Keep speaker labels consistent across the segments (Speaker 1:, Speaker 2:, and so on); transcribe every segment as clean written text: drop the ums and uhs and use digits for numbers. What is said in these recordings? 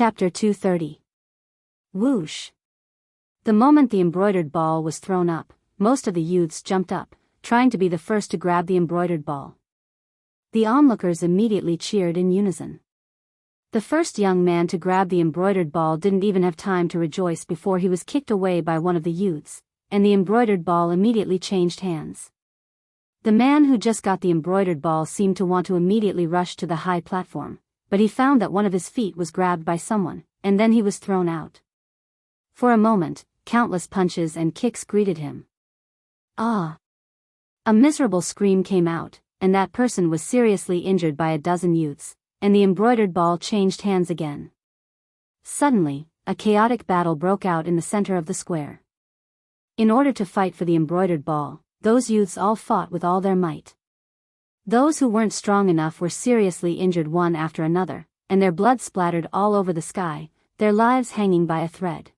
Speaker 1: Chapter 230. Whoosh! The moment the embroidered ball was thrown up, most of the youths jumped up, trying to be the first to grab the embroidered ball. The onlookers immediately cheered in unison. The first young man to grab the embroidered ball didn't even have time to rejoice before he was kicked away by one of the youths, and the embroidered ball immediately changed hands. The man who just got the embroidered ball seemed to want to immediately rush to the high platform, but he found that one of his feet was grabbed by someone, and then he was thrown out. For a moment, countless punches and kicks greeted him. Ah! A miserable scream came out, and that person was seriously injured by a dozen youths, and the embroidered ball changed hands again. Suddenly, a chaotic battle broke out in the center of the square. In order to fight for the embroidered ball, those youths all fought with all their might. Those who weren't strong enough were seriously injured one after another, and their blood splattered all over the sky, their lives hanging by a thread.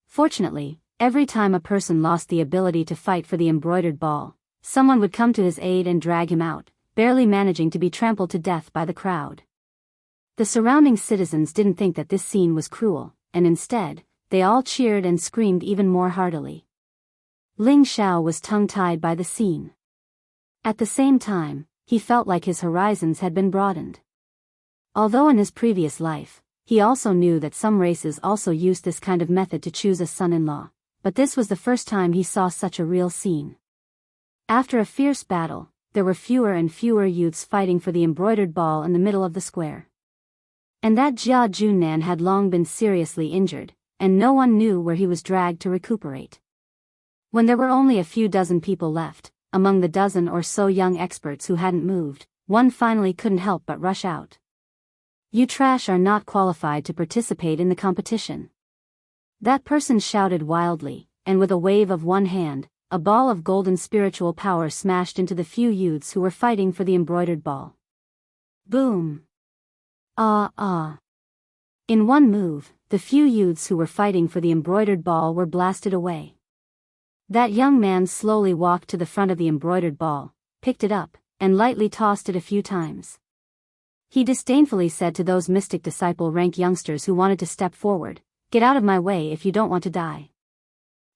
Speaker 1: Fortunately, every time a person lost the ability to fight for the embroidered ball, someone would come to his aid and drag him out, barely managing to be trampled to death by the crowd. The surrounding citizens didn't think that this scene was cruel, and instead, they all cheered and screamed even more heartily. Ling Xiao was tongue-tied by the scene. At the same time, he felt like his horizons had been broadened. Although in his previous life, he also knew that some races also used this kind of method to choose a son-in-law, but this was the first time he saw such a real scene. After a fierce battle, there were fewer and fewer youths fighting for the embroidered ball in the middle of the square. And that Jia Junnan had long been seriously injured, and no one knew where he was dragged to recuperate. When there were only a few dozen people left, among the dozen or so young experts who hadn't moved, one finally couldn't help but rush out. "You trash are not qualified to participate in the competition." That person shouted wildly, and with a wave of one hand, a ball of golden spiritual power smashed into the few youths who were fighting for the embroidered ball. Boom! Ah ah! In one move, the few youths who were fighting for the embroidered ball were blasted away. That young man slowly walked to the front of the embroidered ball, picked it up, and lightly tossed it a few times. He disdainfully said to those mystic disciple rank youngsters who wanted to step forward, "Get out of my way if you don't want to die."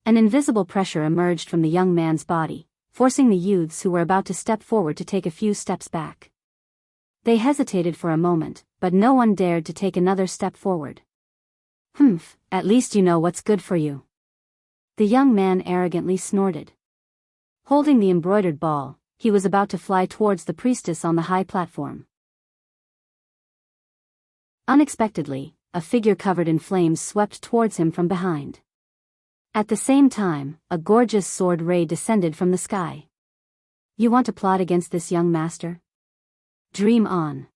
Speaker 1: An invisible pressure emerged from the young man's body, forcing the youths who were about to step forward to take a few steps back. They hesitated for a moment, but no one dared to take another step forward. "Humph, at least you know what's good for you," the young man arrogantly snorted. Holding the embroidered ball, he was about to fly towards the priestess on the high platform. Unexpectedly, a figure covered in flames swept towards him from behind. At the same time, a gorgeous sword ray descended from the sky. "You want to plot against this young master? Dream on."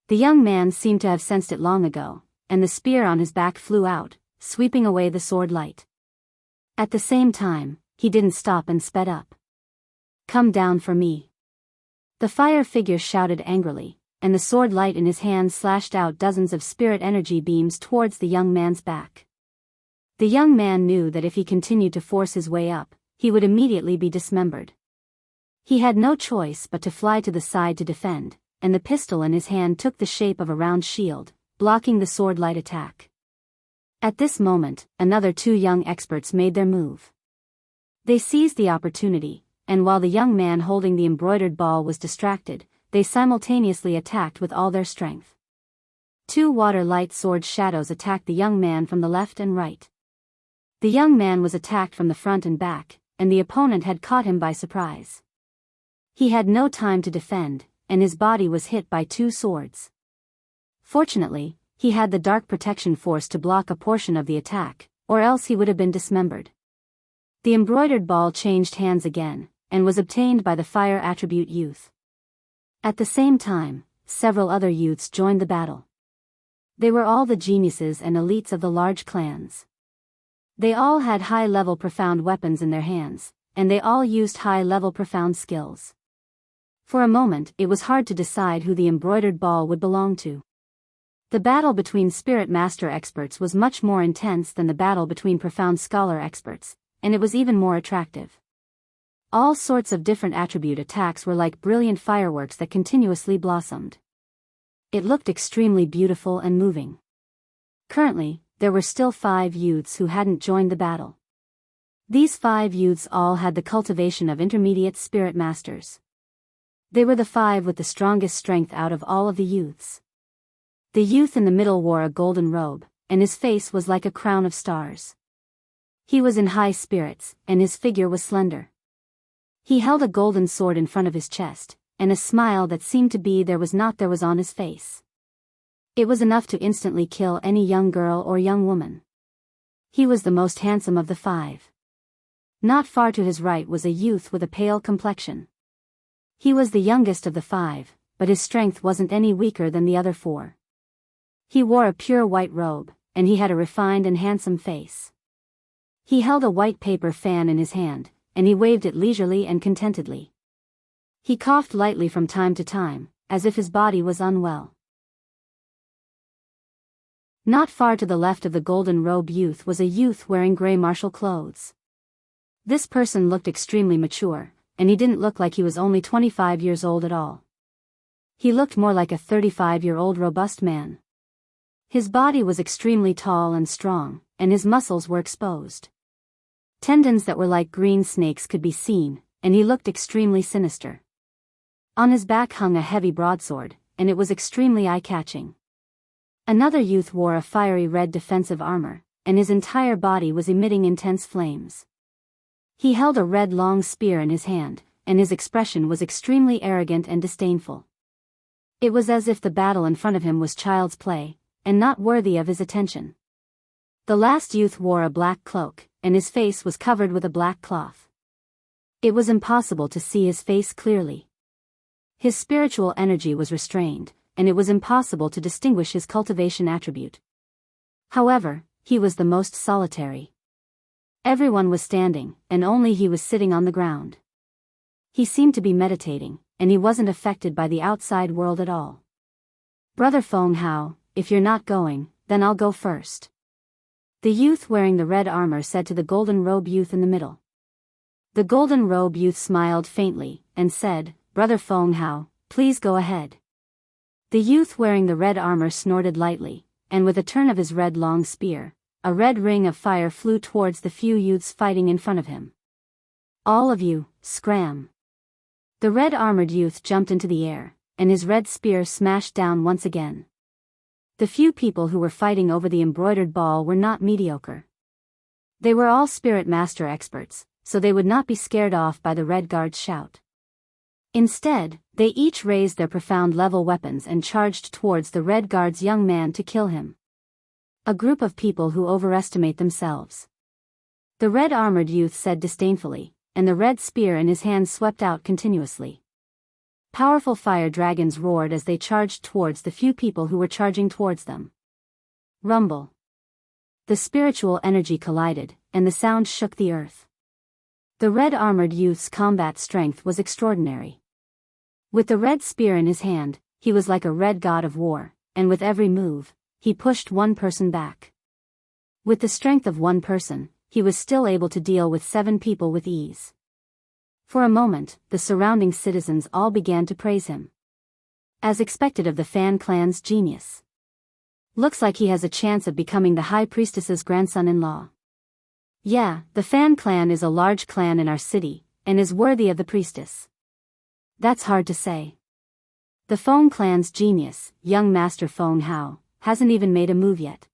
Speaker 1: The young man seemed to have sensed it long ago, and the spear on his back flew out, sweeping away the sword light. At the same time, he didn't stop and sped up. "Come down for me." The fire figure shouted angrily, and the sword light in his hand slashed out dozens of spirit energy beams towards the young man's back. The young man knew that if he continued to force his way up, he would immediately be dismembered. He had no choice but to fly to the side to defend, and the pistol in his hand took the shape of a round shield, blocking the sword light attack. At this moment, another two young experts made their move. They seized the opportunity, and while the young man holding the embroidered ball was distracted, they simultaneously attacked with all their strength. Two water-light sword shadows attacked the young man from the left and right. The young man was attacked from the front and back, and the opponent had caught him by surprise. He had no time to defend, and his body was hit by two swords. Fortunately, he had the dark protection force to block a portion of the attack, or else he would have been dismembered. The embroidered ball changed hands again, and was obtained by the fire attribute youth. At the same time, several other youths joined the battle. They were all the geniuses and elites of the large clans. They all had high-level profound weapons in their hands, and they all used high-level profound skills. For a moment it was hard to decide who the embroidered ball would belong to. The battle between Spirit Master experts was much more intense than the battle between Profound Scholar experts, and it was even more attractive. All sorts of different attribute attacks were like brilliant fireworks that continuously blossomed. It looked extremely beautiful and moving. Currently, there were still 5 youths who hadn't joined the battle. These 5 youths all had the cultivation of intermediate spirit masters. They were the 5 with the strongest strength out of all of the youths. The youth in the middle wore a golden robe, and his face was like a crown of stars. He was in high spirits, and his figure was slender. He held a golden sword in front of his chest, and a smile that seemed to be there was on his face. It was enough to instantly kill any young girl or young woman. He was the most handsome of the 5. Not far to his right was a youth with a pale complexion. He was the youngest of the 5, but his strength wasn't any weaker than the other 4. He wore a pure white robe, and he had a refined and handsome face. He held a white paper fan in his hand, and he waved it leisurely and contentedly. He coughed lightly from time to time, as if his body was unwell. Not far to the left of the golden robe youth was a youth wearing gray martial clothes. This person looked extremely mature, and he didn't look like he was only 25 years old at all. He looked more like a 35-year-old robust man. His body was extremely tall and strong, and his muscles were exposed. Tendons that were like green snakes could be seen, and he looked extremely sinister. On his back hung a heavy broadsword, and it was extremely eye-catching. Another youth wore a fiery red defensive armor, and his entire body was emitting intense flames. He held a red long spear in his hand, and his expression was extremely arrogant and disdainful. It was as if the battle in front of him was child's play, and not worthy of his attention. The last youth wore a black cloak, and his face was covered with a black cloth. It was impossible to see his face clearly. His spiritual energy was restrained, and it was impossible to distinguish his cultivation attribute. However, he was the most solitary. Everyone was standing, and only he was sitting on the ground. He seemed to be meditating, and he wasn't affected by the outside world at all. "Brother Feng Hao, if you're not going, then I'll go first," the youth wearing the red armor said to the golden robe youth in the middle. The golden robe youth smiled faintly, and said, "Brother Feng Hao, please go ahead." The youth wearing the red armor snorted lightly, and with a turn of his red long spear, a red ring of fire flew towards the few youths fighting in front of him. "All of you, scram!" The red-armored youth jumped into the air, and his red spear smashed down once again. The few people who were fighting over the embroidered ball were not mediocre. They were all spirit master experts, so they would not be scared off by the red guard's shout. Instead, they each raised their profound level weapons and charged towards the red guard's young man to kill him. A group of people who overestimate themselves. The red-armored youth said disdainfully, and the red spear in his hand swept out continuously. Powerful fire dragons roared as they charged towards the few people who were charging towards them. Rumble. The spiritual energy collided, and the sound shook the earth. The red-armored youth's combat strength was extraordinary. With the red spear in his hand, he was like a red god of war, and with every move, he pushed one person back. With the strength of one person, he was still able to deal with 7 people with ease. For a moment, the surrounding citizens all began to praise him. As expected of the Fan clan's genius. Looks like he has a chance of becoming the High Priestess's grandson-in-law. Yeah, the Fan clan is a large clan in our city, and is worthy of the priestess. That's hard to say. The Feng clan's genius, young Master Feng Hao, hasn't even made a move yet.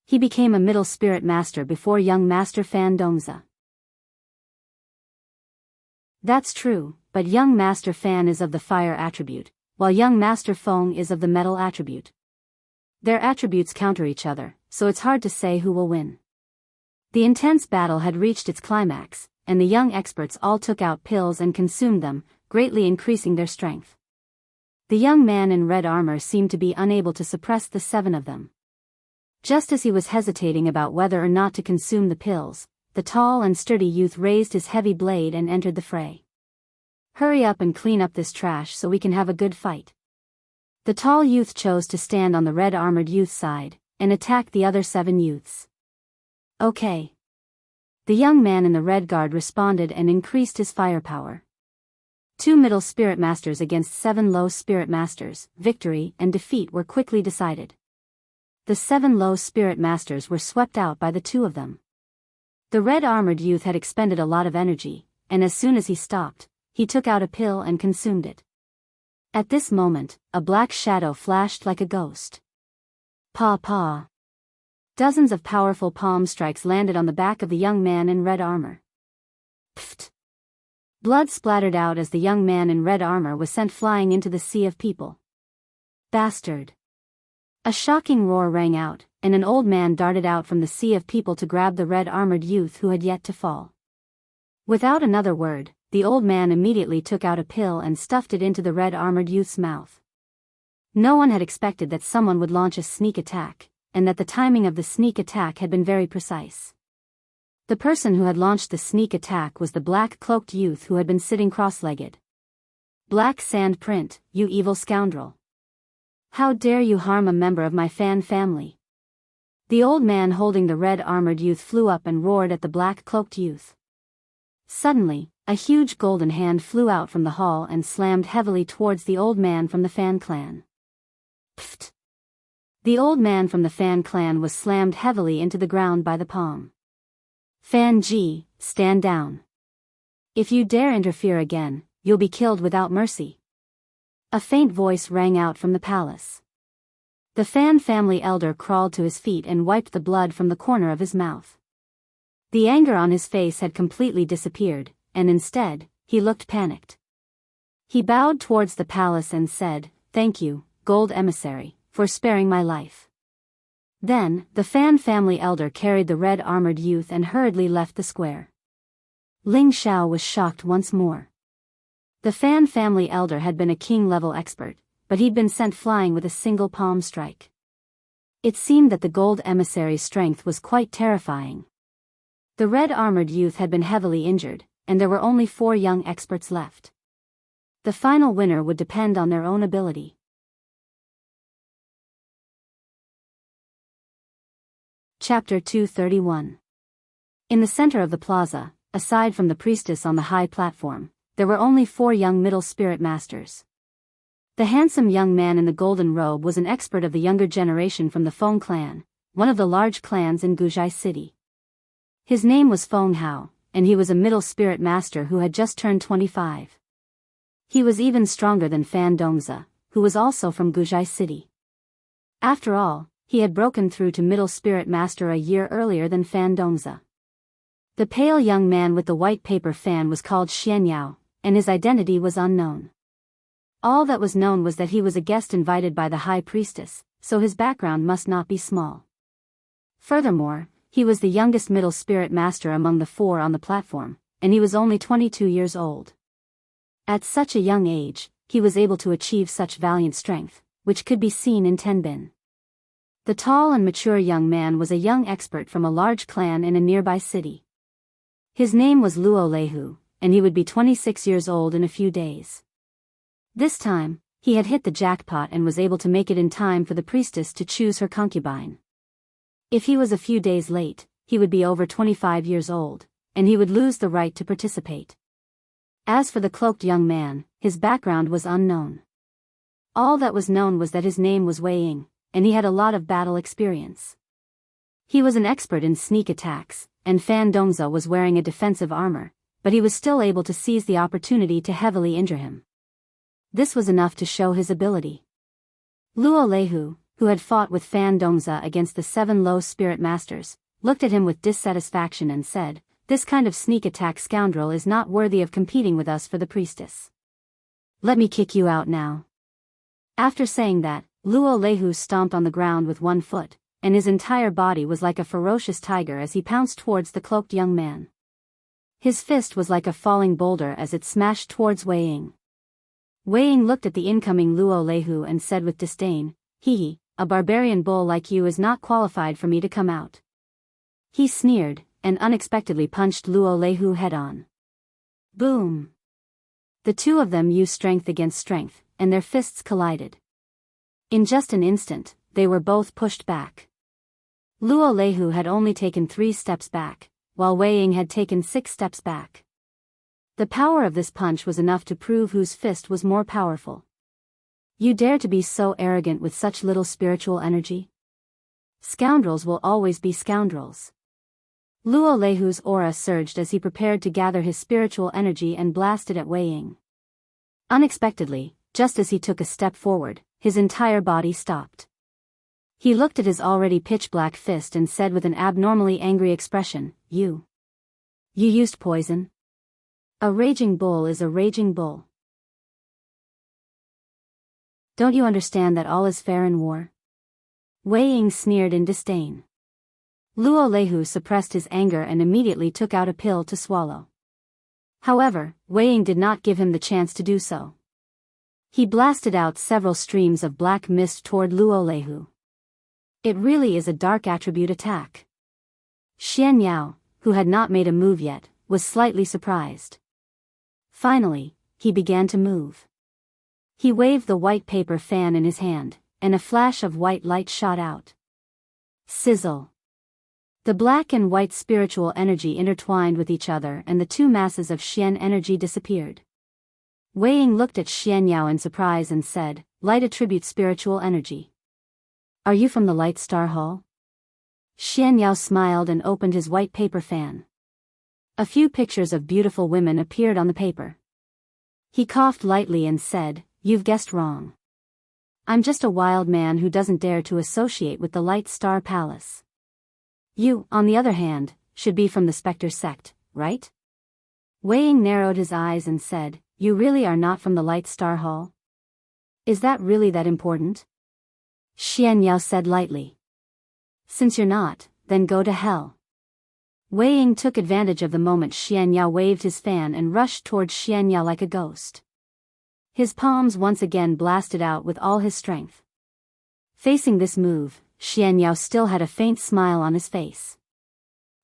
Speaker 1: He became a middle spirit master before young Master Fan Dongza. That's true, but young Master Fan is of the fire attribute, while young Master Feng is of the metal attribute. Their attributes counter each other, so it's hard to say who will win. The intense battle had reached its climax, and the young experts all took out pills and consumed them, greatly increasing their strength. The young man in red armor seemed to be unable to suppress the 7 of them. Just as he was hesitating about whether or not to consume the pills, the tall and sturdy youth raised his heavy blade and entered the fray. "Hurry up and clean up this trash so we can have a good fight." The tall youth chose to stand on the red-armored youth's side, and attack the other 7 youths. "Okay." The young man in the red guard responded and increased his firepower. 2 middle spirit masters against 7 low spirit masters, victory and defeat were quickly decided. the 7 low spirit masters were swept out by the two of them. The red-armored youth had expended a lot of energy, and as soon as he stopped, he took out a pill and consumed it. At this moment, a black shadow flashed like a ghost. Paw paw. Dozens of powerful palm strikes landed on the back of the young man in red armor. Pfft. Blood splattered out as the young man in red armor was sent flying into the sea of people. Bastard. A shocking roar rang out, and an old man darted out from the sea of people to grab the red-armored youth who had yet to fall. Without another word, the old man immediately took out a pill and stuffed it into the red-armored youth's mouth. No one had expected that someone would launch a sneak attack, and that the timing of the sneak attack had been very precise. The person who had launched the sneak attack was the black-cloaked youth who had been sitting cross-legged. Black sand print, you evil scoundrel. How dare you harm a member of my fan family? The old man holding the red-armored youth flew up and roared at the black-cloaked youth. Suddenly, a huge golden hand flew out from the hall and slammed heavily towards the old man from the Fan clan. Pfft! The old man from the Fan clan was slammed heavily into the ground by the palm. Fan G, stand down. If you dare interfere again, you'll be killed without mercy. A faint voice rang out from the palace. The Fan family elder crawled to his feet and wiped the blood from the corner of his mouth. The anger on his face had completely disappeared, and instead, he looked panicked. He bowed towards the palace and said, "Thank you, Gold Emissary, for sparing my life." Then, the Fan family elder carried the red-armored youth and hurriedly left the square. Ling Xiao was shocked once more. The Fan family elder had been a king-level expert, but he'd been sent flying with a single palm strike. It seemed that the Gold Emissary's strength was quite terrifying. The red-armored youth had been heavily injured, and there were only 4 young experts left. The final winner would depend on their own ability. Chapter 231. In the center of the plaza, aside from the priestess on the high platform, there were only 4 young middle spirit masters. The handsome young man in the golden robe was an expert of the younger generation from the Feng clan, one of the large clans in Guzhai City. His name was Feng Hao, and he was a middle spirit master who had just turned 25. He was even stronger than Fan Dongza, who was also from Guzhai City. After all, he had broken through to middle spirit master a year earlier than Fan Dongza. The pale young man with the white paper fan was called Xian Yao, and his identity was unknown. All that was known was that he was a guest invited by the high priestess, so his background must not be small. Furthermore, he was the youngest middle spirit master among the 4 on the platform, and he was only 22 years old. At such a young age, he was able to achieve such valiant strength, which could be seen in Tenbin. The tall and mature young man was a young expert from a large clan in a nearby city. His name was Luo Leihu, and he would be 26 years old in a few days. This time, he had hit the jackpot and was able to make it in time for the priestess to choose her concubine. If he was a few days late, he would be over 25 years old, and he would lose the right to participate. As for the cloaked young man, his background was unknown. All that was known was that his name was Wei Ying, and he had a lot of battle experience. He was an expert in sneak attacks, and Fan Dongza was wearing a defensive armor, but he was still able to seize the opportunity to heavily injure him. This was enough to show his ability. Luo Leihu, who had fought with Fan Dongza against the 7 low spirit masters, looked at him with dissatisfaction and said, "This kind of sneak attack scoundrel is not worthy of competing with us for the priestess. Let me kick you out now." After saying that, Luo Leihu stomped on the ground with 1 foot, and his entire body was like a ferocious tiger as he pounced towards the cloaked young man. His fist was like a falling boulder as it smashed towards Wei Ying. Wei Ying looked at the incoming Luo Leihu and said with disdain, "Hee, a barbarian bull like you is not qualified for me to come out." He sneered, and unexpectedly punched Luo Leihu head-on. Boom! The two of them used strength against strength, and their fists collided. In just an instant, they were both pushed back. Luo Leihu had only taken 3 steps back, while Wei Ying had taken 6 steps back. The power of this punch was enough to prove whose fist was more powerful. "You dare to be so arrogant with such little spiritual energy?" Scoundrels will always be scoundrels. Luo Lehu's aura surged as he prepared to gather his spiritual energy and blast it at Wei Ying. Unexpectedly, just as he took a step forward, his entire body stopped. He looked at his already pitch-black fist and said with an abnormally angry expression, You used poison? A raging bull is a raging bull. Don't you understand that all is fair in war? Wei Ying sneered in disdain. Luo Lehu suppressed his anger and immediately took out a pill to swallow. However, Wei Ying did not give him the chance to do so. He blasted out several streams of black mist toward Luo Lehu. It really is a dark attribute attack. Xian Yao, who had not made a move yet, was slightly surprised. Finally, he began to move. He waved the white paper fan in his hand, and a flash of white light shot out. Sizzle. The black and white spiritual energy intertwined with each other and the two masses of Xian energy disappeared. Wei Ying looked at Xian Yao in surprise and said, Light attribute spiritual energy. Are you from the Light Star Hall? Xian Yao smiled and opened his white paper fan. A few pictures of beautiful women appeared on the paper. He coughed lightly and said, You've guessed wrong. I'm just a wild man who doesn't dare to associate with the Light Star Palace. You, on the other hand, should be from the Spectre sect, right? Wei Ying narrowed his eyes and said, You really are not from the Light Star Hall? Is that really that important? Xian Yao said lightly. Since you're not, then go to hell. Wei Ying took advantage of the moment Xian Yao waved his fan and rushed towards Xian Yao like a ghost. His palms once again blasted out with all his strength. Facing this move, Xian Yao still had a faint smile on his face.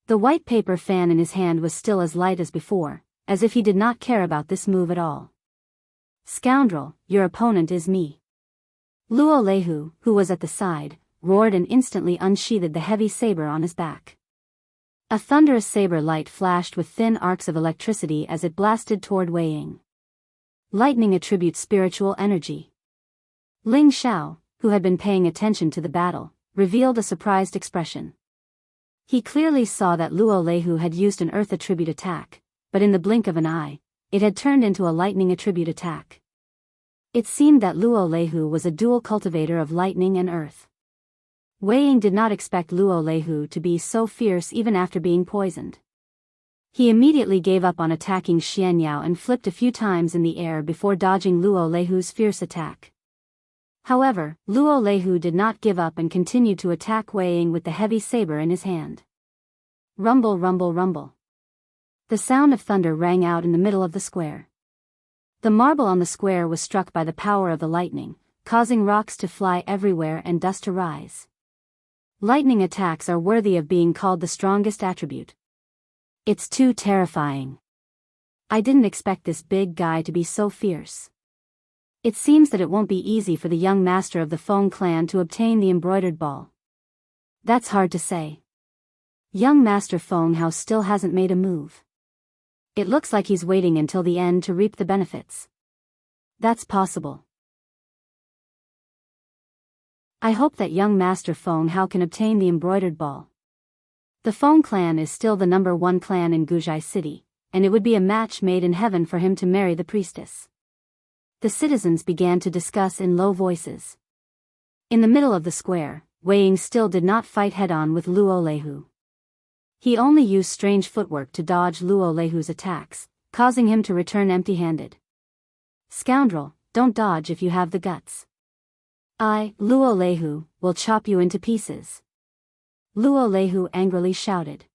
Speaker 1: The white paper fan in his hand was still as light as before, as if he did not care about this move at all. Scoundrel, your opponent is me. Luo Lehu, who was at the side, roared and instantly unsheathed the heavy saber on his back. A thunderous saber light flashed with thin arcs of electricity as it blasted toward Wei Ying. Lightning attributes spiritual energy. Ling Xiao, who had been paying attention to the battle, revealed a surprised expression. He clearly saw that Luo Lehu had used an earth attribute attack, but in the blink of an eye, it had turned into a lightning attribute attack. It seemed that Luo Lehu was a dual cultivator of lightning and earth. Wei Ying did not expect Luo Lehu to be so fierce even after being poisoned. He immediately gave up on attacking Xian Yao and flipped a few times in the air before dodging Luo Lehu's fierce attack. However, Luo Lehu did not give up and continued to attack Wei Ying with the heavy saber in his hand. Rumble, rumble, rumble. The sound of thunder rang out in the middle of the square. The marble on the square was struck by the power of the lightning, causing rocks to fly everywhere and dust to rise. Lightning attacks are worthy of being called the strongest attribute. It's too terrifying. I didn't expect this big guy to be so fierce. It seems that it won't be easy for the young master of the Feng clan to obtain the embroidered ball. That's hard to say. Young Master Feng Hao still hasn't made a move. It looks like he's waiting until the end to reap the benefits. That's possible. I hope that young Master Feng Hao can obtain the embroidered ball. The Feng clan is still the #1 clan in Guzhai City, and it would be a match made in heaven for him to marry the priestess. The citizens began to discuss in low voices. In the middle of the square, Wei Ying still did not fight head-on with Luo Lehu. He only used strange footwork to dodge Luo Lehu's attacks, causing him to return empty-handed. Scoundrel, don't dodge if you have the guts. I, Luo Lehu, will chop you into pieces. Luo Lehu angrily shouted.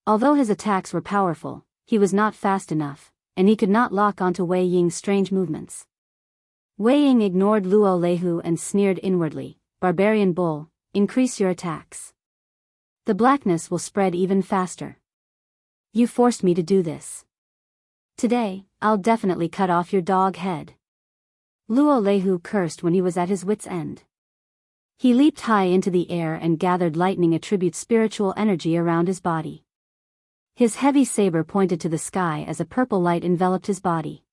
Speaker 1: Although his attacks were powerful, he was not fast enough, and he could not lock onto Wei Ying's strange movements. Wei Ying ignored Luo Lehu and sneered inwardly, Barbarian bull, increase your attacks. The blackness will spread even faster. You forced me to do this. Today, I'll definitely cut off your dog head. Luo Lehu cursed when he was at his wit's end. He leaped high into the air and gathered lightning attribute spiritual energy around his body. His heavy saber pointed to the sky as a purple light enveloped his body.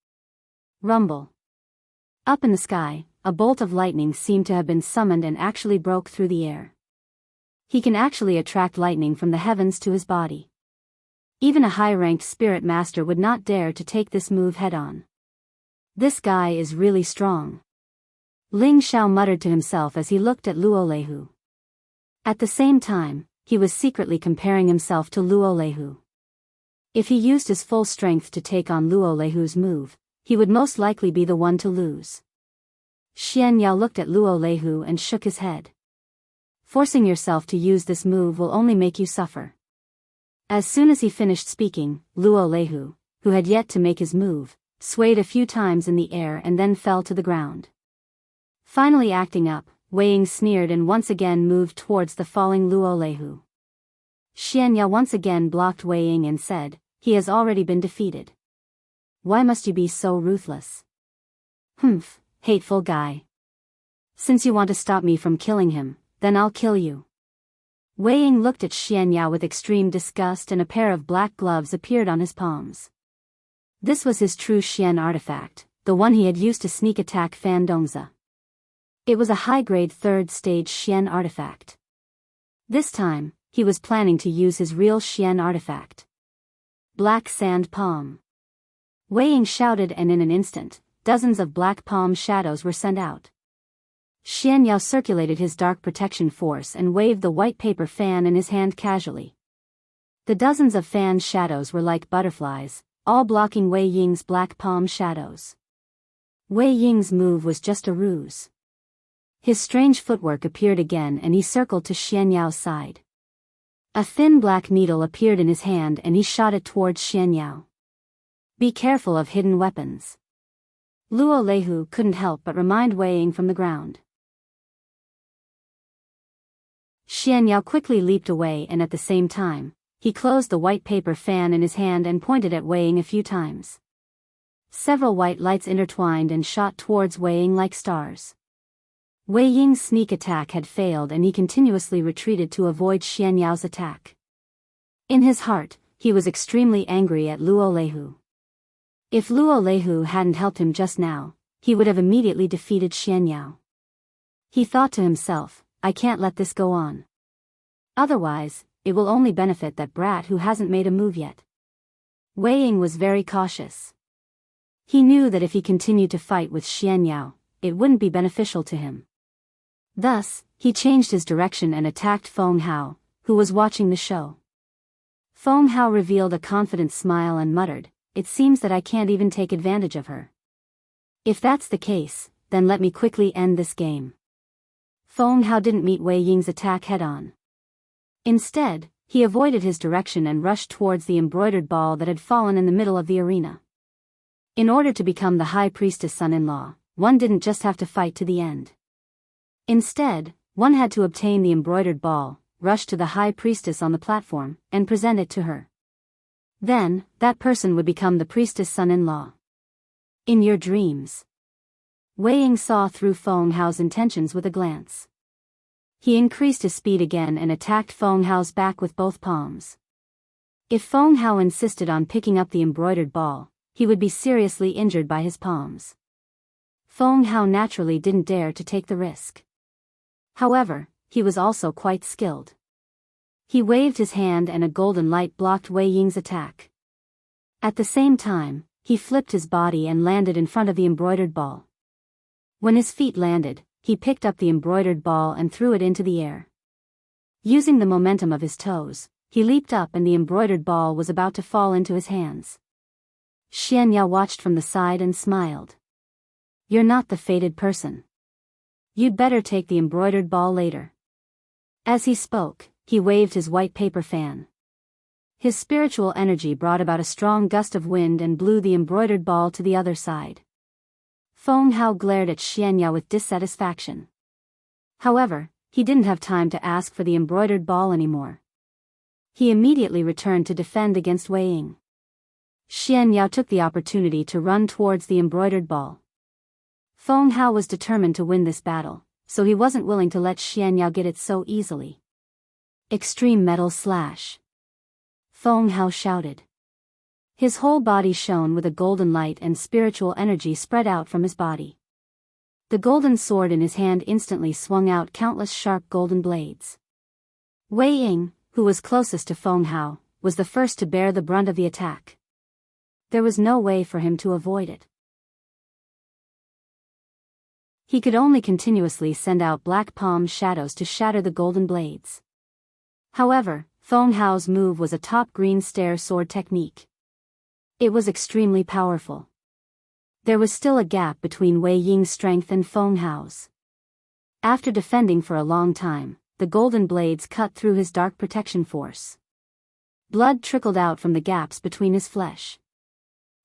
Speaker 1: Rumble. Up in the sky, a bolt of lightning seemed to have been summoned and actually broke through the air. He can actually attract lightning from the heavens to his body. Even a high-ranked spirit master would not dare to take this move head-on. This guy is really strong. Ling Xiao muttered to himself as he looked at Luo Leihu. At the same time, he was secretly comparing himself to Luo Leihu. If he used his full strength to take on Luo Leihu's move, he would most likely be the one to lose. Xian Yao looked at Luo Leihu and shook his head. Forcing yourself to use this move will only make you suffer. As soon as he finished speaking, Luo Leihu, who had yet to make his move, swayed a few times in the air and then fell to the ground. Finally acting up, Wei Ying sneered and once again moved towards the falling Luo Leihu. Xian Yao once again blocked Wei Ying and said, "He has already been defeated. Why must you be so ruthless? Humph, hateful guy. Since you want to stop me from killing him, then I'll kill you." Wei Ying looked at Xian Yao with extreme disgust and a pair of black gloves appeared on his palms. This was his true Xian artifact, the one he had used to sneak attack Fan Dongzi. It was a high-grade third-stage Xian artifact. This time, he was planning to use his real Xian artifact. Black Sand Palm. Wei Ying shouted and in an instant, dozens of black palm shadows were sent out. Xian Yao circulated his dark protection force and waved the white paper fan in his hand casually. The dozens of fan shadows were like butterflies, all blocking Wei Ying's black palm shadows. Wei Ying's move was just a ruse. His strange footwork appeared again and he circled to Xian Yao's side. A thin black needle appeared in his hand and he shot it towards Xian Yao. Be careful of hidden weapons. Luo Leihu couldn't help but remind Wei Ying from the ground. Xian Yao quickly leaped away and at the same time, he closed the white paper fan in his hand and pointed at Wei Ying a few times. Several white lights intertwined and shot towards Wei Ying like stars. Wei Ying's sneak attack had failed and he continuously retreated to avoid Xian Yao's attack. In his heart, he was extremely angry at Luo Leihu. If Luo Leihu hadn't helped him just now, he would have immediately defeated Xian Yao. He thought to himself, I can't let this go on. Otherwise, it will only benefit that brat who hasn't made a move yet. Wei Ying was very cautious. He knew that if he continued to fight with Xian Yao, it wouldn't be beneficial to him. Thus, he changed his direction and attacked Feng Hao, who was watching the show. Feng Hao revealed a confident smile and muttered, "It seems that I can't even take advantage of her. If that's the case, then let me quickly end this game." Feng Hao didn't meet Wei Ying's attack head-on. Instead, he avoided his direction and rushed towards the embroidered ball that had fallen in the middle of the arena. In order to become the High Priestess son-in-law, one didn't just have to fight to the end. Instead, one had to obtain the embroidered ball, rush to the High Priestess on the platform, and present it to her. Then, that person would become the Priestess son-in-law. In your dreams. Wei Ying saw through Feng Hao's intentions with a glance. He increased his speed again and attacked Feng Hao's back with both palms. If Feng Hao insisted on picking up the embroidered ball, he would be seriously injured by his palms. Feng Hao naturally didn't dare to take the risk. However, he was also quite skilled. He waved his hand and a golden light blocked Wei Ying's attack. At the same time, he flipped his body and landed in front of the embroidered ball. When his feet landed, he picked up the embroidered ball and threw it into the air. Using the momentum of his toes, he leaped up and the embroidered ball was about to fall into his hands. Xian Yao watched from the side and smiled. You're not the fated person. You'd better take the embroidered ball later. As he spoke, he waved his white paper fan. His spiritual energy brought about a strong gust of wind and blew the embroidered ball to the other side. Feng Hao glared at Xian Yao with dissatisfaction. However, he didn't have time to ask for the embroidered ball anymore. He immediately returned to defend against Wei Ying. Xian Yao took the opportunity to run towards the embroidered ball. Feng Hao was determined to win this battle, so he wasn't willing to let Xian Yao get it so easily. Extreme Metal Slash. Feng Hao shouted. His whole body shone with a golden light and spiritual energy spread out from his body. The golden sword in his hand instantly swung out countless sharp golden blades. Wei Ying, who was closest to Feng Hao, was the first to bear the brunt of the attack. There was no way for him to avoid it. He could only continuously send out black palm shadows to shatter the golden blades. However, Feng Hao's move was a top green stair sword technique. It was extremely powerful. There was still a gap between Wei Ying's strength and Feng Hao's. After defending for a long time, the golden blades cut through his dark protection force. Blood trickled out from the gaps between his flesh.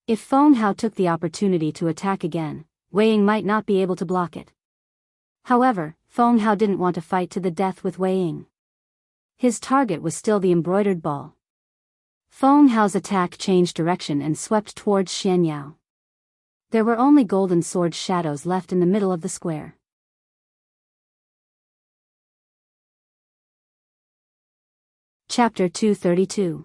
Speaker 1: If Feng Hao took the opportunity to attack again, Wei Ying might not be able to block it. However, Feng Hao didn't want to fight to the death with Wei Ying. His target was still the embroidered ball. Feng Hao's attack changed direction and swept towards Xianyao. There were only golden sword shadows left in the middle of the square. Chapter 232.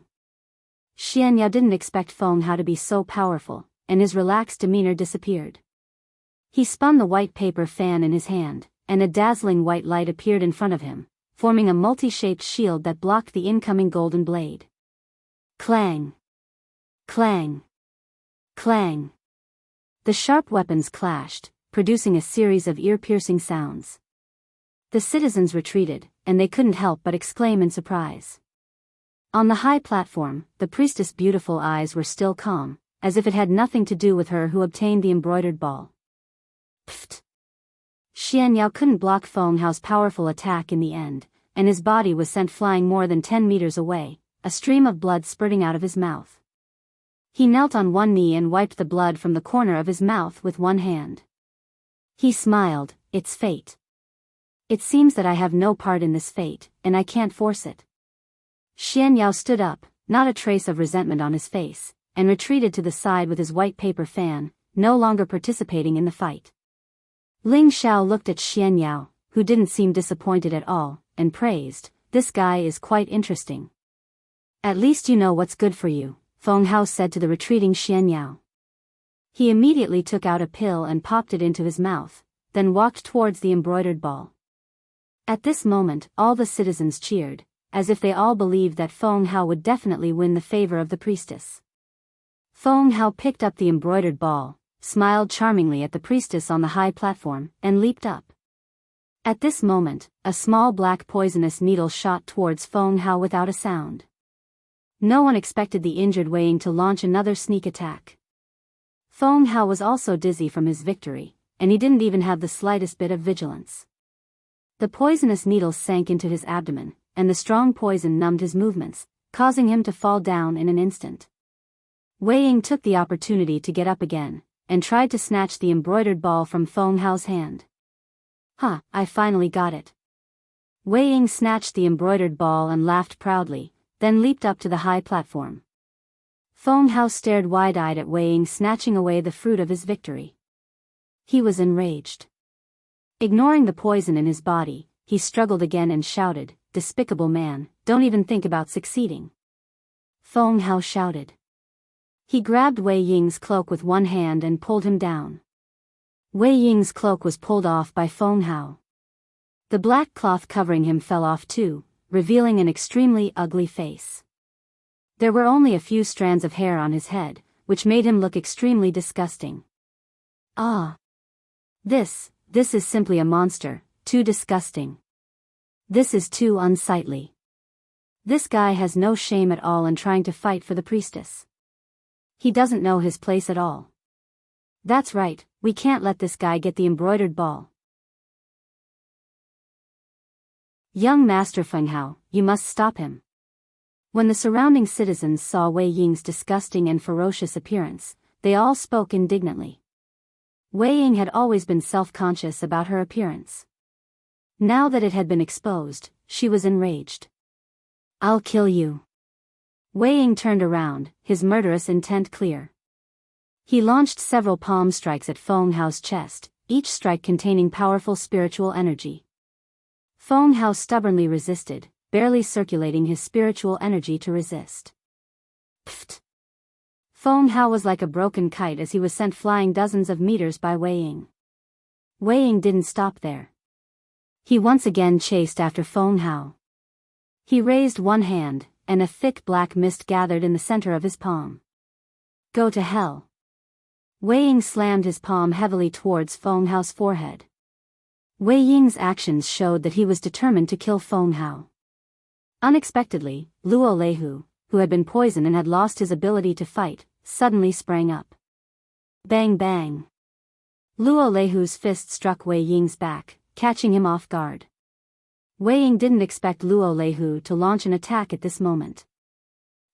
Speaker 1: Xianyao didn't expect Feng Hao to be so powerful, and his relaxed demeanor disappeared. He spun the white paper fan in his hand, and a dazzling white light appeared in front of him, forming a multi-shaped shield that blocked the incoming golden blade. Clang! Clang! Clang! The sharp weapons clashed, producing a series of ear-piercing sounds. The citizens retreated, and they couldn't help but exclaim in surprise. On the high platform, the priestess' beautiful eyes were still calm, as if it had nothing to do with her who obtained the embroidered ball. Pfft! Xianyao couldn't block Feng Hao's powerful attack in the end, and his body was sent flying more than 10 meters away, a stream of blood spurting out of his mouth. He knelt on one knee and wiped the blood from the corner of his mouth with one hand. He smiled, "It's fate. It seems that I have no part in this fate, and I can't force it." Xianyao stood up, not a trace of resentment on his face, and retreated to the side with his white paper fan, no longer participating in the fight. Ling Xiao looked at Xianyao, who didn't seem disappointed at all, and praised, "This guy is quite interesting." "At least you know what's good for you," Feng Hao said to the retreating Xianyao. He immediately took out a pill and popped it into his mouth, then walked towards the embroidered ball. At this moment, all the citizens cheered, as if they all believed that Feng Hao would definitely win the favor of the priestess. Feng Hao picked up the embroidered ball, smiled charmingly at the priestess on the high platform, and leaped up. At this moment, a small black poisonous needle shot towards Feng Hao without a sound. No one expected the injured Wei Ying to launch another sneak attack. Feng Hao was also dizzy from his victory, and he didn't even have the slightest bit of vigilance. The poisonous needle sank into his abdomen, and the strong poison numbed his movements, causing him to fall down in an instant. Wei Ying took the opportunity to get up again, and tried to snatch the embroidered ball from Feng Hao's hand. "Ha, I finally got it." Wei Ying snatched the embroidered ball and laughed proudly, then leaped up to the high platform. Feng Hao stared wide-eyed at Wei Ying snatching away the fruit of his victory. He was enraged. Ignoring the poison in his body, he struggled again and shouted, "Despicable man, don't even think about succeeding." Feng Hao shouted. He grabbed Wei Ying's cloak with one hand and pulled him down. Wei Ying's cloak was pulled off by Feng Hao. The black cloth covering him fell off too, revealing an extremely ugly face. There were only a few strands of hair on his head, which made him look extremely disgusting. "Ah! This is simply a monster, too disgusting. This is too unsightly. This guy has no shame at all in trying to fight for the priestess. He doesn't know his place at all. That's right, we can't let this guy get the embroidered ball. Young Master Feng Hao, you must stop him." When the surrounding citizens saw Wei Ying's disgusting and ferocious appearance, they all spoke indignantly. Wei Ying had always been self-conscious about her appearance. Now that it had been exposed, she was enraged. "I'll kill you." Wei Ying turned around, his murderous intent clear. He launched several palm strikes at Feng Hao's chest, each strike containing powerful spiritual energy. Feng Hao stubbornly resisted, barely circulating his spiritual energy to resist. Pfft! Feng Hao was like a broken kite as he was sent flying dozens of meters by Wei Ying. Wei Ying didn't stop there. He once again chased after Feng Hao. He raised one hand, and a thick black mist gathered in the center of his palm. Go to hell. Wei Ying slammed his palm heavily towards Feng Hao's forehead. Wei Ying's actions showed that he was determined to kill Feng Hao. Unexpectedly, Luo Leihu, who had been poisoned and had lost his ability to fight, suddenly sprang up. Bang bang. Luo Leihu's fist struck Wei Ying's back, catching him off guard. Wei Ying didn't expect Luo Leihu to launch an attack at this moment.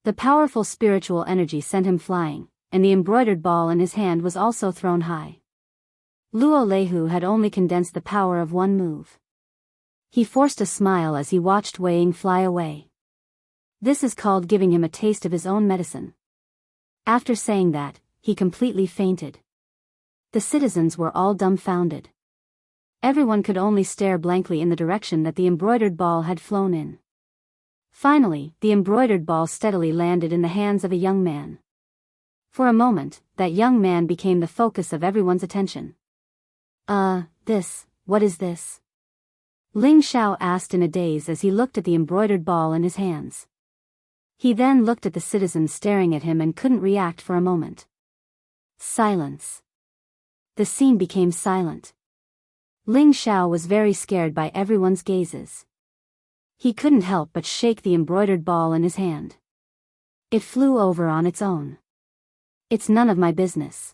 Speaker 1: The powerful spiritual energy sent him flying, and the embroidered ball in his hand was also thrown high. Luo Leihu had only condensed the power of one move. He forced a smile as he watched Wei Ying fly away. This is called giving him a taste of his own medicine. After saying that, he completely fainted. The citizens were all dumbfounded. Everyone could only stare blankly in the direction that the embroidered ball had flown in. Finally, the embroidered ball steadily landed in the hands of a young man. For a moment, that young man became the focus of everyone's attention. What is this? Ling Xiao asked in a daze as he looked at the embroidered ball in his hands. He then looked at the citizens staring at him and couldn't react for a moment. Silence. The scene became silent. Ling Xiao was very scared by everyone's gazes. He couldn't help but shake the embroidered ball in his hand. It flew over on its own. It's none of my business.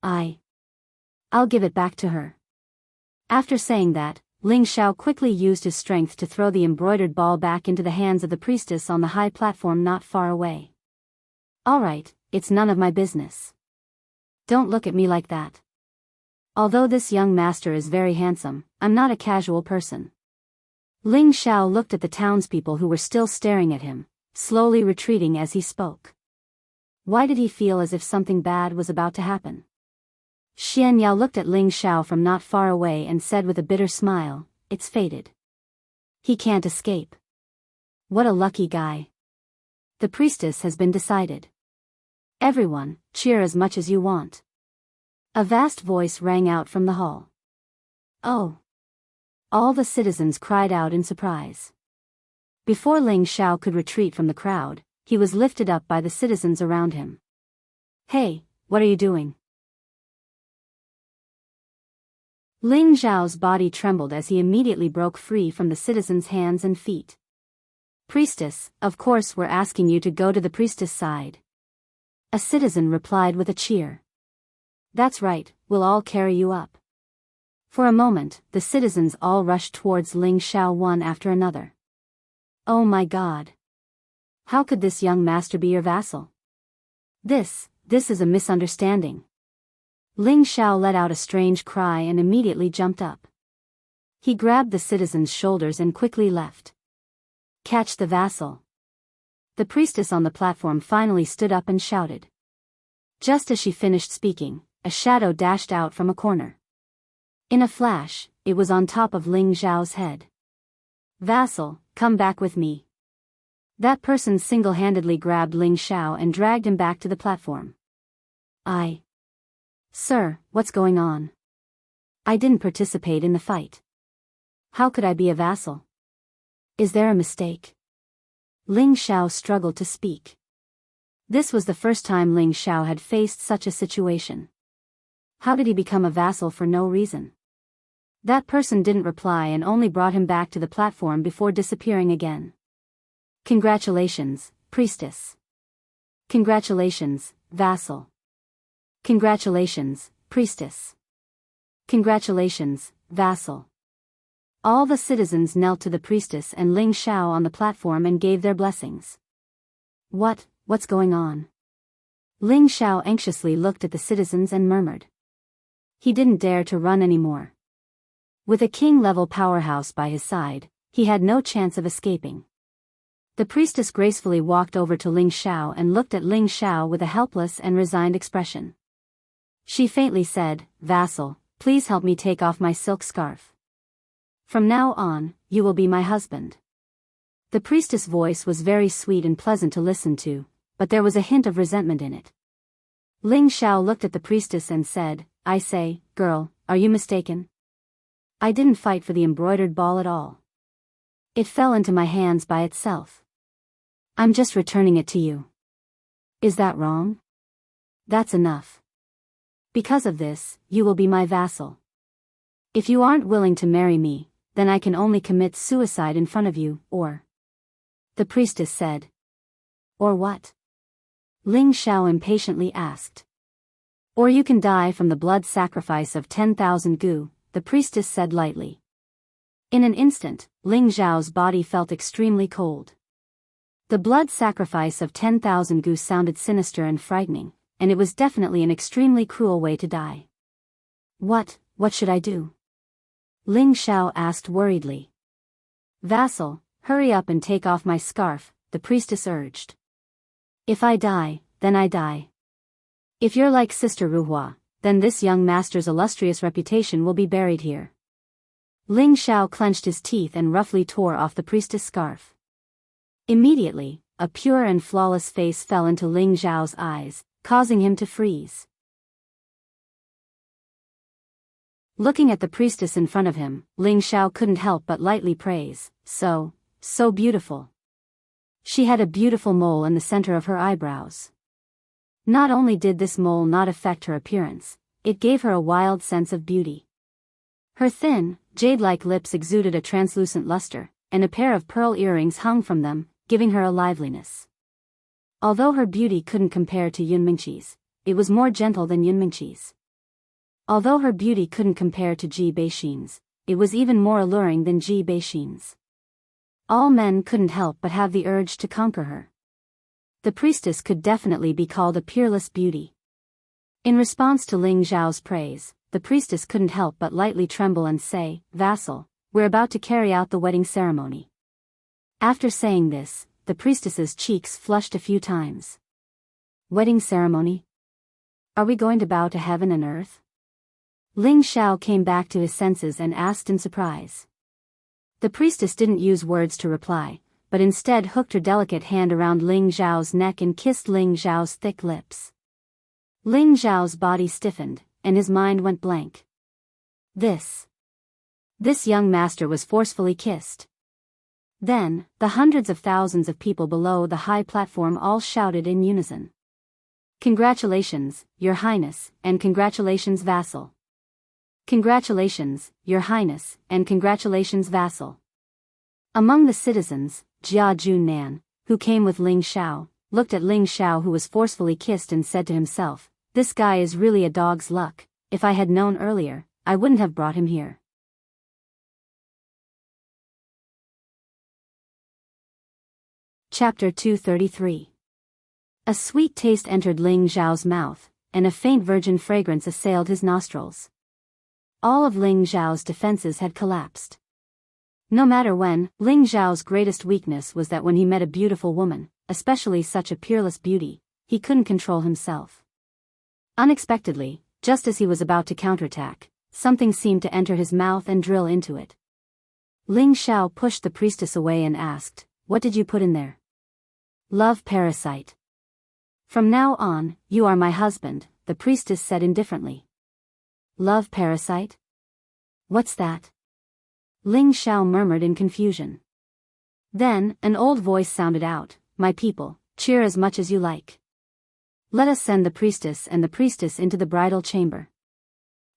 Speaker 1: I'll give it back to her. After saying that, Ling Xiao quickly used his strength to throw the embroidered ball back into the hands of the priestess on the high platform not far away. All right, it's none of my business. Don't look at me like that. Although this young master is very handsome, I'm not a casual person. Ling Xiao looked at the townspeople who were still staring at him, slowly retreating as he spoke. Why did he feel as if something bad was about to happen? Xian Yao looked at Ling Xiao from not far away and said with a bitter smile, "It's fated. He can't escape. What a lucky guy. The priestess has been decided. Everyone, cheer as much as you want." A vast voice rang out from the hall. Oh! All the citizens cried out in surprise. Before Ling Xiao could retreat from the crowd, he was lifted up by the citizens around him. Hey, what are you doing? Ling Xiao's body trembled as he immediately broke free from the citizens' hands and feet. Priestess, of course we're asking you to go to the priestess' side. A citizen replied with a cheer. That's right, we'll all carry you up. For a moment, the citizens all rushed towards Ling Xiao one after another. Oh my God! How could this young master be your vassal? This is a misunderstanding. Ling Xiao let out a strange cry and immediately jumped up. He grabbed the citizen's shoulders and quickly left. Catch the vassal. The priestess on the platform finally stood up and shouted. Just as she finished speaking, a shadow dashed out from a corner. In a flash, it was on top of Ling Xiao's head. Vassal, come back with me. That person single-handedly grabbed Ling Xiao and dragged him back to the platform. Sir, what's going on? I didn't participate in the fight. How could I be a vassal? Is there a mistake? Ling Xiao struggled to speak. This was the first time Ling Xiao had faced such a situation. How did he become a vassal for no reason? That person didn't reply and only brought him back to the platform before disappearing again. Congratulations, priestess. Congratulations, vassal. Congratulations, priestess. Congratulations, vassal. All the citizens knelt to the priestess and Ling Xiao on the platform and gave their blessings. What's going on? Ling Xiao anxiously looked at the citizens and murmured. He didn't dare to run anymore. With a king-level powerhouse by his side, he had no chance of escaping. The priestess gracefully walked over to Ling Xiao and looked at Ling Xiao with a helpless and resigned expression. She faintly said, "Vassal, please help me take off my silk scarf. From now on, you will be my husband." The priestess' voice was very sweet and pleasant to listen to, but there was a hint of resentment in it. Ling Xiao looked at the priestess and said, "I say, girl, are you mistaken? I didn't fight for the embroidered ball at all. It fell into my hands by itself. I'm just returning it to you. Is that wrong? That's enough. Because of this, you will be my vassal. If you aren't willing to marry me, then I can only commit suicide in front of you, or... The priestess said. Or what? Ling Xiao impatiently asked. Or you can die from the blood sacrifice of 10,000 gu, the priestess said lightly. In an instant, Ling Xiao's body felt extremely cold. The blood sacrifice of 10,000 gu sounded sinister and frightening, and it was definitely an extremely cruel way to die. What should I do? Ling Xiao asked worriedly. Vassal, hurry up and take off my scarf, the priestess urged. If I die, then I die. If you're like Sister Ruhua, then this young master's illustrious reputation will be buried here. Ling Xiao clenched his teeth and roughly tore off the priestess' scarf. Immediately, a pure and flawless face fell into Ling Xiao's eyes, causing him to freeze. Looking at the priestess in front of him, Ling Xiao couldn't help but lightly praise, so beautiful. She had a beautiful mole in the center of her eyebrows. Not only did this mole not affect her appearance, it gave her a wild sense of beauty. Her thin, jade-like lips exuded a translucent luster, and a pair of pearl earrings hung from them, giving her a liveliness. Although her beauty couldn't compare to Yunmingqi's, it was more gentle than Yunmingqi's. Although her beauty couldn't compare to Ji Beixin's, it was even more alluring than Ji Beixin's. All men couldn't help but have the urge to conquer her. The priestess could definitely be called a peerless beauty. In response to Ling Xiao's praise, the priestess couldn't help but lightly tremble and say, Vassal, we're about to carry out the wedding ceremony. After saying this, the priestess's cheeks flushed a few times. Wedding ceremony? Are we going to bow to heaven and earth? Ling Xiao came back to his senses and asked in surprise. The priestess didn't use words to reply, but instead hooked her delicate hand around Ling Xiao's neck and kissed Ling Xiao's thick lips. Ling Xiao's body stiffened, and his mind went blank. This young master was forcefully kissed. Then, the hundreds of thousands of people below the high platform all shouted in unison. Congratulations, Your Highness, and congratulations, vassal. Congratulations, Your Highness, and congratulations, vassal. Among the citizens, Jia Junnan, who came with Ling Xiao, looked at Ling Xiao, who was forcefully kissed, and said to himself, This guy is really a dog's luck. If I had known earlier, I wouldn't have brought him here. Chapter 233. A sweet taste entered Ling Xiao's mouth, and a faint virgin fragrance assailed his nostrils. All of Ling Xiao's defenses had collapsed. No matter when, Ling Xiao's greatest weakness was that when he met a beautiful woman, especially such a peerless beauty, he couldn't control himself. Unexpectedly, just as he was about to counterattack, something seemed to enter his mouth and drill into it. Ling Xiao pushed the priestess away and asked, What did you put in there? Love parasite. From now on, you are my husband, the priestess said indifferently. Love parasite? What's that? Ling Xiao murmured in confusion. Then, an old voice sounded out, My people, cheer as much as you like. Let us send the priestess and the priestess into the bridal chamber.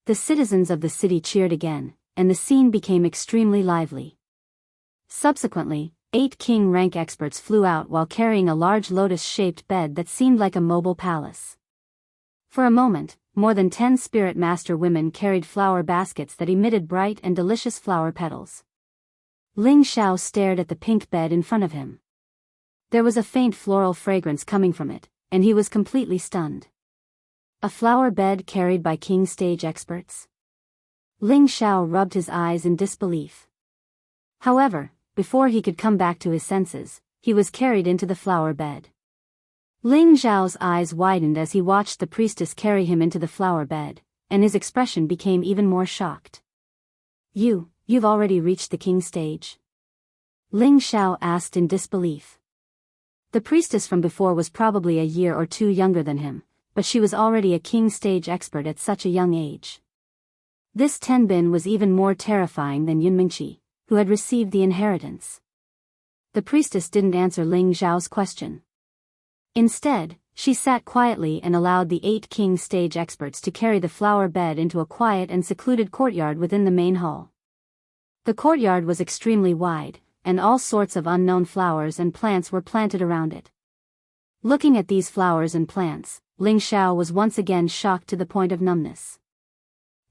Speaker 1: The citizens of the city cheered again, and the scene became extremely lively. Subsequently, 8 king rank experts flew out while carrying a large lotus-shaped bed that seemed like a mobile palace. For a moment, more than 10 spirit master women carried flower baskets that emitted bright and delicious flower petals. Ling Xiao stared at the pink bed in front of him. There was a faint floral fragrance coming from it, and he was completely stunned. A flower bed carried by king stage experts? Ling Xiao rubbed his eyes in disbelief. However, before he could come back to his senses, he was carried into the flower bed. Ling Xiao's eyes widened as he watched the priestess carry him into the flower bed, and his expression became even more shocked. You've already reached the king stage? Ling Xiao asked in disbelief. The priestess from before was probably a year or two younger than him, but she was already a king stage expert at such a young age. This Tenbin was even more terrifying than Yunmingqi, who had received the inheritance. the priestess didn't answer Ling Xiao's question. Instead, she sat quietly and allowed the 8 king stage experts to carry the flower bed into a quiet and secluded courtyard within the main hall. The courtyard was extremely wide, and all sorts of unknown flowers and plants were planted around it. Looking at these flowers and plants, Ling Xiao was once again shocked to the point of numbness.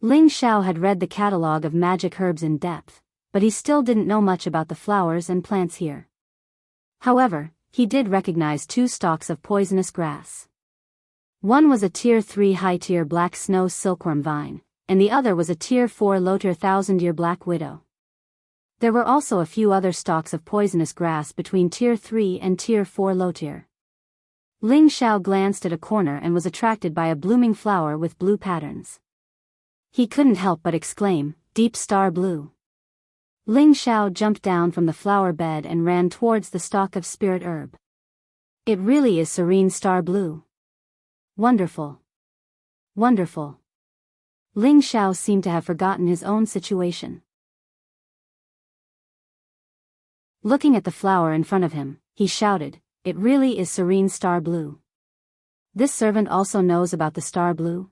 Speaker 1: Ling Xiao had read the catalogue of magic herbs in depth, but he still didn't know much about the flowers and plants here. However, he did recognize 2 stalks of poisonous grass. One was a Tier 3 high-tier black snow silkworm vine, and the other was a Tier 4 low-tier thousand-year black widow. There were also a few other stalks of poisonous grass between Tier 3 and Tier 4 low-tier. Ling Xiao glanced at a corner and was attracted by a blooming flower with blue patterns. He couldn't help but exclaim, "Deep star blue." Ling Xiao jumped down from the flower bed and ran towards the stalk of spirit herb. It really is serene star blue. Wonderful. Wonderful. Ling Xiao seemed to have forgotten his own situation. Looking at the flower in front of him, he shouted, "It really is serene star blue." This servant also knows about the star blue?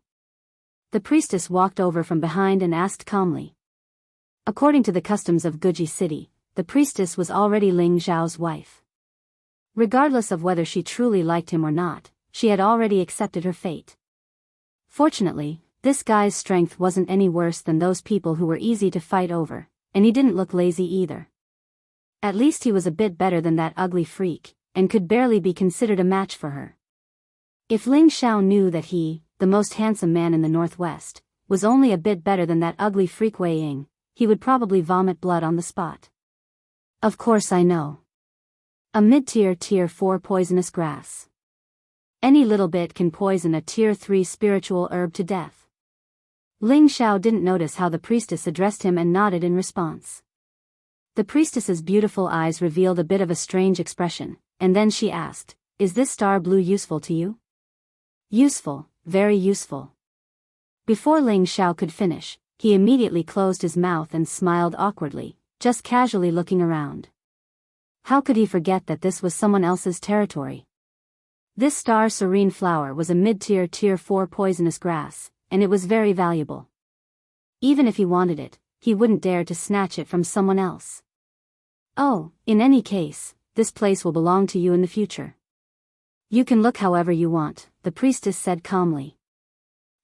Speaker 1: The priestess walked over from behind and asked calmly. According to the customs of Guji City, the priestess was already Ling Xiao's wife. Regardless of whether she truly liked him or not, she had already accepted her fate. Fortunately, this guy's strength wasn't any worse than those people who were easy to fight over, and he didn't look lazy either. At least he was a bit better than that ugly freak, and could barely be considered a match for her. If Ling Xiao knew that he, the most handsome man in the Northwest, was only a bit better than that ugly freak Wei Ying, he would probably vomit blood on the spot. Of course I know. A mid-tier Tier 4 poisonous grass. Any little bit can poison a Tier 3 spiritual herb to death. Ling Xiao didn't notice how the priestess addressed him and nodded in response. The priestess's beautiful eyes revealed a bit of a strange expression, and then she asked, "Is this star blue useful to you?" "Useful, very useful." Before Ling Xiao could finish, he immediately closed his mouth and smiled awkwardly, just casually looking around. How could he forget that this was someone else's territory? This star serene flower was a mid-tier Tier 4 poisonous grass, and it was very valuable. Even if he wanted it, he wouldn't dare to snatch it from someone else. "Oh, in any case, this place will belong to you in the future. You can look however you want," the priestess said calmly.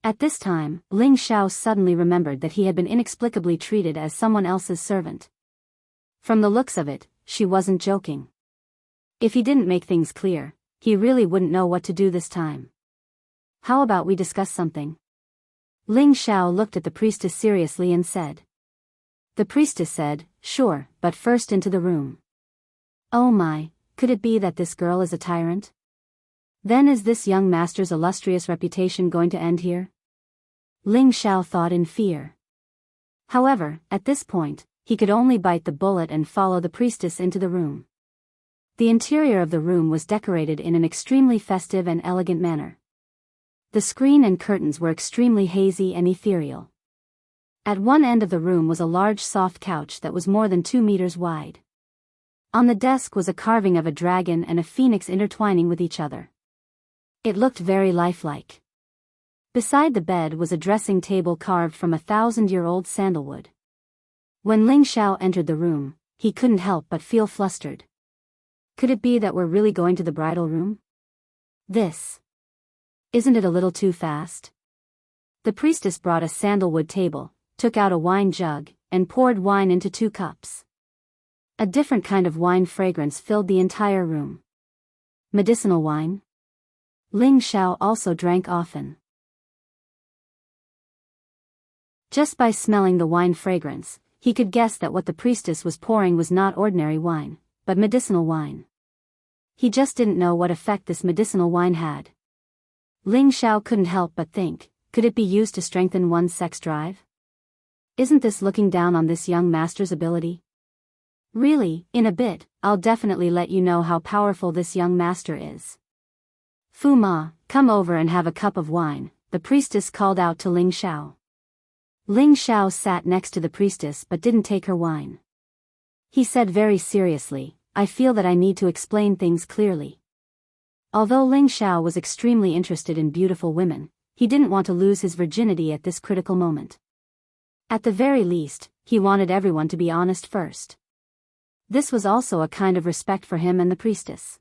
Speaker 1: At this time, Ling Xiao suddenly remembered that he had been inexplicably treated as someone else's servant. From the looks of it, she wasn't joking. If he didn't make things clear, he really wouldn't know what to do this time. "How about we discuss something?" Ling Xiao looked at the priestess seriously and said. The priestess said, "Sure, but first into the room." Oh my, could it be that this girl is a tyrant? Then is this young master's illustrious reputation going to end here? Ling Xiao thought in fear. However, at this point, he could only bite the bullet and follow the priestess into the room. The interior of the room was decorated in an extremely festive and elegant manner. The screen and curtains were extremely hazy and ethereal. At one end of the room was a large soft couch that was more than 2 meters wide. On the desk was a carving of a dragon and a phoenix intertwining with each other. It looked very lifelike. Beside the bed was a dressing table carved from 1,000-year-old sandalwood. When Ling Xiao entered the room, he couldn't help but feel flustered. Could it be that we're really going to the bridal room? Isn't it a little too fast? The priestess brought a sandalwood table, took out a wine jug, and poured wine into 2 cups. A different kind of wine fragrance filled the entire room. Medicinal wine? Ling Xiao also drank often. Just by smelling the wine fragrance, he could guess that what the priestess was pouring was not ordinary wine, but medicinal wine. He just didn't know what effect this medicinal wine had. Ling Xiao couldn't help but think, could it be used to strengthen one's sex drive? Isn't this looking down on this young master's ability? Really, in a bit, I'll definitely let you know how powerful this young master is. "Fu Ma, come over and have a cup of wine," the priestess called out to Ling Xiao. Ling Xiao sat next to the priestess but didn't take her wine. He said very seriously, I feel that I need to explain things clearly. Although Ling Xiao was extremely interested in beautiful women, he didn't want to lose his virginity at this critical moment. At the very least, he wanted everyone to be honest first. This was also a kind of respect for him and the priestess.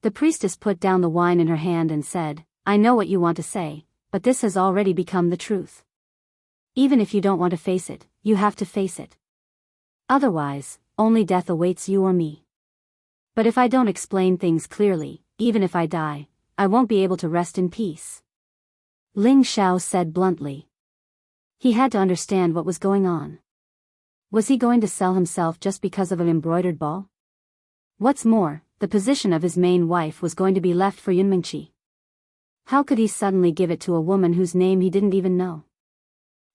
Speaker 1: The priestess put down the wine in her hand and said, I know what you want to say, but this has already become the truth. Even if you don't want to face it, you have to face it. Otherwise, only death awaits you or me. But if I don't explain things clearly, even if I die, I won't be able to rest in peace. Ling Xiao said bluntly. He had to understand what was going on. Was he going to sell himself just because of an embroidered ball? What's more, the position of his main wife was going to be left for Yunmingqi. How could he suddenly give it to a woman whose name he didn't even know?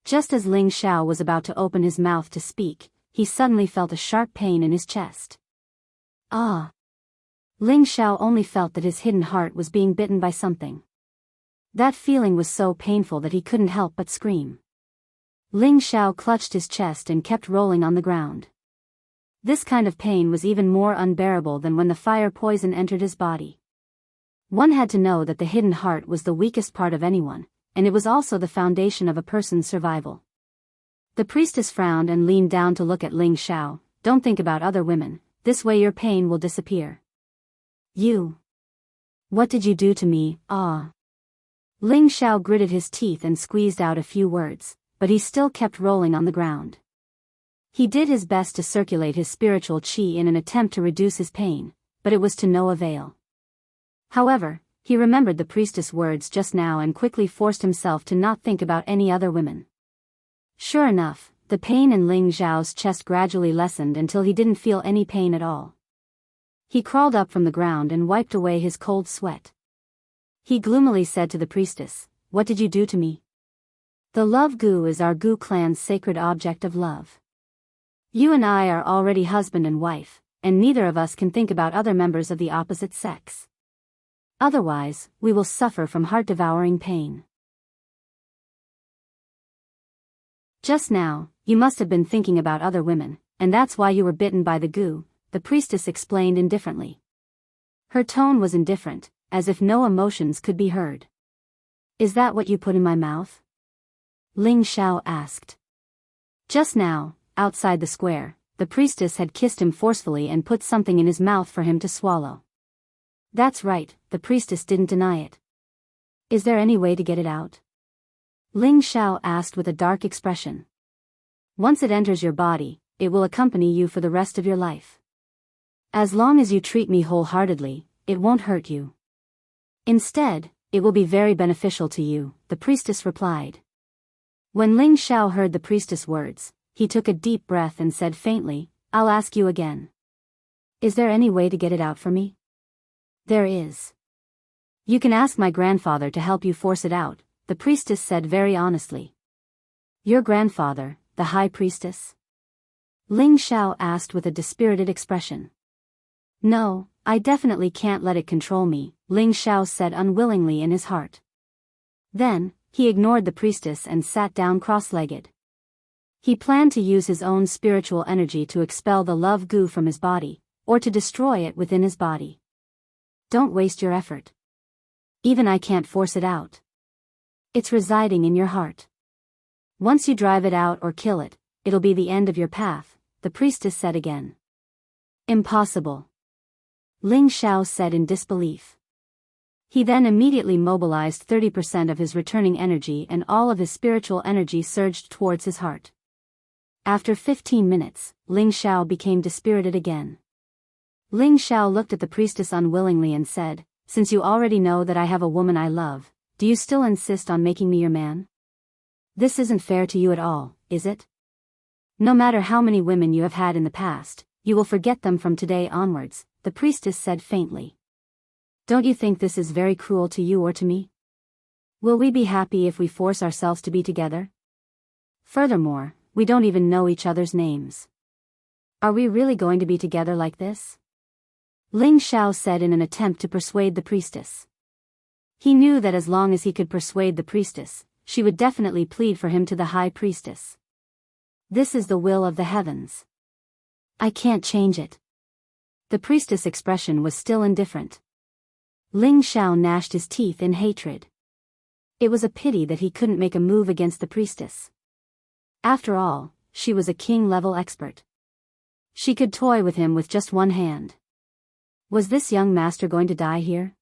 Speaker 1: Just as Ling Xiao was about to open his mouth to speak, he suddenly felt a sharp pain in his chest. Ah! Ling Xiao only felt that his hidden heart was being bitten by something. That feeling was so painful that he couldn't help but scream. Ling Xiao clutched his chest and kept rolling on the ground. This kind of pain was even more unbearable than when the fire poison entered his body. One had to know that the hidden heart was the weakest part of anyone, and it was also the foundation of a person's survival. The priestess frowned and leaned down to look at Ling Xiao. Don't think about other women, this way your pain will disappear. You. What did you do to me, ah? Ling Xiao gritted his teeth and squeezed out a few words, but he still kept rolling on the ground. He did his best to circulate his spiritual qi in an attempt to reduce his pain, but it was to no avail. However, he remembered the priestess' words just now and quickly forced himself to not think about any other women. Sure enough, the pain in Ling Xiao's chest gradually lessened until he didn't feel any pain at all. He crawled up from the ground and wiped away his cold sweat. He gloomily said to the priestess, What did you do to me? The love gu is our gu clan's sacred object of love. You and I are already husband and wife, and neither of us can think about other members of the opposite sex. Otherwise, we will suffer from heart-devouring pain. Just now, you must have been thinking about other women, and that's why you were bitten by the gu, the priestess explained indifferently. Her tone was indifferent, as if no emotions could be heard. Is that what you put in my mouth? Ling Xiao asked. Just now, outside the square, the priestess had kissed him forcefully and put something in his mouth for him to swallow. That's right, the priestess didn't deny it. Is there any way to get it out? Ling Xiao asked with a dark expression. Once it enters your body, it will accompany you for the rest of your life. As long as you treat me wholeheartedly, it won't hurt you. Instead, it will be very beneficial to you, the priestess replied. When Ling Xiao heard the priestess' words, he took a deep breath and said faintly, I'll ask you again. Is there any way to get it out for me? There is. You can ask my grandfather to help you force it out, the priestess said very honestly. Your grandfather, the high priestess? Ling Xiao asked with a dispirited expression. No, I definitely can't let it control me, Ling Xiao said unwillingly in his heart. Then, he ignored the priestess and sat down cross-legged. He planned to use his own spiritual energy to expel the love gu from his body, or to destroy it within his body. Don't waste your effort. Even I can't force it out. It's residing in your heart. Once you drive it out or kill it, it'll be the end of your path, the priestess said again. Impossible. Ling Xiao said in disbelief. He then immediately mobilized 30% of his returning energy and all of his spiritual energy surged towards his heart. After 15 minutes, Ling Xiao became dispirited again. Ling Xiao looked at the priestess unwillingly and said, Since you already know that I have a woman I love, do you still insist on making me your man? This isn't fair to you at all, is it? No matter how many women you have had in the past, you will forget them from today onwards, the priestess said faintly. Don't you think this is very cruel to you or to me? Will we be happy if we force ourselves to be together? Furthermore, we don't even know each other's names. Are we really going to be together like this? Ling Xiao said in an attempt to persuade the priestess. He knew that as long as he could persuade the priestess, she would definitely plead for him to the high priestess. This is the will of the heavens. I can't change it. The priestess' expression was still indifferent. Ling Xiao gnashed his teeth in hatred. It was a pity that he couldn't make a move against the priestess. After all, she was a king-level expert. She could toy with him with just one hand. Was this young master going to die here?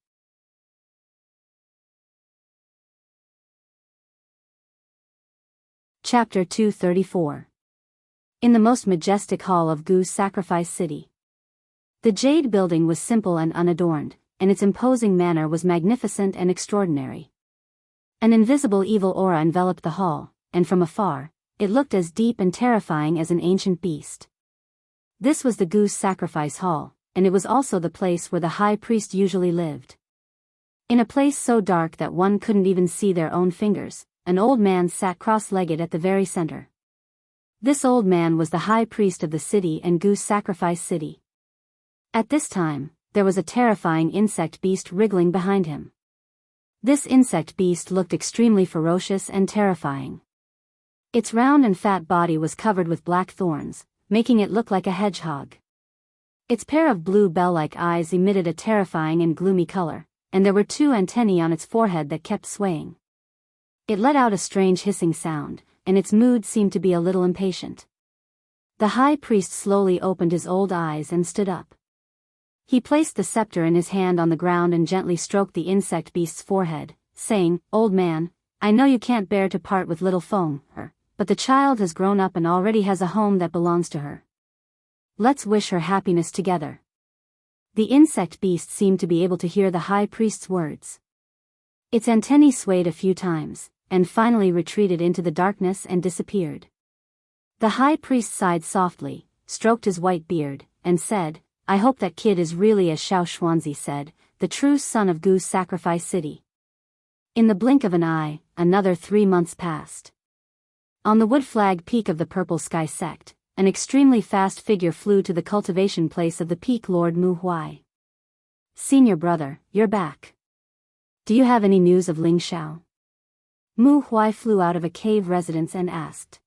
Speaker 1: Chapter 234. In the most majestic hall of Gu's sacrifice city. The jade building was simple and unadorned, and its imposing manner was magnificent and extraordinary. An invisible evil aura enveloped the hall, and from afar, it looked as deep and terrifying as an ancient beast. This was the Gu's sacrifice hall, and it was also the place where the high priest usually lived. In a place so dark that one couldn't even see their own fingers, an old man sat cross-legged at the very center. This old man was the high priest of the city and Gu's sacrifice city. At this time, there was a terrifying insect beast wriggling behind him. This insect beast looked extremely ferocious and terrifying. Its round and fat body was covered with black thorns, making it look like a hedgehog. Its pair of blue bell-like eyes emitted a terrifying and gloomy color, and there were two antennae on its forehead that kept swaying. It let out a strange hissing sound, and its mood seemed to be a little impatient. The high priest slowly opened his old eyes and stood up. He placed the scepter in his hand on the ground and gently stroked the insect beast's forehead, saying, "Old man, I know you can't bear to part with little Feng, but the child has grown up and already has a home that belongs to her. Let's wish her happiness together." The insect beast seemed to be able to hear the high priest's words. Its antennae swayed a few times, and finally retreated into the darkness and disappeared. The high priest sighed softly, stroked his white beard, and said, "I hope that kid is really as Xiao Xuanzi said, the true son of Gu's sacrifice city." In the blink of an eye, another 3 months passed. On the wood flag peak of the purple sky sect, an extremely fast figure flew to the cultivation place of the peak lord Mu Huai. "Senior brother, you're back. Do you have any news of Ling Xiao?" Mu Huai flew out of a cave residence and asked.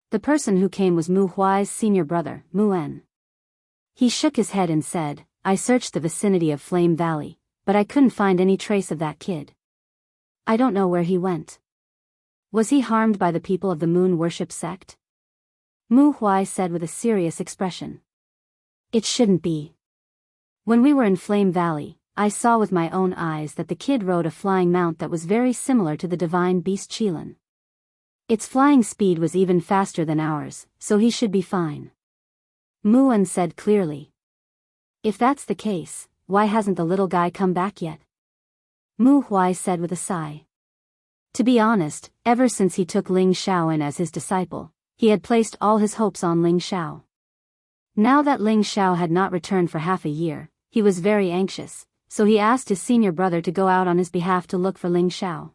Speaker 1: The person who came was Mu Huai's senior brother, Mu En. He shook his head and said, "I searched the vicinity of Flame Valley, but I couldn't find any trace of that kid. I don't know where he went. Was he harmed by the people of the moon worship sect?" Mu Huai said with a serious expression. "It shouldn't be. When we were in Flame Valley, I saw with my own eyes that the kid rode a flying mount that was very similar to the divine beast Qilin. Its flying speed was even faster than ours, so he should be fine." Mu En said clearly. "If that's the case, why hasn't the little guy come back yet?" Mu Huai said with a sigh. To be honest, ever since he took Ling Xiao in as his disciple, he had placed all his hopes on Ling Xiao. Now that Ling Xiao had not returned for half a year, he was very anxious, so he asked his senior brother to go out on his behalf to look for Ling Xiao.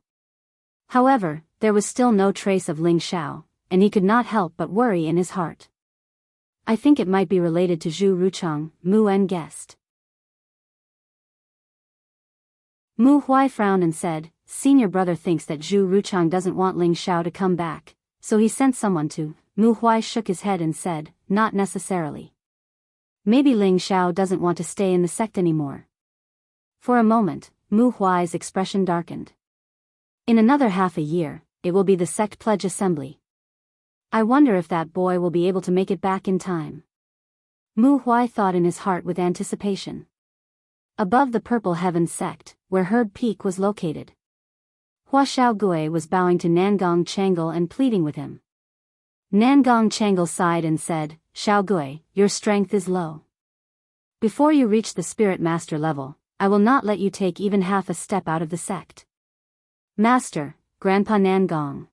Speaker 1: However, there was still no trace of Ling Xiao, and he could not help but worry in his heart. "I think it might be related to Zhu Ruchang," Mu En guessed. Mu Huai frowned and said, "Senior brother thinks that Zhu Ruchang doesn't want Ling Xiao to come back, so he sent someone to." Mu Huai shook his head and said, "Not necessarily. Maybe Ling Xiao doesn't want to stay in the sect anymore." For a moment, Mu Huai's expression darkened. "In another half a year, it will be the sect pledge assembly. I wonder if that boy will be able to make it back in time." Mu Huai thought in his heart with anticipation. Above the Purple Heaven sect, where Herb Peak was located, Hua Xiaogui was bowing to Nangong Changle and pleading with him. Nangong Changle sighed and said, "Xiaogui, your strength is low. Before you reach the spirit master level, I will not let you take even half a step out of the sect. Master, Grandpa Nangong,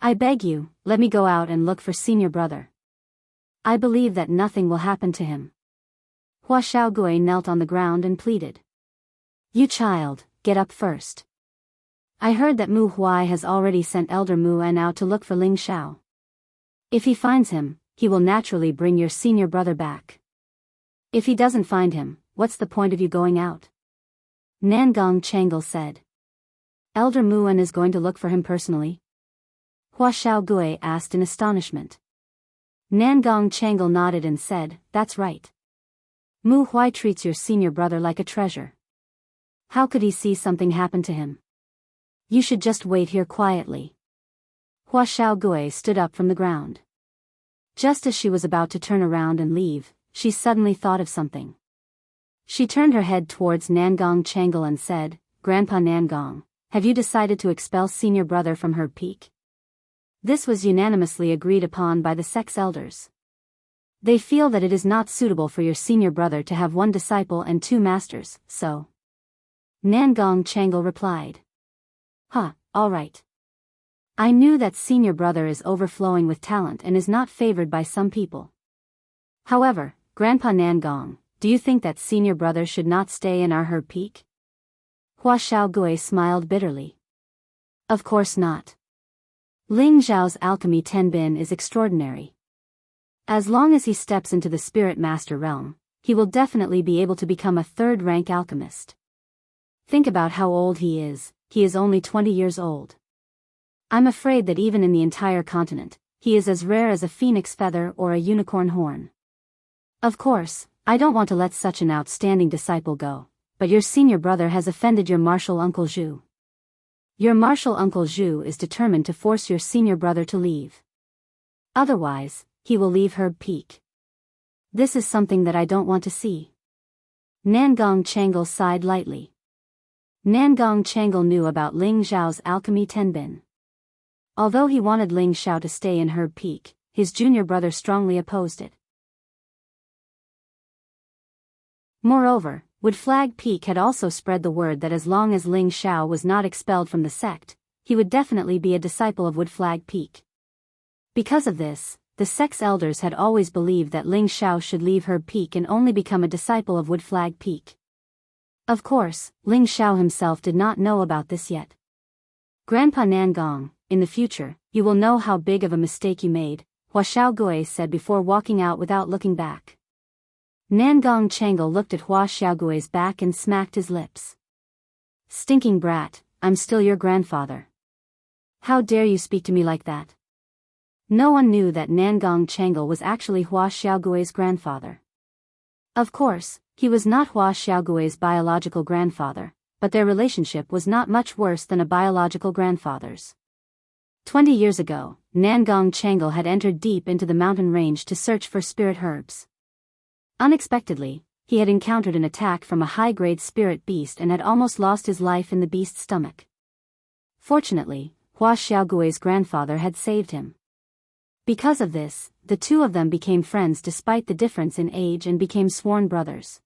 Speaker 1: I beg you, let me go out and look for senior brother. I believe that nothing will happen to him." Hua Xiaogui knelt on the ground and pleaded. "You child, get up first. I heard that Mu Huai has already sent Elder Mu En out to look for Ling Xiao. If he finds him, he will naturally bring your senior brother back. If he doesn't find him, what's the point of you going out?" Nangong Changle said. "Elder Mu En is going to look for him personally?" Hua Xiaogui asked in astonishment. Nangong Changle nodded and said, "That's right. Mu Huai treats your senior brother like a treasure. How could he see something happen to him? You should just wait here quietly. Hua Xiaogui stood up from the ground. Just as she was about to turn around and leave, she suddenly thought of something. She turned her head towards Nangong Changle and said, Grandpa Nangong, have you decided to expel senior brother from Herb Peak? This was unanimously agreed upon by the sex elders. They feel that it is not suitable for your senior brother to have one disciple and two masters, so. Nangong Changle replied. All right. I knew that senior brother is overflowing with talent and is not favored by some people. However, Grandpa Nangong, do you think that senior brother should not stay in our Herb Peak? Hua Xiaogui smiled bitterly. Of course not. Ling Zhao's alchemy Tenbin is extraordinary. As long as he steps into the spirit master realm, he will definitely be able to become a third-rank alchemist. Think about how old he is only 20 years old. I'm afraid that even in the entire continent, he is as rare as a phoenix feather or a unicorn horn. Of course, I don't want to let such an outstanding disciple go, but your senior brother has offended your martial uncle Zhu. Your martial uncle Zhu is determined to force your senior brother to leave. Otherwise, he will leave Herb Peak. This is something that I don't want to see. Nangong Changle sighed lightly. Nangong Changle knew about Ling Zhao's alchemy Tenbin. Although he wanted Ling Zhao to stay in Herb Peak, his junior brother strongly opposed it. Moreover, Wood Flag Peak had also spread the word that as long as Ling Zhao was not expelled from the sect, he would definitely be a disciple of Wood Flag Peak. Because of this, the sect's elders had always believed that Ling Zhao should leave Herb Peak and only become a disciple of Wood Flag Peak. Of course, Ling Zhao himself did not know about this yet. Grandpa Nangong, in the future, you will know how big of a mistake you made, Hua Xiaogui said before walking out without looking back. Nangong Changle looked at Hua Xiaogui's back and smacked his lips. Stinking brat, I'm still your grandfather. How dare you speak to me like that? No one knew that Nangong Changle was actually Hua Xiaogui's grandfather. Of course, he was not Hua Xiaogui's biological grandfather, but their relationship was not much worse than a biological grandfather's. 20 years ago, Nangong Changle had entered deep into the mountain range to search for spirit herbs. Unexpectedly, he had encountered an attack from a high-grade spirit beast and had almost lost his life in the beast's stomach. Fortunately, Hua Xiaogui's grandfather had saved him. Because of this, the two of them became friends despite the difference in age and became sworn brothers.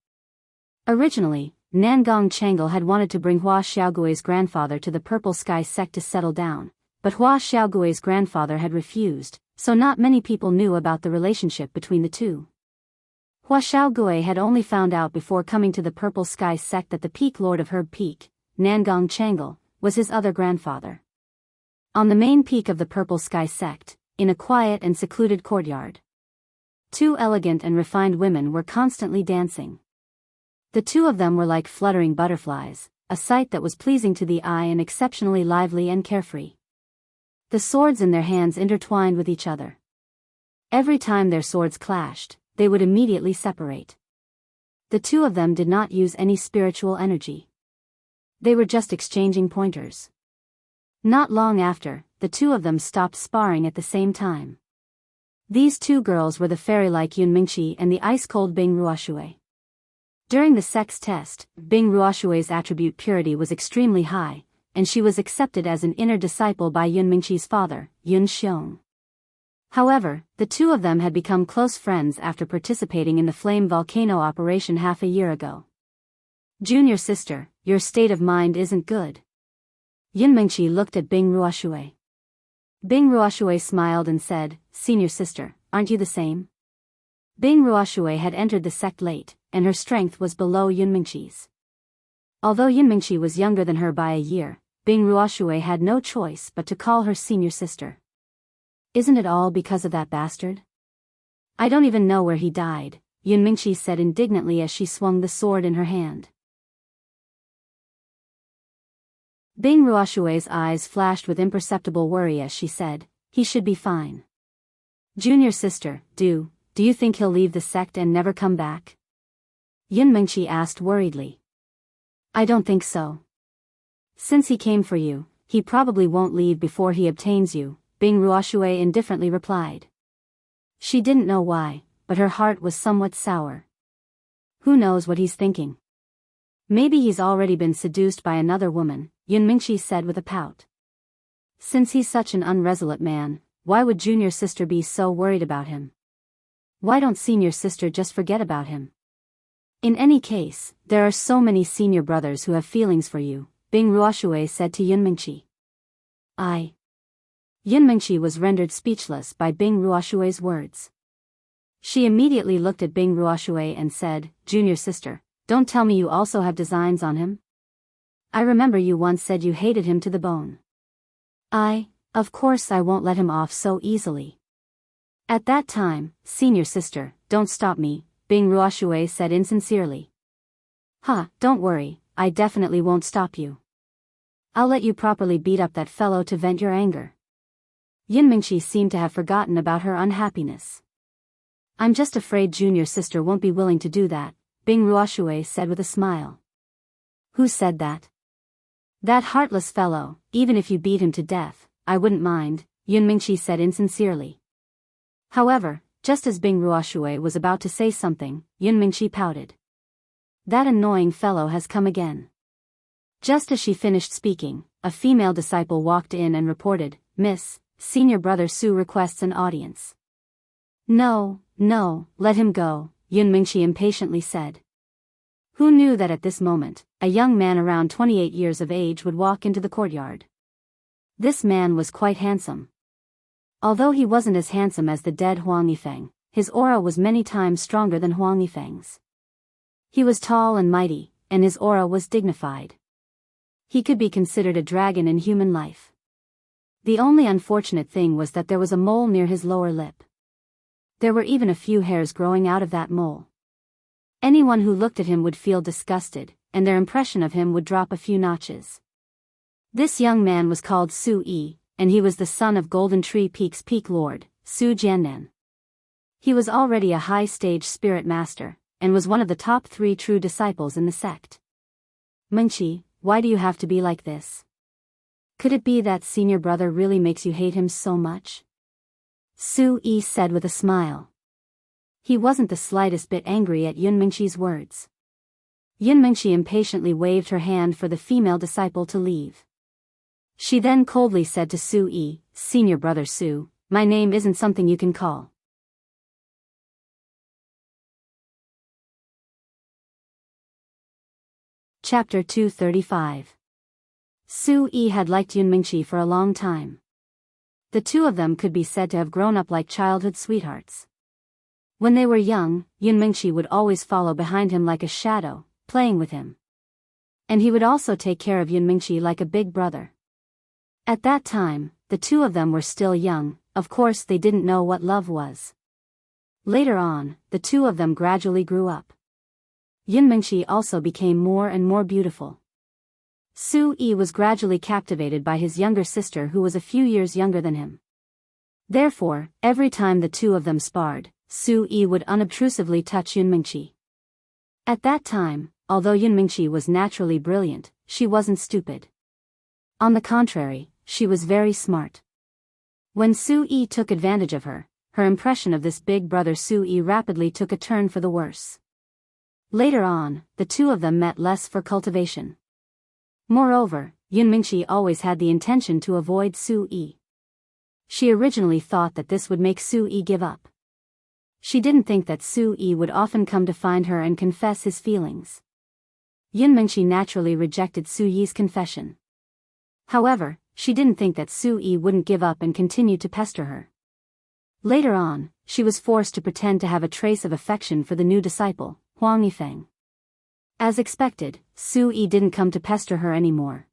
Speaker 1: Originally, Nangong Changle had wanted to bring Hua Xiaogui's grandfather to the Purple Sky sect to settle down, but Hua Xiaogui's grandfather had refused, so not many people knew about the relationship between the two. Hua Xiaogui had only found out before coming to the Purple Sky sect that the Peak Lord of Herb Peak, Nangong Changle, was his other grandfather. On the main peak of the Purple Sky sect, in a quiet and secluded courtyard, two elegant and refined women were constantly dancing. The two of them were like fluttering butterflies, a sight that was pleasing to the eye and exceptionally lively and carefree. The swords in their hands intertwined with each other. Every time their swords clashed, they would immediately separate. The two of them did not use any spiritual energy. They were just exchanging pointers. Not long after, the two of them stopped sparring at the same time. These two girls were the fairy-like Yun Mingqi and the ice-cold Bing Ruoshui. During the sex test, Bing Ruoshui's attribute purity was extremely high, and she was accepted as an inner disciple by Yun Mingqi's father, Yun Xiong. However, the two of them had become close friends after participating in the flame volcano operation half a year ago. Junior sister, your state of mind isn't good. Yun Mingqi looked at Bing Ruoshui. Bing Ruoshui smiled and said, Senior sister, aren't you the same? Bing Ruoshui had entered the sect late, and her strength was below Yun Mingqi's. Although Yun Mingqi was younger than her by a year, Bing Ruoshui had no choice but to call her senior sister. Isn't it all because of that bastard? I don't even know where he died, Yun Mingqi said indignantly as she swung the sword in her hand. Bing Ruoshui's eyes flashed with imperceptible worry as she said, he should be fine. Junior sister, do you think he'll leave the sect and never come back? Yun Mingqi asked worriedly. I don't think so. Since he came for you, he probably won't leave before he obtains you, Bing Ruoshui indifferently replied. She didn't know why, but her heart was somewhat sour. Who knows what he's thinking? Maybe he's already been seduced by another woman, Yun Mingqi said with a pout. Since he's such an unresolute man, why would junior sister be so worried about him? Why don't senior sister just forget about him? In any case, there are so many senior brothers who have feelings for you, Bing Ruoshui said to Yun Mingqi. Yun Mingqi was rendered speechless by Bing Ruoshui's words. She immediately looked at Bing Ruoshui and said, Junior sister, don't tell me you also have designs on him? I remember you once said you hated him to the bone. Of course I won't let him off so easily. At that time, senior sister, don't stop me, Bing Ruoshui said insincerely. Don't worry, I definitely won't stop you. I'll let you properly beat up that fellow to vent your anger. Yun Mingqi seemed to have forgotten about her unhappiness. I'm just afraid junior sister won't be willing to do that, Bing Ruoshui said with a smile. Who said that? That heartless fellow. Even if you beat him to death, I wouldn't mind, Yun Mingqi said insincerely. However, just as Bing Ruoshui was about to say something, Yun Mingqi pouted. That annoying fellow has come again. Just as she finished speaking, a female disciple walked in and reported, Miss, senior brother Su requests an audience. No, let him go, Yun Mingqi impatiently said. Who knew that at this moment, a young man around 28 years of age would walk into the courtyard? This man was quite handsome. Although he wasn't as handsome as the dead Huang Yifeng, his aura was many times stronger than Huang Yifeng's. He was tall and mighty, and his aura was dignified. He could be considered a dragon in human life. The only unfortunate thing was that there was a mole near his lower lip. There were even a few hairs growing out of that mole. Anyone who looked at him would feel disgusted, and their impression of him would drop a few notches. This young man was called Su Yi, and he was the son of Golden Tree Peak's Peak Lord, Su Jiannan. He was already a high-stage spirit master, and was one of the top 3 true disciples in the sect. Mingqi, why do you have to be like this? Could it be that senior brother really makes you hate him so much? Su Yi said with a smile. He wasn't the slightest bit angry at Yun Mingqi's words. Yun Mingqi impatiently waved her hand for the female disciple to leave. She then coldly said to Su Yi, Senior brother Su, my name isn't something you can call. Chapter 235. Su Yi had liked Yun Mingqi for a long time. The two of them could be said to have grown up like childhood sweethearts. When they were young, Yun Mingqi would always follow behind him like a shadow, playing with him. And he would also take care of Yun Mingqi like a big brother. At that time, the two of them were still young, of course they didn't know what love was. Later on, the two of them gradually grew up. Yun Mingqi also became more and more beautiful. Su Yi was gradually captivated by his younger sister who was a few years younger than him. Therefore, every time the two of them sparred, Su Yi would unobtrusively touch Yun Mingqi. At that time, although Yun Mingqi was naturally brilliant, she wasn't stupid. On the contrary, she was very smart. When Su Yi took advantage of her, her impression of this big brother Su Yi rapidly took a turn for the worse. Later on, the two of them met less for cultivation. Moreover, Yun Mingqi always had the intention to avoid Su Yi. She originally thought that this would make Su Yi give up. She didn't think that Su Yi would often come to find her and confess his feelings. Yun Mingqi naturally rejected Su Yi's confession. However, she didn't think that Su Yi wouldn't give up and continue to pester her. Later on, she was forced to pretend to have a trace of affection for the new disciple, Huang Yifeng. As expected, Su Yi didn't come to pester her anymore.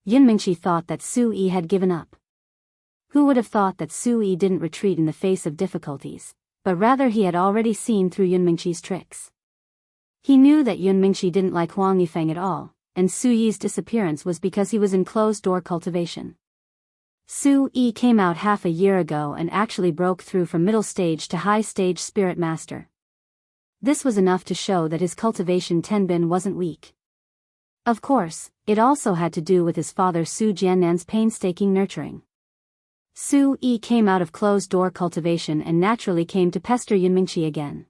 Speaker 1: Yun Mingqi thought that Su Yi had given up. Who would have thought that Su Yi didn't retreat in the face of difficulties, but rather he had already seen through Yun Mingqi's tricks. He knew that Yun Mingqi didn't like Huang Yifeng at all, and Su Yi's disappearance was because he was in closed-door cultivation. Su Yi came out half a year ago and actually broke through from middle stage to high stage spirit master. This was enough to show that his cultivation tenbin wasn't weak. Of course, it also had to do with his father Su Jiannan's painstaking nurturing. Su Yi came out of closed-door cultivation and naturally came to pester Yun Mingqi again.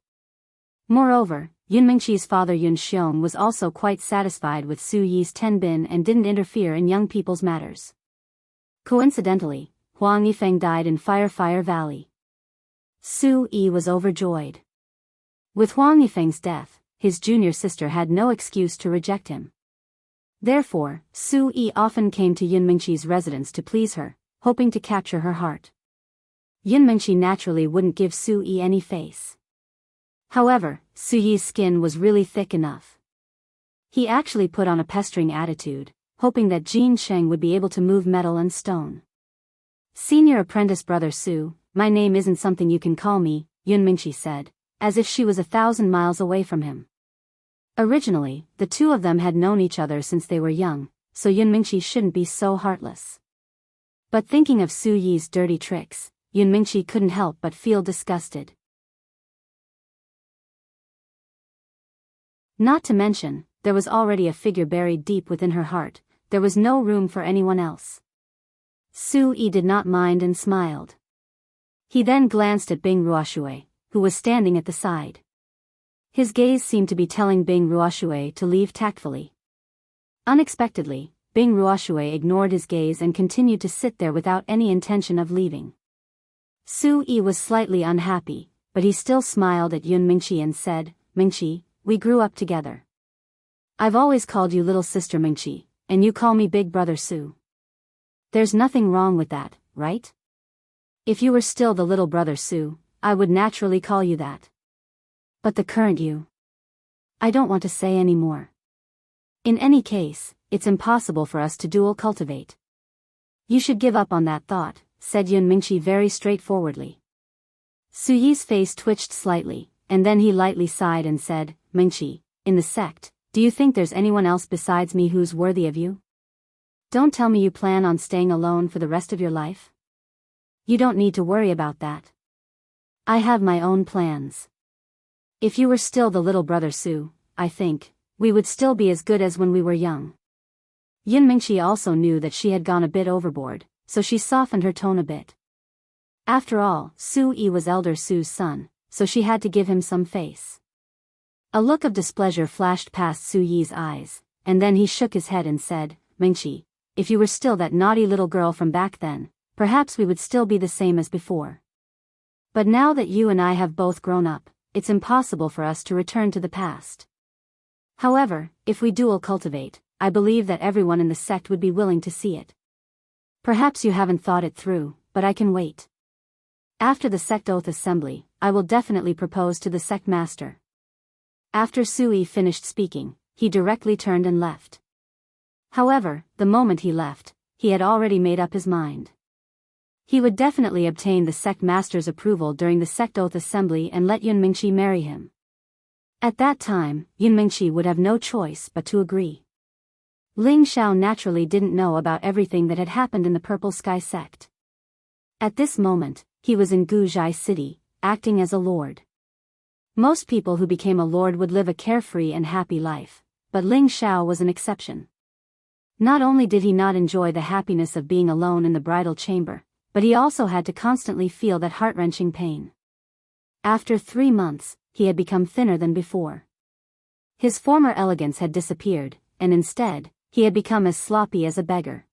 Speaker 1: Moreover, Yun Mingqi's father Yun Xiong was also quite satisfied with Su Yi's tenbin and didn't interfere in young people's matters. Coincidentally, Huang Yifeng died in Fire Valley. Su Yi was overjoyed. With Huang Yifeng's death, his junior sister had no excuse to reject him. Therefore, Su Yi often came to Yun Mingqi's residence to please her, hoping to capture her heart. Yun Mingqi naturally wouldn't give Su Yi any face. However, Su Yi's skin was really thick enough. He actually put on a pestering attitude, hoping that Jin Sheng would be able to move metal and stone. Senior apprentice brother Su, my name isn't something you can call me, Yun Mingqi said, as if she was 1,000 miles away from him. Originally, the two of them had known each other since they were young, so Yun Mingqi shouldn't be so heartless. But thinking of Su Yi's dirty tricks, Yun Mingqi couldn't help but feel disgusted. Not to mention, there was already a figure buried deep within her heart, there was no room for anyone else. Su Yi did not mind and smiled. He then glanced at Bing Ruoxue, who was standing at the side. His gaze seemed to be telling Bing Ruoxue to leave tactfully. Unexpectedly, Bing Ruoxue ignored his gaze and continued to sit there without any intention of leaving. Su Yi was slightly unhappy, but he still smiled at Yun Mingqi and said, Mingqi, we grew up together. I've always called you little sister Mingqi, and you call me big brother Su. There's nothing wrong with that, right? If you were still the little brother Su, I would naturally call you that. But the current you. I don't want to say any more. In any case, it's impossible for us to dual cultivate. You should give up on that thought, said Yun Mingqi very straightforwardly. Su Yi's face twitched slightly, and then he lightly sighed and said, Mingqi, in the sect, do you think there's anyone else besides me who's worthy of you? Don't tell me you plan on staying alone for the rest of your life. You don't need to worry about that. I have my own plans. If you were still the little brother Su, I think, we would still be as good as when we were young. Yun Mingqi also knew that she had gone a bit overboard, so she softened her tone a bit. After all, Su Yi was elder Su's son, so she had to give him some face. A look of displeasure flashed past Su Yi's eyes, and then he shook his head and said, Mingqi, if you were still that naughty little girl from back then, perhaps we would still be the same as before. But now that you and I have both grown up, it's impossible for us to return to the past. However, if we dual cultivate, I believe that everyone in the sect would be willing to see it. Perhaps you haven't thought it through, but I can wait. After the sect oath assembly, I will definitely propose to the sect master. After Su Yi finished speaking, he directly turned and left. However, the moment he left, he had already made up his mind. He would definitely obtain the sect master's approval during the sect oath assembly and let Yun Mingqi marry him. At that time, Yun Mingqi would have no choice but to agree. Ling Xiao naturally didn't know about everything that had happened in the Purple Sky sect. At this moment, he was in Guzhai City, acting as a lord. Most people who became a lord would live a carefree and happy life, but Ling Xiao was an exception. Not only did he not enjoy the happiness of being alone in the bridal chamber, but he also had to constantly feel that heart-wrenching pain. After 3 months, he had become thinner than before. His former elegance had disappeared, and instead, he had become as sloppy as a beggar.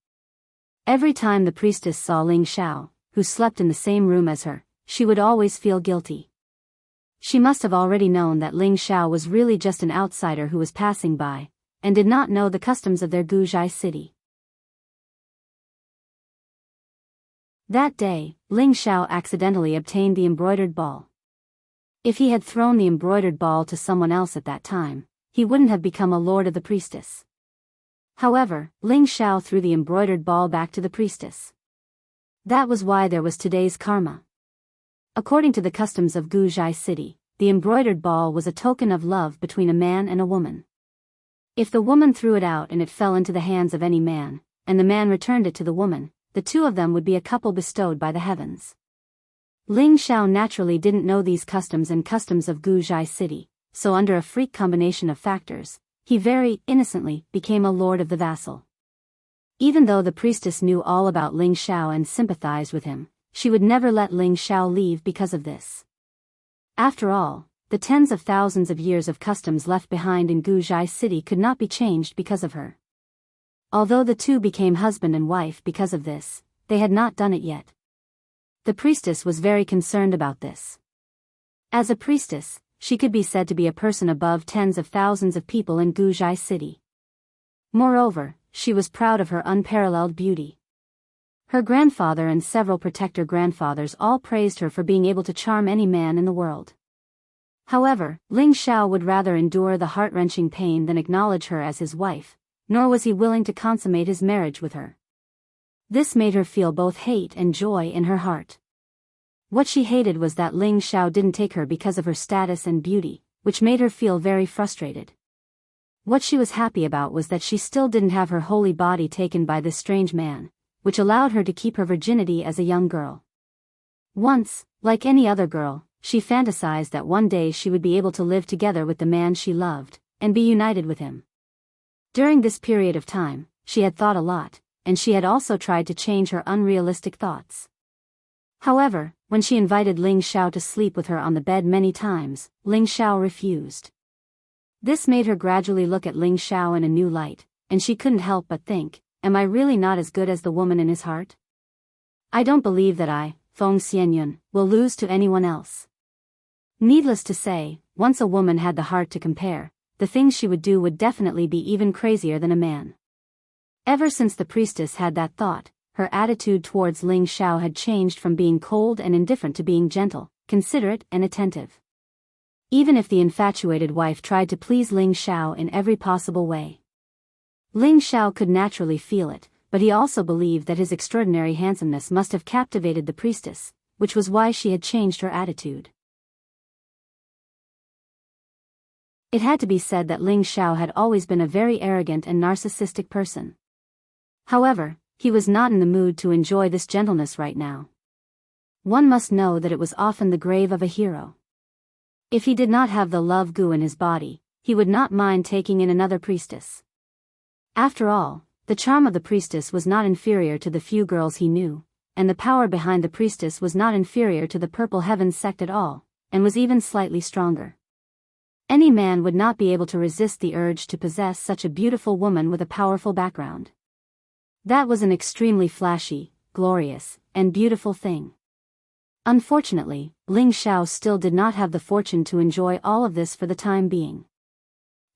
Speaker 1: Every time the priestess saw Ling Xiao, who slept in the same room as her, she would always feel guilty. She must have already known that Ling Xiao was really just an outsider who was passing by, and did not know the customs of their Guzhai city. That day, Ling Xiao accidentally obtained the embroidered ball. If he had thrown the embroidered ball to someone else at that time, he wouldn't have become a lord of the priestess. However, Ling Xiao threw the embroidered ball back to the priestess. That was why there was today's karma. According to the customs of Guzhai city, the embroidered ball was a token of love between a man and a woman. If the woman threw it out and it fell into the hands of any man, and the man returned it to the woman, the two of them would be a couple bestowed by the heavens. Ling Xiao naturally didn't know these customs and customs of Guzhai city, so under a freak combination of factors, he very innocently became a lord of the vassal. Even though the priestess knew all about Ling Xiao and sympathized with him, she would never let Ling Xiao leave because of this. After all, the tens of thousands of years of customs left behind in Guzhai City could not be changed because of her. Although the two became husband and wife because of this, they had not done it yet. The priestess was very concerned about this. As a priestess, she could be said to be a person above tens of thousands of people in Guzhai City. Moreover, she was proud of her unparalleled beauty. Her grandfather and several protector grandfathers all praised her for being able to charm any man in the world. However, Ling Xiao would rather endure the heart-wrenching pain than acknowledge her as his wife, nor was he willing to consummate his marriage with her. This made her feel both hate and joy in her heart. What she hated was that Ling Xiao didn't take her because of her status and beauty, which made her feel very frustrated. What she was happy about was that she still didn't have her holy body taken by this strange man, which allowed her to keep her virginity as a young girl. Once, like any other girl, she fantasized that one day she would be able to live together with the man she loved, and be united with him. During this period of time, she had thought a lot, and she had also tried to change her unrealistic thoughts. However, when she invited Ling Xiao to sleep with her on the bed many times, Ling Xiao refused. This made her gradually look at Ling Xiao in a new light, and she couldn't help but think, am I really not as good as the woman in his heart? I don't believe that I, Feng Xianyun, will lose to anyone else. Needless to say, once a woman had the heart to compare, the things she would do would definitely be even crazier than a man. Ever since the priestess had that thought, her attitude towards Ling Xiao had changed from being cold and indifferent to being gentle, considerate and attentive. Even if the infatuated wife tried to please Ling Xiao in every possible way. Ling Xiao could naturally feel it, but he also believed that his extraordinary handsomeness must have captivated the priestess, which was why she had changed her attitude. It had to be said that Ling Xiao had always been a very arrogant and narcissistic person. However, he was not in the mood to enjoy this gentleness right now. One must know that it was often the grave of a hero. If he did not have the love goo in his body, he would not mind taking in another priestess. After all, the charm of the priestess was not inferior to the few girls he knew, and the power behind the priestess was not inferior to the Purple Heavens sect at all, and was even slightly stronger. Any man would not be able to resist the urge to possess such a beautiful woman with a powerful background. That was an extremely flashy, glorious, and beautiful thing. Unfortunately, Ling Xiao still did not have the fortune to enjoy all of this for the time being.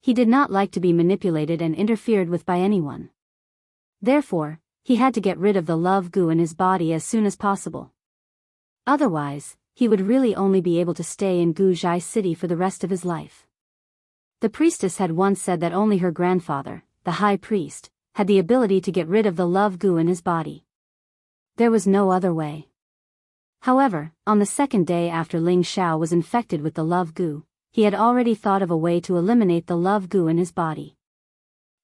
Speaker 1: He did not like to be manipulated and interfered with by anyone. Therefore, he had to get rid of the love goo in his body as soon as possible. Otherwise, he would really only be able to stay in Guzhai City for the rest of his life. The priestess had once said that only her grandfather, the high priest, had the ability to get rid of the love goo in his body. There was no other way. However, on the second day after Ling Xiao was infected with the love goo, he had already thought of a way to eliminate the love goo in his body.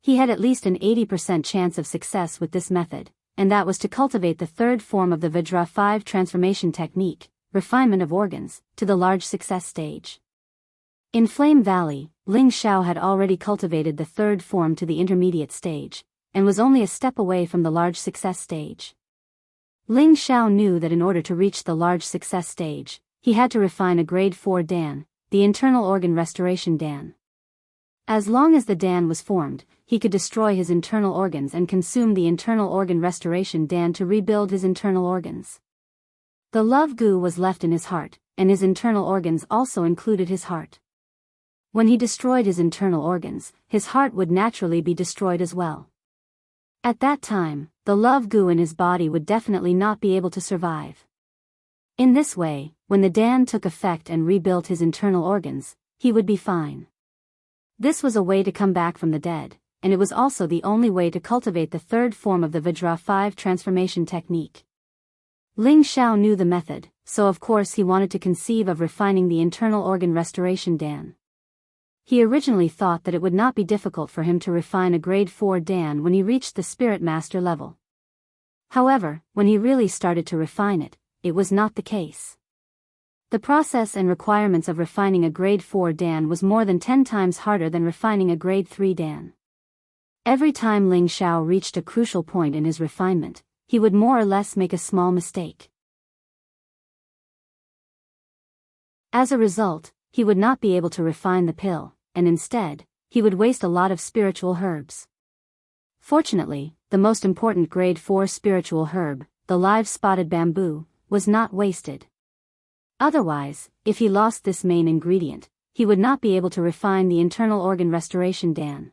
Speaker 1: He had at least an 80% chance of success with this method, and that was to cultivate the third form of the Vajra 5 transformation technique, refinement of organs, to the large success stage. In Flame Valley, Ling Xiao had already cultivated the third form to the intermediate stage, and was only a step away from the large success stage. Ling Xiao knew that in order to reach the large success stage, he had to refine a grade 4 Dan, the internal organ restoration Dan. As long as the Dan was formed, he could destroy his internal organs and consume the internal organ restoration Dan to rebuild his internal organs. The love goo was left in his heart, and his internal organs also included his heart. When he destroyed his internal organs, his heart would naturally be destroyed as well. At that time, the love goo in his body would definitely not be able to survive. In this way, when the Dan took effect and rebuilt his internal organs, he would be fine. This was a way to come back from the dead, and it was also the only way to cultivate the third form of the Vajra 5 transformation technique. Ling Xiao knew the method, so of course he wanted to conceive of refining the internal organ restoration Dan. He originally thought that it would not be difficult for him to refine a grade 4 Dan when he reached the Spirit Master level. However, when he really started to refine it, it was not the case. The process and requirements of refining a grade 4 Dan was more than 10 times harder than refining a grade 3 Dan. Every time Ling Xiao reached a crucial point in his refinement, he would more or less make a small mistake. As a result, he would not be able to refine the pill, and instead, he would waste a lot of spiritual herbs. Fortunately, the most important grade 4 spiritual herb, the live spotted bamboo, was not wasted. Otherwise, if he lost this main ingredient, he would not be able to refine the internal organ restoration Dan.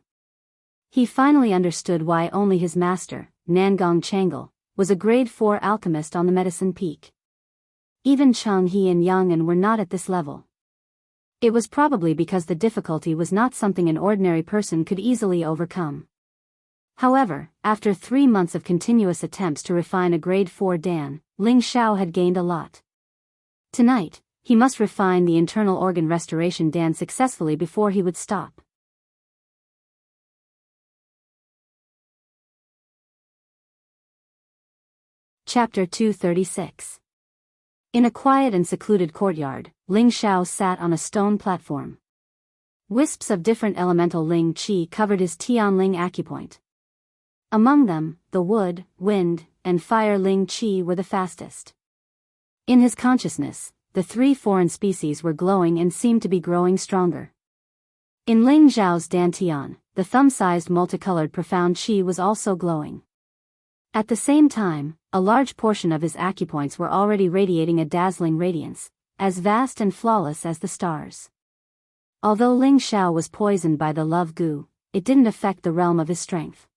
Speaker 1: He finally understood why only his master, Nangong Changle, was a grade 4 alchemist on the medicine peak. Even Cheng He and Yang An were not at this level. It was probably because the difficulty was not something an ordinary person could easily overcome. However, after 3 months of continuous attempts to refine a grade 4 Dan, Ling Xiao had gained a lot. Tonight, he must refine the internal organ restoration Dan successfully before he would stop. Chapter 236. In a quiet and secluded courtyard, Ling Xiao sat on a stone platform. Wisps of different elemental Ling Qi covered his Tianling acupoint. Among them, the wood, wind, and fire Ling Qi were the fastest. In his consciousness, the 3 foreign species were glowing and seemed to be growing stronger. In Ling Xiao's Dantian, the thumb-sized multicolored profound Qi was also glowing. At the same time, a large portion of his acupoints were already radiating a dazzling radiance, as vast and flawless as the stars. Although Ling Xiao was poisoned by the love goo, it didn't affect the realm of his strength.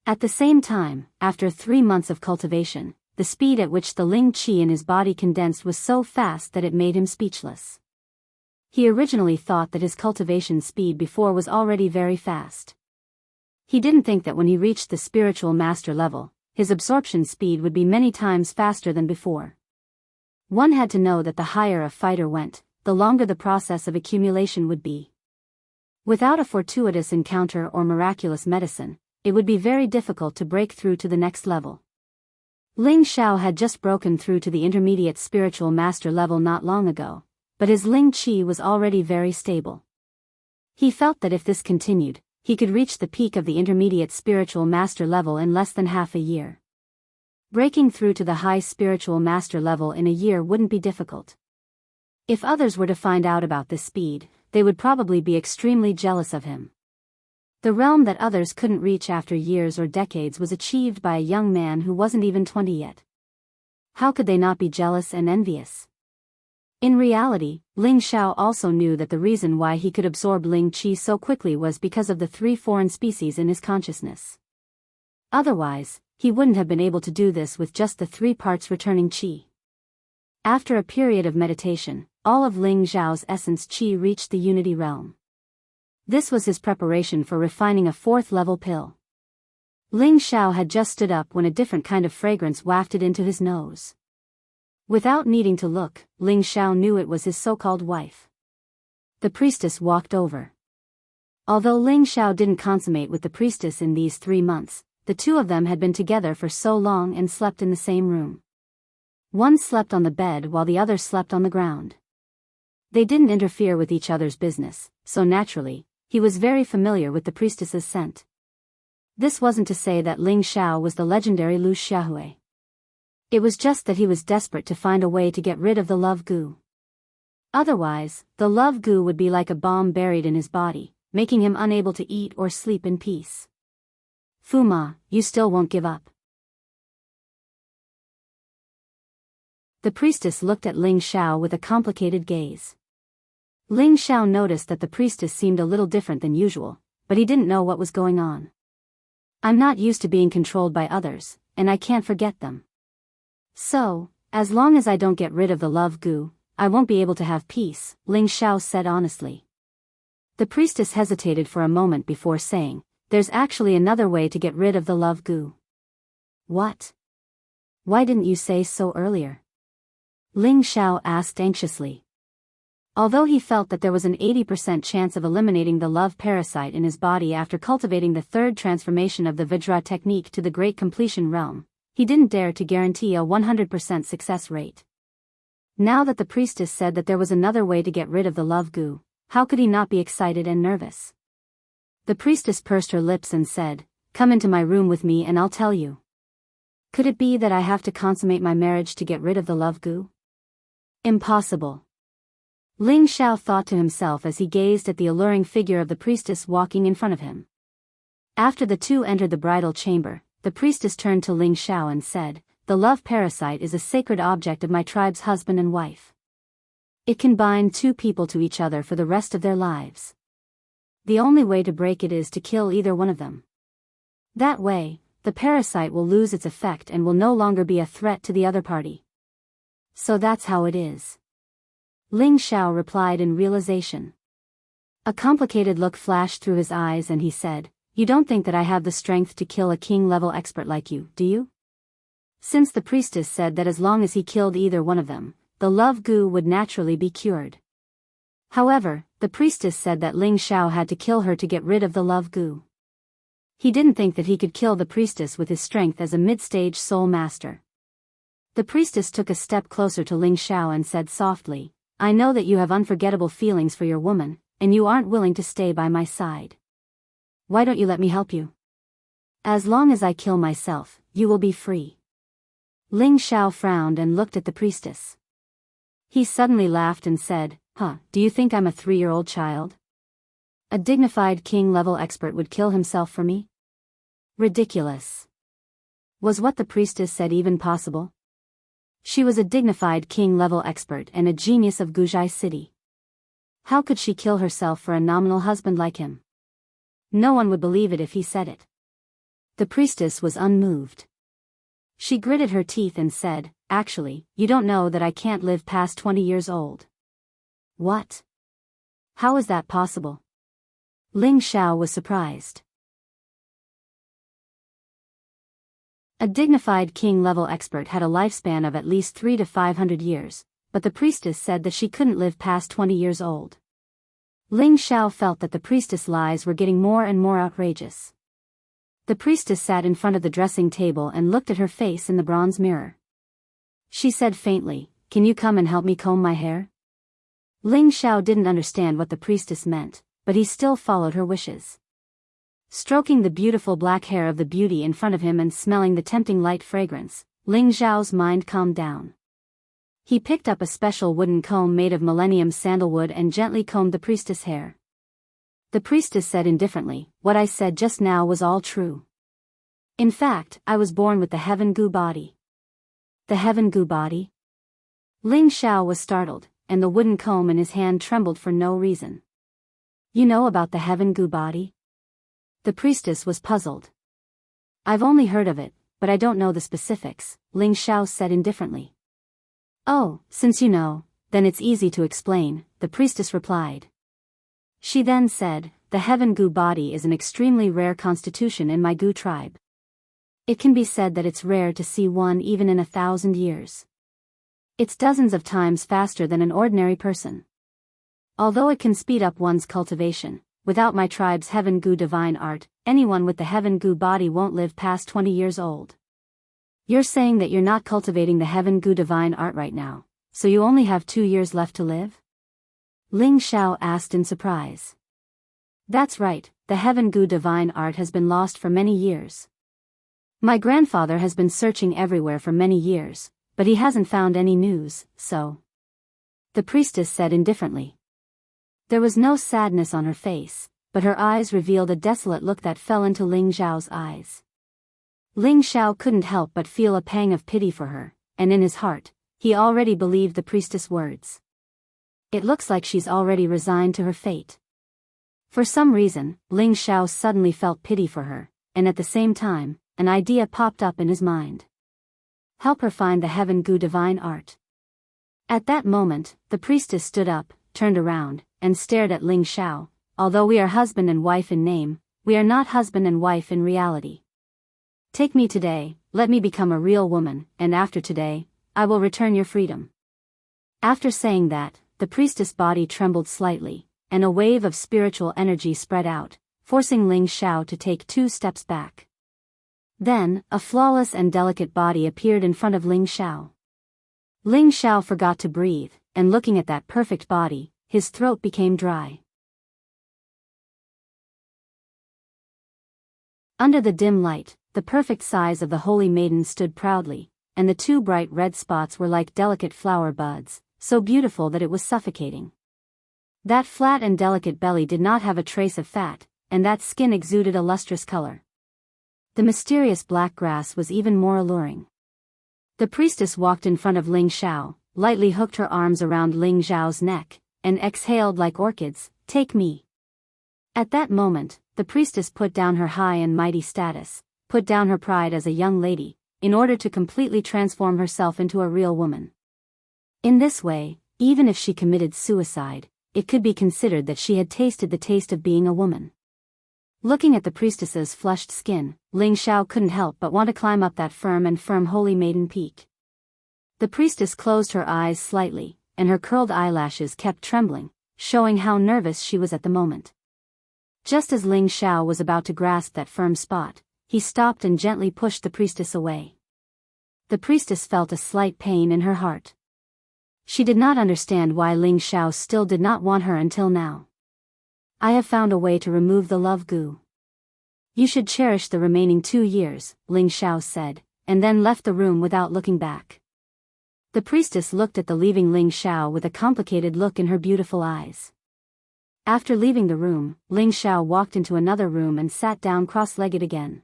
Speaker 1: At the same time, after 3 months of cultivation, the speed at which the Ling Qi in his body condensed was so fast that it made him speechless. He originally thought that his cultivation speed before was already very fast. He didn't think that when he reached the spiritual master level, his absorption speed would be many times faster than before. One had to know that the higher a fighter went, the longer the process of accumulation would be. Without a fortuitous encounter or miraculous medicine, it would be very difficult to break through to the next level. Ling Xiao had just broken through to the intermediate spiritual master level not long ago, but his Ling Qi was already very stable. He felt that if this continued, he could reach the peak of the intermediate spiritual master level in less than half a year. Breaking through to the high spiritual master level in a year wouldn't be difficult. If others were to find out about this speed, they would probably be extremely jealous of him. The realm that others couldn't reach after years or decades was achieved by a young man who wasn't even 20 yet. How could they not be jealous and envious? In reality, Ling Xiao also knew that the reason why he could absorb Ling Qi so quickly was because of the 3 foreign species in his consciousness. Otherwise, he wouldn't have been able to do this with just the 3 parts returning Qi. After a period of meditation, all of Ling Xiao's essence Qi reached the unity realm. This was his preparation for refining a 4th level pill. Ling Xiao had just stood up when a different kind of fragrance wafted into his nose. Without needing to look, Ling Xiao knew it was his so-called wife. The priestess walked over. Although Ling Xiao didn't consummate with the priestess in these 3 months, the 2 of them had been together for so long and slept in the same room. One slept on the bed while the other slept on the ground. They didn't interfere with each other's business, so naturally, he was very familiar with the priestess's scent. This wasn't to say that Ling Xiao was the legendary Lu Xiaohui. It was just that he was desperate to find a way to get rid of the love goo. Otherwise, the love goo would be like a bomb buried in his body, making him unable to eat or sleep in peace. Fuma, you still won't give up. The priestess looked at Ling Xiao with a complicated gaze. Ling Xiao noticed that the priestess seemed a little different than usual, but he didn't know what was going on. I'm not used to being controlled by others, and I can't forget them. So, as long as I don't get rid of the love goo, I won't be able to have peace, Ling Xiao said honestly. The priestess hesitated for a moment before saying, there's actually another way to get rid of the love goo. What? Why didn't you say so earlier? Ling Xiao asked anxiously. Although he felt that there was an 80% chance of eliminating the love parasite in his body after cultivating the 3rd transformation of the Vajra technique to the Great Completion realm, he didn't dare to guarantee a 100% success rate. Now that the priestess said that there was another way to get rid of the love goo, how could he not be excited and nervous? The priestess pursed her lips and said, "Come into my room with me and I'll tell you. Could it be that I have to consummate my marriage to get rid of the love goo? Impossible." Ling Xiao thought to himself as he gazed at the alluring figure of the priestess walking in front of him. After the two entered the bridal chamber, the priestess turned to Ling Xiao and said, "The love parasite is a sacred object of my tribe's husband and wife. It can bind two people to each other for the rest of their lives. The only way to break it is to kill either one of them. That way, the parasite will lose its effect and will no longer be a threat to the other party. So that's how it is." Ling Xiao replied in realization. A complicated look flashed through his eyes and he said, "You don't think that I have the strength to kill a king-level expert like you, do you?" Since the priestess said that as long as he killed either one of them, the love goo would naturally be cured. However, the priestess said that Ling Xiao had to kill her to get rid of the love goo. He didn't think that he could kill the priestess with his strength as a mid-stage soul master. The priestess took a step closer to Ling Xiao and said softly, "I know that you have unforgettable feelings for your woman, and you aren't willing to stay by my side. Why don't you let me help you? As long as I kill myself, you will be free." Ling Xiao frowned and looked at the priestess. He suddenly laughed and said, Do you think I'm a 3-year-old child? A dignified king-level expert would kill himself for me? Ridiculous. Was what the priestess said even possible? She was a dignified king-level expert and a genius of Guzhai City. How could she kill herself for a nominal husband like him? No one would believe it if he said it. The priestess was unmoved. She gritted her teeth and said, "Actually, you don't know that I can't live past 20 years old." What? How is that possible? Ling Xiao was surprised. A dignified king-level expert had a lifespan of at least 300 to 500 years, but the priestess said that she couldn't live past 20 years old. Ling Xiao felt that the priestess' lies were getting more and more outrageous. The priestess sat in front of the dressing table and looked at her face in the bronze mirror. She said faintly, "Can you come and help me comb my hair?" Ling Xiao didn't understand what the priestess meant, but he still followed her wishes. Stroking the beautiful black hair of the beauty in front of him and smelling the tempting light fragrance, Ling Xiao's mind calmed down. He picked up a special wooden comb made of millennium sandalwood and gently combed the priestess' hair. The priestess said indifferently, "What I said just now was all true. In fact, I was born with the heaven goo body." The heaven goo body? Ling Xiao was startled, and the wooden comb in his hand trembled for no reason. "You know about the heaven goo body?" The priestess was puzzled. "I've only heard of it, but I don't know the specifics," Ling Xiao said indifferently. "Oh, since you know, then it's easy to explain," the priestess replied. She then said, "The heaven goo body is an extremely rare constitution in my goo tribe. It can be said that it's rare to see one even in 1,000 years. It's dozens of times faster than an ordinary person. Although it can speed up one's cultivation, without my tribe's heaven goo divine art, anyone with the heaven goo body won't live past 20 years old." You're saying that you're not cultivating the heaven goo divine art right now, so you only have 2 years left to live? Ling Xiao asked in surprise. "That's right, the heaven goo divine art has been lost for many years. My grandfather has been searching everywhere for many years, but he hasn't found any news, so..." The priestess said indifferently. There was no sadness on her face, but her eyes revealed a desolate look that fell into Ling Xiao's eyes. Ling Xiao couldn't help but feel a pang of pity for her, and in his heart, he already believed the priestess' words. It looks like she's already resigned to her fate. For some reason, Ling Xiao suddenly felt pity for her, and at the same time, an idea popped up in his mind. Help her find the heaven goo divine art. At that moment, the priestess stood up, turned around, and stared at Ling Xiao. "Although we are husband and wife in name, we are not husband and wife in reality. Take me today, let me become a real woman, and after today, I will return your freedom." After saying that, the priestess' body trembled slightly, and a wave of spiritual energy spread out, forcing Ling Xiao to take 2 steps back. Then, a flawless and delicate body appeared in front of Ling Xiao. Ling Xiao forgot to breathe, and looking at that perfect body, his throat became dry. Under the dim light, the perfect size of the holy maiden stood proudly, and the two bright red spots were like delicate flower buds, so beautiful that it was suffocating. That flat and delicate belly did not have a trace of fat, and that skin exuded a lustrous color. The mysterious black grass was even more alluring. The priestess walked in front of Ling Xiao, lightly hooked her arms around Ling Xiao's neck, and exhaled like orchids, "Take me." At that moment, the priestess put down her high and mighty status, put down her pride as a young lady, in order to completely transform herself into a real woman. In this way, even if she committed suicide, it could be considered that she had tasted the taste of being a woman. Looking at the priestess's flushed skin, Ling Xiao couldn't help but want to climb up that firm holy maiden peak. The priestess closed her eyes slightly, and her curled eyelashes kept trembling, showing how nervous she was at the moment. Just as Ling Xiao was about to grasp that firm spot, he stopped and gently pushed the priestess away. The priestess felt a slight pain in her heart. She did not understand why Ling Xiao still did not want her until now. "I have found a way to remove the love goo. You should cherish the remaining 2 years," Ling Xiao said, and then left the room without looking back. The priestess looked at the leaving Ling Xiao with a complicated look in her beautiful eyes. After leaving the room, Ling Xiao walked into another room and sat down cross-legged again.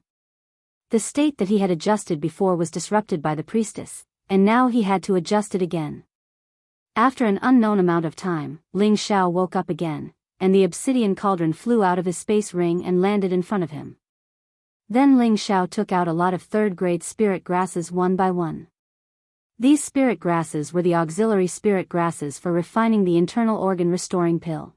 Speaker 1: The state that he had adjusted before was disrupted by the priestess, and now he had to adjust it again. After an unknown amount of time, Ling Xiao woke up again, and the obsidian cauldron flew out of his space ring and landed in front of him. Then Ling Xiao took out a lot of third-grade spirit grasses one by one. These spirit grasses were the auxiliary spirit grasses for refining the internal organ restoring pill.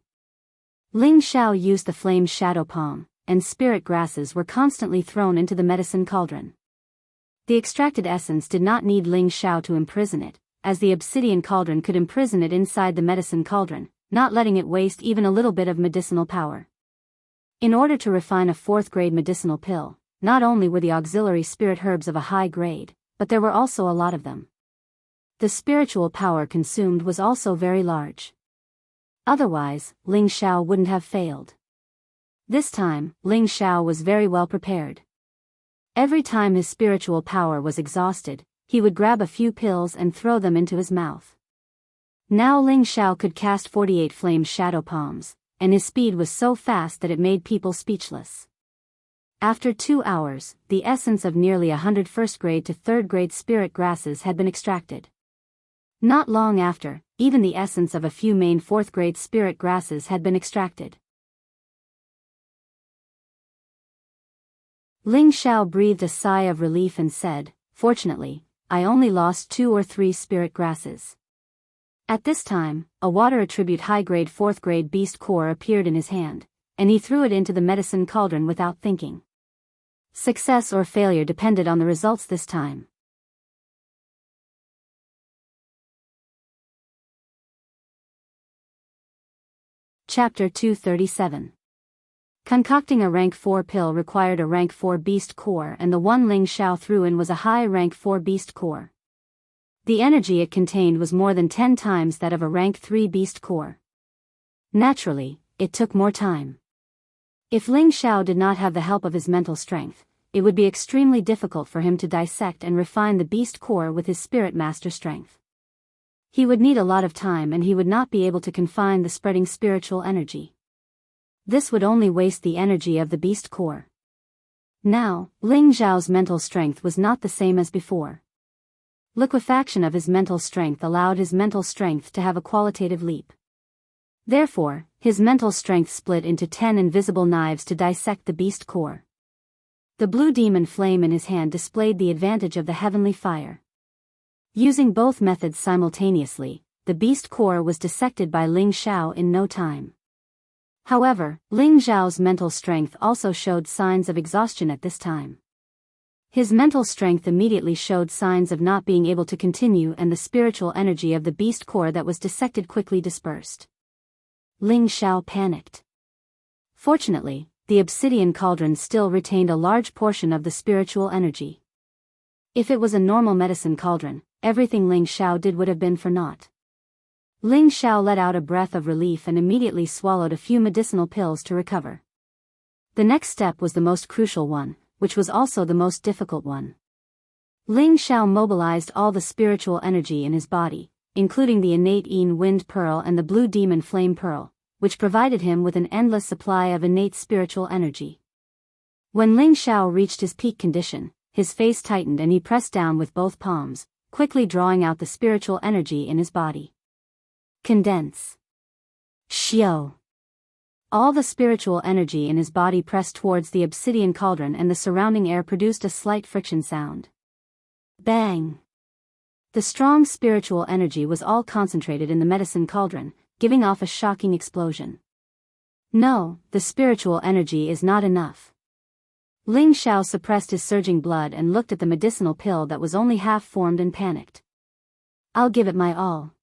Speaker 1: Ling Xiao used the flame shadow palm, and spirit grasses were constantly thrown into the medicine cauldron. The extracted essence did not need Ling Xiao to imprison it, as the obsidian cauldron could imprison it inside the medicine cauldron, not letting it waste even a little bit of medicinal power. In order to refine a 4th-grade medicinal pill, not only were the auxiliary spirit herbs of a high grade, but there were also a lot of them. The spiritual power consumed was also very large. Otherwise, Ling Xiao wouldn't have failed. This time, Ling Xiao was very well prepared. Every time his spiritual power was exhausted, he would grab a few pills and throw them into his mouth. Now Ling Xiao could cast 48 flame shadow palms, and his speed was so fast that it made people speechless. After 2 hours, the essence of nearly 100 1st-grade to 3rd-grade spirit grasses had been extracted. Not long after, even the essence of a few main 4th-grade spirit grasses had been extracted. Ling Xiao breathed a sigh of relief and said, "Fortunately, I only lost 2 or 3 spirit grasses." At this time, a water attribute high-grade 4th-grade beast core appeared in his hand, and he threw it into the medicine cauldron without thinking. Success or failure depended on the results this time. Chapter 237. Concocting a rank 4 pill required a rank 4 beast core, and the one Ling Xiao threw in was a high rank 4 beast core. The energy it contained was more than 10 times that of a rank 3 beast core. Naturally, it took more time. If Ling Xiao did not have the help of his mental strength, it would be extremely difficult for him to dissect and refine the beast core with his spirit master strength. He would need a lot of time, and he would not be able to confine the spreading spiritual energy. This would only waste the energy of the beast core. Now, Ling Xiao's mental strength was not the same as before. Liquefaction of his mental strength allowed his mental strength to have a qualitative leap. Therefore, his mental strength split into 10 invisible knives to dissect the beast core. The blue demon flame in his hand displayed the advantage of the heavenly fire. Using both methods simultaneously, the beast core was dissected by Ling Xiao in no time. However, Ling Xiao's mental strength also showed signs of exhaustion at this time. His mental strength immediately showed signs of not being able to continue, and the spiritual energy of the beast core that was dissected quickly dispersed. Ling Xiao panicked. Fortunately, the obsidian cauldron still retained a large portion of the spiritual energy. If it was a normal medicine cauldron, everything Ling Xiao did would have been for naught. Ling Xiao let out a breath of relief and immediately swallowed a few medicinal pills to recover. The next step was the most crucial one, which was also the most difficult one. Ling Xiao mobilized all the spiritual energy in his body, including the innate Yin Wind Pearl and the Blue Demon Flame Pearl, which provided him with an endless supply of innate spiritual energy. When Ling Xiao reached his peak condition, his face tightened and he pressed down with both palms, quickly drawing out the spiritual energy in his body. Condense. Xiao. All the spiritual energy in his body pressed towards the obsidian cauldron and the surrounding air produced a slight friction sound. Bang! The strong spiritual energy was all concentrated in the medicine cauldron, giving off a shocking explosion. No, the spiritual energy is not enough. Ling Xiao suppressed his surging blood and looked at the medicinal pill that was only half formed and panicked. I'll give it my all.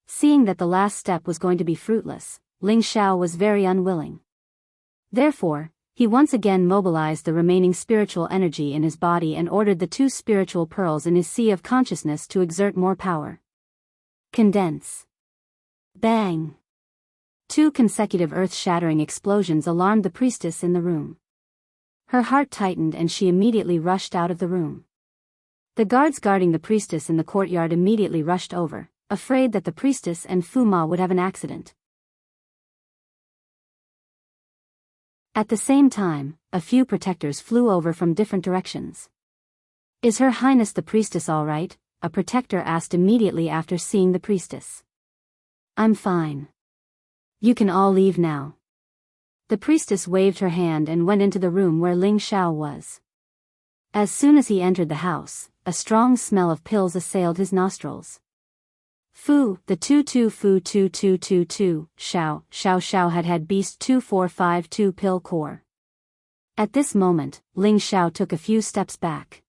Speaker 1: Seeing that the last step was going to be fruitless, Ling Xiao was very unwilling. Therefore, he once again mobilized the remaining spiritual energy in his body and ordered the 2 spiritual pearls in his sea of consciousness to exert more power. Condense. Bang! 2 consecutive earth-shattering explosions alarmed the priestess in the room. Her heart tightened and she immediately rushed out of the room. The guards guarding the priestess in the courtyard immediately rushed over, afraid that the priestess and Fu Ma would have an accident. At the same time, a few protectors flew over from different directions. Is Her Highness the priestess all right? A protector asked immediately after seeing the priestess. I'm fine. You can all leave now. The priestess waved her hand and went into the room where Ling Xiao was. As soon as he entered the house, a strong smell of pills assailed his nostrils. Fu, the 22 Fu 2222, Xiao had Beast 2452 pill core. At this moment, Ling Xiao took a few steps back.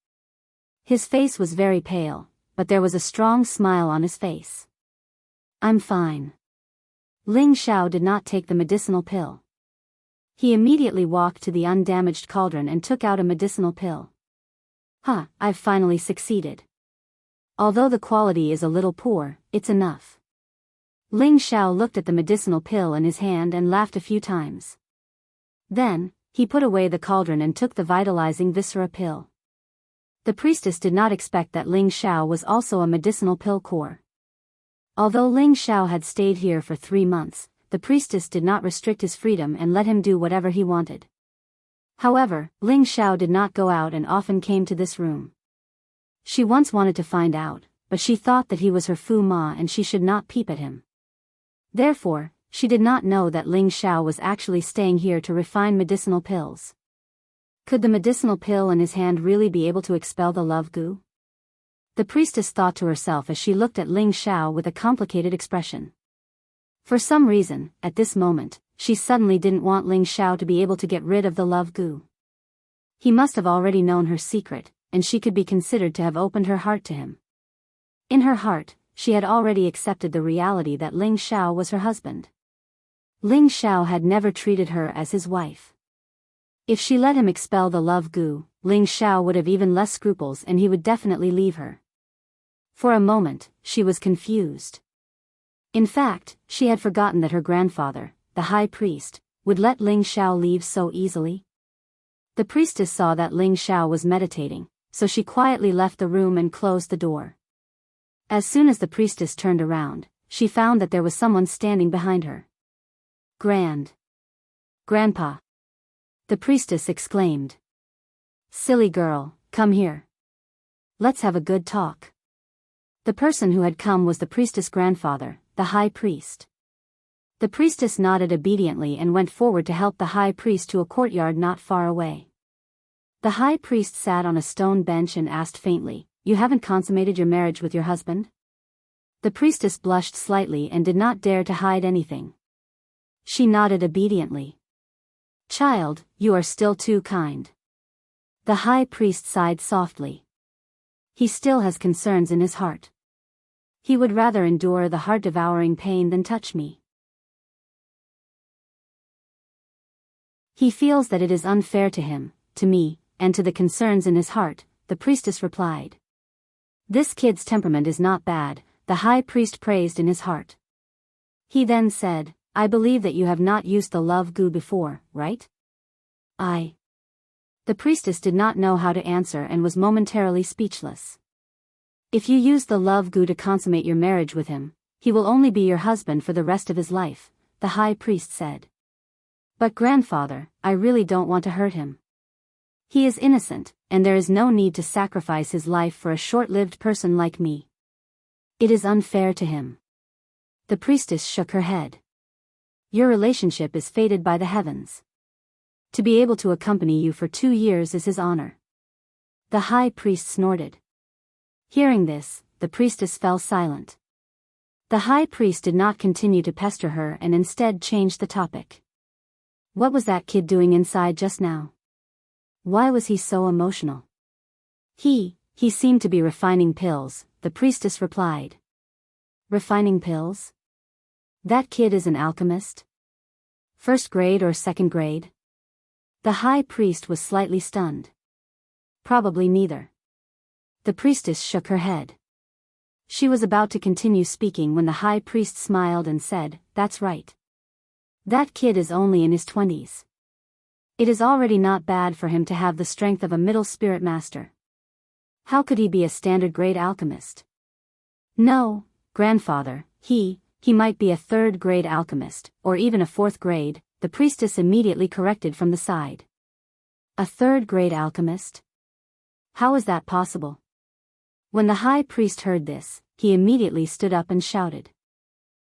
Speaker 1: His face was very pale, but there was a strong smile on his face. I'm fine. Ling Xiao did not take the medicinal pill. He immediately walked to the undamaged cauldron and took out a medicinal pill. I've finally succeeded. Although the quality is a little poor, it's enough. Ling Xiao looked at the medicinal pill in his hand and laughed a few times. Then, he put away the cauldron and took the vitalizing viscera pill. The priestess did not expect that Ling Xiao was also a medicinal pill core. Although Ling Xiao had stayed here for 3 months, the priestess did not restrict his freedom and let him do whatever he wanted. However, Ling Xiao did not go out and often came to this room. She once wanted to find out, but she thought that he was her Fu Ma and she should not peep at him. Therefore, she did not know that Ling Xiao was actually staying here to refine medicinal pills. Could the medicinal pill in his hand really be able to expel the love goo? The priestess thought to herself as she looked at Ling Xiao with a complicated expression. For some reason, at this moment, she suddenly didn't want Ling Xiao to be able to get rid of the love goo. He must have already known her secret, and she could be considered to have opened her heart to him. In her heart, she had already accepted the reality that Ling Xiao was her husband. Ling Xiao had never treated her as his wife. If she let him expel the love goo, Ling Xiao would have even less scruples and he would definitely leave her. For a moment, she was confused. In fact, she had forgotten that her grandfather, the high priest, would let Ling Xiao leave so easily. The priestess saw that Ling Xiao was meditating, so she quietly left the room and closed the door. As soon as the priestess turned around, she found that there was someone standing behind her. Grandpa! The priestess exclaimed. Silly girl, come here. Let's have a good talk. The person who had come was the priestess' grandfather, the high priest. The priestess nodded obediently and went forward to help the high priest to a courtyard not far away. The high priest sat on a stone bench and asked faintly, You haven't consummated your marriage with your husband? The priestess blushed slightly and did not dare to hide anything. She nodded obediently. Child, you are still too kind. The high priest sighed softly. He still has concerns in his heart. He would rather endure the heart-devouring pain than touch me. He feels that it is unfair to him, to me, and to the concerns in his heart, the priestess replied. This kid's temperament is not bad, the high priest praised in his heart. He then said, I believe that you have not used the love goo before, right? The priestess did not know how to answer and was momentarily speechless. If you use the love goo to consummate your marriage with him, he will only be your husband for the rest of his life, the high priest said. But grandfather, I really don't want to hurt him. He is innocent, and there is no need to sacrifice his life for a short-lived person like me. It is unfair to him. The priestess shook her head. Your relationship is fated by the heavens. To be able to accompany you for 2 years is his honor. The high priest snorted. Hearing this, the priestess fell silent. The high priest did not continue to pester her and instead changed the topic. What was that kid doing inside just now? Why was he so emotional? He seemed to be refining pills, the priestess replied. Refining pills? That kid is an alchemist? First grade or second grade? The high priest was slightly stunned. Probably neither. The priestess shook her head. She was about to continue speaking when the high priest smiled and said, That's right. That kid is only in his 20s. It is already not bad for him to have the strength of a middle spirit master. How could he be a standard grade alchemist? No, grandfather, he might be a 3rd grade alchemist, or even a 4th grade, the priestess immediately corrected from the side. A 3rd grade alchemist? How is that possible? When the high priest heard this, he immediately stood up and shouted.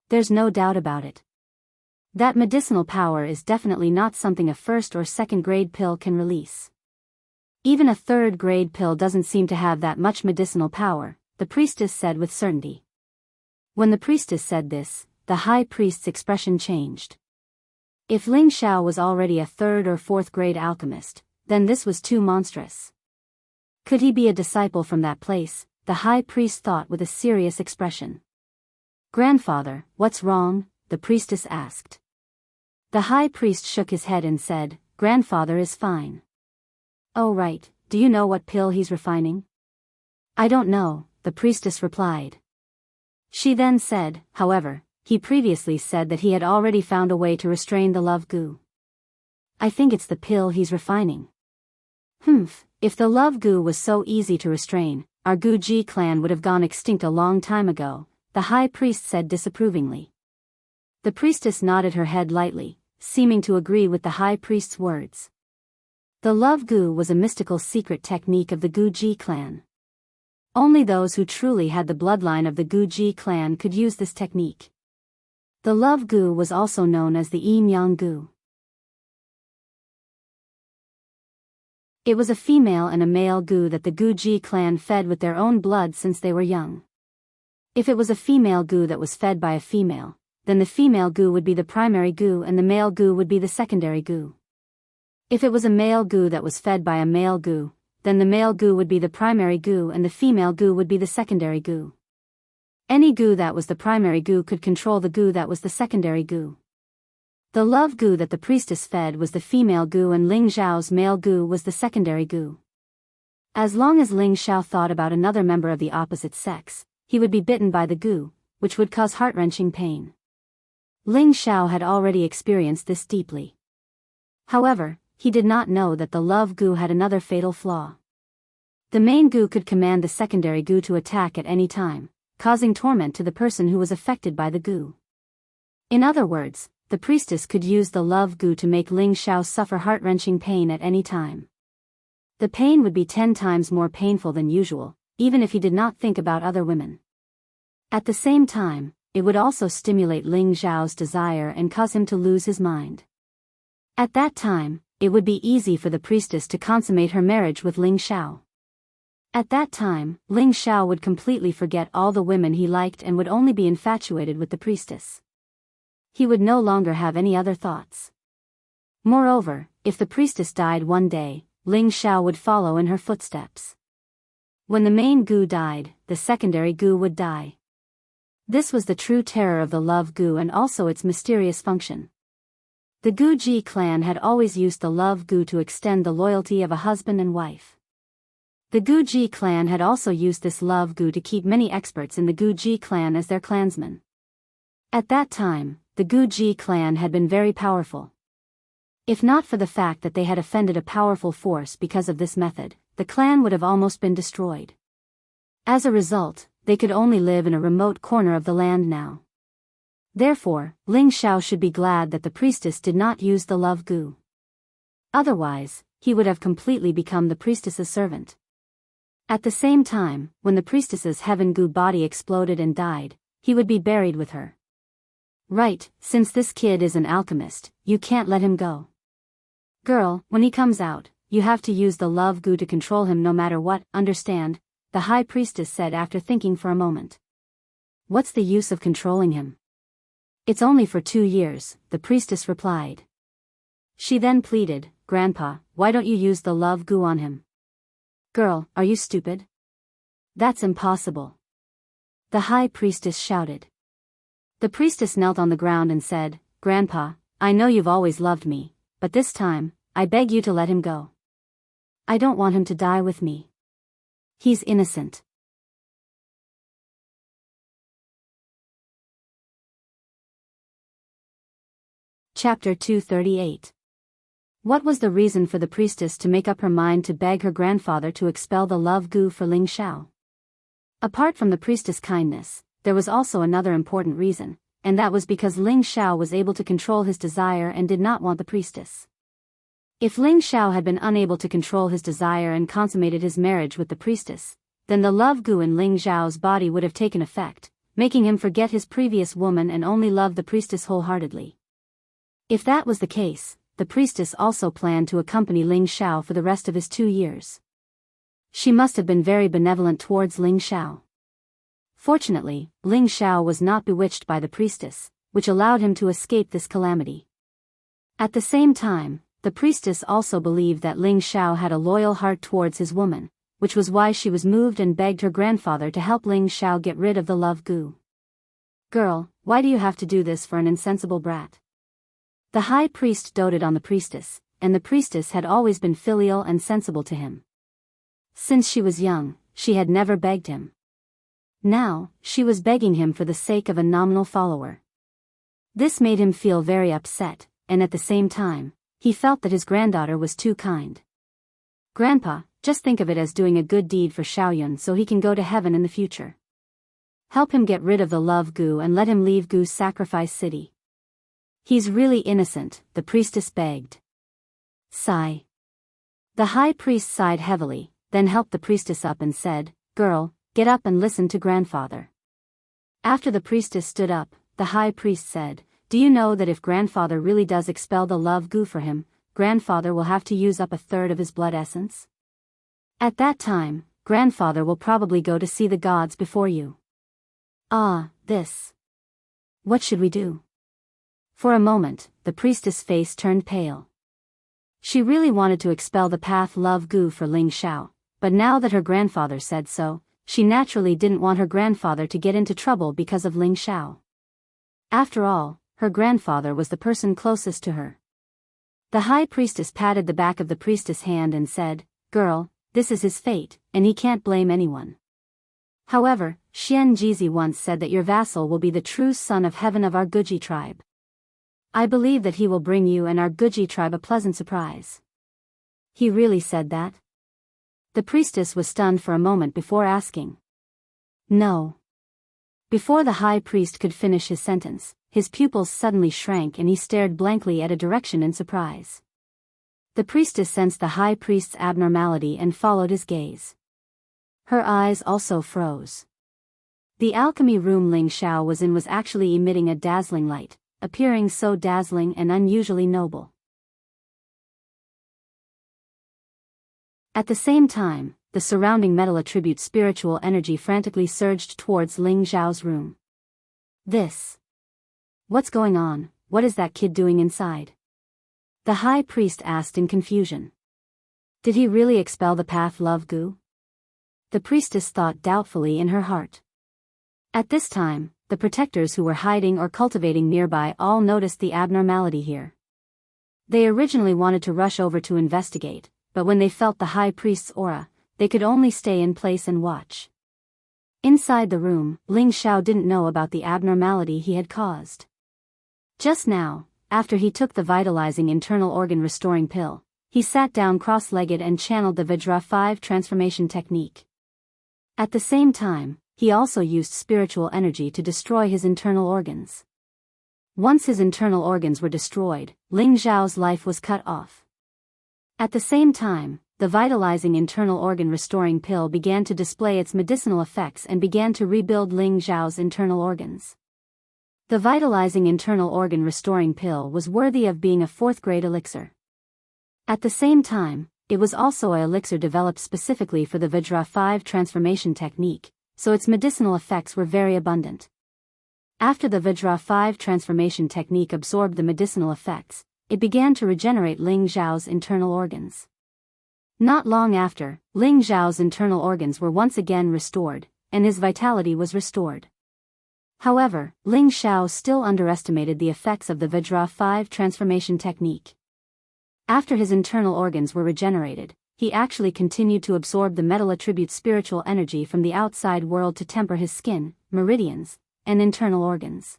Speaker 1: There's no doubt about it. That medicinal power is definitely not something a 1st or 2nd grade pill can release. Even a 3rd grade pill doesn't seem to have that much medicinal power, the priestess said with certainty. When the priestess said this, the high priest's expression changed. If Ling Xiao was already a 3rd or 4th grade alchemist, then this was too monstrous. Could he be a disciple from that place? The high priest thought with a serious expression. Grandfather, what's wrong? The priestess asked. The high priest shook his head and said, Grandfather is fine. Oh right, do you know what pill he's refining? I don't know, the priestess replied. She then said, however, he previously said that he had already found a way to restrain the love goo. I think it's the pill he's refining. If the love goo was so easy to restrain, our Guji clan would have gone extinct a long time ago, the high priest said disapprovingly. The priestess nodded her head lightly, seeming to agree with the high priest's words. The love goo was a mystical secret technique of the Guji clan. Only those who truly had the bloodline of the Guji clan could use this technique. The love goo was also known as the Yi-Myang goo. It was a female and a male goo that the Guji clan fed with their own blood since they were young. If it was a female goo that was fed by a female, then the female goo would be the primary goo and the male goo would be the secondary goo. If it was a male goo that was fed by a male goo, then the male goo would be the primary goo and the female goo would be the secondary goo. Any goo that was the primary goo could control the goo that was the secondary goo. The love goo that the priestess fed was the female goo and Ling Xiao's male goo was the secondary goo. As long as Ling Xiao thought about another member of the opposite sex, he would be bitten by the goo, which would cause heart-wrenching pain. Ling Xiao had already experienced this deeply. However, he did not know that the love goo had another fatal flaw. The main goo could command the secondary goo to attack at any time, causing torment to the person who was affected by the goo. In other words, the priestess could use the love goo to make Ling Xiao suffer heart-wrenching pain at any time. The pain would be 10 times more painful than usual, even if he did not think about other women. At the same time, it would also stimulate Ling Xiao's desire and cause him to lose his mind. At that time, it would be easy for the priestess to consummate her marriage with Ling Xiao. At that time, Ling Xiao would completely forget all the women he liked and would only be infatuated with the priestess. He would no longer have any other thoughts. Moreover, if the priestess died one day, Ling Xiao would follow in her footsteps. When the main goo died, the secondary goo would die. This was the true terror of the love goo and also its mysterious function. The Guji clan had always used the love goo to extend the loyalty of a husband and wife. The Guji clan had also used this love goo to keep many experts in the Guji clan as their clansmen. At that time, the Guji clan had been very powerful. If not for the fact that they had offended a powerful force because of this method, the clan would have almost been destroyed. As a result, they could only live in a remote corner of the land now. Therefore, Ling Xiao should be glad that the priestess did not use the love goo. Otherwise, he would have completely become the priestess's servant. At the same time, when the priestess's heaven goo body exploded and died, he would be buried with her. Right, since this kid is an alchemist, you can't let him go. Girl, when he comes out, you have to use the love goo to control him no matter what, understand? The high priestess said after thinking for a moment. What's the use of controlling him? It's only for 2 years, the priestess replied. She then pleaded, Grandpa, why don't you use the love goo on him? Girl, are you stupid? That's impossible. The high priestess shouted. The priestess knelt on the ground and said, Grandpa, I know you've always loved me, but this time, I beg you to let him go. I don't want him to die with me. He's innocent. Chapter 238. What was the reason for the priestess to make up her mind to beg her grandfather to expel the love goo for Ling Xiao? Apart from the priestess' kindness, there was also another important reason, and that was because Ling Xiao was able to control his desire and did not want the priestess. If Ling Xiao had been unable to control his desire and consummated his marriage with the priestess, then the love goo in Ling Xiao's body would have taken effect, making him forget his previous woman and only love the priestess wholeheartedly. If that was the case, the priestess also planned to accompany Ling Xiao for the rest of his 2 years. She must have been very benevolent towards Ling Xiao. Fortunately, Ling Xiao was not bewitched by the priestess, which allowed him to escape this calamity. At the same time, the priestess also believed that Ling Xiao had a loyal heart towards his woman, which was why she was moved and begged her grandfather to help Ling Xiao get rid of the love goo. Girl, why do you have to do this for an insensible brat? The high priest doted on the priestess, and the priestess had always been filial and sensible to him. Since she was young, she had never begged him. Now, she was begging him for the sake of a nominal follower. This made him feel very upset, and at the same time, he felt that his granddaughter was too kind. Grandpa, just think of it as doing a good deed for Xiaoyun so he can go to heaven in the future. Help him get rid of the love goo and let him leave Goo's sacrifice city. He's really innocent, the priestess begged. Sigh. The high priest sighed heavily, then helped the priestess up and said, Girl, get up and listen to grandfather. After the priestess stood up, the high priest said, Do you know that if grandfather really does expel the love goo for him, grandfather will have to use up 1/3 of his blood essence? At that time, grandfather will probably go to see the gods before you. This. What should we do? For a moment, the priestess' face turned pale. She really wanted to expel the path love goo for Ling Xiao, but now that her grandfather said so, she naturally didn't want her grandfather to get into trouble because of Ling Xiao. After all, her grandfather was the person closest to her. The high priestess patted the back of the priestess' hand and said, Girl, this is his fate, and he can't blame anyone. However, Xian Jizi once said that your vassal will be the true son of heaven of our Guji tribe. I believe that he will bring you and our Guji tribe a pleasant surprise. He really said that? The priestess was stunned for a moment before asking. No. Before the high priest could finish his sentence, his pupils suddenly shrank and he stared blankly at a direction in surprise. The priestess sensed the high priest's abnormality and followed his gaze. Her eyes also froze. The alchemy room Ling Xiao was in was actually emitting a dazzling light, appearing so dazzling and unusually noble. At the same time, the surrounding metal attribute spiritual energy frantically surged towards Ling Xiao's room. What's going on? What is that kid doing inside? The high priest asked in confusion. Did he really expel the path love goo? The priestess thought doubtfully in her heart. At this time, the protectors who were hiding or cultivating nearby all noticed the abnormality here. They originally wanted to rush over to investigate, but when they felt the high priest's aura, they could only stay in place and watch. Inside the room, Ling Xiao didn't know about the abnormality he had caused. Just now, after he took the vitalizing internal organ restoring pill, he sat down cross-legged and channeled the Vajra 5 transformation technique. At the same time, he also used spiritual energy to destroy his internal organs. Once his internal organs were destroyed, Ling Xiao's life was cut off. At the same time, the vitalizing internal organ restoring pill began to display its medicinal effects and began to rebuild Ling Xiao's internal organs. The vitalizing internal organ restoring pill was worthy of being a 4th-grade elixir. At the same time, it was also an elixir developed specifically for the Vajra 5 transformation technique, so its medicinal effects were very abundant. After the Vajra 5 transformation technique absorbed the medicinal effects, it began to regenerate Ling Xiao's internal organs. Not long after, Ling Xiao's internal organs were once again restored, and his vitality was restored. However, Ling Xiao still underestimated the effects of the Vajra 5 transformation technique. After his internal organs were regenerated, he actually continued to absorb the metal attribute spiritual energy from the outside world to temper his skin, meridians, and internal organs.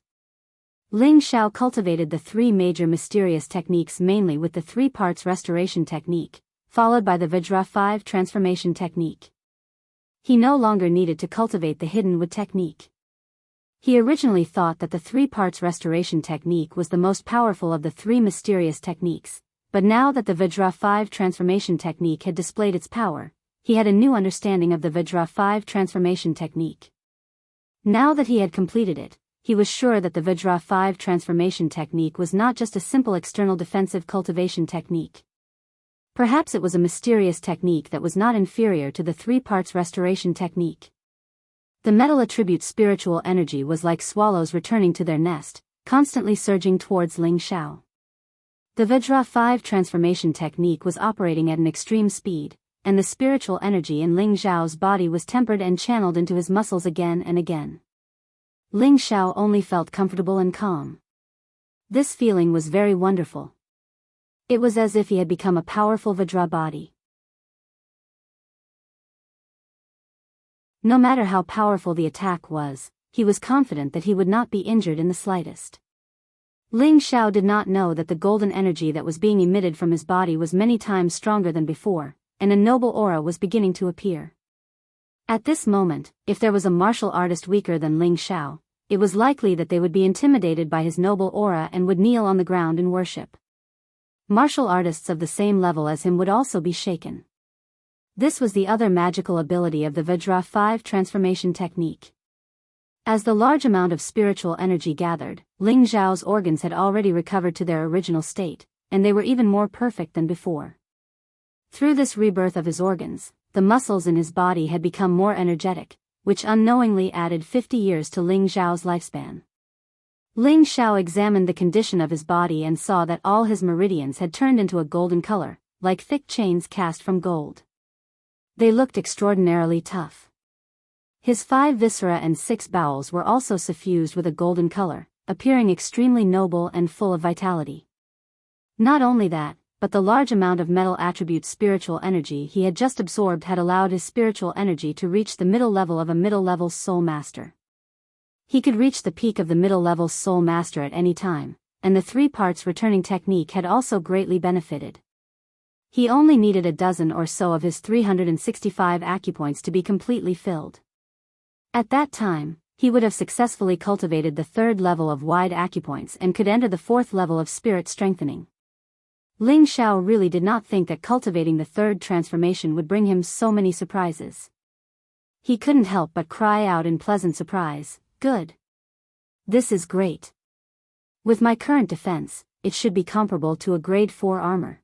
Speaker 1: Ling Xiao cultivated the 3 major mysterious techniques mainly with the 3 parts restoration technique, followed by the Vajra 5 transformation technique. He no longer needed to cultivate the hidden wood technique. He originally thought that the 3 parts restoration technique was the most powerful of the 3 mysterious techniques, but now that the Vajra 5 transformation technique had displayed its power, he had a new understanding of the Vajra 5 transformation technique. Now that he had completed it, he was sure that the Vajra 5 transformation technique was not just a simple external defensive cultivation technique. Perhaps it was a mysterious technique that was not inferior to the 3 parts restoration technique. The metal attribute spiritual energy was like swallows returning to their nest, constantly surging towards Ling Xiao. The Vajra 5 transformation technique was operating at an extreme speed, and the spiritual energy in Ling Xiao's body was tempered and channeled into his muscles again and again. Ling Xiao only felt comfortable and calm. This feeling was very wonderful. It was as if he had become a powerful Vajra body. No matter how powerful the attack was, he was confident that he would not be injured in the slightest. Ling Xiao did not know that the golden energy that was being emitted from his body was many times stronger than before, and a noble aura was beginning to appear. At this moment, if there was a martial artist weaker than Ling Xiao, it was likely that they would be intimidated by his noble aura and would kneel on the ground in worship. Martial artists of the same level as him would also be shaken. This was the other magical ability of the Vajra 5 transformation technique. As the large amount of spiritual energy gathered, Ling Xiao's organs had already recovered to their original state, and they were even more perfect than before. Through this rebirth of his organs, the muscles in his body had become more energetic, which unknowingly added 50 years to Ling Xiao's lifespan. Ling Xiao examined the condition of his body and saw that all his meridians had turned into a golden color, like thick chains cast from gold. They looked extraordinarily tough. His 5 viscera and 6 bowels were also suffused with a golden color, appearing extremely noble and full of vitality. Not only that, but the large amount of metal attribute spiritual energy he had just absorbed had allowed his spiritual energy to reach the middle level of a middle-level soul master. He could reach the peak of the middle-level soul master at any time, and the 3 parts returning technique had also greatly benefited. He only needed a dozen or so of his 365 acupoints to be completely filled. At that time, he would have successfully cultivated the 3rd level of wide acupoints and could enter the 4th level of spirit strengthening. Ling Xiao really did not think that cultivating the 3rd transformation would bring him so many surprises. He couldn't help but cry out in pleasant surprise, "Good. This is great. With my current defense, it should be comparable to a grade 4 armor.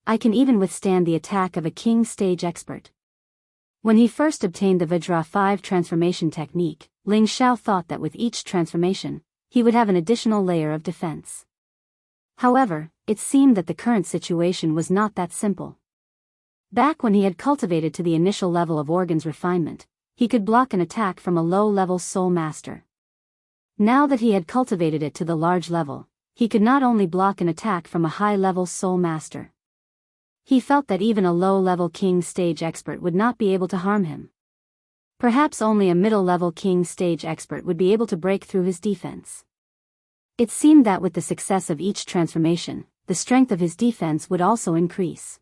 Speaker 1: I can even withstand the attack of a king stage expert." When he first obtained the Vajra 5 transformation technique, Ling Xiao thought that with each transformation, he would have an additional layer of defense. However, it seemed that the current situation was not that simple. Back when he had cultivated to the initial level of organs refinement, he could block an attack from a low-level soul master. Now that he had cultivated it to the large level, he could not only block an attack from a high-level soul master. He felt that even a low-level king stage expert would not be able to harm him. Perhaps only a middle-level king stage expert would be able to break through his defense. It seemed that with the success of each transformation, the strength of his defense would also increase.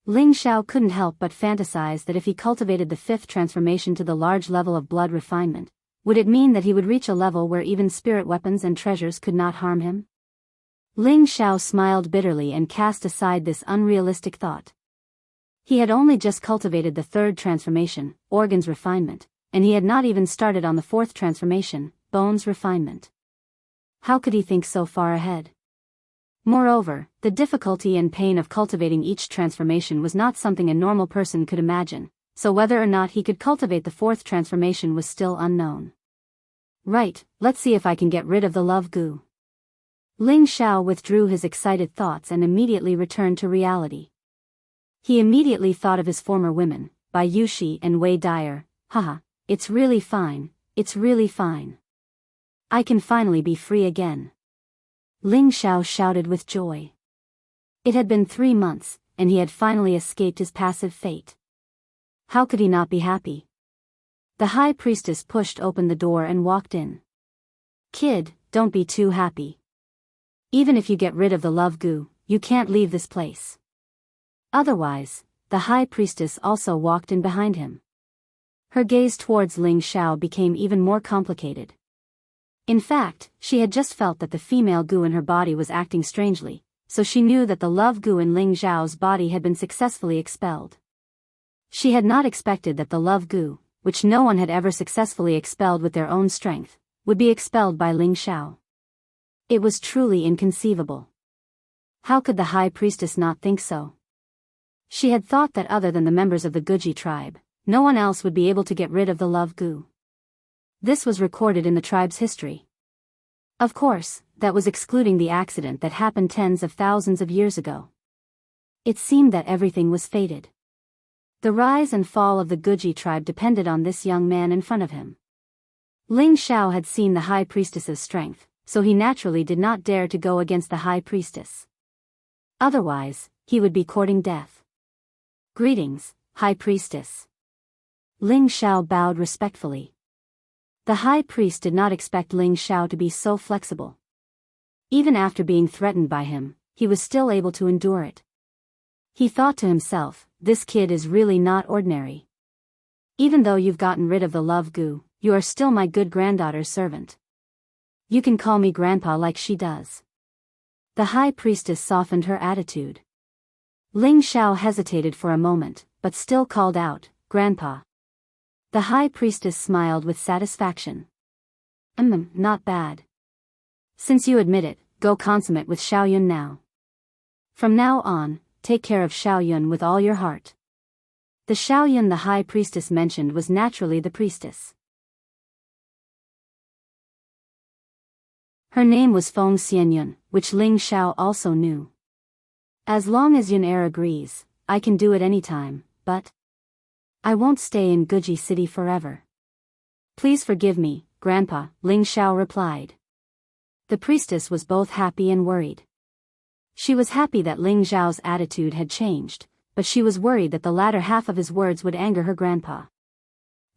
Speaker 1: Ling Xiao couldn't help but fantasize that if he cultivated the fifth transformation to the large level of blood refinement, would it mean that he would reach a level where even spirit weapons and treasures could not harm him? Ling Xiao smiled bitterly and cast aside this unrealistic thought. He had only just cultivated the third transformation, organs refinement, and he had not even started on the fourth transformation, bones refinement. How could he think so far ahead? Moreover, the difficulty and pain of cultivating each transformation was not something a normal person could imagine, so whether or not he could cultivate the fourth transformation was still unknown. Right, let's see if I can get rid of the love goo. Ling Xiao withdrew his excited thoughts and immediately returned to reality. He immediately thought of his former women, Bai Yushi and Wei Dyer. Haha, it's really fine, it's really fine. I can finally be free again. Ling Xiao shouted with joy. It had been 3 months, and he had finally escaped his passive fate. How could he not be happy? The high priestess pushed open the door and walked in. Kid, don't be too happy. Even if you get rid of the love goo, you can't leave this place. Otherwise, the high priestess also walked in behind him. Her gaze towards Ling Xiao became even more complicated. In fact, she had just felt that the female goo in her body was acting strangely, so she knew that the love goo in Ling Xiao's body had been successfully expelled. She had not expected that the love goo, which no one had ever successfully expelled with their own strength, would be expelled by Ling Xiao. It was truly inconceivable. How could the high priestess not think so? She had thought that other than the members of the Guji tribe, no one else would be able to get rid of the love goo. This was recorded in the tribe's history. Of course, that was excluding the accident that happened tens of thousands of years ago. It seemed that everything was fated. The rise and fall of the Guji tribe depended on this young man in front of him. Ling Xiao had seen the high priestess's strength, so he naturally did not dare to go against the high priestess. Otherwise, he would be courting death. Greetings, high priestess. Ling Xiao bowed respectfully. The high priest did not expect Ling Xiao to be so flexible. Even after being threatened by him, he was still able to endure it. He thought to himself, this kid is really not ordinary. Even though you've gotten rid of the love goo, you are still my good granddaughter's servant. You can call me grandpa like she does. The high priestess softened her attitude. Ling Xiao hesitated for a moment, but still called out, Grandpa. The high priestess smiled with satisfaction. Not bad. Since you admit it, go consummate with Xiaoyun now. From now on, take care of Xiaoyun with all your heart. The Xiaoyun the high priestess mentioned was naturally the priestess. Her name was Feng Xianyun, which Ling Xiao also knew. As long as Yun agrees, I can do it anytime, but I won't stay in Guji City forever. Please forgive me, Grandpa, Ling Xiao replied. The priestess was both happy and worried. She was happy that Ling Xiao's attitude had changed, but she was worried that the latter half of his words would anger her grandpa.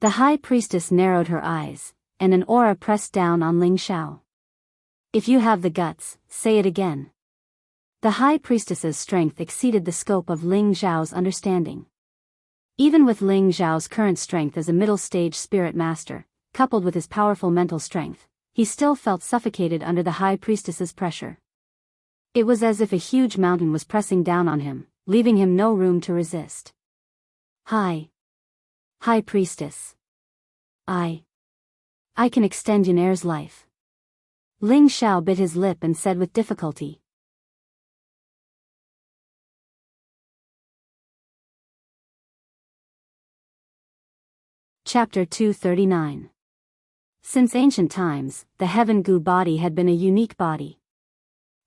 Speaker 1: The high priestess narrowed her eyes, and an aura pressed down on Ling Xiao. If you have the guts, say it again. The high priestess's strength exceeded the scope of Ling Xiao's understanding. Even with Ling Xiao's current strength as a middle-stage spirit master, coupled with his powerful mental strength, he still felt suffocated under the high priestess's pressure. It was as if a huge mountain was pressing down on him, leaving him no room to resist. High priestess. I can extend Yunair's life. Ling Xiao bit his lip and said with difficulty. Chapter 239. Since ancient times, the heaven goo body had been a unique body.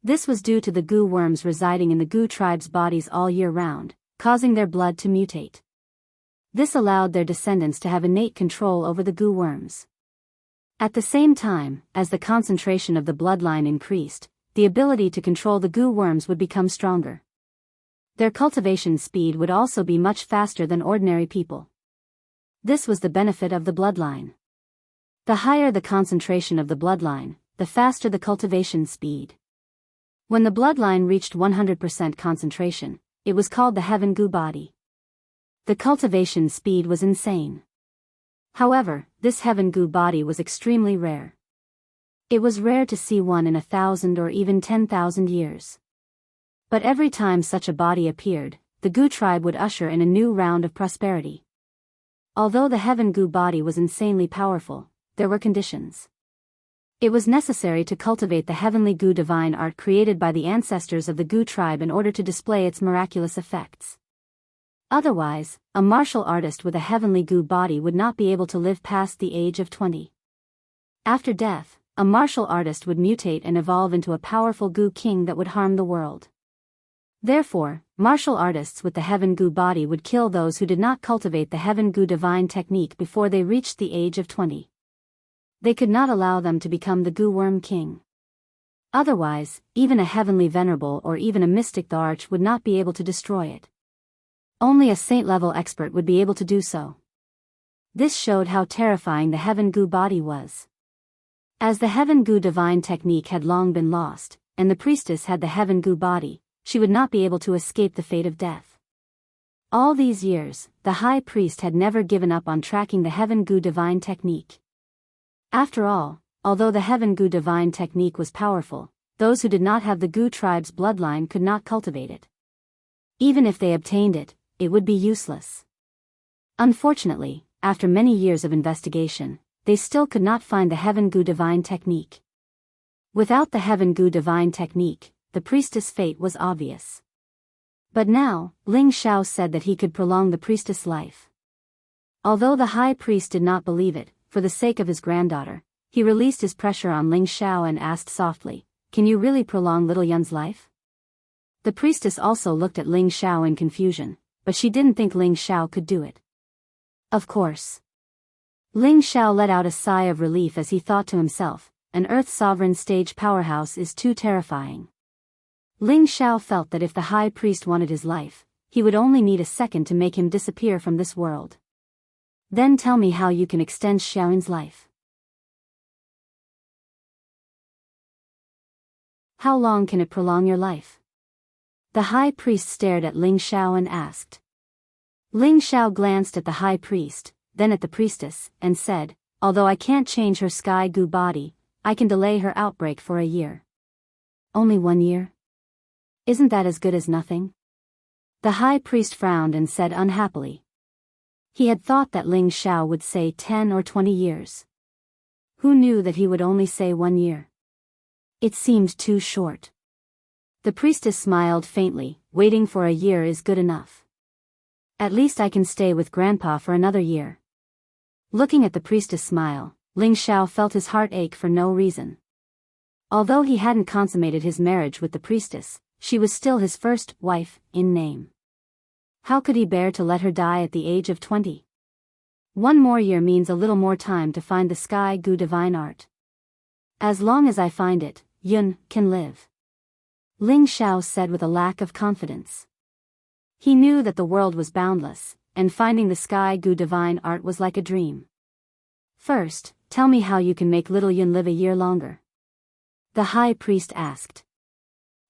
Speaker 1: This was due to the goo worms residing in the goo tribe's bodies all year round, causing their blood to mutate. This allowed their descendants to have innate control over the goo worms. At the same time, as the concentration of the bloodline increased, the ability to control the goo worms would become stronger. Their cultivation speed would also be much faster than ordinary people. This was the benefit of the bloodline. The higher the concentration of the bloodline, the faster the cultivation speed. When the bloodline reached 100% concentration, it was called the heaven goo body. The cultivation speed was insane. However, this heaven goo body was extremely rare. It was rare to see one in 1,000 or even 10,000 years. But every time such a body appeared, the goo tribe would usher in a new round of prosperity. Although the heaven goo body was insanely powerful, there were conditions. It was necessary to cultivate the heavenly goo divine art created by the ancestors of the goo tribe in order to display its miraculous effects. Otherwise, a martial artist with a heavenly goo body would not be able to live past the age of 20. After death, a martial artist would mutate and evolve into a powerful goo king that would harm the world. Therefore, martial artists with the heaven goo body would kill those who did not cultivate the heaven goo divine technique before they reached the age of 20. They could not allow them to become the goo worm king. Otherwise, even a heavenly venerable or even a mystic the arch would not be able to destroy it. Only a saint-level expert would be able to do so. This showed how terrifying the heaven goo body was. As the heaven goo divine technique had long been lost, and the priestess had the heaven goo body, she would not be able to escape the fate of death. All these years, the high priest had never given up on tracking the heaven goo divine technique. After all, although the heaven goo divine technique was powerful, those who did not have the goo tribe's bloodline could not cultivate it. Even if they obtained it, it would be useless. Unfortunately, after many years of investigation, they still could not find the heaven goo divine technique. Without the heaven goo divine technique, the priestess' fate was obvious. But now, Ling Xiao said that he could prolong the priestess' life. Although the high priest did not believe it, for the sake of his granddaughter, he released his pressure on Ling Xiao and asked softly, "Can you really prolong little Yun's life?" The priestess also looked at Ling Xiao in confusion, but she didn't think Ling Xiao could do it. Of course. Ling Xiao let out a sigh of relief as he thought to himself, an Earth Sovereign stage powerhouse is too terrifying. Ling Xiao felt that if the high priest wanted his life, he would only need a second to make him disappear from this world. Then tell me how you can extend Xiaoyun's life. How long can it prolong your life? The high priest stared at Ling Xiao and asked. Ling Xiao glanced at the high priest, then at the priestess, and said, "Although I can't change her sky goo body, I can delay her outbreak for a year." Only 1 year? Isn't that as good as nothing? The high priest frowned and said unhappily. He had thought that Ling Xiao would say 10 or 20 years. Who knew that he would only say 1 year? It seemed too short. The priestess smiled faintly, waiting for a year is good enough. At least I can stay with Grandpa for another year. Looking at the priestess' smile, Ling Xiao felt his heart ache for no reason. Although he hadn't consummated his marriage with the priestess, she was still his first wife, in name. How could he bear to let her die at the age of 20? 1 more year means a little more time to find the sky goo divine art. As long as I find it, Yun can live. Ling Xiao said with a lack of confidence. He knew that the world was boundless, and finding the sky goo divine art was like a dream. First, tell me how you can make little Yun live a year longer. The high priest asked.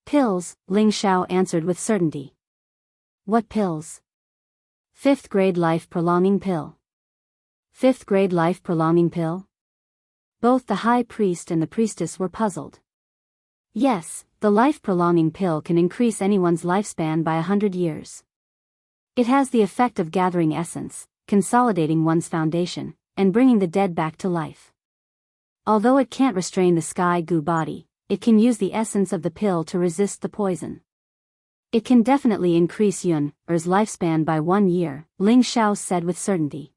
Speaker 1: Pills, Ling Xiao answered with certainty. What pills? 5th grade life prolonging pill. 5th grade life prolonging pill? Both the high priest and the priestess were puzzled. Yes, the life prolonging pill can increase anyone's lifespan by 100 years. It has the effect of gathering essence, consolidating one's foundation, and bringing the dead back to life. Although it can't restrain the sky goo body, it can use the essence of the pill to resist the poison. It can definitely increase Yun's lifespan by 1 year, Ling Xiao said with certainty.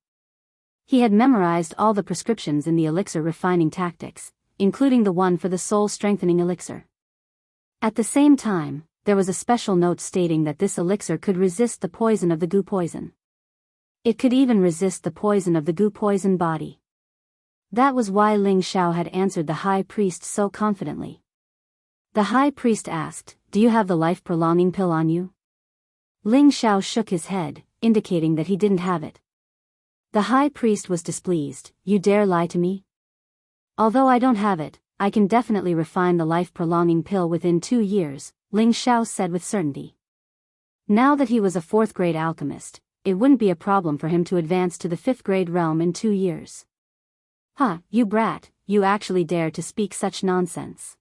Speaker 1: He had memorized all the prescriptions in the elixir refining tactics, including the one for the soul strengthening elixir. At the same time, there was a special note stating that this elixir could resist the poison of the goo poison. It could even resist the poison of the goo poison body. That was why Ling Xiao had answered the high priest so confidently. The high priest asked, "Do you have the life-prolonging pill on you?" Ling Xiao shook his head, indicating that he didn't have it. The high priest was displeased. "You dare lie to me? Although I don't have it, I can definitely refine the life-prolonging pill within 2 years, Ling Xiao said with certainty. Now that he was a 4th-grade alchemist, it wouldn't be a problem for him to advance to the 5th-grade realm in 2 years. "Huh, you brat, you actually dare to speak such nonsense."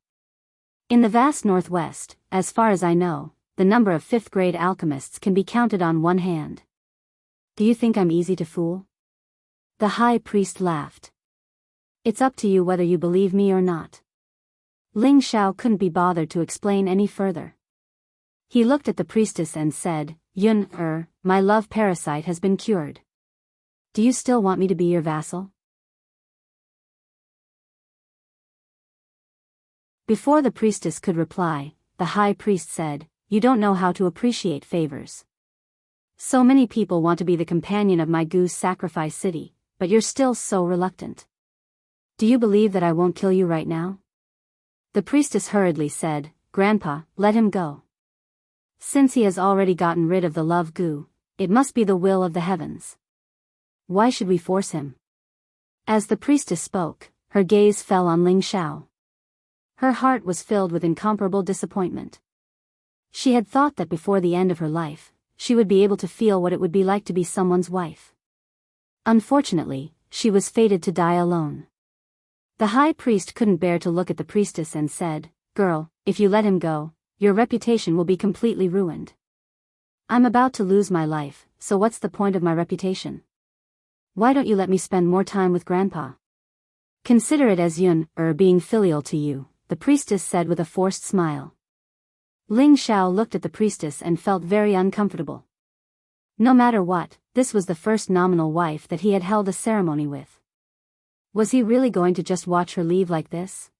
Speaker 1: In the vast Northwest, as far as I know, the number of 5th-grade alchemists can be counted on one hand. Do you think I'm easy to fool? The high priest laughed. It's up to you whether you believe me or not. Ling Xiao couldn't be bothered to explain any further. He looked at the priestess and said, My love parasite has been cured. Do you still want me to be your vassal?" Before the priestess could reply, the high priest said, "You don't know how to appreciate favors. So many people want to be the companion of my goose sacrifice city, but you're still so reluctant. Do you believe that I won't kill you right now?" The priestess hurriedly said, "Grandpa, let him go. Since he has already gotten rid of the love goo, it must be the will of the heavens. Why should we force him?" As the priestess spoke, her gaze fell on Ling Xiao. Her heart was filled with incomparable disappointment. She had thought that before the end of her life, she would be able to feel what it would be like to be someone's wife. Unfortunately, she was fated to die alone. The high priest couldn't bear to look at the priestess and said, "Girl, if you let him go, your reputation will be completely ruined. I'm about to lose my life, so what's the point of my reputation? Why don't you let me spend more time with Grandpa? Consider it as being filial to you," the priestess said with a forced smile. Ling Xiao looked at the priestess and felt very uncomfortable. No matter what, this was the first nominal wife that he had held a ceremony with. Was he really going to just watch her leave like this?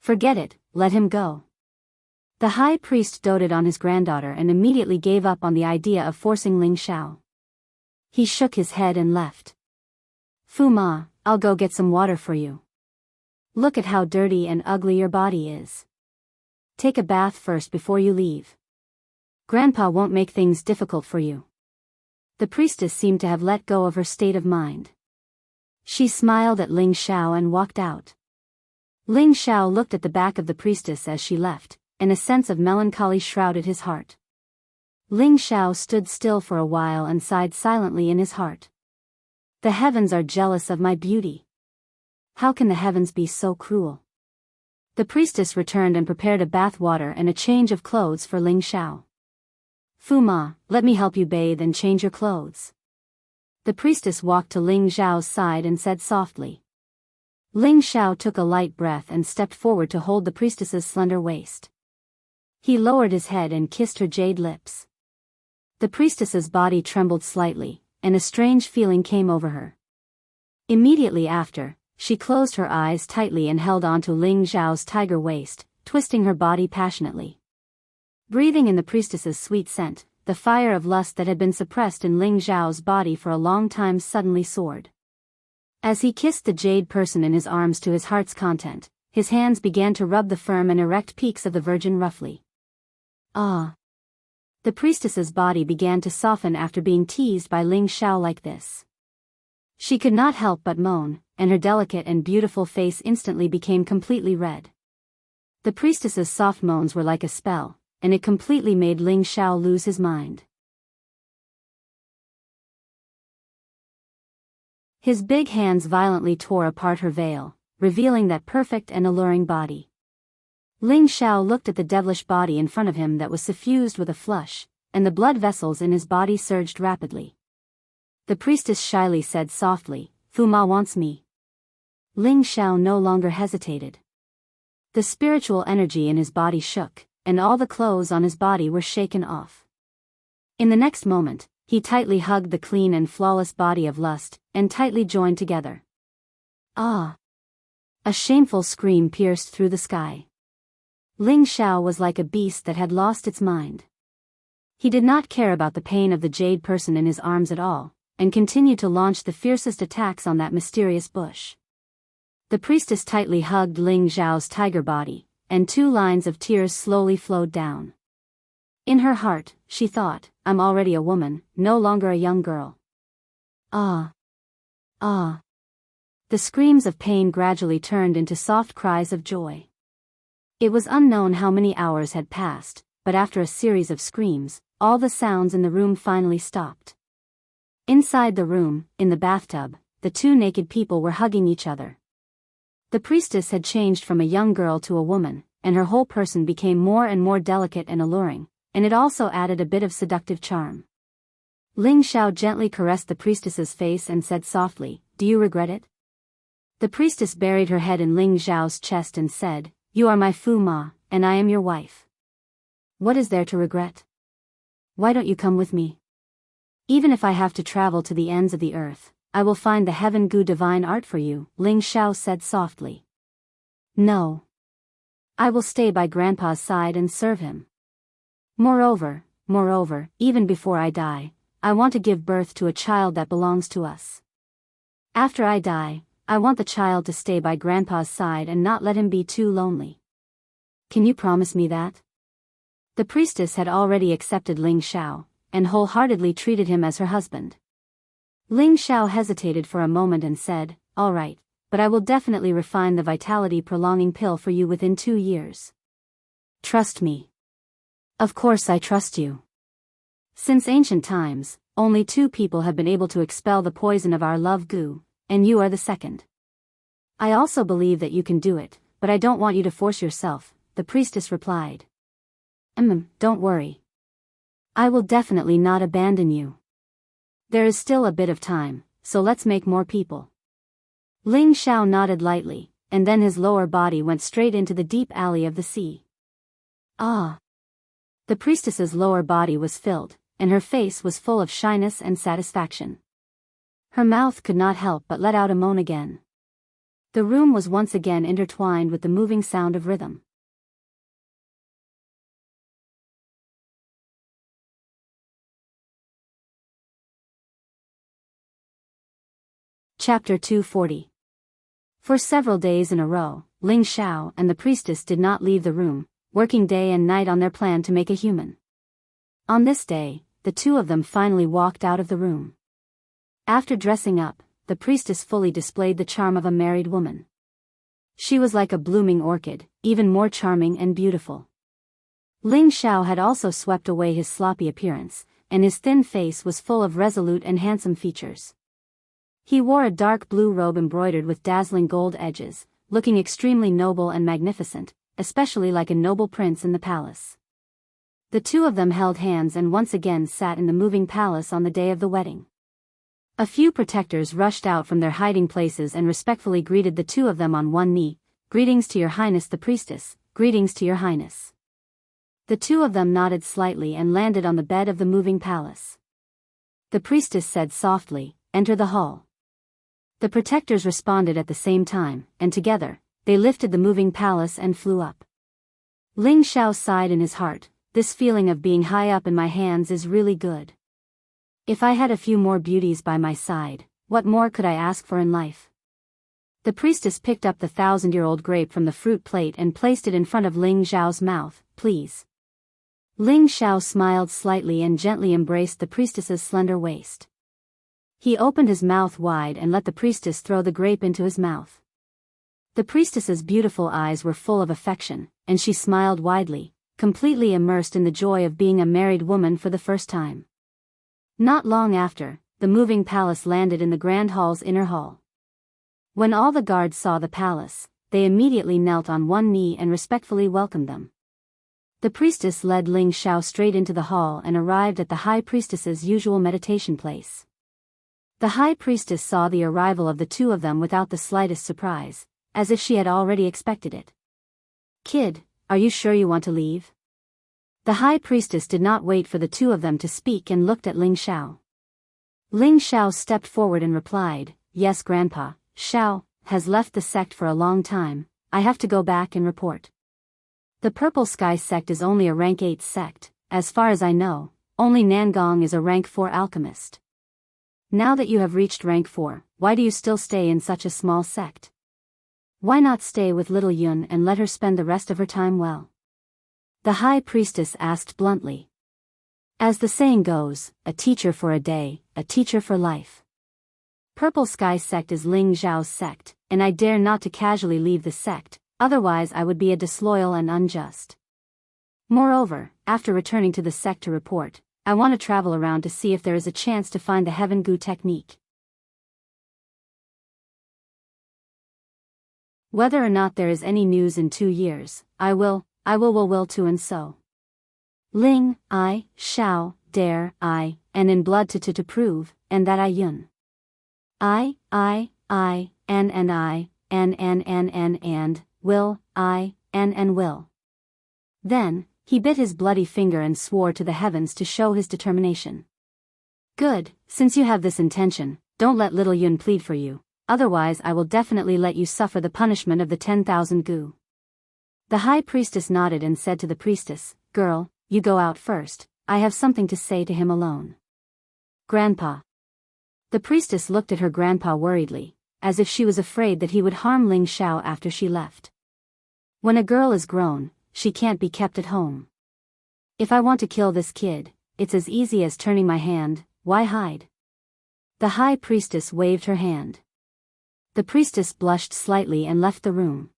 Speaker 1: Forget it, let him go. The high priest doted on his granddaughter and immediately gave up on the idea of forcing Ling Xiao. He shook his head and left. "Fu Ma, I'll go get some water for you. Look at how dirty and ugly your body is. Take a bath first before you leave. Grandpa won't make things difficult for you." The priestess seemed to have let go of her state of mind. She smiled at Ling Xiao and walked out. Ling Xiao looked at the back of the priestess as she left, and a sense of melancholy shrouded his heart. Ling Xiao stood still for a while and sighed silently in his heart. The heavens are jealous of my beauty. How can the heavens be so cruel? The priestess returned and prepared a bath water and a change of clothes for Ling Xiao. "Fu Ma, let me help you bathe and change your clothes." The priestess walked to Ling Xiao's side and said softly. Ling Xiao took a light breath and stepped forward to hold the priestess's slender waist. He lowered his head and kissed her jade lips. The priestess's body trembled slightly, and a strange feeling came over her. Immediately after, she closed her eyes tightly and held onto Ling Xiao's tiger waist, twisting her body passionately. Breathing in the priestess's sweet scent, the fire of lust that had been suppressed in Ling Xiao's body for a long time suddenly soared. As he kissed the jade person in his arms to his heart's content, his hands began to rub the firm and erect peaks of the virgin roughly. Ah! The priestess's body began to soften after being teased by Ling Xiao like this. She could not help but moan, and her delicate and beautiful face instantly became completely red. The priestess's soft moans were like a spell, and it completely made Ling Xiao lose his mind. His big hands violently tore apart her veil, revealing that perfect and alluring body. Ling Xiao looked at the devilish body in front of him that was suffused with a flush, and the blood vessels in his body surged rapidly. The priestess shyly said softly, "Fu Ma wants me." Ling Xiao no longer hesitated. The spiritual energy in his body shook, and all the clothes on his body were shaken off. In the next moment, he tightly hugged the clean and flawless body of lust, and tightly joined together. Ah! A shameful scream pierced through the sky. Ling Xiao was like a beast that had lost its mind. He did not care about the pain of the jade person in his arms at all, and continued to launch the fiercest attacks on that mysterious bush. The priestess tightly hugged Ling Xiao's tiger body, and 2 lines of tears slowly flowed down. In her heart, she thought, I'm already a woman, no longer a young girl. Ah! Ah! The screams of pain gradually turned into soft cries of joy. It was unknown how many hours had passed, but after a series of screams, all the sounds in the room finally stopped. Inside the room, in the bathtub, the 2 naked people were hugging each other. The priestess had changed from a young girl to a woman, and her whole person became more and more delicate and alluring, and it also added a bit of seductive charm. Ling Xiao gently caressed the priestess's face and said softly, "Do you regret it?" The priestess buried her head in Ling Xiao's chest and said, "You are my Fu Ma, and I am your wife. What is there to regret? Why don't you come with me? Even if I have to travel to the ends of the earth, I will find the Heaven Gu divine art for you," Ling Xiao said softly. "No. I will stay by Grandpa's side and serve him. Moreover, even before I die, I want to give birth to a child that belongs to us. After I die, I want the child to stay by Grandpa's side and not let him be too lonely. Can you promise me that?" The priestess had already accepted Ling Xiao, and wholeheartedly treated him as her husband. Ling Xiao hesitated for a moment and said, "All right, but I will definitely refine the vitality-prolonging pill for you within 2 years. Trust me." "Of course I trust you. Since ancient times, only 2 people have been able to expel the poison of our love goo, and you are the second. I also believe that you can do it, but I don't want you to force yourself," the priestess replied. Don't worry. I will definitely not abandon you. There is still a bit of time, so let's make more people." Ling Xiao nodded lightly, and then his lower body went straight into the deep alley of the sea. Ah! The priestess's lower body was filled, and her face was full of shyness and satisfaction. Her mouth could not help but let out a moan again. The room was once again intertwined with the moving sound of rhythm. Chapter 240. For several days in a row, Ling Xiao and the priestess did not leave the room, working day and night on their plan to make a human. On this day, the 2 of them finally walked out of the room. After dressing up, the priestess fully displayed the charm of a married woman. She was like a blooming orchid, even more charming and beautiful. Ling Xiao had also swept away his sloppy appearance, and his thin face was full of resolute and handsome features. He wore a dark blue robe embroidered with dazzling gold edges, looking extremely noble and magnificent, especially like a noble prince in the palace. The 2 of them held hands and once again sat in the moving palace on the day of the wedding. A few protectors rushed out from their hiding places and respectfully greeted the 2 of them on one knee. "Greetings to your highness the priestess, greetings to your highness." The 2 of them nodded slightly and landed on the bed of the moving palace. The priestess said softly, "Enter the hall." The protectors responded at the same time, and together, they lifted the moving palace and flew up. Ling Xiao sighed in his heart, "This feeling of being high up in my hands is really good. If I had a few more beauties by my side, what more could I ask for in life?" The priestess picked up the 1,000-year-old grape from the fruit plate and placed it in front of Ling Xiao's mouth. "Please." Ling Xiao smiled slightly and gently embraced the priestess's slender waist. He opened his mouth wide and let the priestess throw the grape into his mouth. The priestess's beautiful eyes were full of affection, and she smiled widely, completely immersed in the joy of being a married woman for the first time. Not long after, the moving palace landed in the grand hall's inner hall. When all the guards saw the palace, they immediately knelt on one knee and respectfully welcomed them. The priestess led Ling Xiao straight into the hall and arrived at the high priestess's usual meditation place. The high priestess saw the arrival of the 2 of them without the slightest surprise, as if she had already expected it. "Kid, are you sure you want to leave?" The high priestess did not wait for the 2 of them to speak and looked at Ling Xiao. Ling Xiao stepped forward and replied, "Yes, Grandpa, Xiao has left the sect for a long time. I have to go back and report. The Purple Sky sect is only a rank 8 sect. As far as I know, only Nangong is a rank 4 alchemist. Now that you have reached rank 4, why do you still stay in such a small sect? Why not stay with little Yun and let her spend the rest of her time well? The high priestess asked bluntly. As the saying goes, a teacher for a day, a teacher for life. Purple Sky sect is Ling Zhao's sect, and I dare not to casually leave the sect, otherwise I would be a disloyal and unjust. Moreover, after returning to the sect to report, I want to travel around to see if there is a chance to find the Heaven Gu technique. Whether or not there is any news in 2 years, I will to and so. Ling, I, shall, dare, I, and in blood to prove, and that I Yun. I, and I, and, will, I, and will. Then, he bit his bloody finger and swore to the heavens to show his determination. Good, since you have this intention, don't let little Yun plead for you, otherwise I will definitely let you suffer the punishment of the 10,000 gu. The high priestess nodded and said to the priestess, Girl, you go out first, I have something to say to him alone. Grandpa. The priestess looked at her grandpa worriedly, as if she was afraid that he would harm Ling Xiao after she left. When a girl is grown, she can't be kept at home. If I want to kill this kid, it's as easy as turning my hand, why hide? The high priestess waved her hand. The priestess blushed slightly and left the room.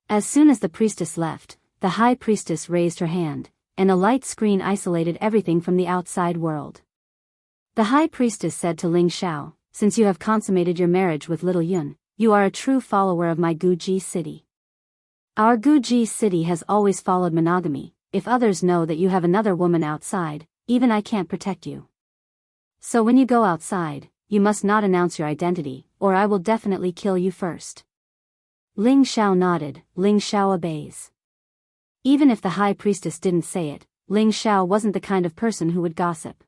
Speaker 1: As soon as the priestess left, the high priestess raised her hand, and a light screen isolated everything from the outside world. The high priestess said to Ling Xiao, Since you have consummated your marriage with little Yun, you are a true follower of my Guji city. Our Guji city has always followed monogamy. If others know that you have another woman outside, even I can't protect you. So when you go outside, you must not announce your identity, or I will definitely kill you first. Ling Xiao nodded. Ling Xiao obeys. Even if the high priestess didn't say it, Ling Xiao wasn't the kind of person who would gossip.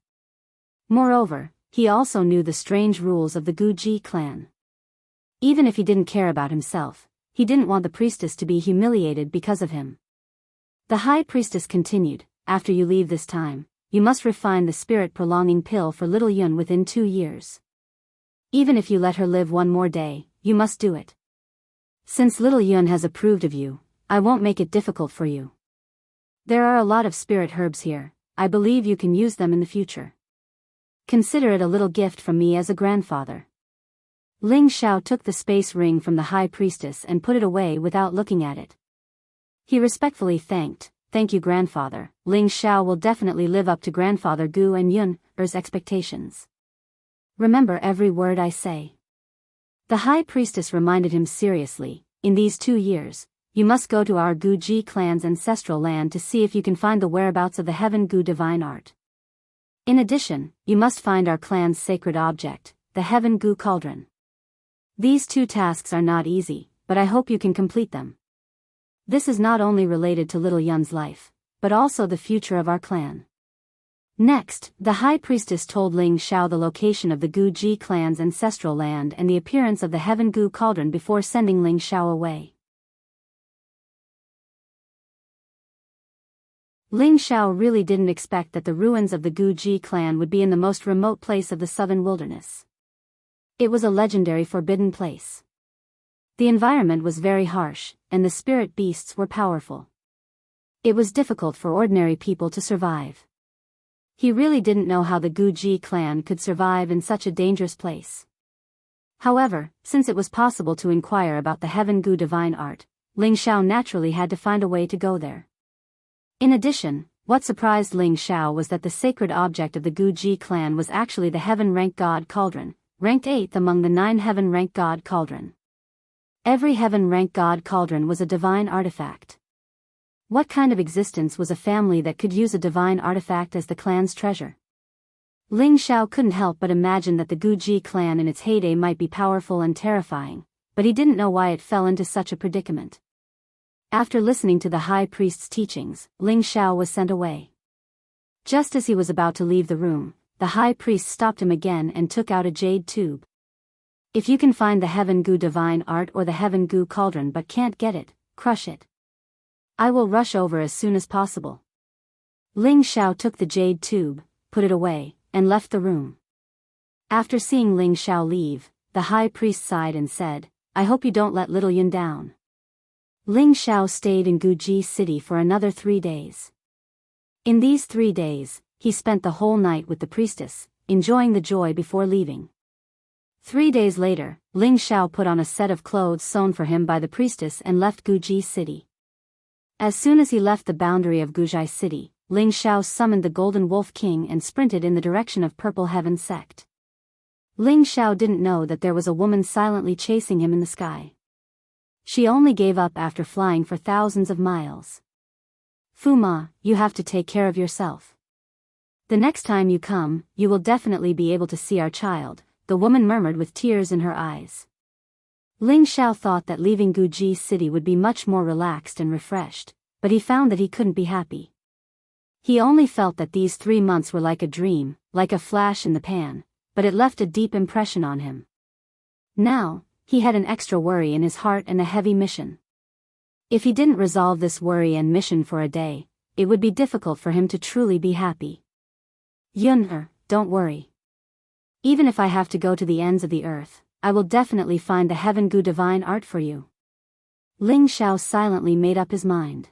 Speaker 1: Moreover, he also knew the strange rules of the Guji clan. Even if he didn't care about himself, he didn't want the priestess to be humiliated because of him. The high priestess continued, After you leave this time, you must refine the spirit-prolonging pill for little Yun within 2 years. Even if you let her live 1 more day, you must do it. Since little Yun has approved of you, I won't make it difficult for you. There are a lot of spirit herbs here, I believe you can use them in the future. Consider it a little gift from me as a grandfather. Ling Xiao took the space ring from the high priestess and put it away without looking at it. He respectfully thanked, Thank you grandfather. Ling Xiao will definitely live up to grandfather Gu and Yun's expectations. Remember every word I say. The high priestess reminded him seriously, In these 2 years, you must go to our Guji clan's ancestral land to see if you can find the whereabouts of the Heaven Gu divine art. In addition, you must find our clan's sacred object, the Heaven Gu cauldron. These 2 tasks are not easy, but I hope you can complete them. This is not only related to little Yun's life, but also the future of our clan. Next, the high priestess told Ling Xiao the location of the Guji clan's ancestral land and the appearance of the Heaven Gu cauldron before sending Ling Xiao away. Ling Xiao really didn't expect that the ruins of the Guji clan would be in the most remote place of the southern wilderness. It was a legendary forbidden place. The environment was very harsh, and the spirit beasts were powerful. It was difficult for ordinary people to survive. He really didn't know how the Guji clan could survive in such a dangerous place. However, since it was possible to inquire about the Heaven Gu divine art, Ling Xiao naturally had to find a way to go there. In addition, what surprised Ling Xiao was that the sacred object of the Guji clan was actually the Heaven-ranked God Cauldron, ranked 8th among the 9 Heaven-ranked God Cauldron. Every Heaven-ranked God Cauldron was a divine artifact. What kind of existence was a family that could use a divine artifact as the clan's treasure? Ling Xiao couldn't help but imagine that the Guji clan in its heyday might be powerful and terrifying, but he didn't know why it fell into such a predicament. After listening to the high priest's teachings, Ling Xiao was sent away. Just as he was about to leave the room, the high priest stopped him again and took out a jade tube. If you can find the Heaven Gu divine art or the Heaven Gu cauldron but can't get it, crush it. I will rush over as soon as possible. Ling Xiao took the jade tube, put it away, and left the room. After seeing Ling Xiao leave, the high priest sighed and said, I hope you don't let little Yun down. Ling Xiao stayed in Guji City for another 3 days. In these 3 days, he spent the whole night with the priestess, enjoying the joy before leaving. 3 days later, Ling Xiao put on a set of clothes sewn for him by the priestess and left Guji City. As soon as he left the boundary of Guji City, Ling Xiao summoned the Golden Wolf King and sprinted in the direction of Purple Heaven Sect. Ling Xiao didn't know that there was a woman silently chasing him in the sky. She only gave up after flying for thousands of miles. Fu Ma, you have to take care of yourself. The next time you come, you will definitely be able to see our child, the woman murmured with tears in her eyes. Ling Xiao thought that leaving Guji City would be much more relaxed and refreshed, but he found that he couldn't be happy. He only felt that these 3 months were like a dream, like a flash in the pan, but it left a deep impression on him. Now, he had an extra worry in his heart and a heavy mission. If he didn't resolve this worry and mission for a day, it would be difficult for him to truly be happy. Yun, don't worry. Even if I have to go to the ends of the earth, I will definitely find the Heaven Gu divine art for you. Ling Xiao silently made up his mind.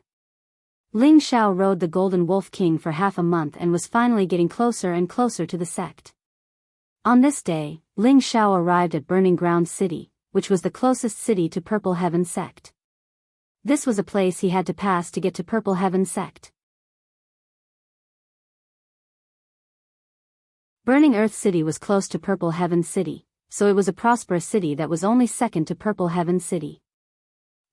Speaker 1: Ling Xiao rode the Golden Wolf King for half a month and was finally getting closer and closer to the sect. On this day, Ling Xiao arrived at Burning Ground City, which was the closest city to Purple Heaven Sect. This was a place he had to pass to get to Purple Heaven Sect. Burning Earth City was close to Purple Heaven City, so it was a prosperous city that was only second to Purple Heaven City.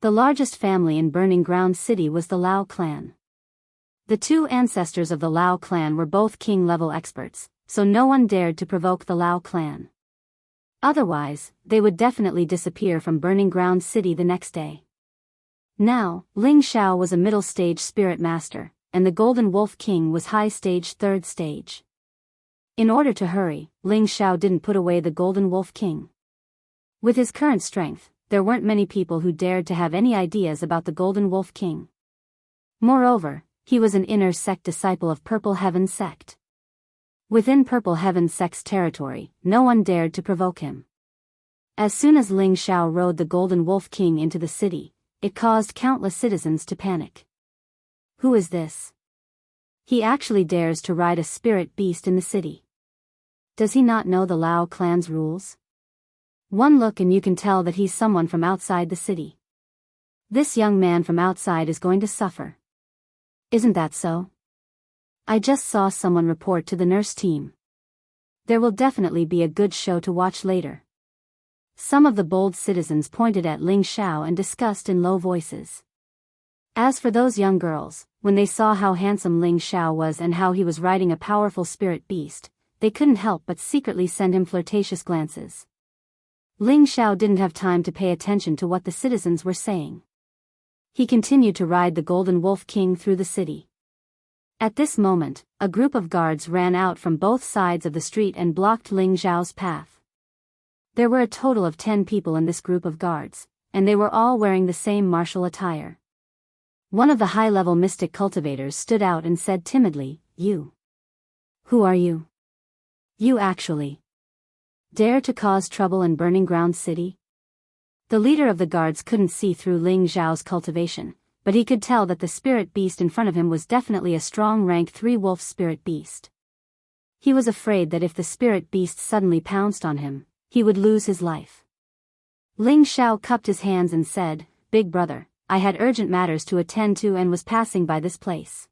Speaker 1: The largest family in Burning Ground City was the Lao clan. The 2 ancestors of the Lao clan were both king-level experts, so no one dared to provoke the Lao clan. Otherwise, they would definitely disappear from Burning Ground City the next day. Now, Ling Xiao was a middle-stage spirit master, and the Golden Wolf King was high-stage 3rd stage. In order to hurry, Ling Xiao didn't put away the Golden Wolf King. With his current strength, there weren't many people who dared to have any ideas about the Golden Wolf King. Moreover, he was an inner sect disciple of Purple Heaven Sect. Within Purple Heaven Sect's territory, no one dared to provoke him. As soon as Ling Xiao rode the Golden Wolf King into the city, it caused countless citizens to panic. Who is this? He actually dares to ride a spirit beast in the city. Does he not know the Lao clan's rules? One look and you can tell that he's someone from outside the city. This young man from outside is going to suffer. Isn't that so? I just saw someone report to the nurse team. There will definitely be a good show to watch later. Some of the bold citizens pointed at Ling Xiao and discussed in low voices. As for those young girls, when they saw how handsome Ling Xiao was and how he was riding a powerful spirit beast, they couldn't help but secretly send him flirtatious glances. Ling Xiao didn't have time to pay attention to what the citizens were saying. He continued to ride the Golden Wolf King through the city. At this moment, a group of guards ran out from both sides of the street and blocked Ling Xiao's path. There were a total of 10 people in this group of guards, and they were all wearing the same martial attire. One of the high-level mystic cultivators stood out and said timidly, "You. Who are you? You actually dare to cause trouble in Burning Ground City?" The leader of the guards couldn't see through Ling Xiao's cultivation, but he could tell that the spirit beast in front of him was definitely a strong rank 3 wolf spirit beast. He was afraid that if the spirit beast suddenly pounced on him, he would lose his life. Ling Xiao cupped his hands and said, "Big brother, I had urgent matters to attend to and was passing by this place.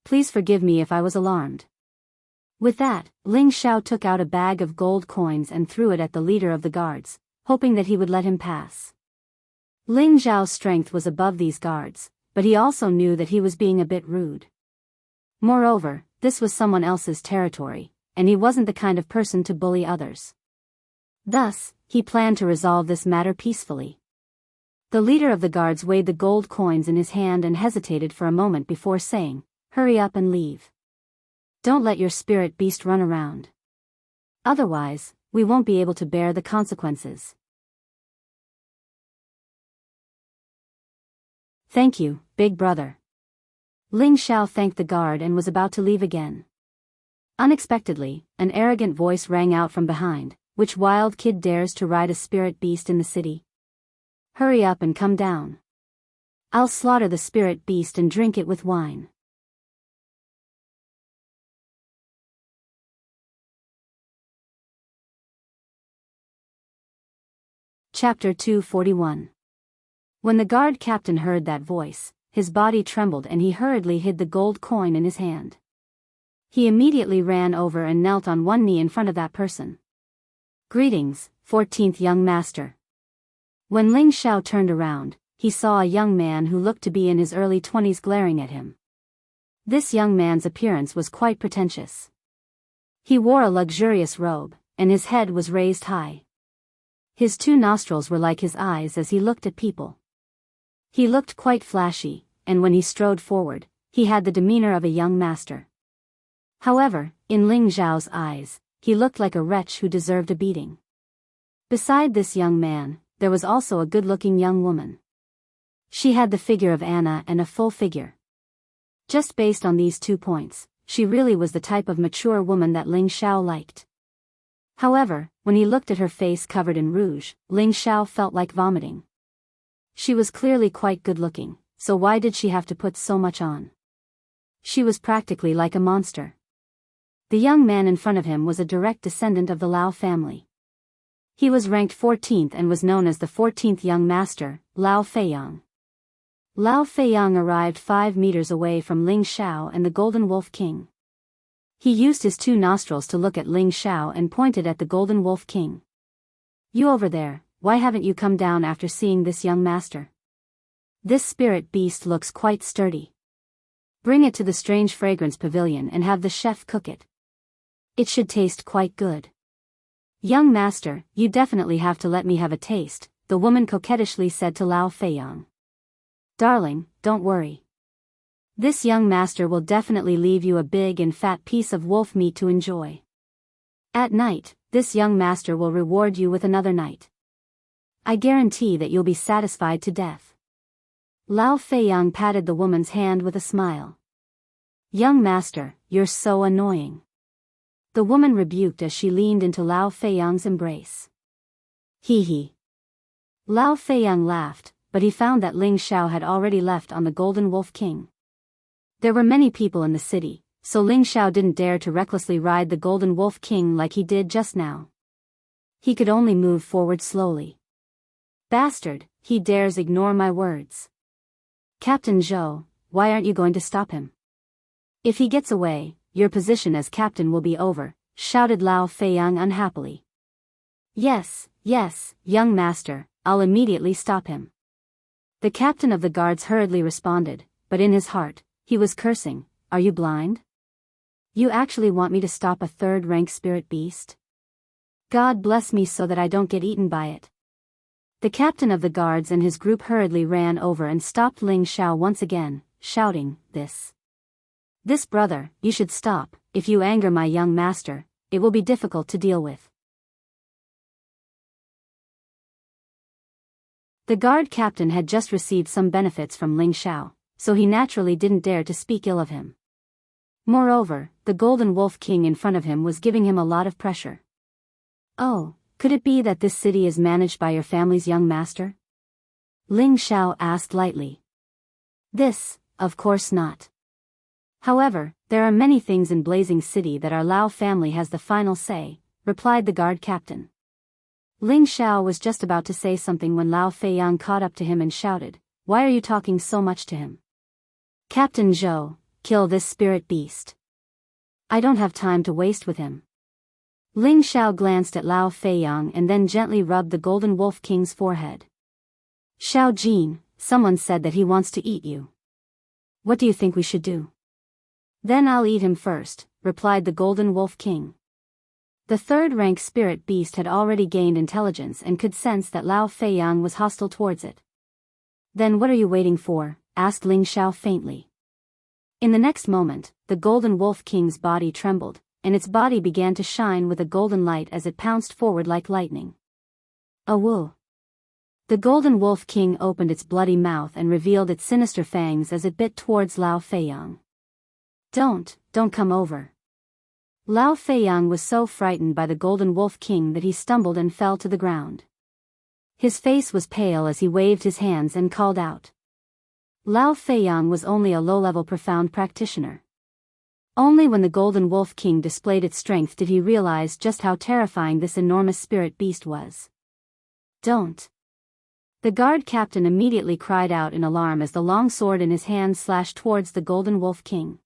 Speaker 1: Please forgive me if I was alarmed." With that, Ling Xiao took out a bag of gold coins and threw it at the leader of the guards, hoping that he would let him pass. Ling Xiao's strength was above these guards, but he also knew that he was being a bit rude. Moreover, this was someone else's territory, and he wasn't the kind of person to bully others. Thus, he planned to resolve this matter peacefully. The leader of the guards weighed the gold coins in his hand and hesitated for a moment before saying, "Hurry up and leave. Don't let your spirit beast run around. Otherwise, we won't be able to bear the consequences." "Thank you, big brother." Ling Xiao thanked the guard and was about to leave again. Unexpectedly, an arrogant voice rang out from behind, "Which wild kid dares to ride a spirit beast in the city? Hurry up and come down. I'll slaughter the spirit beast and drink it with wine. Chapter 241. When the guard captain heard that voice, his body trembled and he hurriedly hid the gold coin in his hand. He immediately ran over and knelt on one knee in front of that person. Greetings, 14th young master. When Ling Xiao turned around, he saw a young man who looked to be in his early 20s glaring at him. This young man's appearance was quite pretentious. He wore a luxurious robe, and his head was raised high. His 2 nostrils were like his eyes as he looked at people. He looked quite flashy, and when he strode forward, he had the demeanor of a young master. However, in Ling Xiao's eyes, he looked like a wretch who deserved a beating. Beside this young man, there was also a good-looking young woman. She had the figure of Anna and a full figure. Just based on these 2 points, she really was the type of mature woman that Ling Xiao liked. However, when he looked at her face covered in rouge, Ling Xiao felt like vomiting. She was clearly quite good-looking, so why did she have to put so much on? She was practically like a monster. The young man in front of him was a direct descendant of the Lao family. He was ranked 14th and was known as the 14th young master, Lao Feiyang. Lao Feiyang arrived 5 meters away from Ling Xiao and the Golden Wolf King. He used his 2 nostrils to look at Ling Xiao and pointed at the Golden Wolf King. You over there, why haven't you come down after seeing this young master? This spirit beast looks quite sturdy. Bring it to the strange fragrance pavilion and have the chef cook it. It should taste quite good. Young master, you definitely have to let me have a taste, the woman coquettishly said to Lao Feiyang. Darling, don't worry. This young master will definitely leave you a big and fat piece of wolf meat to enjoy. At night, this young master will reward you with another night. I guarantee that you'll be satisfied to death. Lao Feiyang patted the woman's hand with a smile. Young master, you're so annoying. The woman rebuked as she leaned into Lao Feiyang's embrace. Hee hee. Lao Feiyang laughed, but he found that Ling Xiao had already left on the Golden Wolf King. There were many people in the city, so Ling Xiao didn't dare to recklessly ride the Golden Wolf King like he did just now. He could only move forward slowly. Bastard, he dares ignore my words. Captain Zhou, why aren't you going to stop him? If he gets away, your position as captain will be over, shouted Lao Feiyang unhappily. Yes, young master, I'll immediately stop him. The captain of the guards hurriedly responded, but in his heart, he was cursing, are you blind? You actually want me to stop a 3rd-rank spirit beast? God bless me so that I don't get eaten by it. The captain of the guards and his group hurriedly ran over and stopped Ling Xiao once again, shouting, This brother, you should stop, if you anger my young master, it will be difficult to deal with. The guard captain had just received some benefits from Ling Xiao, so he naturally didn't dare to speak ill of him. Moreover, the Golden Wolf King in front of him was giving him a lot of pressure. Oh, could it be that this city is managed by your family's young master? Ling Xiao asked lightly. This, of course not. However, there are many things in Blazing City that our Lao family has the final say, replied the guard captain. Ling Xiao was just about to say something when Lao Feiyang caught up to him and shouted, Why are you talking so much to him? Captain Zhou, kill this spirit beast. I don't have time to waste with him. Ling Xiao glanced at Lao Feiyang and then gently rubbed the Golden Wolf King's forehead. Xiao Jin, someone said that he wants to eat you. What do you think we should do? Then I'll eat him first, replied the Golden Wolf King. The 3rd-rank spirit beast had already gained intelligence and could sense that Lao Feiyang was hostile towards it. Then what are you waiting for? Asked Ling Xiao faintly. In the next moment, the Golden Wolf King's body trembled, and its body began to shine with a golden light as it pounced forward like lightning. Awoo! The Golden Wolf King opened its bloody mouth and revealed its sinister fangs as it bit towards Lao Feiyang. Don't come over. Lao Feiyang was so frightened by the Golden Wolf King that he stumbled and fell to the ground. His face was pale as he waved his hands and called out. Lao Feiyang was only a low-level profound practitioner. Only when the Golden Wolf King displayed its strength did he realize just how terrifying this enormous spirit beast was. Don't. The guard captain immediately cried out in alarm as the long sword in his hand slashed towards the Golden Wolf King.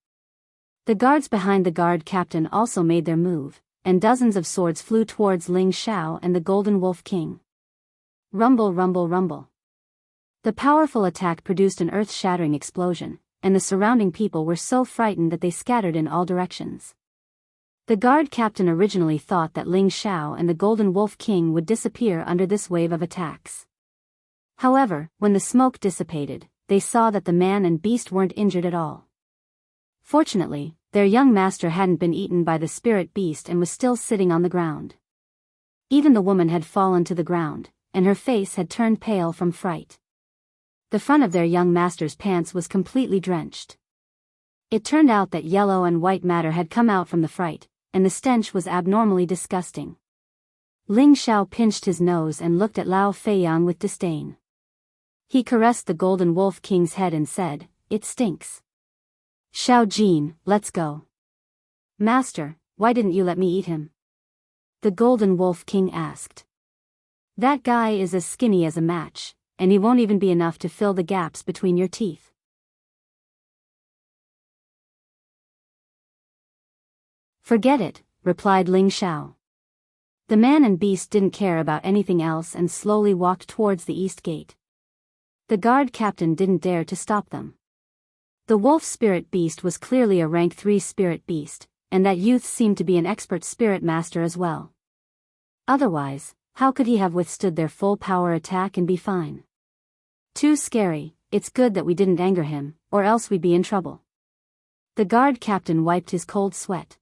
Speaker 1: The guards behind the guard captain also made their move, and dozens of swords flew towards Ling Xiao and the Golden Wolf King. Rumble, rumble, rumble. The powerful attack produced an earth-shattering explosion, and the surrounding people were so frightened that they scattered in all directions. The guard captain originally thought that Ling Xiao and the Golden Wolf King would disappear under this wave of attacks. However, when the smoke dissipated, they saw that the man and beast weren't injured at all. Fortunately, their young master hadn't been eaten by the spirit beast and was still sitting on the ground. Even the woman had fallen to the ground, and her face had turned pale from fright. The front of their young master's pants was completely drenched. It turned out that yellow and white matter had come out from the fright, and the stench was abnormally disgusting. Ling Xiao pinched his nose and looked at Lao Feiyang with disdain. He caressed the Golden Wolf King's head and said, "It stinks. Xiao Jin, let's go." "Master, why didn't you let me eat him?" the Golden Wolf King asked. "That guy is as skinny as a match, and he won't even be enough to fill the gaps between your teeth." "Forget it," replied Ling Xiao. The man and beast didn't care about anything else and slowly walked towards the east gate. The guard captain didn't dare to stop them. The wolf spirit beast was clearly a rank 3 spirit beast, and that youth seemed to be an expert spirit master as well. Otherwise, how could he have withstood their full power attack and be fine? Too scary. It's good that we didn't anger him, or else we'd be in trouble. The guard captain wiped his cold sweat.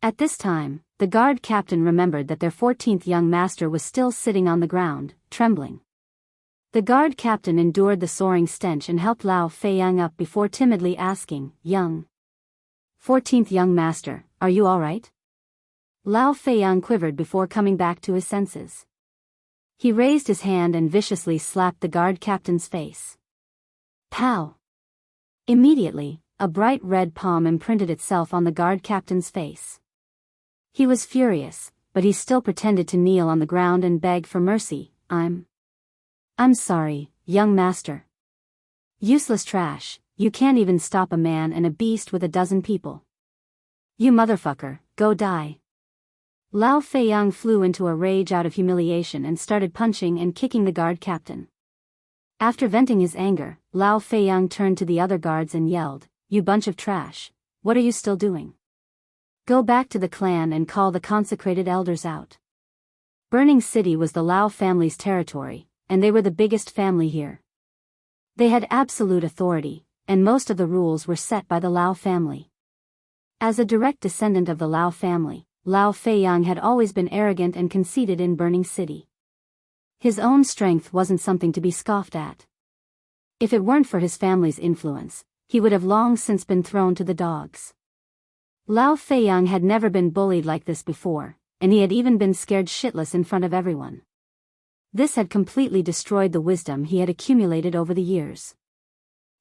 Speaker 1: At this time, the guard captain remembered that their 14th young master was still sitting on the ground, trembling. The guard captain endured the soaring stench and helped Lao Feiyang up before timidly asking, "Young 14th young master, are you all right?" Lao Feiyang quivered before coming back to his senses. He raised his hand and viciously slapped the guard captain's face. Pow! Immediately, a bright red palm imprinted itself on the guard captain's face. He was furious, but he still pretended to kneel on the ground and beg for mercy. I'm sorry, young master. Useless trash, you can't even stop a man and a beast with a dozen people. You motherfucker, go die." Lao Feiyang flew into a rage out of humiliation and started punching and kicking the guard captain. After venting his anger, Lao Feiyang turned to the other guards and yelled, "You bunch of trash, what are you still doing? Go back to the clan and call the consecrated elders out." Burning City was the Lao family's territory, and they were the biggest family here. They had absolute authority, and most of the rules were set by the Lao family. As a direct descendant of the Lao family, Lao Feiyang had always been arrogant and conceited in Burning City. His own strength wasn't something to be scoffed at. If it weren't for his family's influence, he would have long since been thrown to the dogs. Lao Feiyang had never been bullied like this before, and he had even been scared shitless in front of everyone. This had completely destroyed the wisdom he had accumulated over the years.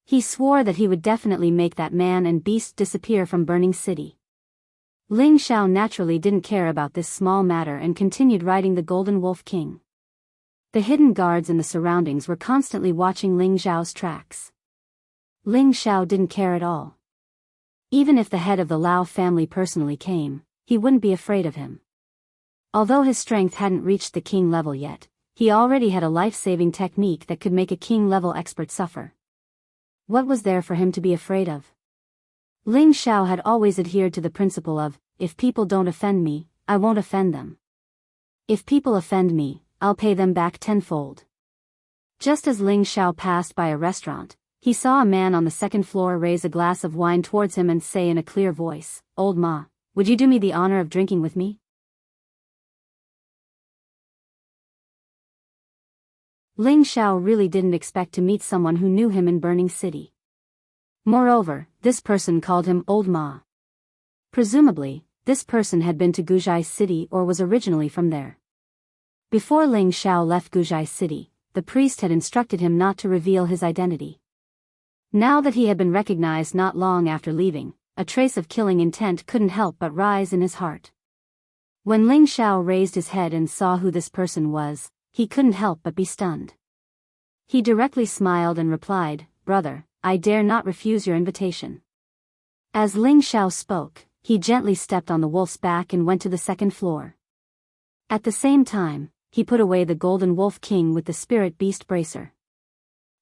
Speaker 1: He swore that he would definitely make that man and beast disappear from Burning City. Ling Xiao naturally didn't care about this small matter and continued riding the Golden Wolf King. The hidden guards in the surroundings were constantly watching Ling Xiao's tracks. Ling Xiao didn't care at all. Even if the head of the Lao family personally came, he wouldn't be afraid of him. Although his strength hadn't reached the king level yet, he already had a life-saving technique that could make a king-level expert suffer. What was there for him to be afraid of? Ling Xiao had always adhered to the principle of, if people don't offend me, I won't offend them. If people offend me, I'll pay them back tenfold. Just as Ling Xiao passed by a restaurant, he saw a man on the second floor raise a glass of wine towards him and say in a clear voice, "Old Ma, would you do me the honor of drinking with me?" Ling Xiao really didn't expect to meet someone who knew him in Burning City. Moreover, this person called him Old Ma. Presumably, this person had been to Guzhai City or was originally from there. Before Ling Xiao left Guzhai City, the priest had instructed him not to reveal his identity. Now that he had been recognized not long after leaving, a trace of killing intent couldn't help but rise in his heart. When Ling Xiao raised his head and saw who this person was, he couldn't help but be stunned. He directly smiled and replied, "Brother, I dare not refuse your invitation." As Ling Xiao spoke, he gently stepped on the wolf's back and went to the second floor. At the same time, he put away the golden wolf king with the spirit beast bracer.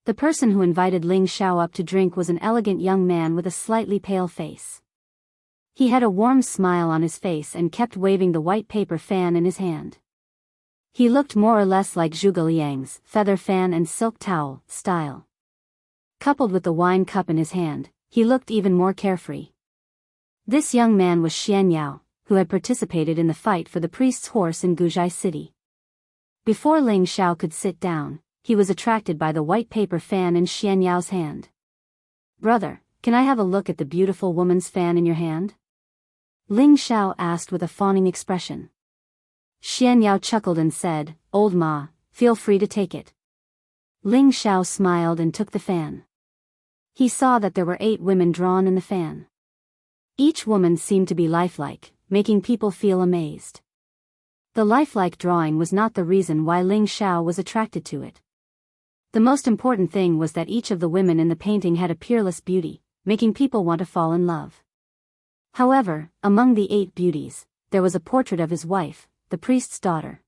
Speaker 1: The person who invited Ling Xiao up to drink was an elegant young man with a slightly pale face. He had a warm smile on his face and kept waving the white paper fan in his hand. He looked more or less like Zhuge Liang's feather fan and silk towel style. Coupled with the wine cup in his hand, he looked even more carefree. This young man was Xian Yao, who had participated in the fight for the priest's horse in Guzhai City. Before Ling Xiao could sit down, he was attracted by the white paper fan in Xian Yao's hand. "Brother, can I have a look at the beautiful woman's fan in your hand?" Ling Xiao asked with a fawning expression. Xian Yao chuckled and said, "Old ma, feel free to take it." Ling Xiao smiled and took the fan. He saw that there were 8 women drawn in the fan. Each woman seemed to be lifelike, making people feel amazed. The lifelike drawing was not the reason why Ling Xiao was attracted to it. The most important thing was that each of the women in the painting had a peerless beauty, making people want to fall in love. However, among the 8 beauties, there was a portrait of his wife, the priest's daughter.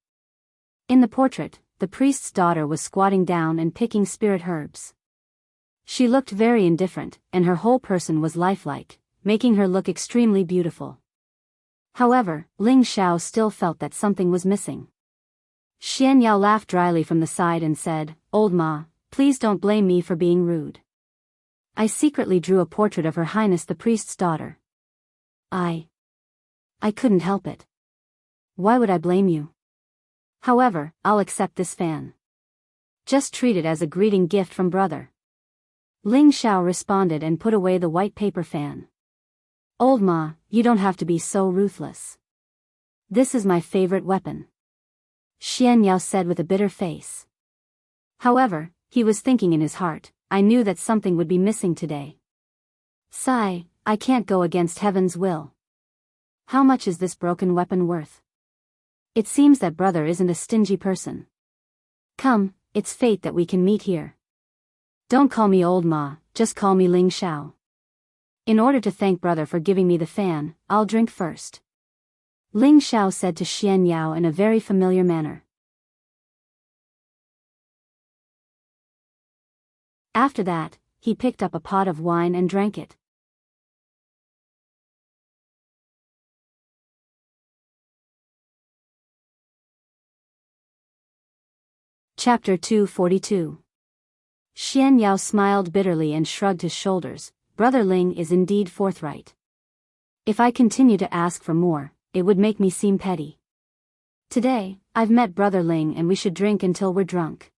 Speaker 1: In the portrait, the priest's daughter was squatting down and picking spirit herbs. She looked very indifferent, and her whole person was lifelike, making her look extremely beautiful. However, Ling Xiao still felt that something was missing. Xian Yao laughed dryly from the side and said, "Old ma, please don't blame me for being rude. I secretly drew a portrait of Her Highness the priest's daughter. I couldn't help it. Why would I blame you? However, I'll accept this fan. Just treat it as a greeting gift from brother." Ling Xiao responded and put away the white paper fan. "Old ma, you don't have to be so ruthless. This is my favorite weapon," Xian Yao said with a bitter face. However, he was thinking in his heart, "I knew that something would be missing today. Sigh, I can't go against heaven's will. How much is this broken weapon worth? It seems that brother isn't a stingy person. Come, it's fate that we can meet here. Don't call me old ma, just call me Ling Xiao. In order to thank brother for giving me the fan, I'll drink first," Ling Xiao said to Xian Yao in a very familiar manner. After that, he picked up a pot of wine and drank it. Chapter 242. Xian Yao smiled bitterly and shrugged his shoulders. Brother Ling is indeed forthright. If I continue to ask for more, it would make me seem petty. Today, I've met Brother Ling and we should drink until we're drunk.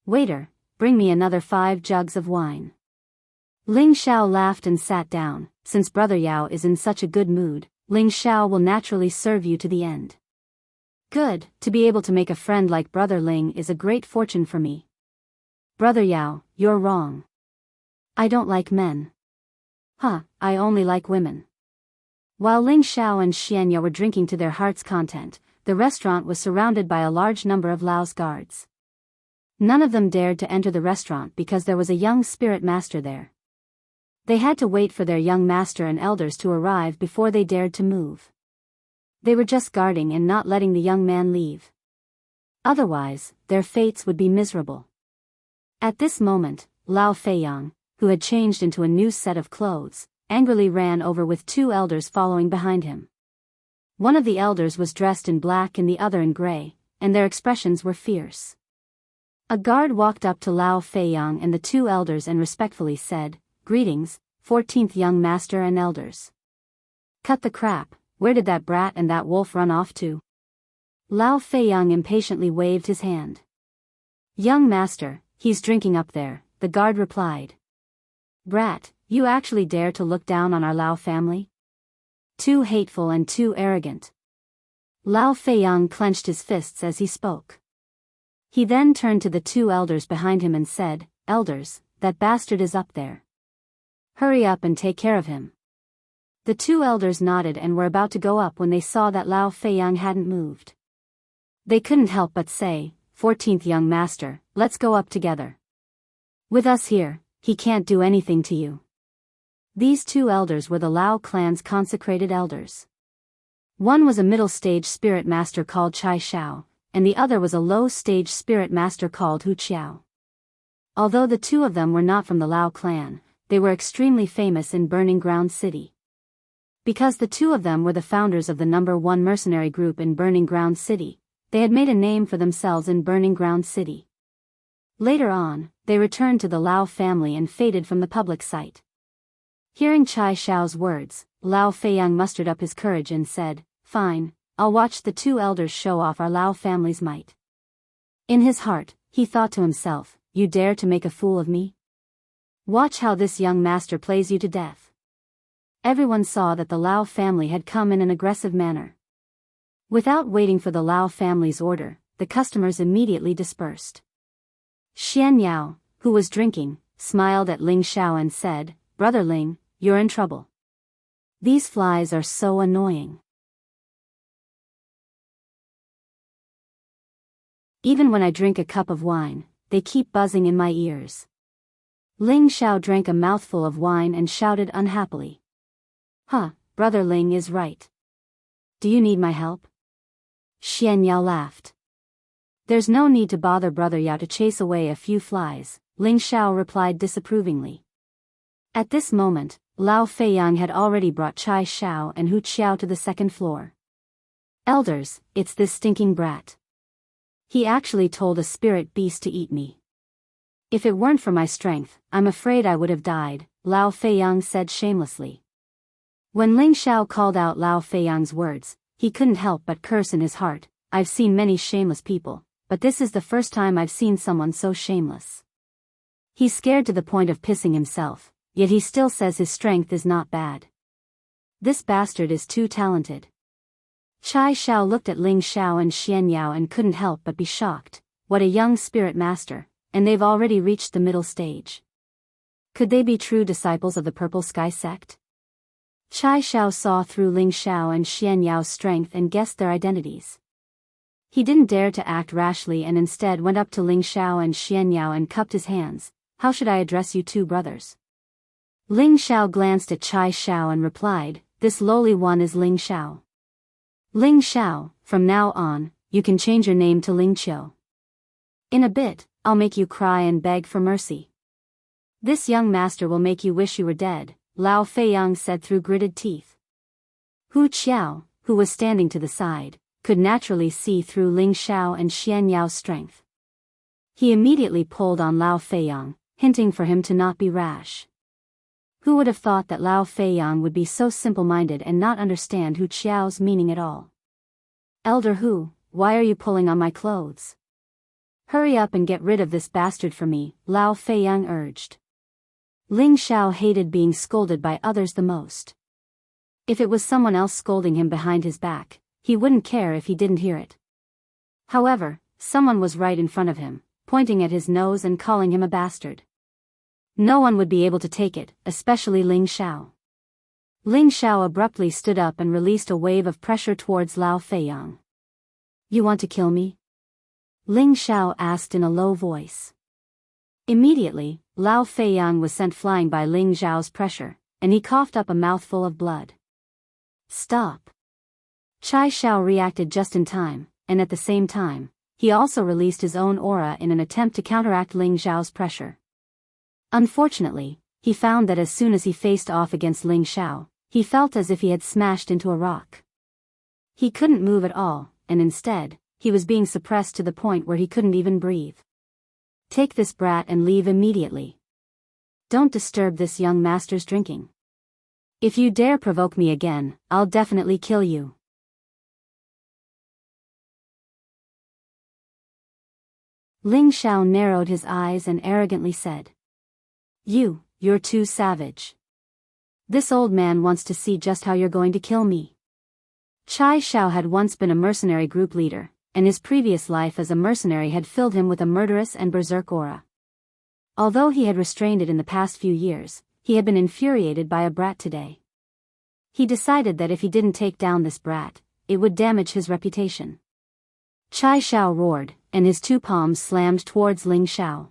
Speaker 1: Waiter, bring me another 5 jugs of wine. Ling Xiao laughed and sat down. Since Brother Yao is in such a good mood, Ling Xiao will naturally serve you to the end. Good, to be able to make a friend like Brother Ling is a great fortune for me. Brother Yao, you're wrong. I don't like men. I only like women. While Ling Xiao and Xian Yao were drinking to their heart's content, the restaurant was surrounded by a large number of Lao's guards. None of them dared to enter the restaurant because there was a young spirit master there. They had to wait for their young master and elders to arrive before they dared to move. They were just guarding and not letting the young man leave. Otherwise, their fates would be miserable. At this moment, Lao Feiyang, who had changed into a new set of clothes, angrily ran over with 2 elders following behind him. One of the elders was dressed in black and the other in gray, and their expressions were fierce. A guard walked up to Lao Feiyang and the 2 elders and respectfully said, "Greetings, 14th young master and elders." "Cut the crap, where did that brat and that wolf run off to?" Lao Feiyang impatiently waved his hand. "Young master, he's drinking up there," the guard replied. "Brat, you actually dare to look down on our Lao family? Too hateful and too arrogant." Lao Feiyang clenched his fists as he spoke. He then turned to the two elders behind him and said, "Elders, that bastard is up there. Hurry up and take care of him." The two elders nodded and were about to go up when they saw that Lao Feiyang hadn't moved. They couldn't help but say, "14th young master, let's go up together. With us here, he can't do anything to you." These two elders were the Lao clan's consecrated elders. One was a middle-stage spirit master called Chai Shao, and the other was a low-stage spirit master called Hu Qiao. Although the two of them were not from the Lao clan, they were extremely famous in Burning Ground City. Because the two of them were the founders of the #1 mercenary group in Burning Ground City, they had made a name for themselves in Burning Ground City. Later on, they returned to the Lao family and faded from the public sight. Hearing Chai Shao's words, Lao Feiyang mustered up his courage and said, "Fine, I'll watch the two elders show off our Lao family's might." In his heart, he thought to himself, "You dare to make a fool of me? Watch how this young master plays you to death." Everyone saw that the Lao family had come in an aggressive manner. Without waiting for the Lao family's order, the customers immediately dispersed. Xian Yao, who was drinking, smiled at Ling Xiao and said, "Brother Ling, you're in trouble. These flies are so annoying. Even when I drink a cup of wine, they keep buzzing in my ears." Ling Xiao drank a mouthful of wine and shouted unhappily. "Huh, Brother Ling is right. Do you need my help?" Xian Yao laughed. "There's no need to bother Brother Yao to chase away a few flies," Ling Xiao replied disapprovingly. At this moment, Lao Feiyang had already brought Chai Shao and Hu Qiao to the second floor. "Elders, it's this stinking brat. He actually told a spirit beast to eat me. If it weren't for my strength, I'm afraid I would have died," Lao Feiyang said shamelessly. When Ling Xiao called out Lao Feiyang's words, he couldn't help but curse in his heart. "I've seen many shameless people, but this is the first time I've seen someone so shameless." He's scared to the point of pissing himself, yet he still says his strength is not bad. This bastard is too talented. Chai Shao looked at Ling Xiao and Xian Yao and couldn't help but be shocked. What a young spirit master, and they've already reached the middle stage. Could they be true disciples of the Purple Sky sect? Chai Shao saw through Ling Xiao and Xian Yao's strength and guessed their identities. He didn't dare to act rashly and instead went up to Ling Xiao and Xian Yao and cupped his hands. "How should I address you two brothers?" Ling Xiao glanced at Chai Shao and replied, "This lowly one is Ling Xiao. Ling Xiao, from now on, you can change your name to Ling Qiu. In a bit, I'll make you cry and beg for mercy. This young master will make you wish you were dead," Lao Feiyang said through gritted teeth. Hu Qiao, who was standing to the side, could naturally see through Ling Xiao and Xian Yao's strength. He immediately pulled on Lao Feiyang, hinting for him to not be rash. Who would have thought that Lao Feiyang would be so simple-minded and not understand Hu Qiao's meaning at all? "Elder Hu, why are you pulling on my clothes? Hurry up and get rid of this bastard for me," Lao Feiyang urged. Ling Xiao hated being scolded by others the most. If it was someone else scolding him behind his back, he wouldn't care if he didn't hear it. However, someone was right in front of him, pointing at his nose and calling him a bastard. No one would be able to take it, especially Ling Xiao. Ling Xiao abruptly stood up and released a wave of pressure towards Lao Feiyang. "You want to kill me?" Ling Xiao asked in a low voice. Immediately, Lao Feiyang was sent flying by Ling Xiao's pressure, and he coughed up a mouthful of blood. "Stop!" Chai Shao reacted just in time, and at the same time, he also released his own aura in an attempt to counteract Ling Xiao's pressure. Unfortunately, he found that as soon as he faced off against Ling Xiao, he felt as if he had smashed into a rock. He couldn't move at all, and instead, he was being suppressed to the point where he couldn't even breathe. "Take this brat and leave immediately. Don't disturb this young master's drinking. If you dare provoke me again, I'll definitely kill you." Ling Xiao narrowed his eyes and arrogantly said, You're too savage. This old man wants to see just how you're going to kill me." Chai Xiao had once been a mercenary group leader, and his previous life as a mercenary had filled him with a murderous and berserk aura. Although he had restrained it in the past few years, he had been infuriated by a brat today. He decided that if he didn't take down this brat, it would damage his reputation. Chai Xiao roared, and his two palms slammed towards Ling Xiao.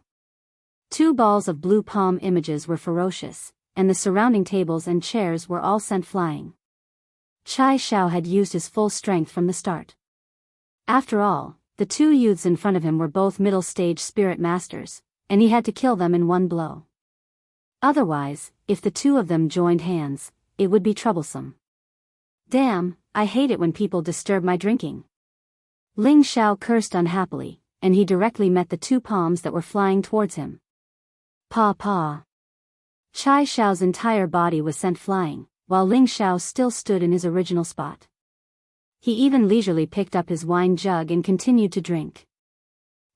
Speaker 1: Two balls of blue palm images were ferocious, and the surrounding tables and chairs were all sent flying. Chai Xiao had used his full strength from the start. After all, the two youths in front of him were both middle-stage spirit masters, and he had to kill them in one blow. Otherwise, if the two of them joined hands, it would be troublesome. Damn, I hate it when people disturb my drinking. Ling Xiao cursed unhappily, and he directly met the two palms that were flying towards him. Pa pa. Chai Xiao's entire body was sent flying, while Ling Xiao still stood in his original spot. He even leisurely picked up his wine jug and continued to drink.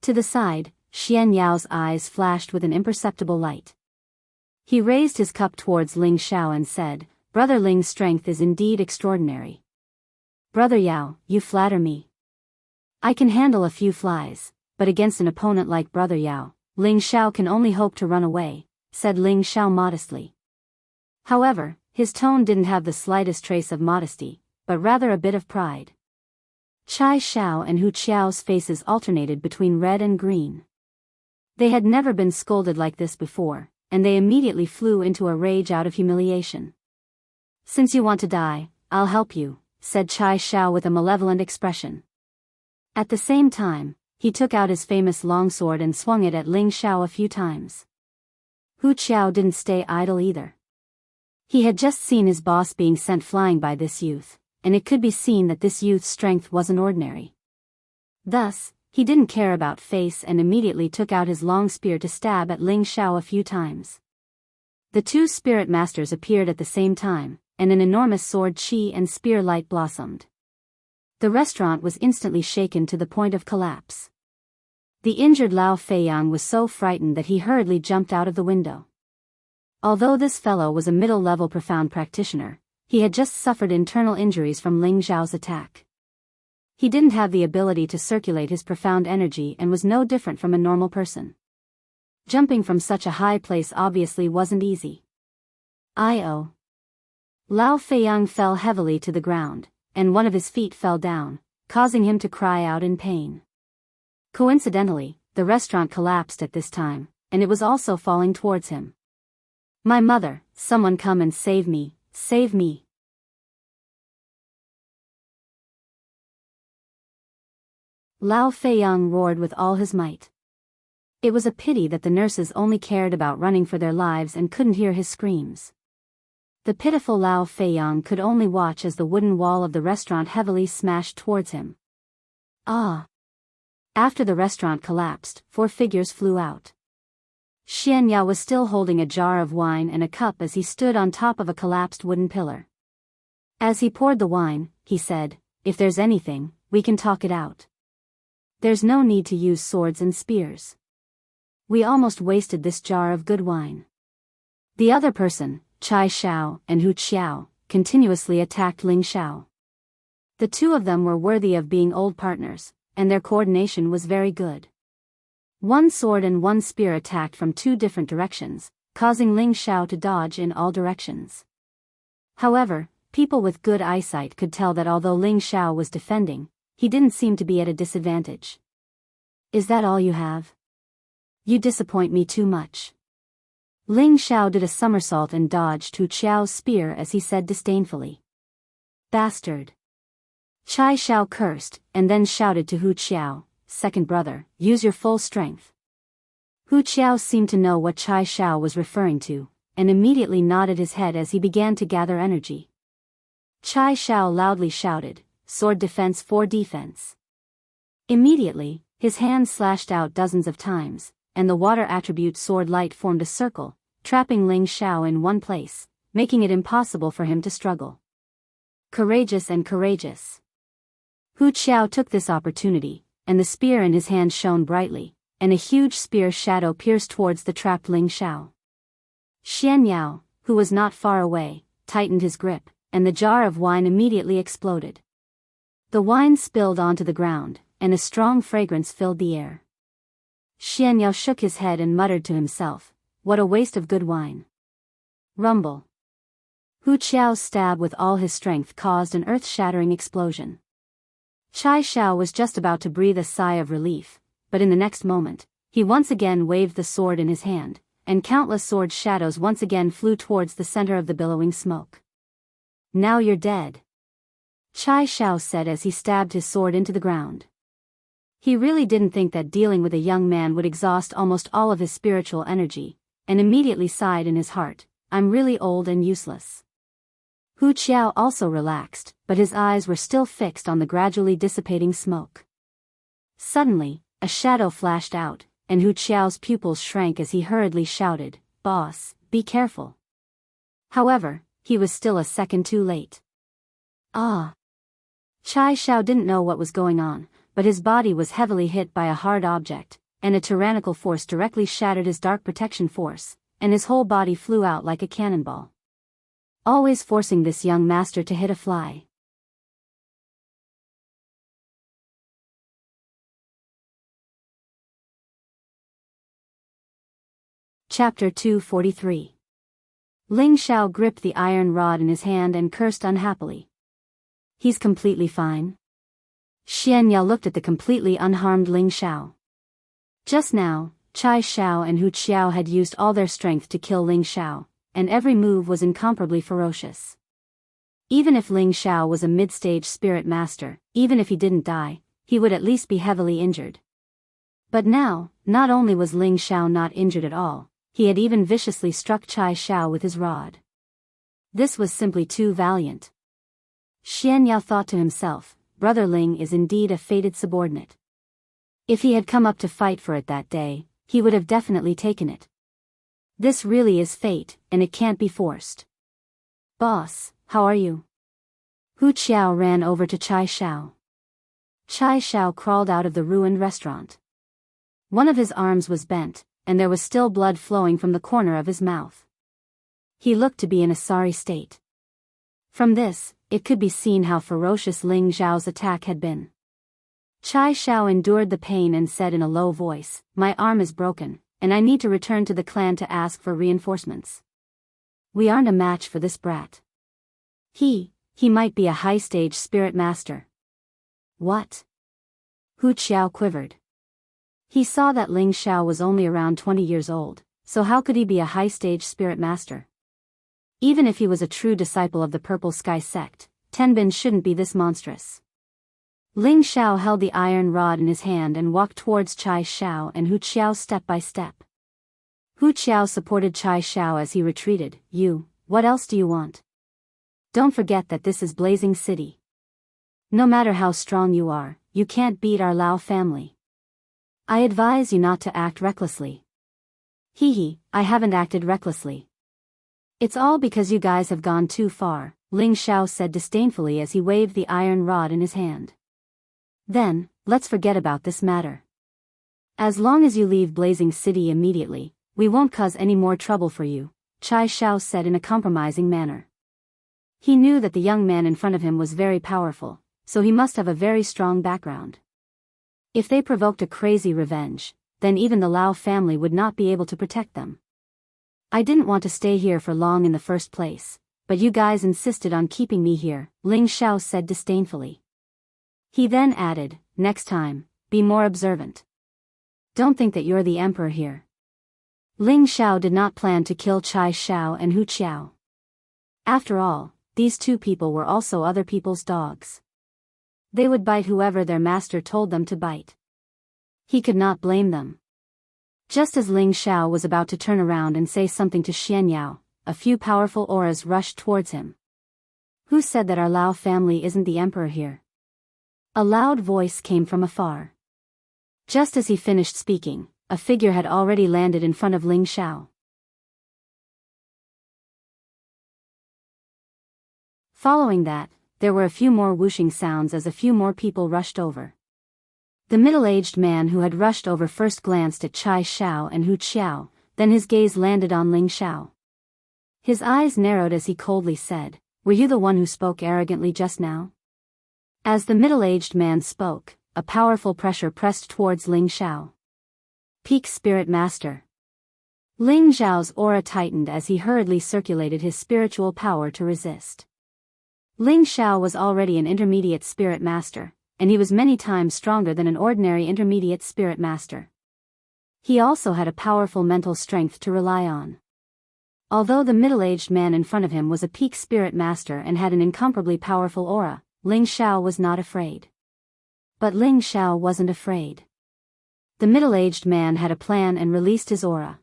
Speaker 1: To the side, Xian Yao's eyes flashed with an imperceptible light. He raised his cup towards Ling Xiao and said, "Brother Ling's strength is indeed extraordinary. Brother Yao, you flatter me. I can handle a few flies, but against an opponent like Brother Yao, Ling Xiao can only hope to run away," said Ling Xiao modestly. However, his tone didn't have the slightest trace of modesty, but rather a bit of pride. Chai Xiao and Hu Qiao's faces alternated between red and green. They had never been scolded like this before, and they immediately flew into a rage out of humiliation. "Since you want to die, I'll help you," said Chai Xiao with a malevolent expression. At the same time, he took out his famous longsword and swung it at Ling Xiao a few times. Hu Qiao didn't stay idle either. He had just seen his boss being sent flying by this youth, and it could be seen that this youth's strength wasn't ordinary. Thus, he didn't care about face and immediately took out his long spear to stab at Ling Xiao a few times. The two spirit masters appeared at the same time, and an enormous sword chi and spear light blossomed. The restaurant was instantly shaken to the point of collapse. The injured Lao Feiyang was so frightened that he hurriedly jumped out of the window. Although this fellow was a middle-level profound practitioner, he had just suffered internal injuries from Ling Xiao's attack. He didn't have the ability to circulate his profound energy and was no different from a normal person. Jumping from such a high place obviously wasn't easy. I.O. Lao Feiyang fell heavily to the ground, and one of his feet fell down, causing him to cry out in pain. Coincidentally, the restaurant collapsed at this time, and it was also falling towards him. "My mother, someone come and save me, save me." Lao Feiyang roared with all his might. It was a pity that the nurses only cared about running for their lives and couldn't hear his screams. The pitiful Lao Feiyang could only watch as the wooden wall of the restaurant heavily smashed towards him. Ah! After the restaurant collapsed, 4 figures flew out. Xian Yao was still holding a jar of wine and a cup as he stood on top of a collapsed wooden pillar. As he poured the wine, he said, "If there's anything, we can talk it out. There's no need to use swords and spears. We almost wasted this jar of good wine." The other person, Chai Xiao and Hu Qiao, continuously attacked Ling Xiao. The two of them were worthy of being old partners, and their coordination was very good. One sword and one spear attacked from 2 different directions, causing Ling Xiao to dodge in all directions. However, people with good eyesight could tell that although Ling Xiao was defending, he didn't seem to be at a disadvantage. "Is that all you have? You disappoint me too much." Ling Xiao did a somersault and dodged Hu Qiao's spear as he said disdainfully, "Bastard." Chai Xiao cursed, and then shouted to Hu Qiao, "Second brother, use your full strength." Hu Qiao seemed to know what Chai Xiao was referring to, and immediately nodded his head as he began to gather energy. Chai Xiao loudly shouted, "Sword defense for defense." Immediately, his hand slashed out dozens of times, and the water attribute sword light formed a circle, trapping Ling Xiao in one place, making it impossible for him to struggle. Courageous and courageous. Hu Qiao took this opportunity, and the spear in his hand shone brightly, and a huge spear shadow pierced towards the trapped Ling Xiao. Xian Yao, who was not far away, tightened his grip, and the jar of wine immediately exploded. The wine spilled onto the ground, and a strong fragrance filled the air. Xianyao shook his head and muttered to himself, "What a waste of good wine." Rumble. Hu Qiao's stab with all his strength caused an earth-shattering explosion. Chai Xiao was just about to breathe a sigh of relief, but in the next moment, he once again waved the sword in his hand, and countless sword shadows once again flew towards the center of the billowing smoke. "Now you're dead," Chai Xiao said as he stabbed his sword into the ground. He really didn't think that dealing with a young man would exhaust almost all of his spiritual energy, and immediately sighed in his heart, "I'm really old and useless." Hu Qiao also relaxed, but his eyes were still fixed on the gradually dissipating smoke. Suddenly, a shadow flashed out, and Hu Qiao's pupils shrank as he hurriedly shouted, "Boss, be careful." However, he was still a second too late. Ah! Chai Xiao didn't know what was going on, but his body was heavily hit by a hard object, and a tyrannical force directly shattered his dark protection force, and his whole body flew out like a cannonball. Always forcing this young master to hit a fly. Chapter 243. Ling Xiao gripped the iron rod in his hand and cursed unhappily. "He's completely fine." Xianyao looked at the completely unharmed Ling Xiao. Just now, Chai Xiao and Hu Qiao had used all their strength to kill Ling Xiao, and every move was incomparably ferocious. Even if Ling Xiao was a mid-stage spirit master, even if he didn't die, he would at least be heavily injured. But now, not only was Ling Xiao not injured at all, he had even viciously struck Chai Xiao with his rod. This was simply too valiant. Xianyao thought to himself, Brother Ling is indeed a fated subordinate. If he had come up to fight for it that day, he would have definitely taken it. This really is fate, and it can't be forced. "Boss, how are you?" Hu Qiao ran over to Chai Xiao. Chai Xiao crawled out of the ruined restaurant. One of his arms was bent, and there was still blood flowing from the corner of his mouth. He looked to be in a sorry state. From this, it could be seen how ferocious Ling Xiao's attack had been. Chai Xiao endured the pain and said in a low voice, "My arm is broken, and I need to return to the clan to ask for reinforcements. We aren't a match for this brat. He might be a high-stage spirit master." "What?" Hu Qiao quivered. He saw that Ling Xiao was only around 20 years old, so how could he be a high-stage spirit master? Even if he was a true disciple of the Purple Sky sect, Tenbin shouldn't be this monstrous. Ling Xiao held the iron rod in his hand and walked towards Chai Xiao and Hu Qiao step by step. Hu Qiao supported Chai Xiao as he retreated. What else do you want? Don't forget that this is Blazing City. No matter how strong you are, you can't beat our Lao family. I advise you not to act recklessly." I haven't acted recklessly. It's all because you guys have gone too far," Ling Xiao said disdainfully as he waved the iron rod in his hand. "Then, let's forget about this matter. As long as you leave Blazing City immediately, we won't cause any more trouble for you," Chai Xiao said in a compromising manner. He knew that the young man in front of him was very powerful, so he must have a very strong background. If they provoked a crazy revenge, then even the Lao family would not be able to protect them. "I didn't want to stay here for long in the first place, but you guys insisted on keeping me here," Ling Xiao said disdainfully. He then added, "Next time, be more observant. Don't think that you're the emperor here." Ling Xiao did not plan to kill Chai Xiao and Hu Qiao. After all, these two people were also other people's dogs. They would bite whoever their master told them to bite. He could not blame them. Just as Ling Xiao was about to turn around and say something to Xianyao, a few powerful auras rushed towards him. "Who said that our Lao family isn't the emperor here?" A loud voice came from afar. Just as he finished speaking, a figure had already landed in front of Ling Xiao. Following that, there were a few more whooshing sounds as a few more people rushed over. The middle-aged man who had rushed over first glanced at Chai Xiao and Hu Qiao, then his gaze landed on Ling Xiao. His eyes narrowed as he coldly said, "Were you the one who spoke arrogantly just now?" As the middle-aged man spoke, a powerful pressure pressed towards Ling Xiao. Peak Spirit Master. Ling Xiao's aura tightened as he hurriedly circulated his spiritual power to resist. Ling Xiao was already an intermediate spirit master, and he was many times stronger than an ordinary intermediate spirit master. He also had a powerful mental strength to rely on. Although the middle-aged man in front of him was a peak spirit master and had an incomparably powerful aura, Ling Xiao was not afraid. But Ling Xiao wasn't afraid. The middle-aged man had a plan and released his aura.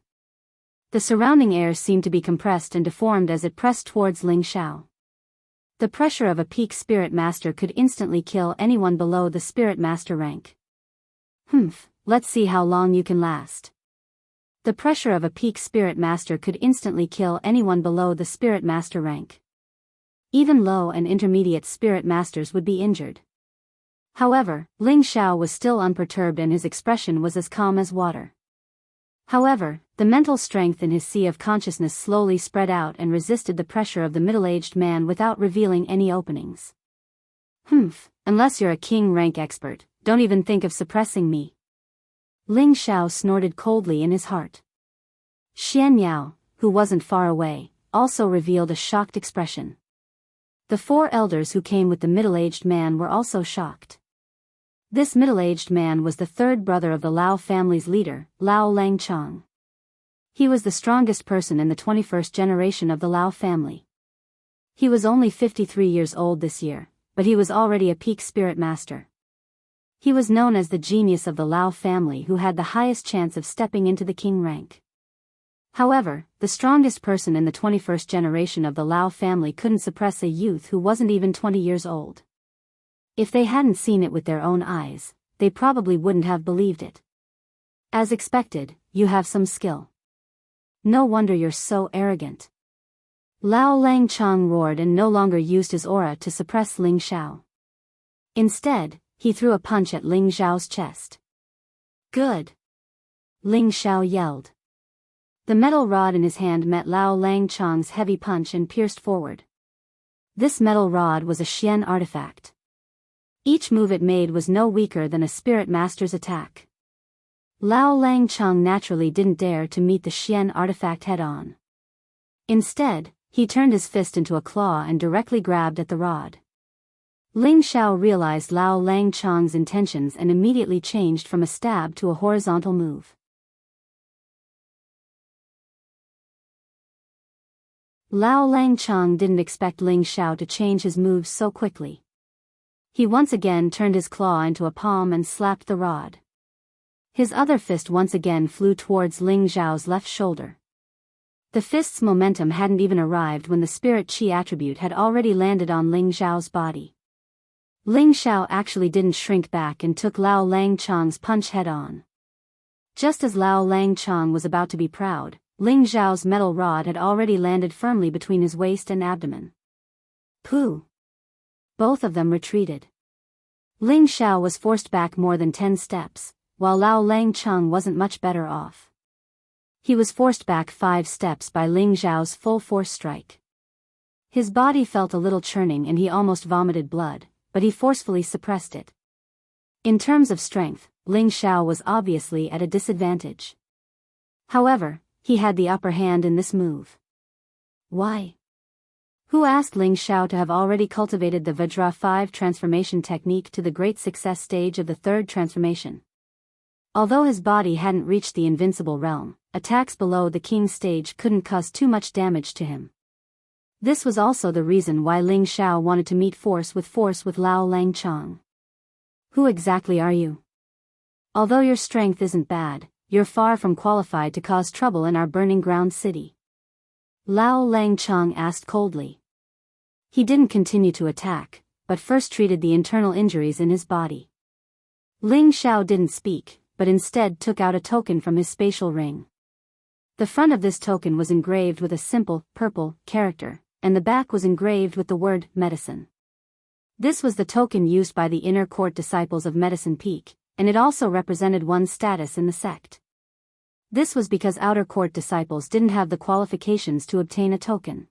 Speaker 1: The surrounding air seemed to be compressed and deformed as it pressed towards Ling Xiao. The pressure of a peak spirit master could instantly kill anyone below the spirit master rank. Let's see how long you can last. The pressure of a peak spirit master could instantly kill anyone below the spirit master rank. Even low and intermediate spirit masters would be injured. However, Ling Xiao was still unperturbed and his expression was as calm as water. However, the mental strength in his sea of consciousness slowly spread out and resisted the pressure of the middle-aged man without revealing any openings. Unless you're a king rank expert, don't even think of suppressing me. Ling Xiao snorted coldly in his heart. Xian Yao, who wasn't far away, also revealed a shocked expression. The four elders who came with the middle-aged man were also shocked. This middle-aged man was the third brother of the Lao family's leader, Lao Langchong. He was the strongest person in the 21st generation of the Lao family. He was only 53 years old this year, but he was already a peak spirit master. He was known as the genius of the Lao family who had the highest chance of stepping into the king rank. However, the strongest person in the 21st generation of the Lao family couldn't suppress a youth who wasn't even 20 years old. If they hadn't seen it with their own eyes, they probably wouldn't have believed it. As expected, you have some skill. No wonder you're so arrogant. Lao Langchong roared and no longer used his aura to suppress Ling Xiao. Instead, he threw a punch at Ling Xiao's chest. Good! Ling Xiao yelled. The metal rod in his hand met Lao Langchong's heavy punch and pierced forward. This metal rod was a Xian artifact. Each move it made was no weaker than a spirit master's attack. Lao Langchong naturally didn't dare to meet the Xian artifact head-on. Instead, he turned his fist into a claw and directly grabbed at the rod. Ling Xiao realized Lao Langchong's intentions and immediately changed from a stab to a horizontal move. Lao Langchong didn't expect Ling Xiao to change his moves so quickly. He once again turned his claw into a palm and slapped the rod. His other fist once again flew towards Ling Xiao's left shoulder. The fist's momentum hadn't even arrived when the spirit chi attribute had already landed on Ling Xiao's body. Ling Xiao actually didn't shrink back and took Lao Langchong's punch head-on. Just as Lao Langchong was about to be proud, Ling Xiao's metal rod had already landed firmly between his waist and abdomen. Pooh! Both of them retreated. Ling Xiao was forced back more than 10 steps, while Lao Langchong wasn't much better off. He was forced back 5 steps by Ling Xiao's full force strike. His body felt a little churning and he almost vomited blood, but he forcefully suppressed it. In terms of strength, Ling Xiao was obviously at a disadvantage. However, he had the upper hand in this move. Why? Who asked Ling Xiao to have already cultivated the Vajra 5 transformation technique to the great success stage of the 3rd transformation? Although his body hadn't reached the invincible realm, attacks below the king stage couldn't cause too much damage to him. This was also the reason why Ling Xiao wanted to meet force with Lao Langchong. Who exactly are you? Although your strength isn't bad, you're far from qualified to cause trouble in our burning ground city. Lao Langchong asked coldly. He didn't continue to attack, but first treated the internal injuries in his body. Ling Xiao didn't speak, but instead took out a token from his spatial ring. The front of this token was engraved with a simple, purple, character, and the back was engraved with the word, medicine. This was the token used by the inner court disciples of Medicine Peak, and it also represented one's status in the sect. This was because outer court disciples didn't have the qualifications to obtain a token.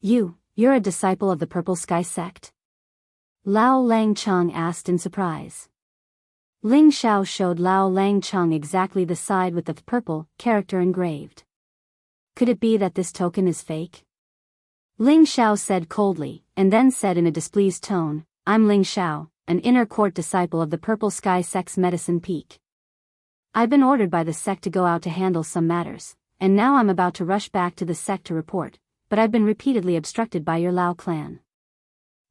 Speaker 1: You're a disciple of the Purple Sky sect? Lao Langchang asked in surprise. Ling Xiao showed Lao Langchang exactly the side with the purple character engraved. Could it be that this token is fake? Ling Xiao said coldly, and then said in a displeased tone, I'm Ling Xiao, an inner court disciple of the Purple Sky Sect's Medicine Peak. I've been ordered by the sect to go out to handle some matters, and now I'm about to rush back to the sect to report, but I've been repeatedly obstructed by your Lao clan.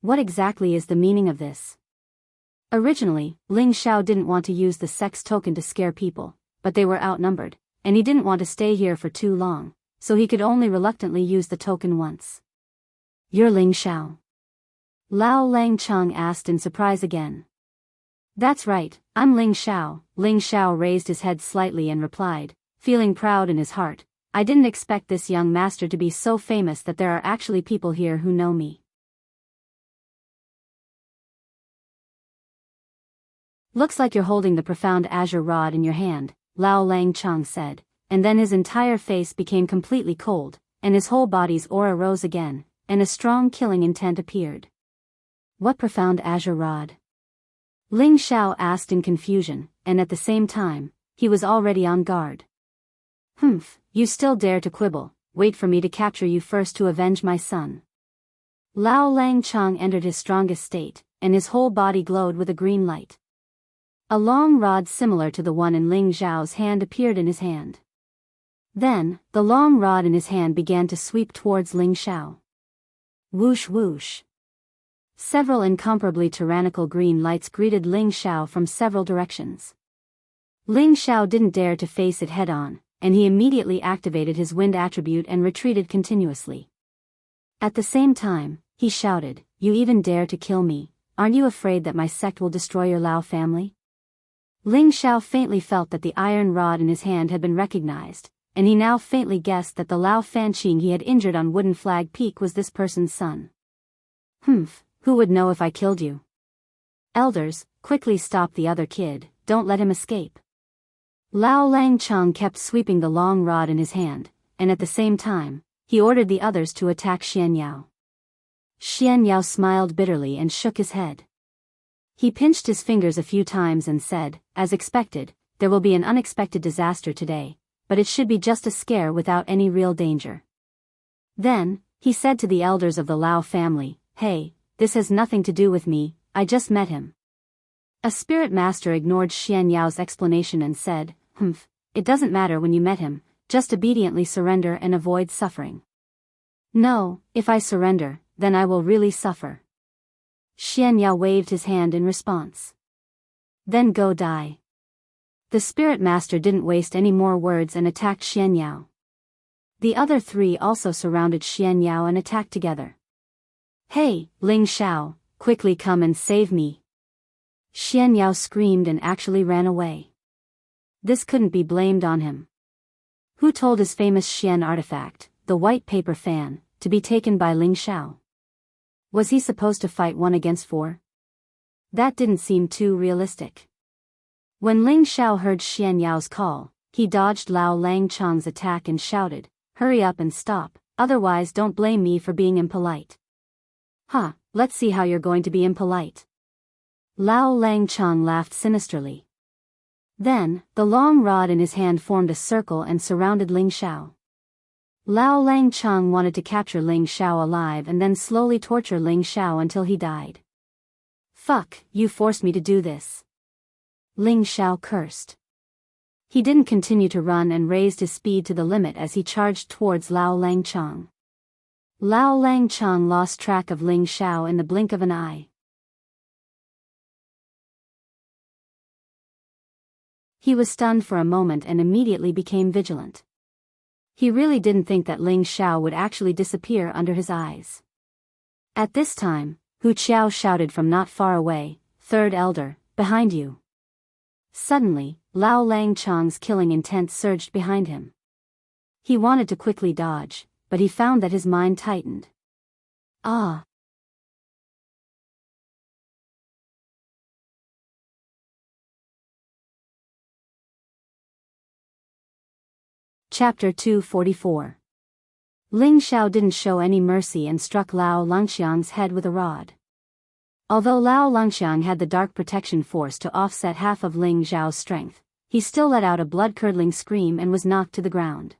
Speaker 1: What exactly is the meaning of this? Originally, Ling Xiao didn't want to use the sect's token to scare people, but they were outnumbered, and he didn't want to stay here for too long, so he could only reluctantly use the token once. You're Ling Xiao? Lao Langchang asked in surprise again. That's right, I'm Ling Xiao. Ling Xiao raised his head slightly and replied, feeling proud in his heart, I didn't expect this young master to be so famous that there are actually people here who know me. Looks like you're holding the profound azure rod in your hand, Lao Langchang said, and then his entire face became completely cold, and his whole body's aura rose again, and a strong killing intent appeared. What profound azure rod? Ling Xiao asked in confusion, and at the same time, he was already on guard. Humph, you still dare to quibble, wait for me to capture you first to avenge my son. Lao Langchang entered his strongest state, and his whole body glowed with a green light. A long rod similar to the one in Ling Xiao's hand appeared in his hand. Then, the long rod in his hand began to sweep towards Ling Xiao. Whoosh whoosh. Several incomparably tyrannical green lights greeted Ling Xiao from several directions. Ling Xiao didn't dare to face it head-on, and he immediately activated his wind attribute and retreated continuously. At the same time, he shouted, You even dare to kill me, aren't you afraid that my sect will destroy your Lao family? Ling Xiao faintly felt that the iron rod in his hand had been recognized, and he now faintly guessed that the Lao Fanqing he had injured on Wooden Flag Peak was this person's son. Humph, who would know if I killed you? Elders, quickly stop the other kid, don't let him escape. Lao Langchang kept sweeping the long rod in his hand, and at the same time, he ordered the others to attack Xian Yao. Xian Yao smiled bitterly and shook his head. He pinched his fingers a few times and said, as expected, there will be an unexpected disaster today, but it should be just a scare without any real danger. Then, he said to the elders of the Lao family, Hey, this has nothing to do with me, I just met him. A spirit master ignored Xian Yao's explanation and said, Humph, it doesn't matter when you met him, just obediently surrender and avoid suffering. No, if I surrender, then I will really suffer. Xian Yao waved his hand in response. Then go die. The spirit master didn't waste any more words and attacked Xian Yao. The other three also surrounded Xian Yao and attacked together. Hey, Ling Xiao, quickly come and save me. Xian Yao screamed and actually ran away. This couldn't be blamed on him. Who told his famous Xian artifact, the white paper fan, to be taken by Ling Xiao? Was he supposed to fight 1 against 4? That didn't seem too realistic. When Ling Xiao heard Xian Yao's call, he dodged Lao Langchang's attack and shouted, Hurry up and stop, otherwise don't blame me for being impolite. Let's see how you're going to be impolite. Lao Langchang laughed sinisterly. Then, the long rod in his hand formed a circle and surrounded Ling Xiao. Lao Langchang wanted to capture Ling Xiao alive and then slowly torture Ling Xiao until he died. Fuck, you forced me to do this. Ling Xiao cursed. He didn't continue to run and raised his speed to the limit as he charged towards Lao Langchang. Lao Langchang lost track of Ling Xiao in the blink of an eye. He was stunned for a moment and immediately became vigilant. He really didn't think that Ling Xiao would actually disappear under his eyes. At this time, Hu Qiao shouted from not far away, Third Elder, behind you. Suddenly, Lao Langchang's killing intent surged behind him. He wanted to quickly dodge, but he found that his mind tightened. Ah! Chapter 244. Ling Xiao didn't show any mercy and struck Lao Langxiang's head with a rod. Although Lao Longxiang had the dark protection force to offset half of Ling Xiao's strength, he still let out a blood-curdling scream and was knocked to the ground.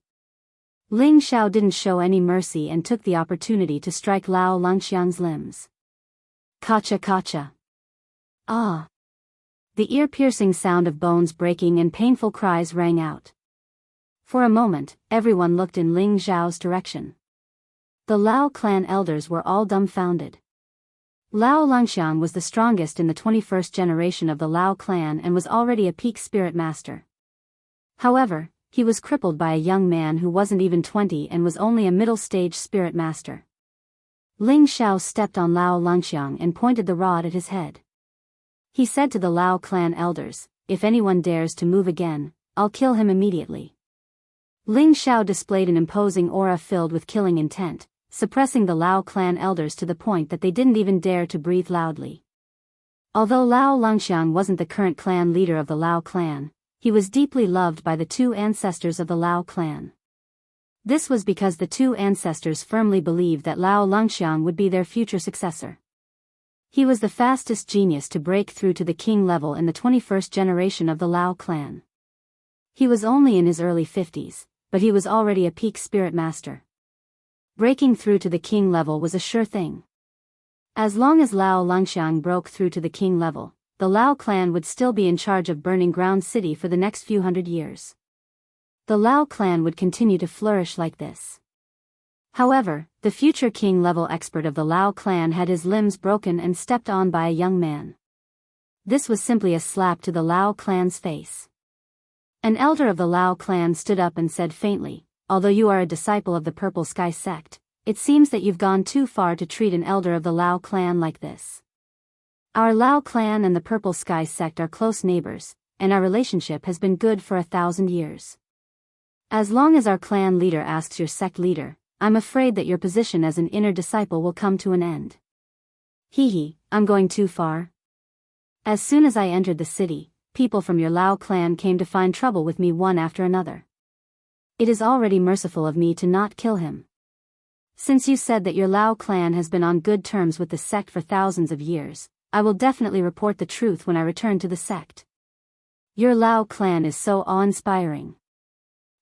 Speaker 1: Ling Xiao didn't show any mercy and took the opportunity to strike Lao Longxiang's limbs. Kacha kacha. Ah! The ear-piercing sound of bones breaking and painful cries rang out. For a moment, everyone looked in Ling Xiao's direction. The Lao clan elders were all dumbfounded. Lao Longxiang was the strongest in the 21st generation of the Lao clan and was already a peak spirit master. However, he was crippled by a young man who wasn't even 20 and was only a middle-stage spirit master. Ling Xiao stepped on Lao Longxiang and pointed the rod at his head. He said to the Lao clan elders, "If anyone dares to move again, I'll kill him immediately." Ling Xiao displayed an imposing aura filled with killing intent, suppressing the Lao clan elders to the point that they didn't even dare to breathe loudly. Although Lao Longxiang wasn't the current clan leader of the Lao clan, he was deeply loved by the two ancestors of the Lao clan. This was because the two ancestors firmly believed that Lao Longxiang would be their future successor. He was the fastest genius to break through to the king level in the 21st generation of the Lao clan. He was only in his early 50s, but he was already a peak spirit master. Breaking through to the king level was a sure thing. As long as Lao Longxiang broke through to the king level, the Lao clan would still be in charge of Burning Ground City for the next few hundred years. The Lao clan would continue to flourish like this. However, the future king-level expert of the Lao clan had his limbs broken and stepped on by a young man. This was simply a slap to the Lao clan's face. An elder of the Lao clan stood up and said faintly, "Although you are a disciple of the Purple Sky sect, it seems that you've gone too far to treat an elder of the Lao clan like this. Our Lao clan and the Purple Sky sect are close neighbors, and our relationship has been good for 1,000 years. As long as our clan leader asks your sect leader, I'm afraid that your position as an inner disciple will come to an end." Hee, I'm going too far. As soon as I entered the city, people from your Lao clan came to find trouble with me one after another. It is already merciful of me to not kill him. Since you said that your Lao clan has been on good terms with the sect for thousands of years, I will definitely report the truth when I return to the sect. Your Lao clan is so awe-inspiring.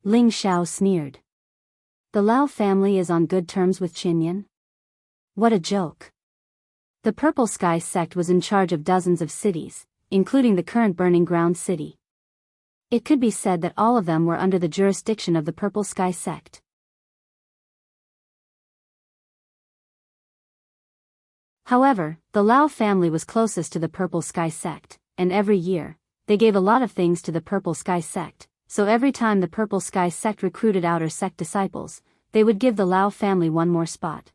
Speaker 1: Ling Xiao sneered. The Lao family is on good terms with Qinyan? What a joke. The Purple Sky sect was in charge of dozens of cities, including the current Burning Ground City. It could be said that all of them were under the jurisdiction of the Purple Sky sect. However, the Lao family was closest to the Purple Sky sect, and every year, they gave a lot of things to the Purple Sky sect. So every time the Purple Sky sect recruited outer sect disciples, they would give the Lao family one more spot.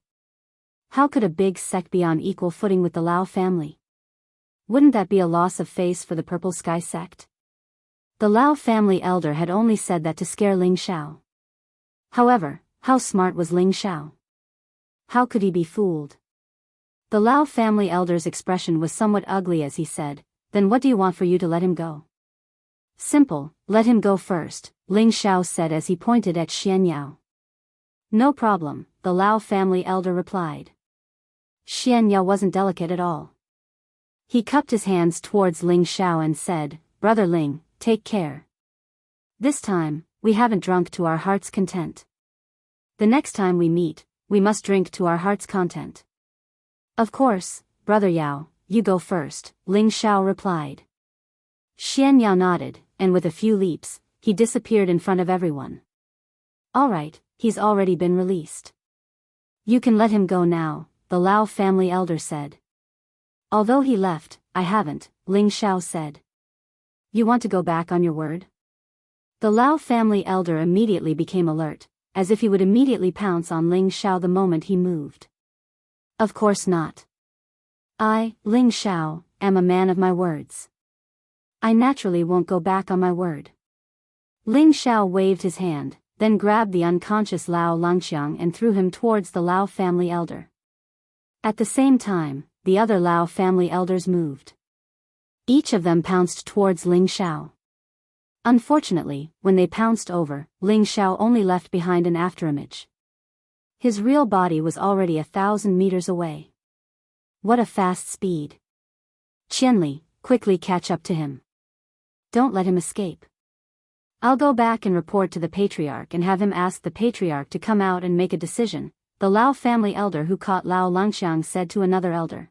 Speaker 1: How could a big sect be on equal footing with the Lao family? Wouldn't that be a loss of face for the Purple Sky sect? The Lao family elder had only said that to scare Ling Xiao. However, how smart was Ling Xiao? How could he be fooled? The Lao family elder's expression was somewhat ugly as he said, "Then what do you want for you to let him go?" "Simple, let him go first," Ling Xiao said as he pointed at Xian Yao. "No problem," the Lao family elder replied. Xian Yao wasn't delicate at all. He cupped his hands towards Ling Xiao and said, "Brother Ling, take care. This time, we haven't drunk to our heart's content. The next time we meet, we must drink to our heart's content." "Of course, Brother Yao, you go first," Ling Xiao replied. Xian Yao nodded, and with a few leaps, he disappeared in front of everyone. "All right, he's already been released. You can let him go now," the Lao family elder said. "Although he left, I haven't," Ling Xiao said. "You want to go back on your word?" The Lao family elder immediately became alert, as if he would immediately pounce on Ling Xiao the moment he moved. "Of course not. I, Ling Xiao, am a man of my words. I naturally won't go back on my word." Ling Xiao waved his hand, then grabbed the unconscious Lao Longxiang and threw him towards the Lao family elder. At the same time, the other Lao family elders moved. Each of them pounced towards Ling Xiao. Unfortunately, when they pounced over, Ling Xiao only left behind an afterimage. His real body was already 1,000 meters away. What a fast speed. Qianli, quickly catch up to him. Don't let him escape. I'll go back and report to the patriarch and have him ask the patriarch to come out and make a decision, the Lao family elder who caught Lao Longxiang said to another elder.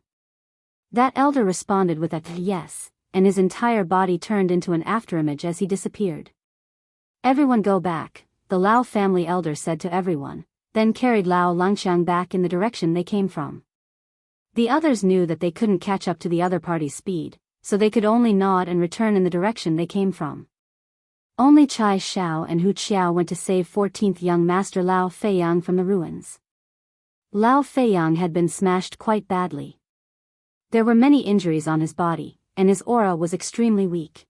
Speaker 1: That elder responded with a yes, and his entire body turned into an afterimage as he disappeared. Everyone go back, the Lao family elder said to everyone, then carried Lao Longxiang back in the direction they came from. The others knew that they couldn't catch up to the other party's speed, so they could only nod and return in the direction they came from. Only Chai Xiao and Hu Qiao went to save 14th young master Lao Feiyang from the ruins. Lao Feiyang had been smashed quite badly. There were many injuries on his body, and his aura was extremely weak.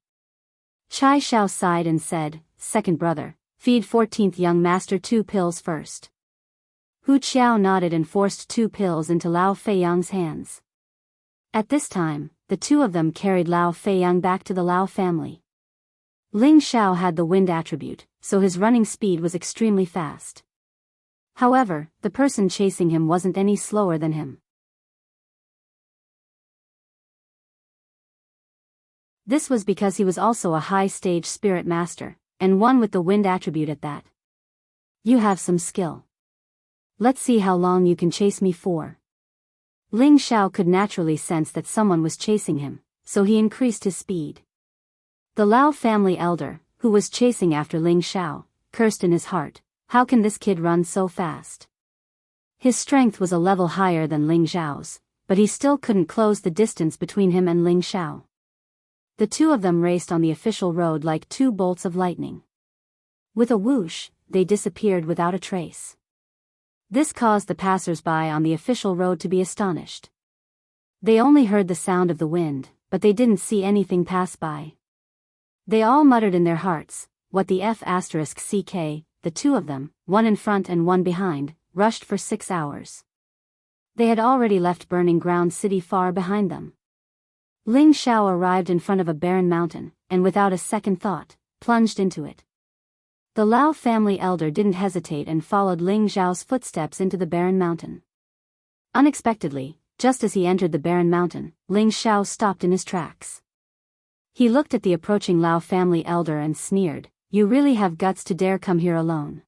Speaker 1: Chai Xiao sighed and said, "Second brother, feed 14th young master 2 pills first." Hu Qiao nodded and forced 2 pills into Lao Feiyang's hands. At this time, the two of them carried Lao Feiyang back to the Lao family. Ling Xiao had the wind attribute, so his running speed was extremely fast. However, the person chasing him wasn't any slower than him. This was because he was also a high-stage spirit master, and one with the wind attribute at that. You have some skill. Let's see how long you can chase me for. Ling Xiao could naturally sense that someone was chasing him, so he increased his speed. The Lao family elder, who was chasing after Ling Xiao, cursed in his heart, how can this kid run so fast? His strength was a level higher than Ling Xiao's, but he still couldn't close the distance between him and Ling Xiao. The two of them raced on the official road like 2 bolts of lightning. With a whoosh, they disappeared without a trace. This caused the passers-by on the official road to be astonished. They only heard the sound of the wind, but they didn't see anything pass by. They all muttered in their hearts, what the F***ck, the two of them, one in front and one behind, rushed for 6 hours. They had already left burning ground city far behind them. Ling Xiao arrived in front of a barren mountain, and without a second thought, plunged into it. The Lao family elder didn't hesitate and followed Ling Xiao's footsteps into the barren mountain. Unexpectedly, just as he entered the barren mountain, Ling Xiao stopped in his tracks. He looked at the approaching Lao family elder and sneered, "You really have guts to dare come here alone."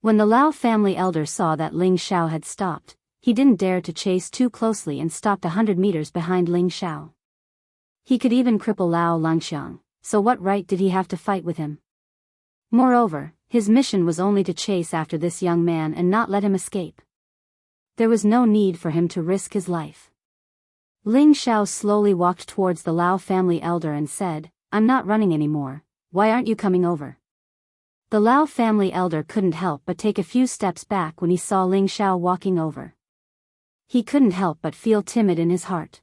Speaker 1: When the Lao family elder saw that Ling Xiao had stopped, he didn't dare to chase too closely and stopped 100 meters behind Ling Xiao. He could even cripple Lao Longxiang, so what right did he have to fight with him? Moreover, his mission was only to chase after this young man and not let him escape. There was no need for him to risk his life. Ling Xiao slowly walked towards the Lao family elder and said, "I'm not running anymore, why aren't you coming over?" The Lao family elder couldn't help but take a few steps back when he saw Ling Xiao walking over. He couldn't help but feel timid in his heart.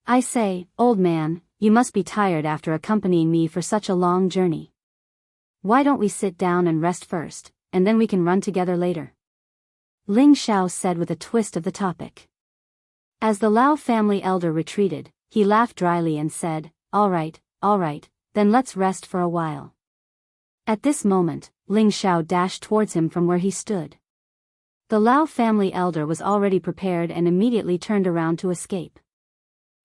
Speaker 1: "I say, old man, you must be tired after accompanying me for such a long journey. Why don't we sit down and rest first, and then we can run together later?" Ling Xiao said with a twist of the topic. As the Lao family elder retreated, he laughed dryly and said, all right, then let's rest for a while." At this moment, Ling Xiao dashed towards him from where he stood. The Lao family elder was already prepared and immediately turned around to escape.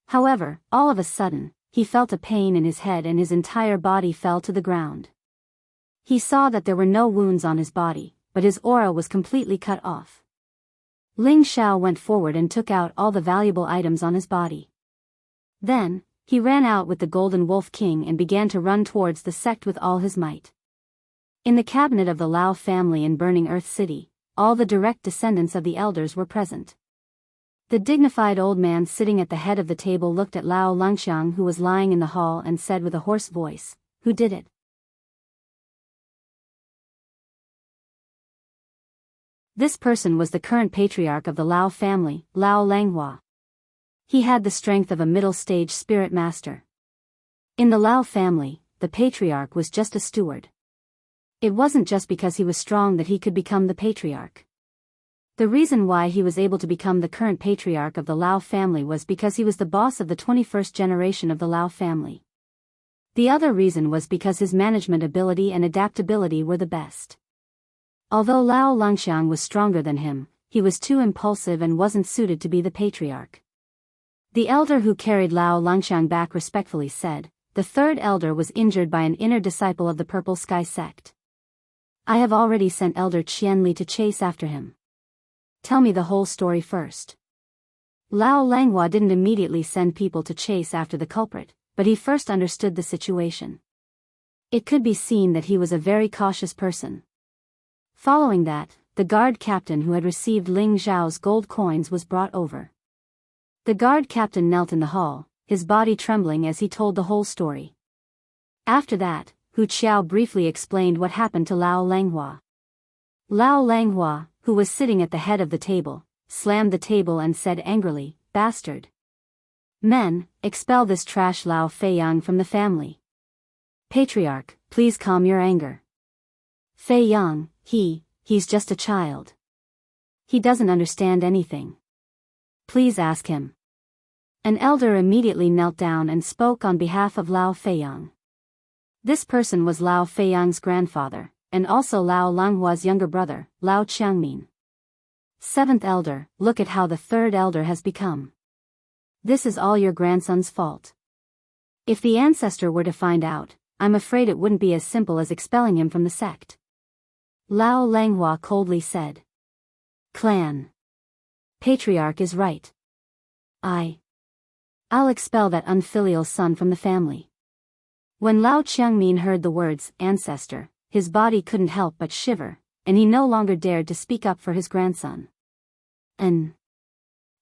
Speaker 1: However, all of a sudden, he felt a pain in his head and his entire body fell to the ground. He saw that there were no wounds on his body, but his aura was completely cut off. Ling Xiao went forward and took out all the valuable items on his body. Then, he ran out with the Golden Wolf King and began to run towards the sect with all his might. In the cabinet of the Lao family in Burning Earth City, all the direct descendants of the elders were present. The dignified old man sitting at the head of the table looked at Lao Longxiang who was lying in the hall and said with a hoarse voice, "Who did it?" This person was the current patriarch of the Lao family, Lao Langhua. He had the strength of a middle-stage spirit master. In the Lao family, the patriarch was just a steward. It wasn't just because he was strong that he could become the patriarch. The reason why he was able to become the current patriarch of the Lao family was because he was the boss of the 21st generation of the Lao family. The other reason was because his management ability and adaptability were the best. Although Lao Longxiang was stronger than him, he was too impulsive and wasn't suited to be the patriarch. The elder who carried Lao Langxiang back respectfully said, "The third elder was injured by an inner disciple of the Purple Sky sect. I have already sent Elder Qianli to chase after him." "Tell me the whole story first." Lao Langhua didn't immediately send people to chase after the culprit, but he first understood the situation. It could be seen that he was a very cautious person. Following that, the guard captain who had received Ling Zhao's gold coins was brought over. The guard captain knelt in the hall, his body trembling as he told the whole story. After that, Hu Qiao briefly explained what happened to Lao Langhua. Lao Langhua, who was sitting at the head of the table, slammed the table and said angrily, "Bastard! Men, expel this trash Lao Feiyang from the family." "Patriarch, please calm your anger. Feiyang, he's just a child. He doesn't understand anything. Please ask him." An elder immediately knelt down and spoke on behalf of Lao Feiyang. This person was Lao Feiyang's grandfather, and also Lao Langhua's younger brother, Lao Qiangmin. "Seventh elder, look at how the third elder has become. This is all your grandson's fault. If the ancestor were to find out, I'm afraid it wouldn't be as simple as expelling him from the sect." Lao Langhua coldly said. "Clan. Patriarch is right. I'll expel that unfilial son from the family." When Lao Qiangmin heard the words ancestor, his body couldn't help but shiver, and he no longer dared to speak up for his grandson.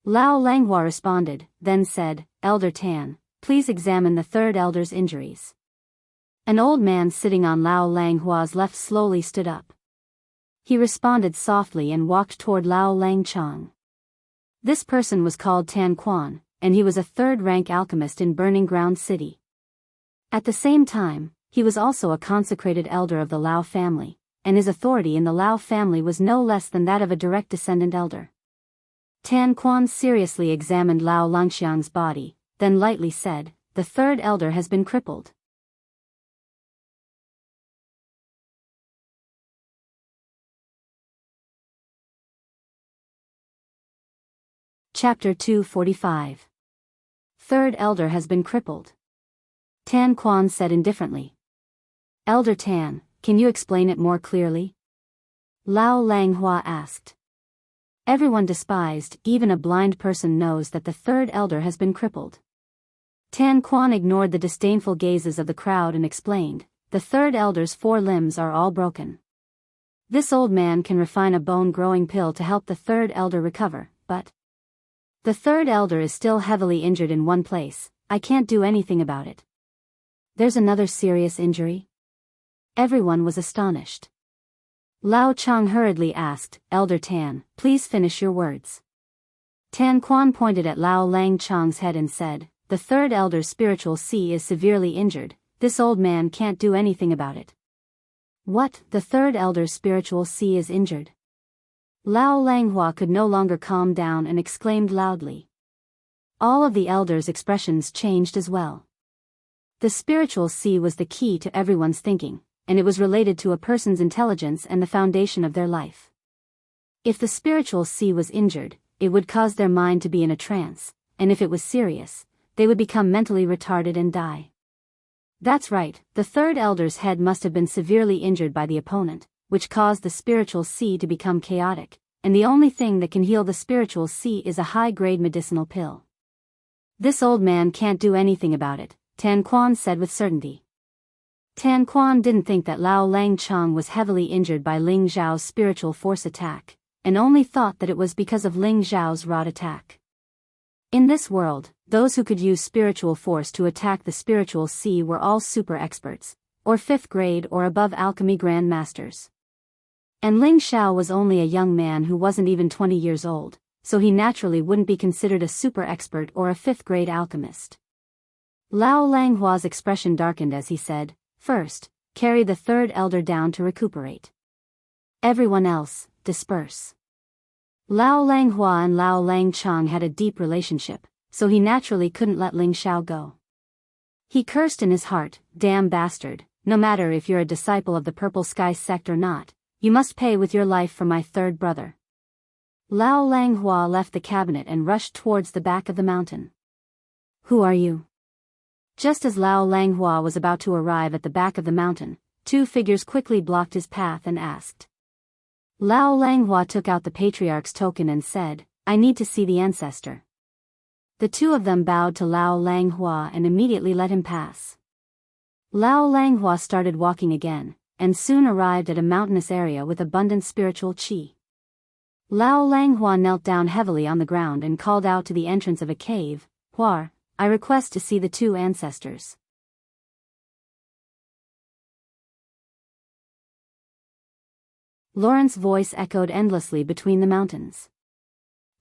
Speaker 1: Lao Langhua responded, then said, "Elder Tan, please examine the third elder's injuries." An old man sitting on Lao Langhua's left slowly stood up. He responded softly and walked toward Lao Langchang. This person was called Tan Quan, and he was a third-rank alchemist in Burning Ground City. At the same time, he was also a consecrated elder of the Lao family, and his authority in the Lao family was no less than that of a direct descendant elder. Tan Quan seriously examined Lao Langxiang's body, then lightly said, "The third elder has been crippled." Chapter 245. Third elder has been crippled. Tan Quan said indifferently. "Elder Tan, can you explain it more clearly?" Lao Langhua asked. Everyone despised, even a blind person knows that the third elder has been crippled. Tan Quan ignored the disdainful gazes of the crowd and explained, "The third elder's 4 limbs are all broken. This old man can refine a bone-growing pill to help the third elder recover, but the third elder is still heavily injured in one place. I can't do anything about it." "There's another serious injury?" Everyone was astonished. Lao Chang hurriedly asked, "Elder Tan, please finish your words." Tan Quan pointed at Lao Lang Chang's head and said, "The third elder's spiritual sea is severely injured. This old man can't do anything about it." "What, the third elder's spiritual sea is injured?" Lao Langhua could no longer calm down and exclaimed loudly. All of the elders' expressions changed as well. The spiritual sea was the key to everyone's thinking, and it was related to a person's intelligence and the foundation of their life. If the spiritual sea was injured, it would cause their mind to be in a trance, and if it was serious, they would become mentally retarded and die. That's right, the third elder's head must have been severely injured by the opponent, which caused the spiritual sea to become chaotic, and the only thing that can heal the spiritual sea is a high-grade medicinal pill. "This old man can't do anything about it," Tan Quan said with certainty. Tan Quan didn't think that Lao Lang Chang was heavily injured by Ling Zhao's spiritual force attack, and only thought that it was because of Ling Zhao's rod attack. In this world, those who could use spiritual force to attack the spiritual sea were all super experts, or 5th grade or above alchemy grand masters. And Ling Zhao was only a young man who wasn't even 20 years old, so he naturally wouldn't be considered a super expert or a 5th grade alchemist. Lao Langhua's expression darkened as he said, "First, carry the third elder down to recuperate. Everyone else, disperse." Lao Langhua and Lao Langchang had a deep relationship, so he naturally couldn't let Ling Zhao go. He cursed in his heart, "Damn bastard, no matter if you're a disciple of the Purple Sky sect or not, you must pay with your life for my third brother." Lao Langhua left the cabinet and rushed towards the back of the mountain. Who are you? Just as Lao Langhua was about to arrive at the back of the mountain, two figures quickly blocked his path and asked. Lao Langhua took out the patriarch's token and said, I need to see the ancestor. The two of them bowed to Lao Langhua and immediately let him pass. Lao Langhua started walking again, and soon arrived at a mountainous area with abundant spiritual qi. Lao Langhua knelt down heavily on the ground and called out to the entrance of a cave, Huar, I request to see the two ancestors. Lawrence's voice echoed endlessly between the mountains.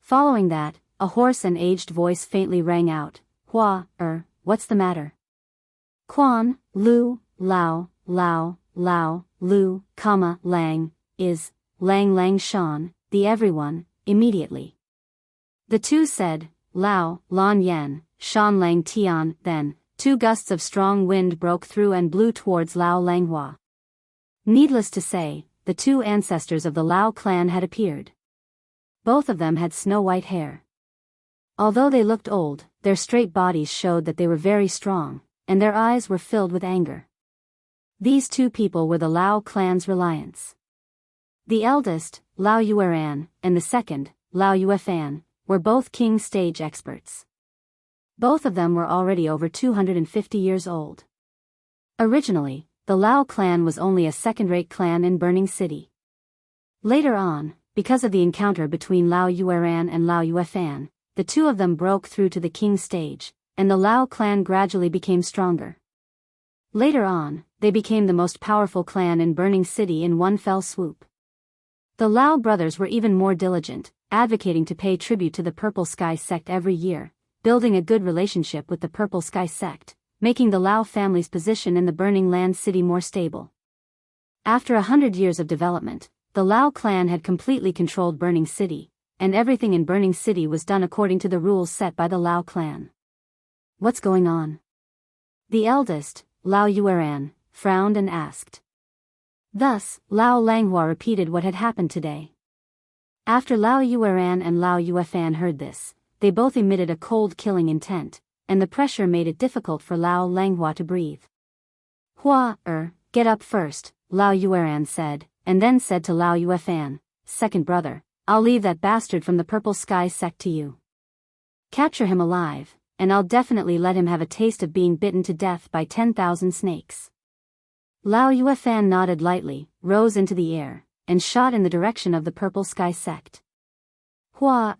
Speaker 1: Following that, a hoarse and aged voice faintly rang out, Hua, what's the matter? Quan, Lu, Lao, Lu, Lang, is, Lang Shan, the everyone, immediately. The two said, Lao, Lan Yen, Shan Lang Tian, then, two gusts of strong wind broke through and blew towards Lao Langhua. Needless to say, the two ancestors of the Lao clan had appeared. Both of them had snow-white hair. Although they looked old, their straight bodies showed that they were very strong, and their eyes were filled with anger. These two people were the Lao clan's reliance. The eldest, Lao Yueran, and the second, Lao Yuefan, were both king stage experts. Both of them were already over 250 years old. Originally, the Lao clan was only a second-rate clan in Burning City. Later on, because of the encounter between Lao Yueran and Lao Yuefan, the two of them broke through to the king stage, and the Lao clan gradually became stronger. Later on, they became the most powerful clan in Burning City in one fell swoop. The Lao brothers were even more diligent, advocating to pay tribute to the Purple Sky sect every year, building a good relationship with the Purple Sky sect, making the Lao family's position in the Burning Land City more stable. After 100 years of development, the Lao clan had completely controlled Burning City, and everything in Burning City was done according to the rules set by the Lao clan. What's going on? The eldest, Lao Yueran, frowned and asked. Thus, Lao Langhua repeated what had happened today. After Lao Yueran and Lao Yuefan heard this, they both emitted a cold killing intent, and the pressure made it difficult for Lao Langhua to breathe. Hua, get up first, Lao Yueran said, and then said to Lao Yuefan, second brother, I'll leave that bastard from the Purple Sky sect to you. Capture him alive, and I'll definitely let him have a taste of being bitten to death by 10,000 snakes. Lao Yuefan nodded lightly, rose into the air, and shot in the direction of the Purple Sky sect. Hua,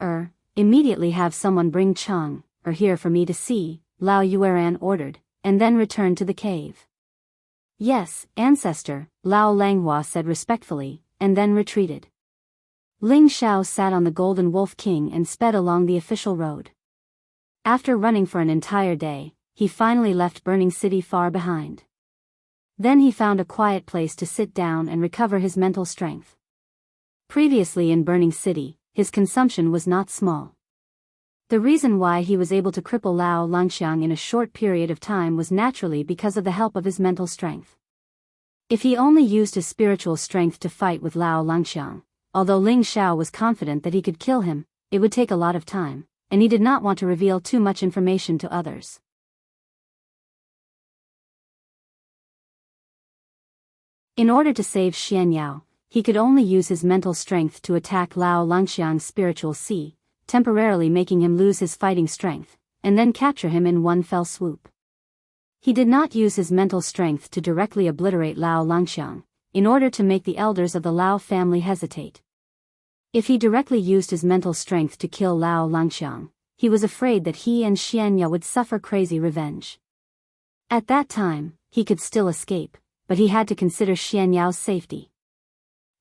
Speaker 1: immediately have someone bring Chang, here for me to see, Lao Yueran ordered, and then returned to the cave. Yes, ancestor, Lao Langhua said respectfully, and then retreated. Ling Xiao sat on the Golden Wolf King and sped along the official road. After running for an entire day, he finally left Burning City far behind. Then he found a quiet place to sit down and recover his mental strength. Previously in Burning City, his consumption was not small. The reason why he was able to cripple Lao Langxiang in a short period of time was naturally because of the help of his mental strength. If he only used his spiritual strength to fight with Lao Langxiang, although Ling Xiao was confident that he could kill him, it would take a lot of time, and he did not want to reveal too much information to others. In order to save Xian Yao, he could only use his mental strength to attack Lao Langxiang's spiritual sea, temporarily making him lose his fighting strength, and then capture him in one fell swoop. He did not use his mental strength to directly obliterate Lao Langxiang, in order to make the elders of the Lao family hesitate. If he directly used his mental strength to kill Lao Langxiang, he was afraid that he and Xian Yao would suffer crazy revenge. At that time, he could still escape, but he had to consider Xian Yao's safety.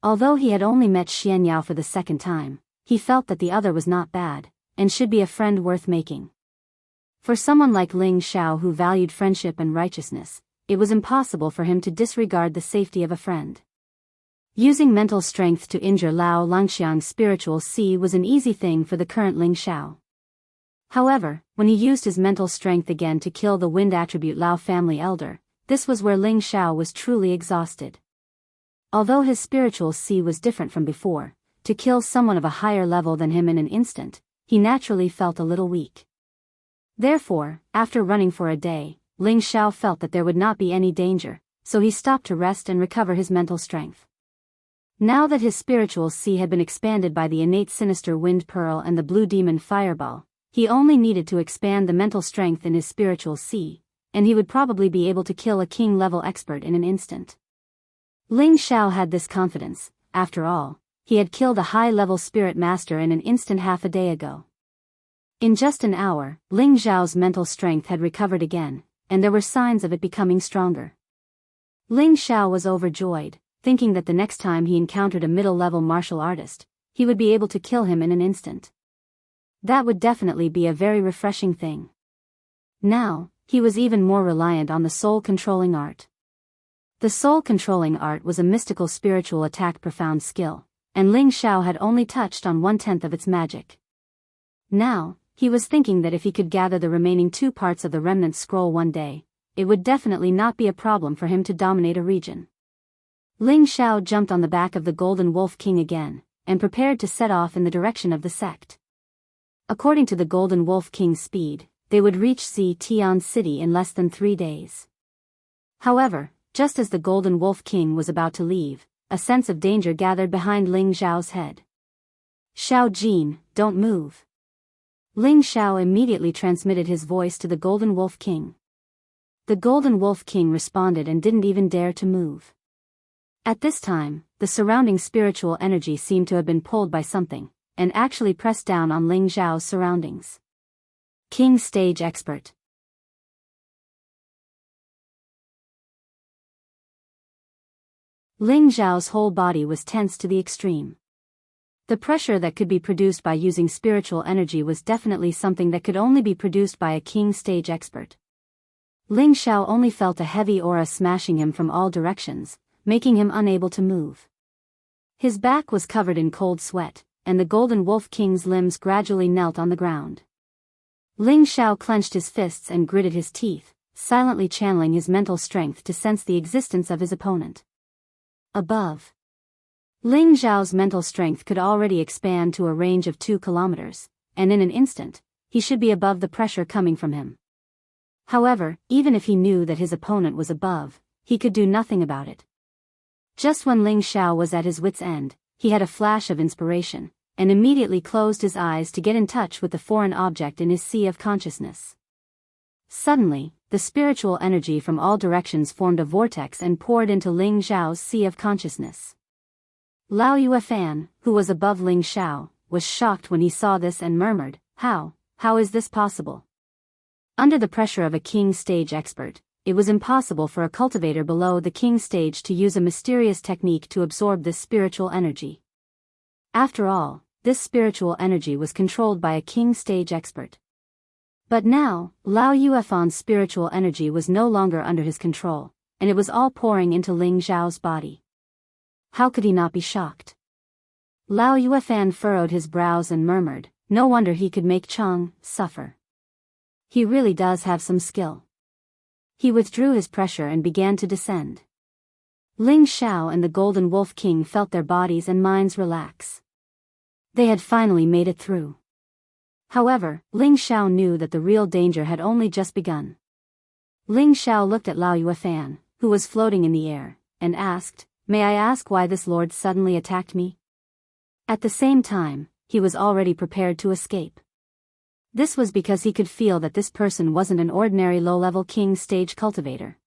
Speaker 1: Although he had only met Xian Yao for the second time, he felt that the other was not bad, and should be a friend worth making. For someone like Ling Xiao who valued friendship and righteousness, it was impossible for him to disregard the safety of a friend. Using mental strength to injure Lao Langxiang's spiritual sea was an easy thing for the current Ling Xiao. However, when he used his mental strength again to kill the wind attribute Lao family elder, this was where Ling Xiao was truly exhausted. Although his spiritual sea was different from before, to kill someone of a higher level than him in an instant, he naturally felt a little weak. Therefore, after running for a day, Ling Xiao felt that there would not be any danger, so he stopped to rest and recover his mental strength. Now that his spiritual sea had been expanded by the innate sinister wind pearl and the blue demon fireball, he only needed to expand the mental strength in his spiritual sea, and he would probably be able to kill a king-level expert in an instant. Ling Xiao had this confidence. After all, he had killed a high-level spirit master in an instant half a day ago. In just an hour, Ling Xiao's mental strength had recovered again, and there were signs of it becoming stronger. Ling Xiao was overjoyed, thinking that the next time he encountered a middle-level martial artist, he would be able to kill him in an instant. That would definitely be a very refreshing thing. Now, he was even more reliant on the soul-controlling art. The soul-controlling art was a mystical spiritual attack profound skill, and Ling Xiao had only touched on 1/10 of its magic. Now, he was thinking that if he could gather the remaining 2 parts of the remnant scroll one day, it would definitely not be a problem for him to dominate a region. Ling Xiao jumped on the back of the Golden Wolf King again, and prepared to set off in the direction of the sect. According to the Golden Wolf King's speed, they would reach Tian City in less than 3 days. However, just as the Golden Wolf King was about to leave, a sense of danger gathered behind Ling Xiao's head. "Xiao Jin, don't move." Ling Xiao immediately transmitted his voice to the Golden Wolf King. The Golden Wolf King responded and didn't even dare to move. At this time, the surrounding spiritual energy seemed to have been pulled by something, and actually pressed down on Ling Xiao's surroundings. King Stage Expert. Ling Xiao's whole body was tense to the extreme. The pressure that could be produced by using spiritual energy was definitely something that could only be produced by a king stage expert. Ling Xiao only felt a heavy aura smashing him from all directions, making him unable to move. His back was covered in cold sweat, and the Golden Wolf King's limbs gradually knelt on the ground. Ling Xiao clenched his fists and gritted his teeth, silently channeling his mental strength to sense the existence of his opponent. Above. Ling Xiao's mental strength could already expand to a range of 2 kilometers, and in an instant, he should be above the pressure coming from him. However, even if he knew that his opponent was above, he could do nothing about it. Just when Ling Xiao was at his wit's end, he had a flash of inspiration, and immediately closed his eyes to get in touch with the foreign object in his sea of consciousness. Suddenly, the spiritual energy from all directions formed a vortex and poured into Ling Xiao's sea of consciousness. Lao Yuefan, who was above Ling Xiao, was shocked when he saw this and murmured, How is this possible? Under the pressure of a king stage expert, it was impossible for a cultivator below the king stage to use a mysterious technique to absorb this spiritual energy. After all, this spiritual energy was controlled by a king stage expert. But now, Lao Yuefan's spiritual energy was no longer under his control, and it was all pouring into Ling Xiao's body. How could he not be shocked? Lao Yuefan furrowed his brows and murmured, no wonder he could make Chang suffer. He really does have some skill. He withdrew his pressure and began to descend. Ling Xiao and the Golden Wolf King felt their bodies and minds relax. They had finally made it through. However, Ling Xiao knew that the real danger had only just begun. Ling Xiao looked at Lao Yuefan, who was floating in the air, and asked, May I ask why this lord suddenly attacked me? At the same time, he was already prepared to escape. This was because he could feel that this person wasn't an ordinary low-level king stage cultivator.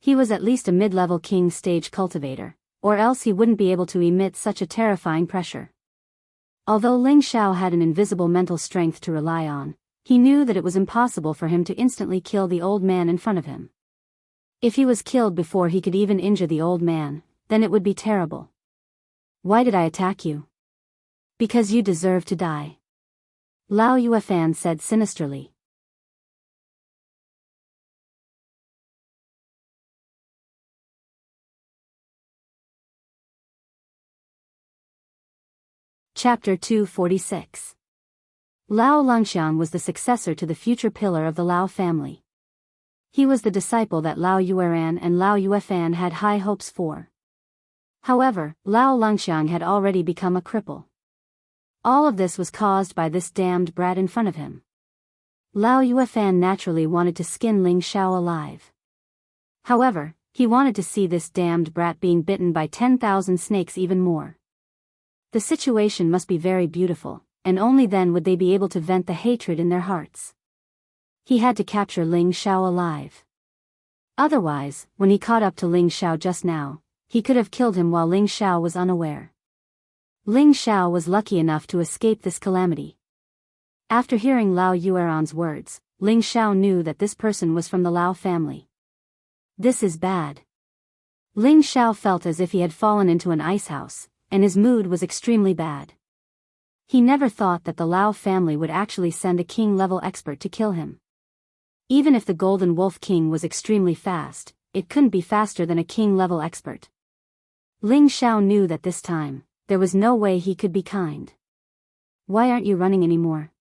Speaker 1: He was at least a mid-level king stage cultivator, or else he wouldn't be able to emit such a terrifying pressure. Although Ling Xiao had an invisible mental strength to rely on, he knew that it was impossible for him to instantly kill the old man in front of him. If he was killed before he could even injure the old man, then it would be terrible. Why did I attack you? Because you deserve to die. Lao Yuefan said sinisterly. Chapter 246. Lao Longxian was the successor to the future pillar of the Lao family. He was the disciple that Lao Yueran and Lao Yuefan had high hopes for. However, Lao Longxiang had already become a cripple. All of this was caused by this damned brat in front of him. Lao Yuefan naturally wanted to skin Ling Xiao alive. However, he wanted to see this damned brat being bitten by 10,000 snakes even more. The situation must be very beautiful, and only then would they be able to vent the hatred in their hearts. He had to capture Ling Xiao alive. Otherwise, when he caught up to Ling Xiao just now, he could have killed him while Ling Xiao was unaware. Ling Xiao was lucky enough to escape this calamity. After hearing Lao Yueran's words, Ling Xiao knew that this person was from the Lao family. This is bad. Ling Xiao felt as if he had fallen into an icehouse, and his mood was extremely bad. He never thought that the Lao family would actually send a king-level expert to kill him. Even if the Golden Wolf King was extremely fast, it couldn't be faster than a king-level expert. Ling Xiao knew that this time, there was no way he could be kind. Why aren't you running anymore?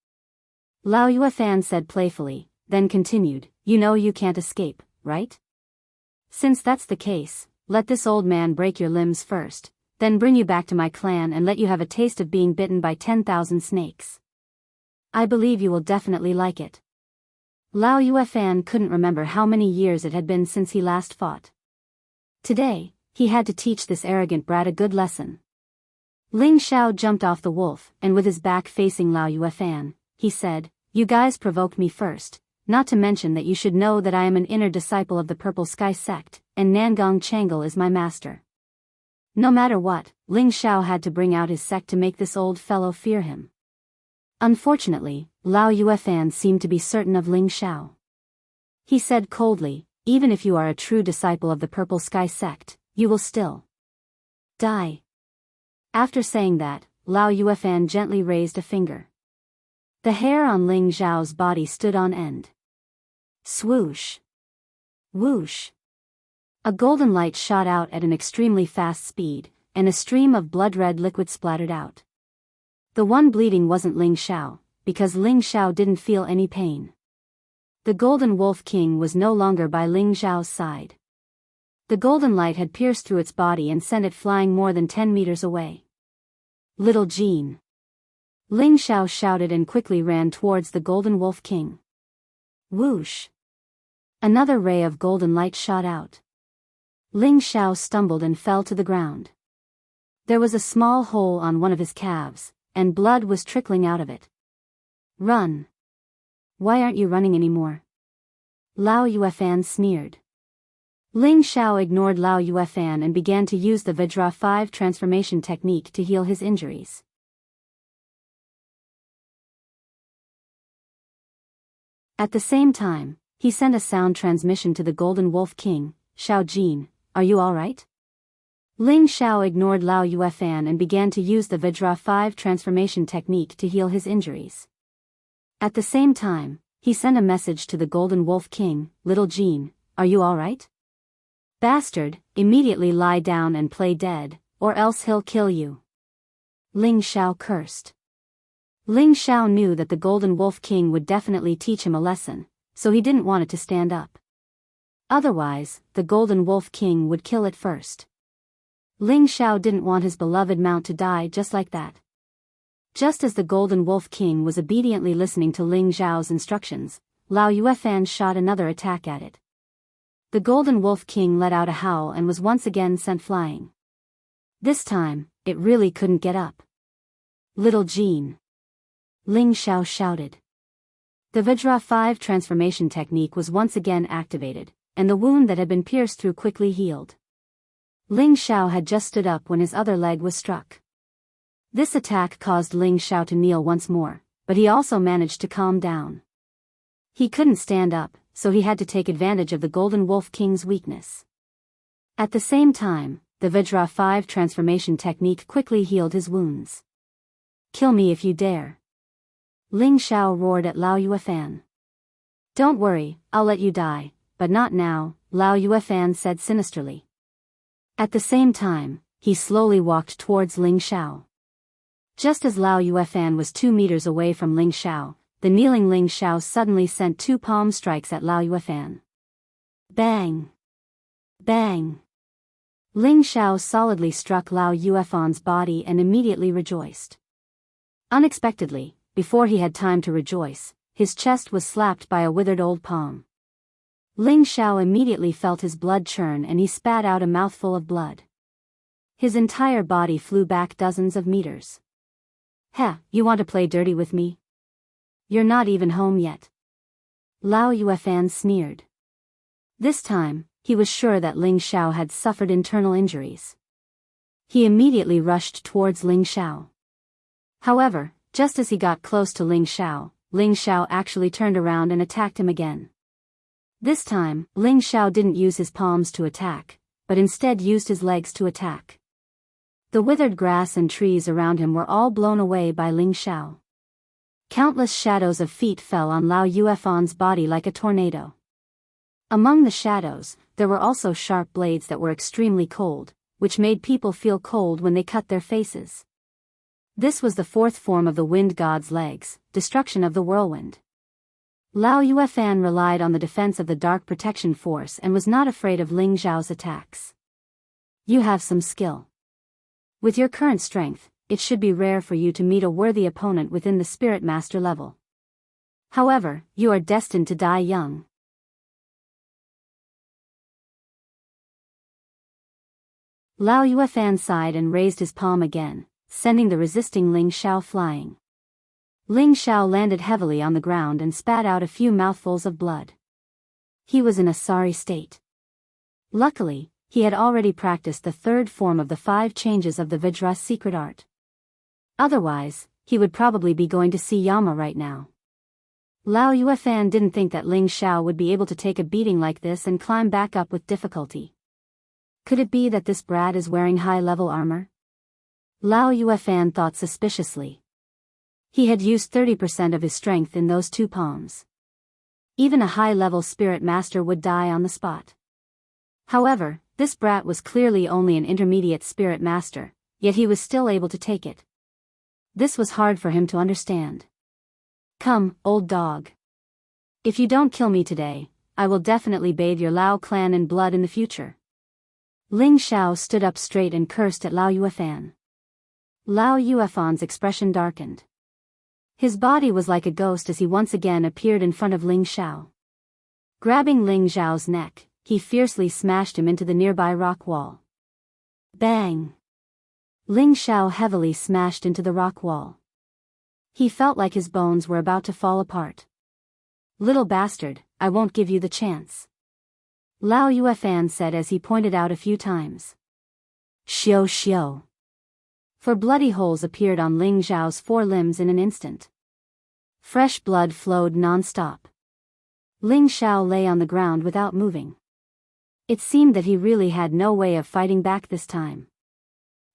Speaker 1: Lao Yuefan said playfully, then continued, you know you can't escape, right? Since that's the case, let this old man break your limbs first, then bring you back to my clan and let you have a taste of being bitten by 10,000 snakes. I believe you will definitely like it. Lao Yuefan couldn't remember how many years it had been since he last fought. Today, he had to teach this arrogant brat a good lesson. Ling Xiao jumped off the wolf, and with his back facing Lao Yuefan, he said, you guys provoked me first, not to mention that you should know that I am an inner disciple of the Purple Sky sect, and Nangong Changle is my master. No matter what, Ling Xiao had to bring out his sect to make this old fellow fear him. Unfortunately, Lao Yuefan seemed to be certain of Ling Xiao. He said coldly, even if you are a true disciple of the Purple Sky sect, you will still die. After saying that, Lao Yuefan gently raised a finger. The hair on Ling Xiao's body stood on end. Swoosh! Whoosh! A golden light shot out at an extremely fast speed, and a stream of blood-red liquid splattered out. The one bleeding wasn't Ling Xiao, because Ling Xiao didn't feel any pain. The Golden Wolf King was no longer by Ling Xiao's side. The golden light had pierced through its body and sent it flying more than 10 meters away. Little Jean! Ling Xiao shouted and quickly ran towards the Golden Wolf King. Whoosh! Another ray of golden light shot out. Ling Xiao stumbled and fell to the ground. There was a small hole on one of his calves, and blood was trickling out of it. Run! Why aren't you running anymore? Lao Yuefan sneered. Ling Xiao ignored Lao Yuefan and began to use the Vajra 5 transformation technique to heal his injuries. At the same time, he sent a sound transmission to the Golden Wolf King, Xiao Jin, are you alright? Ling Xiao ignored Lao Yuefan and began to use the Vajra 5 transformation technique to heal his injuries. At the same time, he sent a message to the Golden Wolf King, Little Jean, are you alright? Bastard, immediately lie down and play dead, or else he'll kill you. Ling Xiao cursed. Ling Xiao knew that the Golden Wolf King would definitely teach him a lesson, so he didn't want it to stand up. Otherwise, the Golden Wolf King would kill it first. Ling Xiao didn't want his beloved mount to die just like that. Just as the Golden Wolf King was obediently listening to Ling Xiao's instructions, Lao Yuefan shot another attack at it. The Golden Wolf King let out a howl and was once again sent flying. This time, it really couldn't get up. Little Jean! Ling Xiao shouted. The Vajra 5 transformation technique was once again activated, and the wound that had been pierced through quickly healed. Ling Xiao had just stood up when his other leg was struck. This attack caused Ling Xiao to kneel once more, but he also managed to calm down. He couldn't stand up, so he had to take advantage of the Golden Wolf King's weakness. At the same time, the Vajra 5 transformation technique quickly healed his wounds. Kill me if you dare! Ling Xiao roared at Lao Yuefan. Don't worry, I'll let you die, but not now, Lao Yuefan said sinisterly. At the same time, he slowly walked towards Ling Xiao. Just as Lao Yuefan was 2 meters away from Ling Xiao, the kneeling Ling Xiao suddenly sent 2 palm strikes at Lao Yuefan. Bang! Bang! Ling Xiao solidly struck Lao Yuefan's body and immediately rejoiced. Unexpectedly, before he had time to rejoice, his chest was slapped by a withered old palm. Ling Xiao immediately felt his blood churn and he spat out a mouthful of blood. His entire body flew back dozens of meters. "Heh, you want to play dirty with me? You're not even home yet." Lao Yuefan sneered. This time, he was sure that Ling Xiao had suffered internal injuries. He immediately rushed towards Ling Xiao. However, just as he got close to Ling Xiao actually turned around and attacked him again. This time, Ling Xiao didn't use his palms to attack, but instead used his legs to attack. The withered grass and trees around him were all blown away by Ling Xiao. Countless shadows of feet fell on Lao Yuefan's body like a tornado. Among the shadows, there were also sharp blades that were extremely cold, which made people feel cold when they cut their faces. This was the fourth form of the wind god's legs, destruction of the whirlwind. Lao Yuefan relied on the defense of the Dark Protection Force and was not afraid of Ling Xiao's attacks. You have some skill. With your current strength, it should be rare for you to meet a worthy opponent within the Spirit Master level. However, you are destined to die young. Lao Yuefan sighed and raised his palm again, sending the resisting Ling Xiao flying. Ling Xiao landed heavily on the ground and spat out a few mouthfuls of blood. He was in a sorry state. Luckily, he had already practiced the third form of the 5 changes of the Vajra's secret art. Otherwise, he would probably be going to see Yama right now. Lao Yuefan didn't think that Ling Xiao would be able to take a beating like this and climb back up with difficulty. Could it be that this brat is wearing high-level armor? Lao Yuefan thought suspiciously. He had used 30% of his strength in those 2 palms. Even a high-level spirit master would die on the spot. However, this brat was clearly only an intermediate spirit master, yet he was still able to take it. This was hard for him to understand. "Come, old dog. If you don't kill me today, I will definitely bathe your Lao clan in blood in the future." Ling Xiao stood up straight and cursed at Lao Yuefan. Lao Yuefan's expression darkened. His body was like a ghost as he once again appeared in front of Ling Xiao. Grabbing Ling Xiao's neck, he fiercely smashed him into the nearby rock wall. Bang! Ling Xiao heavily smashed into the rock wall. He felt like his bones were about to fall apart. "Little bastard, I won't give you the chance," Lao Yuefan said as he pointed out a few times. Xiao xiao. 4 bloody holes appeared on Ling Xiao's 4 limbs in an instant. Fresh blood flowed non-stop. Ling Xiao lay on the ground without moving. It seemed that he really had no way of fighting back this time.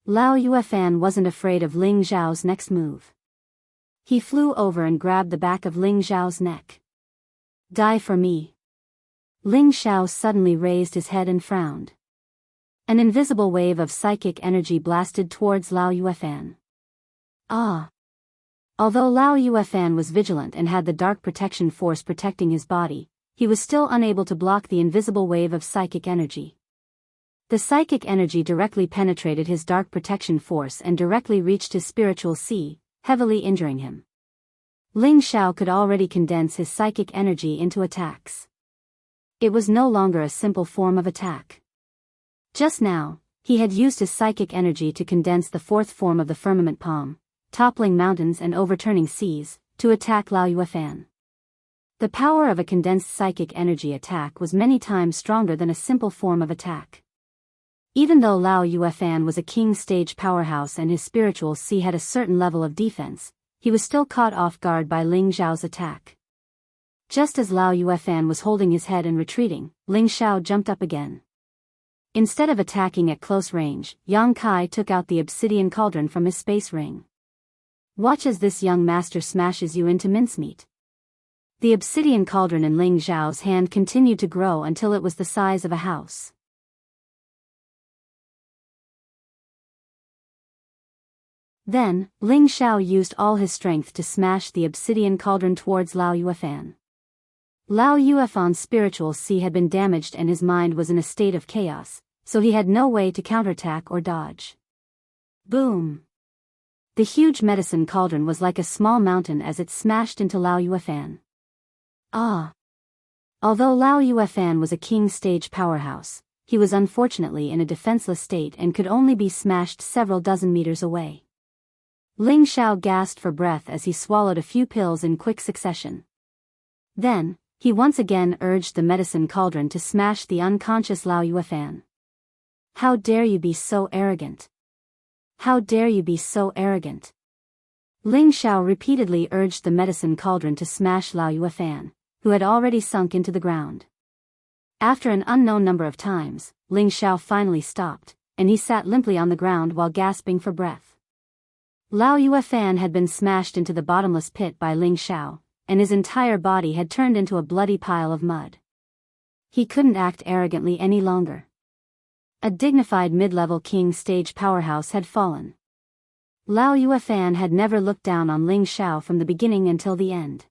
Speaker 1: Lao Yuefan wasn't afraid of Ling Xiao's next move. He flew over and grabbed the back of Ling Xiao's neck. "Die for me." Ling Xiao suddenly raised his head and frowned. An invisible wave of psychic energy blasted towards Lao Yuefan. Ah! Although Lao Yuefan was vigilant and had the Dark Protection Force protecting his body, he was still unable to block the invisible wave of psychic energy. The psychic energy directly penetrated his Dark Protection Force and directly reached his spiritual sea, heavily injuring him. Ling Xiao could already condense his psychic energy into attacks. It was no longer a simple form of attack. Just now, he had used his psychic energy to condense the 4th form of the firmament palm, toppling mountains and overturning seas, to attack Lao Yuefan. The power of a condensed psychic energy attack was many times stronger than a simple form of attack. Even though Lao Yuefan was a king stage powerhouse and his spiritual sea had a certain level of defense, he was still caught off guard by Ling Xiao's attack. Just as Lao Yuefan was holding his head and retreating, Ling Xiao jumped up again. Instead of attacking at close range, Yang Kai took out the obsidian cauldron from his space ring. "Watch as this young master smashes you into mincemeat." The obsidian cauldron in Ling Xiao's hand continued to grow until it was the size of a house. Then, Ling Xiao used all his strength to smash the obsidian cauldron towards Lao Yuefan. Lao Yuefan's spiritual sea had been damaged and his mind was in a state of chaos, so he had no way to counterattack or dodge. Boom! The huge medicine cauldron was like a small mountain as it smashed into Lao Yuefan. Ah! Although Lao Yuefan was a king stage powerhouse, he was unfortunately in a defenseless state and could only be smashed several dozen meters away. Ling Xiao gasped for breath as he swallowed a few pills in quick succession. Then, he once again urged the medicine cauldron to smash the unconscious Lao Yuefan. How dare you be so arrogant? How dare you be so arrogant? Ling Xiao repeatedly urged the medicine cauldron to smash Lao Yuefan, who had already sunk into the ground. After an unknown number of times, Ling Xiao finally stopped, and he sat limply on the ground while gasping for breath. Lao Yuefan had been smashed into the bottomless pit by Ling Xiao, and his entire body had turned into a bloody pile of mud. He couldn't act arrogantly any longer. A dignified mid-level king stage powerhouse had fallen. Lao Yuefan had never looked down on Ling Xiao from the beginning until the end.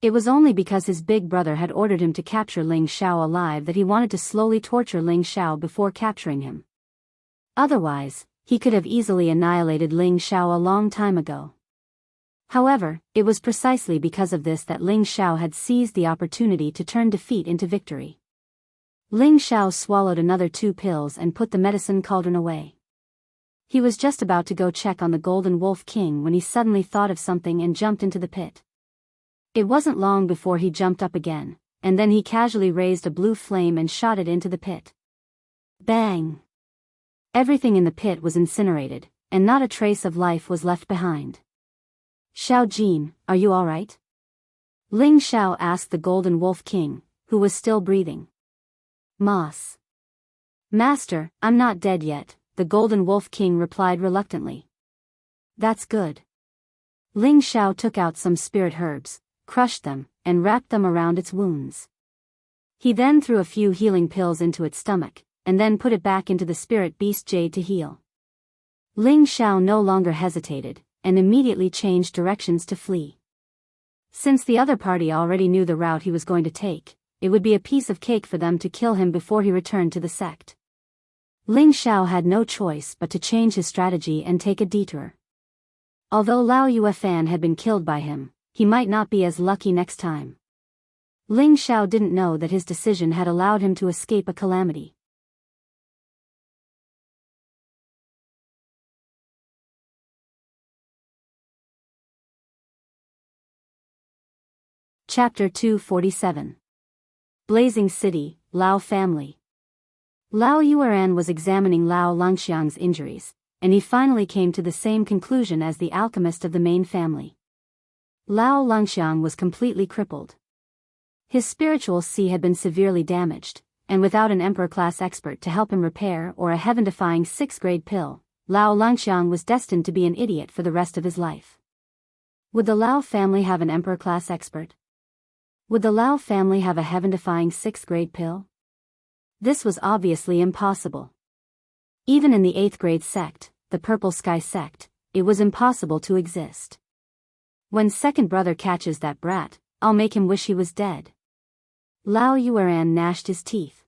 Speaker 1: It was only because his big brother had ordered him to capture Ling Xiao alive that he wanted to slowly torture Ling Xiao before capturing him. Otherwise, he could have easily annihilated Ling Xiao a long time ago. However, it was precisely because of this that Ling Xiao had seized the opportunity to turn defeat into victory. Ling Xiao swallowed another 2 pills and put the medicine cauldron away. He was just about to go check on the Golden Wolf King when he suddenly thought of something and jumped into the pit. It wasn't long before he jumped up again, and then he casually raised a blue flame and shot it into the pit. Bang! Everything in the pit was incinerated, and not a trace of life was left behind. Xiao Jin, are you all right? Ling Xiao asked the Golden Wolf King, who was still breathing. Moss. Master, I'm not dead yet, the Golden Wolf King replied reluctantly. That's good. Ling Xiao took out some spirit herbs, crushed them, and wrapped them around its wounds. He then threw a few healing pills into its stomach, and then put it back into the spirit beast jade to heal. Ling Xiao no longer hesitated, and immediately changed directions to flee. Since the other party already knew the route he was going to take, it would be a piece of cake for them to kill him before he returned to the sect. Ling Xiao had no choice but to change his strategy and take a detour. Although Lao Yuefan had been killed by him, he might not be as lucky next time. Ling Xiao didn't know that his decision had allowed him to escape a calamity. Chapter 247. Blazing City, Lao Family. Lao Yueran was examining Lao Langxiang's injuries, and he finally came to the same conclusion as the alchemist of the main family. Lao Langxiang was completely crippled. His spiritual sea had been severely damaged, and without an emperor-class expert to help him repair or a heaven-defying 6th-grade pill, Lao Langxiang was destined to be an idiot for the rest of his life. Would the Lao family have an emperor-class expert? Would the Lao family have a heaven-defying 6th-grade pill? This was obviously impossible. Even in the 8th-grade sect, the Purple Sky sect, it was impossible to exist. When second brother catches that brat, I'll make him wish he was dead. Lao Yueran gnashed his teeth.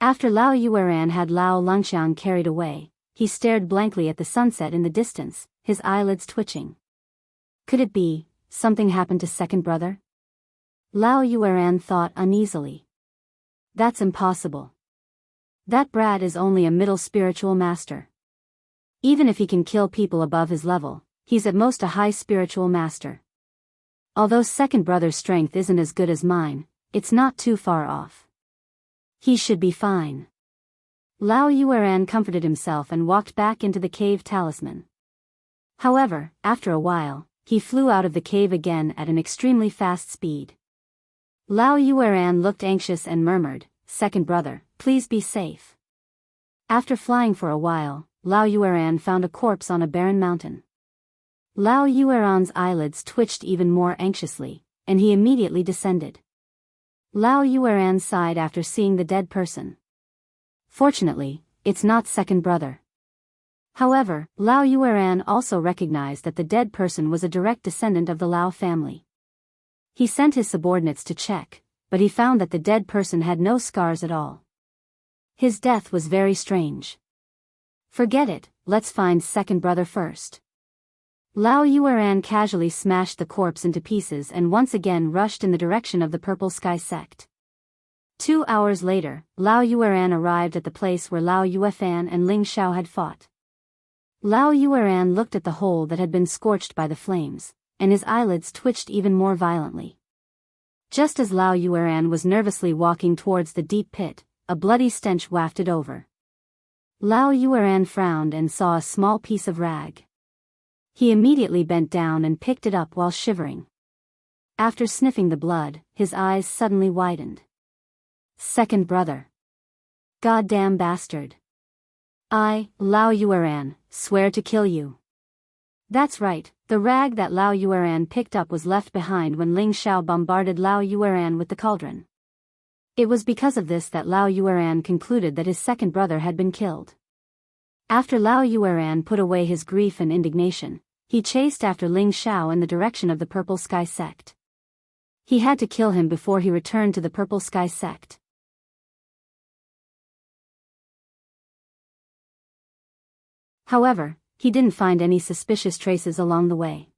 Speaker 1: After Lao Yueran had Lao Langxiang carried away, he stared blankly at the sunset in the distance, his eyelids twitching. Could it be, something happened to second brother? Lao Yueran thought uneasily. That's impossible. That brat is only a middle spiritual master. Even if he can kill people above his level, he's at most a high spiritual master. Although second brother's strength isn't as good as mine, it's not too far off. He should be fine. Lao Yueran comforted himself and walked back into the cave talisman. However, after a while, he flew out of the cave again at an extremely fast speed. Lao Yueran looked anxious and murmured, "Second brother, please be safe." After flying for a while, Lao Yueran found a corpse on a barren mountain. Lao Yueran's eyelids twitched even more anxiously, and he immediately descended. Lao Yueran sighed after seeing the dead person. Fortunately, it's not second brother. However, Lao Yueran also recognized that the dead person was a direct descendant of the Lao family. He sent his subordinates to check, but he found that the dead person had no scars at all. His death was very strange. Forget it, let's find second brother first. Lao Yueran casually smashed the corpse into pieces and once again rushed in the direction of the Purple Sky sect. 2 hours later, Lao Yueran arrived at the place where Lao Yuefan and Ling Xiao had fought. Lao Yueran looked at the hole that had been scorched by the flames, and his eyelids twitched even more violently. Just as Lao Yueran was nervously walking towards the deep pit, a bloody stench wafted over. Lao Yueran frowned and saw a small piece of rag. He immediately bent down and picked it up while shivering. After sniffing the blood, his eyes suddenly widened. Second brother. Goddamn bastard. I, Lao Yueran, swear to kill you. That's right, the rag that Lao Yueran picked up was left behind when Ling Xiao bombarded Lao Yueran with the cauldron. It was because of this that Lao Yueran concluded that his second brother had been killed. After Lao Yueran put away his grief and indignation, he chased after Ling Xiao in the direction of the Purple Sky sect. He had to kill him before he returned to the Purple Sky sect. However, he didn't find any suspicious traces along the way.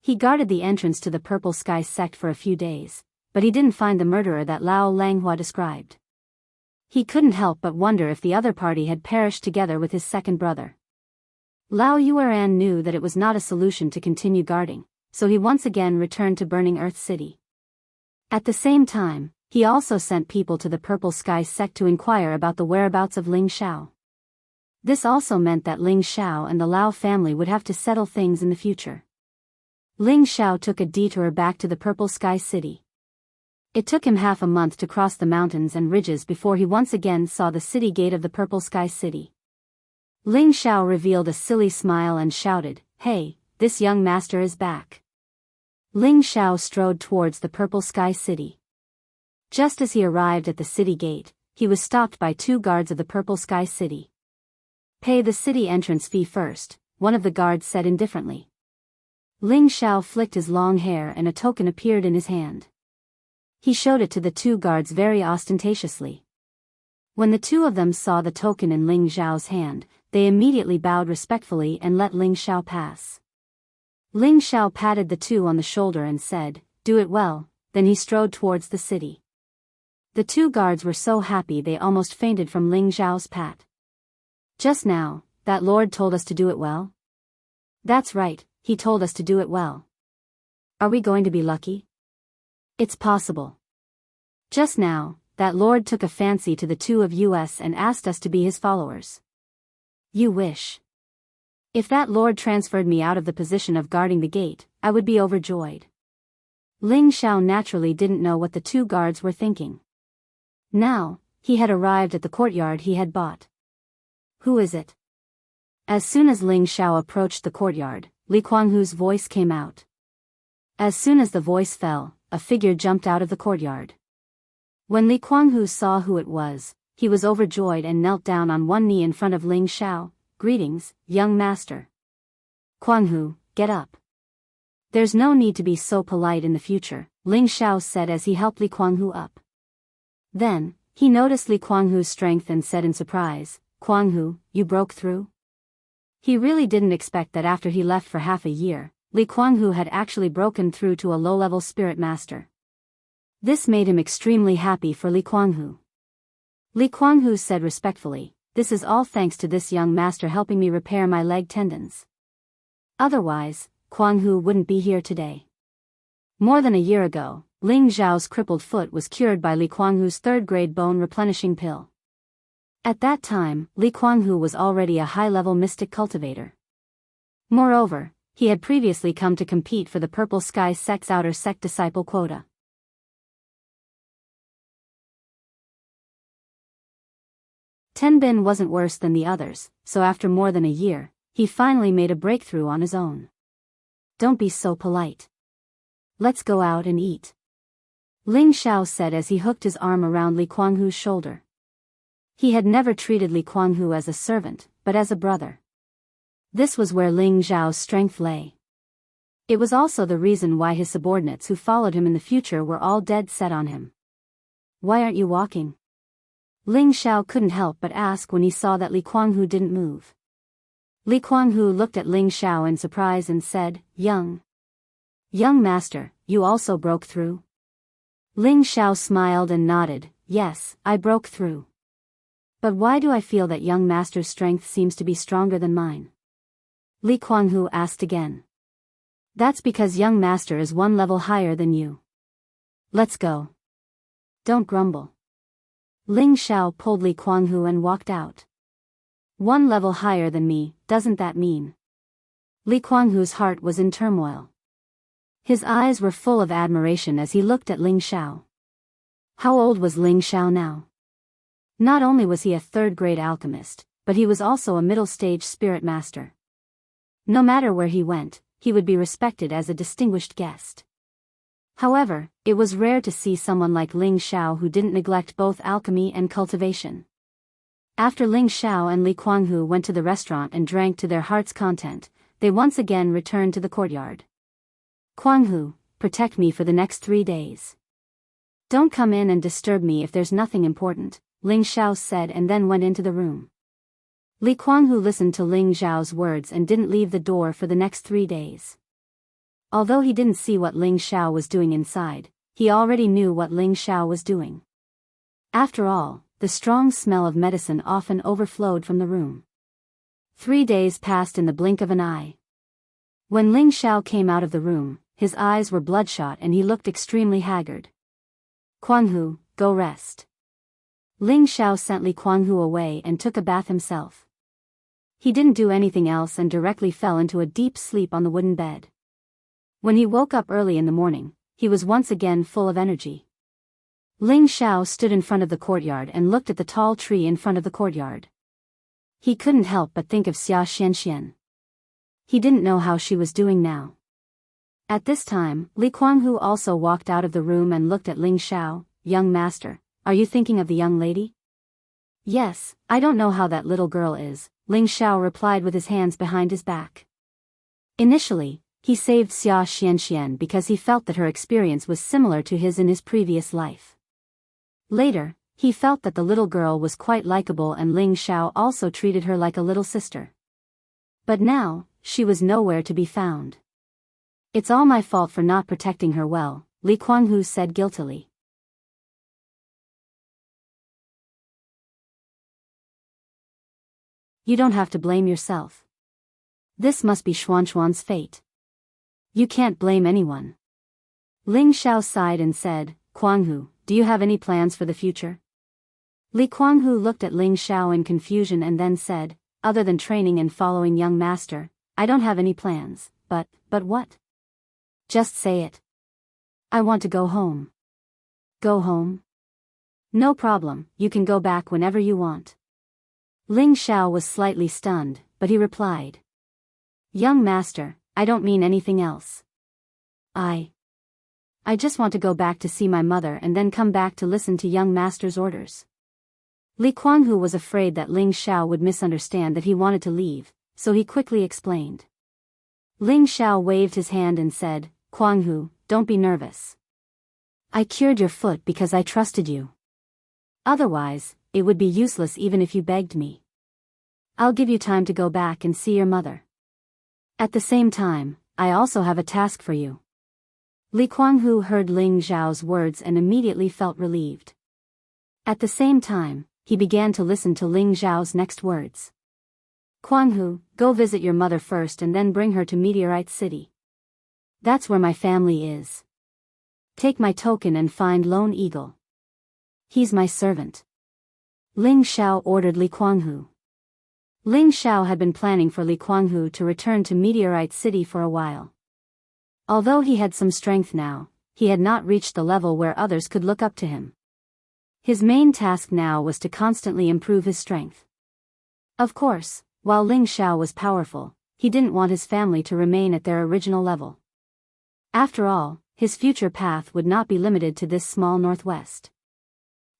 Speaker 1: He guarded the entrance to the Purple Sky sect for a few days, but he didn't find the murderer that Lao Langhua described. He couldn't help but wonder if the other party had perished together with his second brother. Lao Yueran knew that it was not a solution to continue guarding, so he once again returned to Burning Earth City. At the same time, he also sent people to the Purple Sky sect to inquire about the whereabouts of Ling Xiao. This also meant that Ling Xiao and the Lao family would have to settle things in the future. Ling Xiao took a detour back to the Purple Sky City. It took him half a month to cross the mountains and ridges before he once again saw the city gate of the Purple Sky City. Ling Xiao revealed a silly smile and shouted, "Hey, this young master is back." Ling Xiao strode towards the Purple Sky City. Just as he arrived at the city gate, he was stopped by 2 guards of the Purple Sky City. "Pay the city entrance fee first," one of the guards said indifferently. Ling Xiao flicked his long hair and a token appeared in his hand. He showed it to the 2 guards very ostentatiously. When the 2 of them saw the token in Ling Xiao's hand, they immediately bowed respectfully and let Ling Xiao pass. Ling Xiao patted the 2 on the shoulder and said, "Do it well," then he strode towards the city. The 2 guards were so happy they almost fainted from Ling Xiao's pat. "Just now, that lord told us to do it well?" "That's right, he told us to do it well." "Are we going to be lucky?" "It's possible. Just now, that lord took a fancy to the 2 of us and asked us to be his followers." "You wish." "If that lord transferred me out of the position of guarding the gate, I would be overjoyed." Ling Xiao naturally didn't know what the 2 guards were thinking. Now, he had arrived at the courtyard he had bought. "Who is it?" As soon as Ling Xiao approached the courtyard, Li Kuanghu's voice came out. As soon as the voice fell, a figure jumped out of the courtyard. When Li Kuanghu saw who it was, he was overjoyed and knelt down on one knee in front of Ling Xiao. "Greetings, young master." "Kuanghu, get up. There's no need to be so polite in the future," Ling Xiao said as he helped Li Kuanghu up. Then, he noticed Li Kuanghu's strength and said in surprise, "Kuanghu, you broke through?" He really didn't expect that after he left for half a year, Li Kuanghu had actually broken through to a low-level spirit master. This made him extremely happy for Li Kuanghu. Li Kuanghu said respectfully, "This is all thanks to this young master helping me repair my leg tendons. Otherwise, Kuanghu wouldn't be here today." More than a year ago, Ling Zhao's crippled foot was cured by Li Kuanghu's 3rd-grade bone replenishing pill. At that time, Li Kuanghu was already a high-level mystic cultivator. Moreover, he had previously come to compete for the Purple Sky sect's outer sect disciple quota. Tenbin wasn't worse than the others, so after more than a year, he finally made a breakthrough on his own. "Don't be so polite. Let's go out and eat," Ling Xiao said as he hooked his arm around Li Kuanghu's shoulder. He had never treated Li Kuanghu as a servant, but as a brother. This was where Ling Zhao's strength lay. It was also the reason why his subordinates who followed him in the future were all dead set on him. "Why aren't you walking?" Ling Xiao couldn't help but ask when he saw that Li Kuanghu didn't move. Li Kuanghu looked at Ling Xiao in surprise and said, Young master, you also broke through? Ling Xiao smiled and nodded, yes, I broke through. But why do I feel that young master's strength seems to be stronger than mine? Li Kuanghu asked again. That's because young master is one level higher than you. Let's go. Don't grumble. Ling Xiao pulled Li Kuanghu and walked out. One level higher than me, doesn't that mean? Li Kuanghu's heart was in turmoil. His eyes were full of admiration as he looked at Ling Xiao. How old was Ling Xiao now? Not only was he a third-grade alchemist, but he was also a middle-stage spirit master. No matter where he went, he would be respected as a distinguished guest. However, it was rare to see someone like Ling Xiao who didn't neglect both alchemy and cultivation. After Ling Xiao and Li Kuanghu went to the restaurant and drank to their heart's content, they once again returned to the courtyard. Kuanghu, protect me for the next 3 days. Don't come in and disturb me if there's nothing important, Ling Xiao said and then went into the room. Li Kuanghu listened to Ling Xiao's words and didn't leave the door for the next 3 days. Although he didn't see what Ling Xiao was doing inside, he already knew what Ling Xiao was doing. After all, the strong smell of medicine often overflowed from the room. 3 days passed in the blink of an eye. When Ling Xiao came out of the room, his eyes were bloodshot and he looked extremely haggard. Kuanghu, go rest. Ling Xiao sent Li Kuanghu away and took a bath himself. He didn't do anything else and directly fell into a deep sleep on the wooden bed. When he woke up early in the morning, he was once again full of energy. Ling Xiao stood in front of the courtyard and looked at the tall tree in front of the courtyard. He couldn't help but think of Xia Xianxian. He didn't know how she was doing now. At this time, Li Kuanghu also walked out of the room and looked at Ling Xiao. Young master, are you thinking of the young lady? Yes, I don't know how that little girl is, Ling Xiao replied with his hands behind his back. Initially, he saved Xia Xianxian because he felt that her experience was similar to his in his previous life. Later, he felt that the little girl was quite likable and Ling Xiao also treated her like a little sister. But now, she was nowhere to be found. It's all my fault for not protecting her well, Li Kuanghu said guiltily. You don't have to blame yourself. This must be Xuanxuan's fate. You can't blame anyone. Ling Xiao sighed and said, Kuanghu, do you have any plans for the future? Li Kuanghu looked at Ling Xiao in confusion and then said, other than training and following young master, I don't have any plans, but what? Just say it. I want to go home. Go home? No problem, you can go back whenever you want. Ling Xiao was slightly stunned, but he replied. Young master, I don't mean anything else. I just want to go back to see my mother and then come back to listen to young master's orders. Li Kuanghu was afraid that Ling Xiao would misunderstand that he wanted to leave, so he quickly explained. Ling Xiao waved his hand and said, Kuanghu, don't be nervous. I cured your foot because I trusted you. Otherwise, it would be useless even if you begged me. I'll give you time to go back and see your mother. At the same time, I also have a task for you. Li Kuanghu heard Ling Xiao's words and immediately felt relieved. At the same time, he began to listen to Ling Xiao's next words. Kuanghu, go visit your mother first and then bring her to Meteorite City. That's where my family is. Take my token and find Lone Eagle. He's my servant. Ling Xiao ordered Li Kuanghu. Ling Xiao had been planning for Li Kuanghu to return to Meteorite City for a while. Although he had some strength now, he had not reached the level where others could look up to him. His main task now was to constantly improve his strength. Of course, while Ling Xiao was powerful, he didn't want his family to remain at their original level. After all, his future path would not be limited to this small northwest.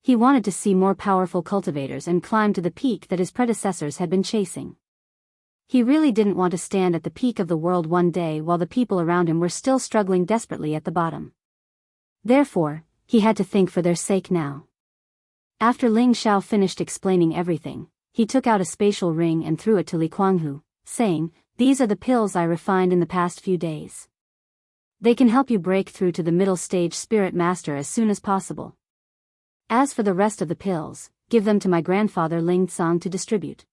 Speaker 1: He wanted to see more powerful cultivators and climb to the peak that his predecessors had been chasing. He really didn't want to stand at the peak of the world one day while the people around him were still struggling desperately at the bottom. Therefore, he had to think for their sake now. After Ling Xiao finished explaining everything, he took out a spatial ring and threw it to Li Kuanghu, saying, "These are the pills I refined in the past few days. They can help you break through to the middle stage spirit master as soon as possible. As for the rest of the pills, give them to my grandfather Ling Tsang to distribute.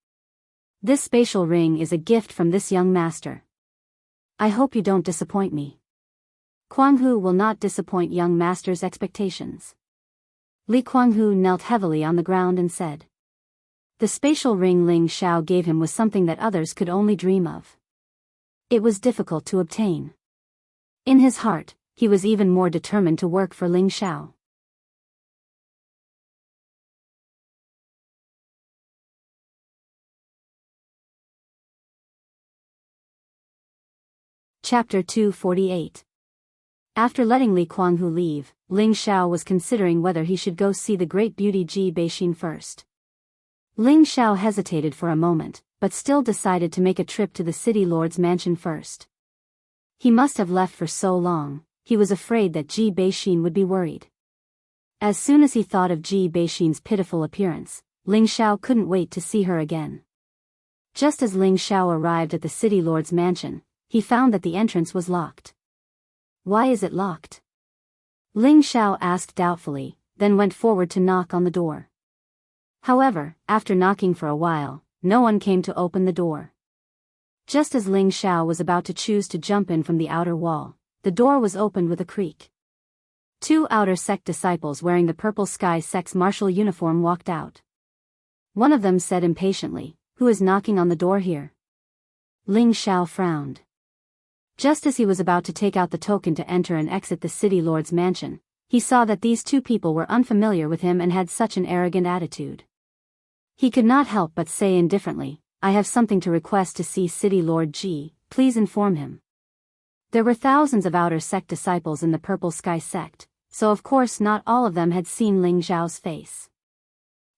Speaker 1: This spatial ring is a gift from this young master. I hope you don't disappoint me." Kuanghu will not disappoint young master's expectations. Li Kuanghu knelt heavily on the ground and said. The spatial ring Ling Xiao gave him was something that others could only dream of. It was difficult to obtain. In his heart, he was even more determined to work for Ling Xiao. Chapter 248. After letting Li Kuanghu leave, Ling Xiao was considering whether he should go see the great beauty Ji Beixin first. Ling Xiao hesitated for a moment, but still decided to make a trip to the city lord's mansion first. He must have left for so long, he was afraid that Ji Beixin would be worried. As soon as he thought of Ji Beixin's pitiful appearance, Ling Xiao couldn't wait to see her again. Just as Ling Xiao arrived at the city lord's mansion, he found that the entrance was locked. Why is it locked? Ling Xiao asked doubtfully, then went forward to knock on the door. However, after knocking for a while, no one came to open the door. Just as Ling Xiao was about to choose to jump in from the outer wall, the door was opened with a creak. 2 outer sect disciples wearing the Purple Sky sect's martial uniform walked out. One of them said impatiently, "Who is knocking on the door here?" Ling Xiao frowned. Just as he was about to take out the token to enter and exit the city lord's mansion, he saw that these 2 people were unfamiliar with him and had such an arrogant attitude. He could not help but say indifferently, "I have something to request to see City Lord Ji, please inform him." There were thousands of outer sect disciples in the Purple Sky sect, so of course not all of them had seen Ling Xiao's face.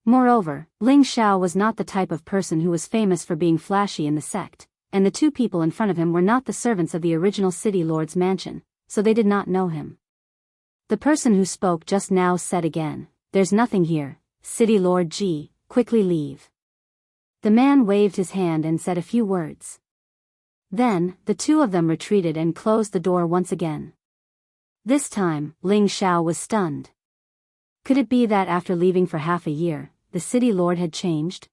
Speaker 1: Moreover, Ling Xiao was not the type of person who was famous for being flashy in the sect, and the 2 people in front of him were not the servants of the original city lord's mansion, so they did not know him. The person who spoke just now said again, "There's nothing here, City Lord Ji, quickly leave." The man waved his hand and said a few words. Then, the 2 of them retreated and closed the door once again. This time, Ling Xiao was stunned. Could it be that after leaving for half a year, the city lord had changed?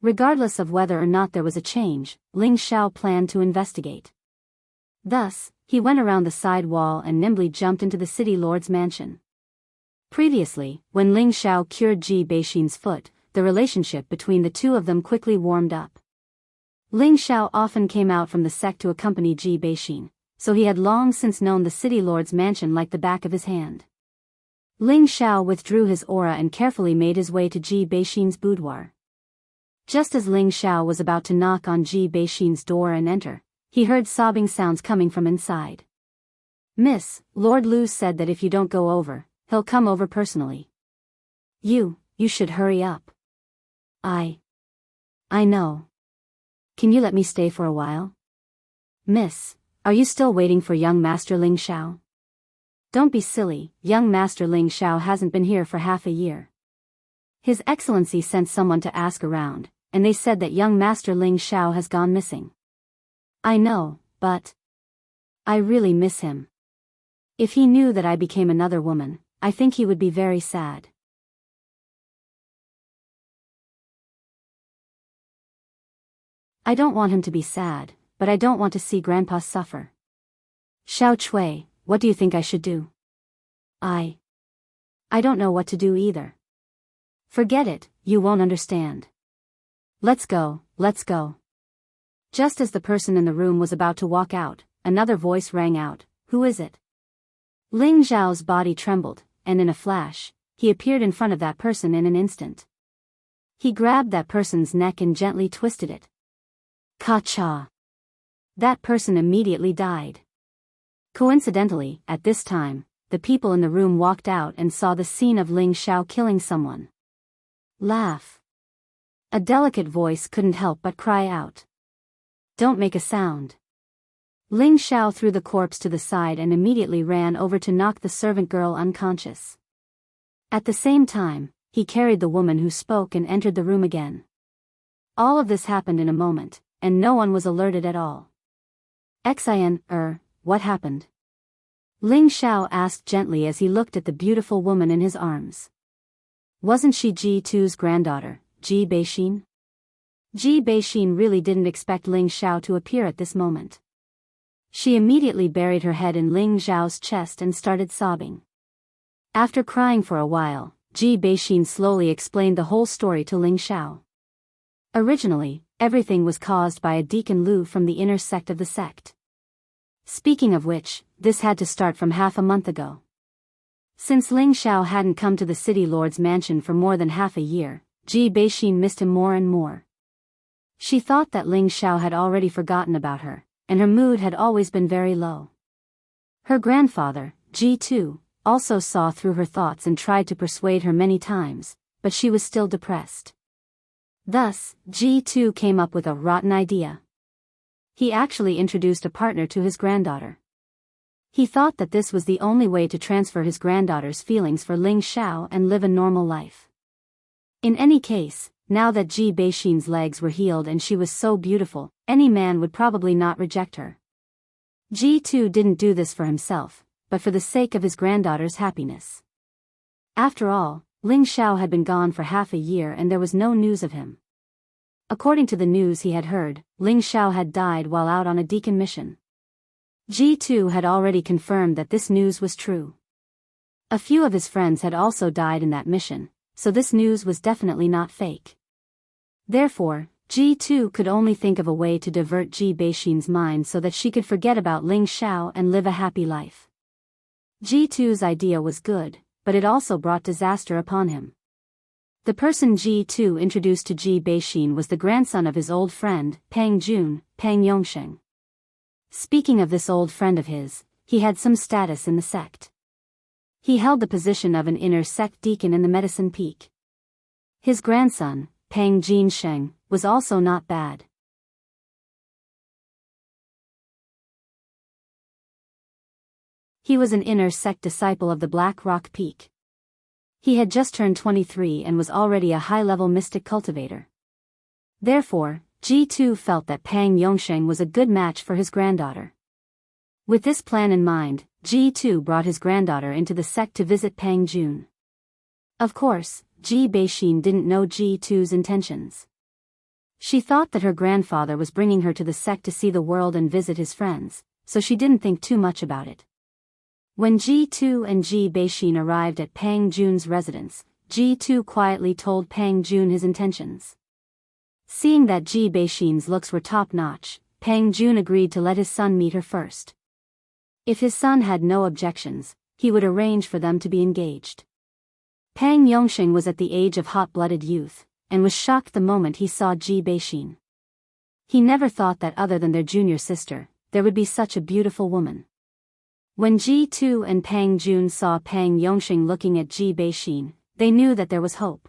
Speaker 1: Regardless of whether or not there was a change, Ling Xiao planned to investigate. Thus, he went around the side wall and nimbly jumped into the city lord's mansion. Previously, when Ling Xiao cured Ji Beixin's foot, the relationship between the 2 of them quickly warmed up. Ling Xiao often came out from the sect to accompany Ji Beixin, so he had long since known the city lord's mansion like the back of his hand. Ling Xiao withdrew his aura and carefully made his way to Ji Beixin's boudoir. Just as Ling Xiao was about to knock on Ji Beixin's door and enter, he heard sobbing sounds coming from inside. "Miss, Lord Lu said that if you don't go over, he'll come over personally. You should hurry up." I know. Can you let me stay for a while?" "Miss, are you still waiting for young Master Ling Xiao?" "Don't be silly, young Master Ling Xiao hasn't been here for half a year. His Excellency sent someone to ask around, and they said that young Master Ling Xiao has gone missing." "I know, but I really miss him. If he knew that I became another woman, I think he would be very sad." "I don't want him to be sad, but I don't want to see Grandpa suffer. Xiao Chui, what do you think I should do?" I don't know what to do either." "Forget it, you won't understand. Let's go." Just as the person in the room was about to walk out, another voice rang out, "Who is it?" Ling Xiao's body trembled, and in a flash, he appeared in front of that person in an instant. He grabbed that person's neck and gently twisted it. Ka-cha! That person immediately died. Coincidentally, at this time, the people in the room walked out and saw the scene of Ling Xiao killing someone. "Laugh." A delicate voice couldn't help but cry out. "Don't make a sound." Ling Xiao threw the corpse to the side and immediately ran over to knock the servant girl unconscious. At the same time, he carried the woman who spoke and entered the room again. All of this happened in a moment, and no one was alerted at all. What happened? Ling Xiao asked gently as he looked at the beautiful woman in his arms. Wasn't she Ji2's granddaughter, Ji Beixin? Ji Beixin really didn't expect Ling Xiao to appear at this moment. She immediately buried her head in Ling Xiao's chest and started sobbing. After crying for a while, Ji Beixin slowly explained the whole story to Ling Xiao. Originally, everything was caused by a Deacon Lu from the inner sect of the sect. Speaking of which, this had to start from half a month ago. Since Ling Xiao hadn't come to the city lord's mansion for more than half a year, Ji Beixin missed him more and more. She thought that Ling Xiao had already forgotten about her, and her mood had always been very low. Her grandfather, Ji2, also saw through her thoughts and tried to persuade her many times, but she was still depressed. Thus, Ji2 came up with a rotten idea. He actually introduced a partner to his granddaughter. He thought that this was the only way to transfer his granddaughter's feelings for Ling Xiao and live a normal life. In any case, now that Ji Beixin's legs were healed and she was so beautiful, any man would probably not reject her. Ji2 didn't do this for himself, but for the sake of his granddaughter's happiness. After all, Ling Xiao had been gone for half a year and there was no news of him. According to the news he had heard, Ling Xiao had died while out on a deacon mission. Ji2 had already confirmed that this news was true. A few of his friends had also died in that mission, so this news was definitely not fake. Therefore, Ji2 could only think of a way to divert Ji Beixin's mind so that she could forget about Ling Xiao and live a happy life. Ji2's idea was good, but it also brought disaster upon him. The person Ji2 introduced to Ji Beixin was the grandson of his old friend, Pang Jun, Pang Yongsheng. Speaking of this old friend of his, he had some status in the sect. He held the position of an inner sect deacon in the Medicine Peak. His grandson, Pang Jinsheng, was also not bad. He was an inner sect disciple of the Black Rock Peak. He had just turned 23 and was already a high-level mystic cultivator. Therefore, Ji2 felt that Pang Yongsheng was a good match for his granddaughter. With this plan in mind, Ji2 brought his granddaughter into the sect to visit Pang Jun. Of course, Ji Beixin didn't know Ji2's intentions. She thought that her grandfather was bringing her to the sect to see the world and visit his friends, so she didn't think too much about it. When Ji2 and Ji Beixin arrived at Pang Jun's residence, Ji2 quietly told Pang Jun his intentions. Seeing that Ji Beixin's looks were top-notch, Pang Jun agreed to let his son meet her first. If his son had no objections, he would arrange for them to be engaged. Pang Yongsheng was at the age of hot-blooded youth, and was shocked the moment he saw Ji Beixin. He never thought that other than their junior sister, there would be such a beautiful woman. When Ji2 and Pang Jun saw Pang Yongsheng looking at Ji Beixin, they knew that there was hope.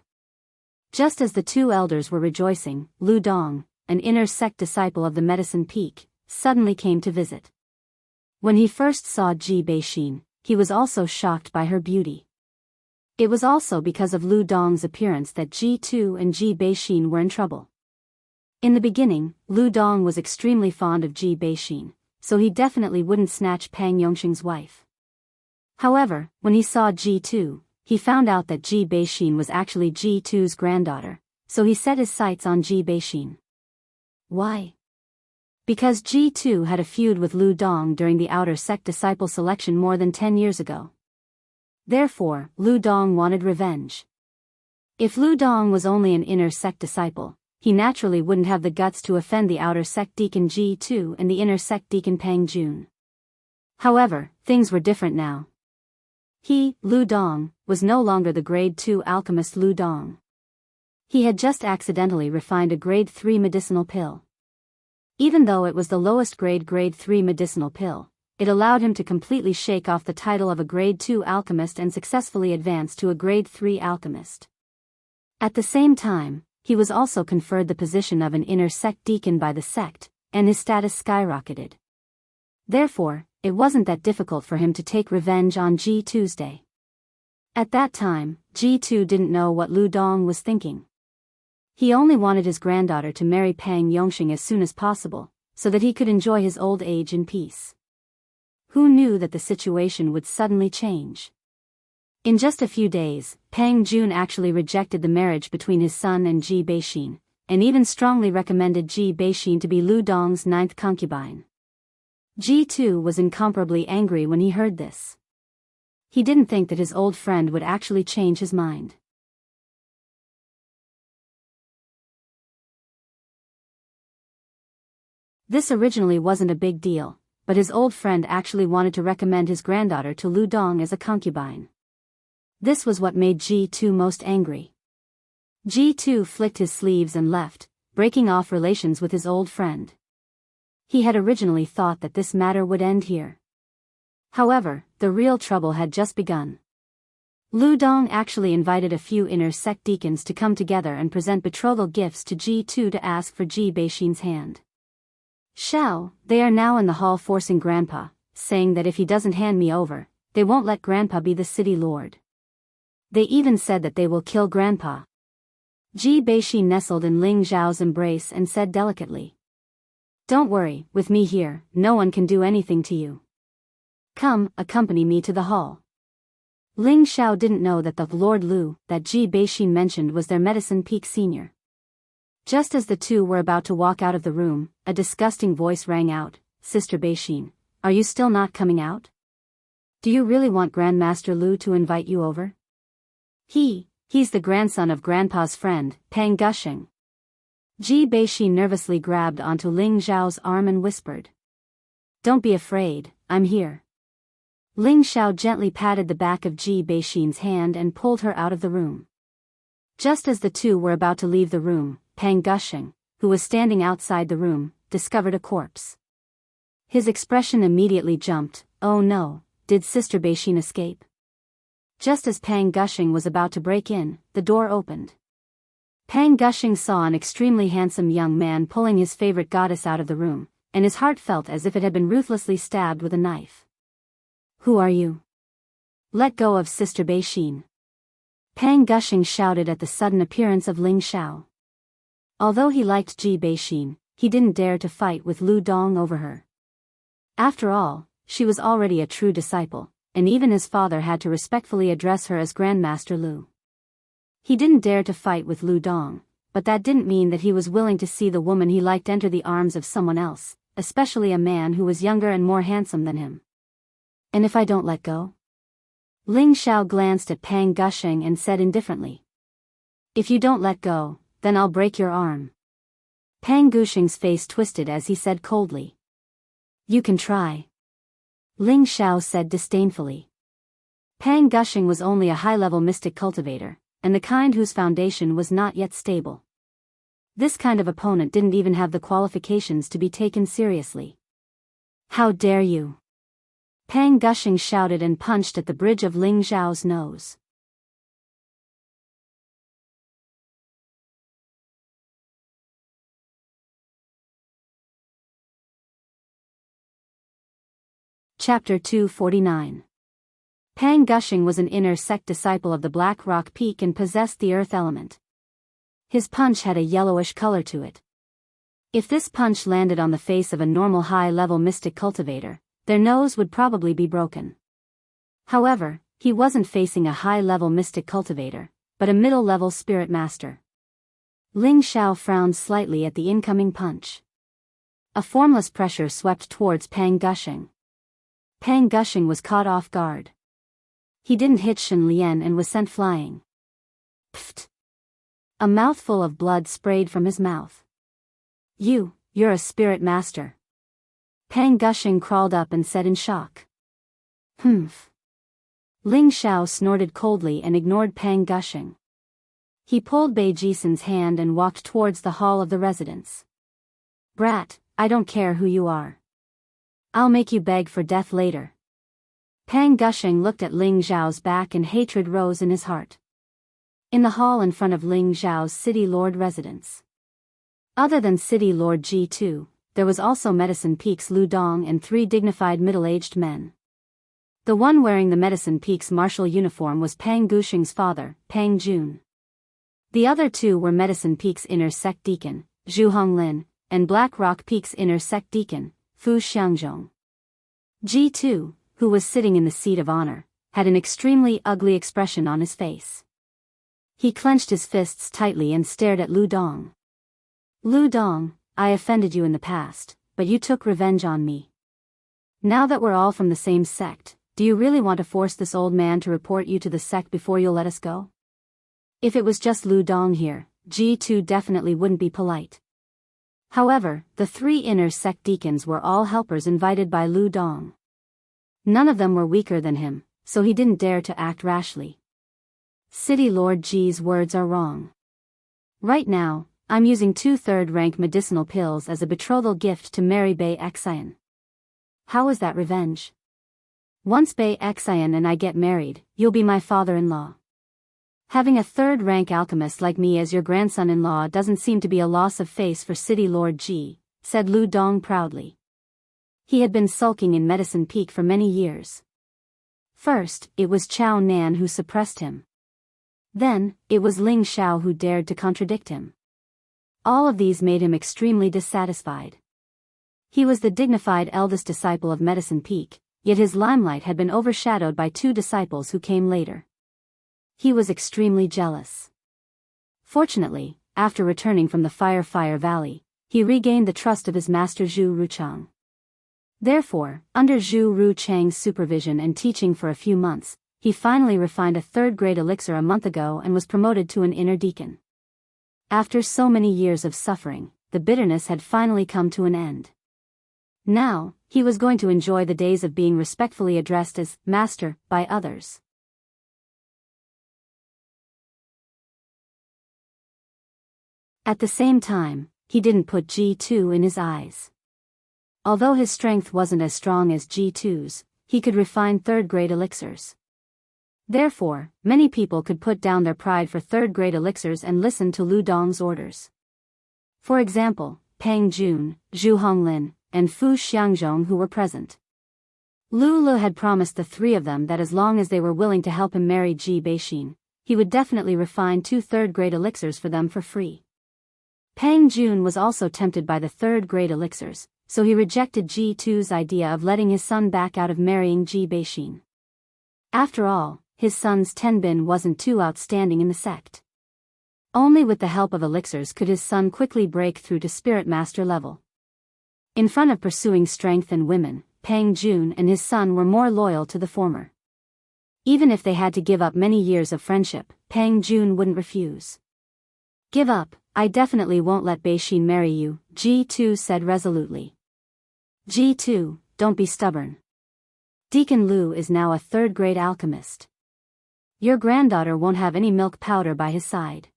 Speaker 1: Just as the two elders were rejoicing, Lu Dong, an inner sect disciple of the Medicine Peak, suddenly came to visit. When he first saw Ji Beixin, he was also shocked by her beauty. It was also because of Lu Dong's appearance that Ji2 and Ji Beixin were in trouble. In the beginning, Lu Dong was extremely fond of Ji Beixin, so he definitely wouldn't snatch Pang Yongsheng's wife. However, when he saw Ji2, he found out that Ji Beixin was actually Ji2's granddaughter, so he set his sights on Ji Beixin. Why? Because Ji2 had a feud with Lu Dong during the outer sect disciple selection more than 10 years ago. Therefore, Lu Dong wanted revenge. If Lu Dong was only an inner sect disciple, he naturally wouldn't have the guts to offend the outer sect deacon Ji2 and the inner sect deacon Pang Jun. However, things were different now. He, Lu Dong, was no longer the grade 2 alchemist Lu Dong. He had just accidentally refined a grade 3 medicinal pill. Even though it was the lowest grade 3 medicinal pill, it allowed him to completely shake off the title of a grade 2 alchemist and successfully advance to a grade 3 alchemist. At the same time, he was also conferred the position of an inner sect deacon by the sect, and his status skyrocketed. Therefore, it wasn't that difficult for him to take revenge on Ji Tuesday. At that time, Ji2 didn't know what Lu Dong was thinking. He only wanted his granddaughter to marry Pang Yongxing as soon as possible, so that he could enjoy his old age in peace. Who knew that the situation would suddenly change? In just a few days, Pang Jun actually rejected the marriage between his son and Ji Beixin, and even strongly recommended Ji Beixin to be Lu Dong's 9th concubine. Ji2 was incomparably angry when he heard this. He didn't think that his old friend would actually change his mind. This originally wasn't a big deal, but his old friend actually wanted to recommend his granddaughter to Lu Dong as a concubine. This was what made Ji2 most angry. Ji2 flicked his sleeves and left, breaking off relations with his old friend. He had originally thought that this matter would end here. However, the real trouble had just begun. Lu Dong actually invited a few inner sect deacons to come together and present betrothal gifts to Ji2 to ask for Ji Beixin's hand. They are now in the hall forcing Grandpa, saying that if he doesn't hand me over, they won't let Grandpa be the city lord. They even said that they will kill Grandpa. Ji Beixin nestled in Ling Zhao's embrace and said delicately, "Don't worry, with me here, no one can do anything to you. Come, accompany me to the hall." Ling Zhao didn't know that the Lord Lu that Ji Beixin mentioned was their Medicine Peak senior. Just as the two were about to walk out of the room, a disgusting voice rang out, "Sister Beixin, are you still not coming out? Do you really want Grandmaster Lu to invite you over? He's the grandson of Grandpa's friend, Pang Gushing." Ji Beixin nervously grabbed onto Ling Zhao's arm and whispered, "Don't be afraid, I'm here." Ling Zhao gently patted the back of Ji Beixin's hand and pulled her out of the room. Just as the two were about to leave the room, Pang Gushing, who was standing outside the room, discovered a corpse. His expression immediately jumped. Oh no, did Sister Beixin escape? Just as Pang Gushing was about to break in, the door opened. Pang Gushing saw an extremely handsome young man pulling his favorite goddess out of the room, and his heart felt as if it had been ruthlessly stabbed with a knife. "Who are you? Let go of Sister Beixin." Pang Gushing shouted at the sudden appearance of Ling Zhao. Although he liked Ji Beixin, he didn't dare to fight with Lu Dong over her. After all, she was already a true disciple, and even his father had to respectfully address her as Grandmaster Lu. He didn't dare to fight with Lu Dong, but that didn't mean that he was willing to see the woman he liked enter the arms of someone else, especially a man who was younger and more handsome than him. "And if I don't let go?" Ling Zhao glanced at Pang Gushing and said indifferently, "If you don't let go, then I'll break your arm." Pang Gushing's face twisted as he said coldly, "You can try." Ling Zhao said disdainfully. Pang Gushing was only a high-level mystic cultivator, and the kind whose foundation was not yet stable. This kind of opponent didn't even have the qualifications to be taken seriously. "How dare you!" Pang Gushing shouted and punched at the bridge of Ling Zhao's nose. Chapter 249. Pang Gushing was an inner sect disciple of the Black Rock Peak and possessed the earth element. His punch had a yellowish color to it. If this punch landed on the face of a normal high-level mystic cultivator, their nose would probably be broken. However, he wasn't facing a high-level mystic cultivator, but a middle-level spirit master. Ling Zhao frowned slightly at the incoming punch. A formless pressure swept towards Pang Gushing. Pang Gushing was caught off guard. He didn't hit Shen Lian and was sent flying. Pfft! A mouthful of blood sprayed from his mouth. You're a spirit master." Pang Gushing crawled up and said in shock. "Humph." Ling Zhao snorted coldly and ignored Pang Gushing. He pulled Bei Jisen's hand and walked towards the hall of the residence. "Brat, I don't care who you are. I'll make you beg for death later." Pang Gushing looked at Ling Zhao's back and hatred rose in his heart. In the hall in front of Ling Zhao's city lord residence. Other than city lord Ji2, there was also Medicine Peak's Lu Dong and 3 dignified middle-aged men. The one wearing the Medicine Peak's martial uniform was Pang Gushing's father, Pang Jun. The other two were Medicine Peak's inner sect deacon, Zhu Honglin, and Black Rock Peak's inner sect deacon, Fu Xiangzhong. G2, who was sitting in the seat of honor, had an extremely ugly expression on his face. He clenched his fists tightly and stared at Lu Dong. Lu Dong, I offended you in the past, but you took revenge on me. Now that we're all from the same sect, do you really want to force this old man to report you to the sect before you'll let us go? If it was just Lu Dong here, G2 definitely wouldn't be polite. However, the three inner sect deacons were all helpers invited by Lu Dong. None of them were weaker than him, so he didn't dare to act rashly. City Lord G's words are wrong. Right now, I'm using 2 third-rank medicinal pills as a betrothal gift to marry Bei Xian. How is that revenge? Once Bei Xian and I get married, you'll be my father-in-law. Having a third-rank alchemist like me as your grandson-in-law doesn't seem to be a loss of face for City Lord G, said Lu Dong proudly. He had been sulking in Medicine Peak for many years. First, it was Chao Nan who suppressed him. Then, it was Ling Xiao who dared to contradict him. All of these made him extremely dissatisfied. He was the dignified eldest disciple of Medicine Peak, yet his limelight had been overshadowed by 2 disciples who came later. He was extremely jealous. Fortunately, after returning from the Fire Valley, he regained the trust of his master Zhu Ruchang. Therefore, under Zhu Ruchang's supervision and teaching for a few months, he finally refined a 3rd-grade elixir a month ago and was promoted to an inner deacon. After so many years of suffering, the bitterness had finally come to an end. Now, he was going to enjoy the days of being respectfully addressed as master by others. At the same time, he didn't put G2 in his eyes. Although his strength wasn't as strong as G2's, he could refine 3rd-grade elixirs. Therefore, many people could put down their pride for 3rd-grade elixirs and listen to Lu Dong's orders. For example, Pang Jun, Zhu Honglin, and Fu Xiangzhong who were present. Lu had promised the 3 of them that as long as they were willing to help him marry Ji Beixin, he would definitely refine 2 3rd-grade elixirs for them for free. Pang Jun was also tempted by the 3rd-grade elixirs, so he rejected G2's idea of letting his son back out of marrying Ji Beixin. After all, his son's Tenbin wasn't too outstanding in the sect. Only with the help of elixirs could his son quickly break through to Spirit Master level. In front of pursuing strength and women, Pang Jun and his son were more loyal to the former. Even if they had to give up many years of friendship, Pang Jun wouldn't refuse. Give up, I definitely won't let Beixin marry you, G2 said resolutely. G2, don't be stubborn. Deacon Lu is now a 3rd-grade alchemist. Your granddaughter won't have any milk powder by his side.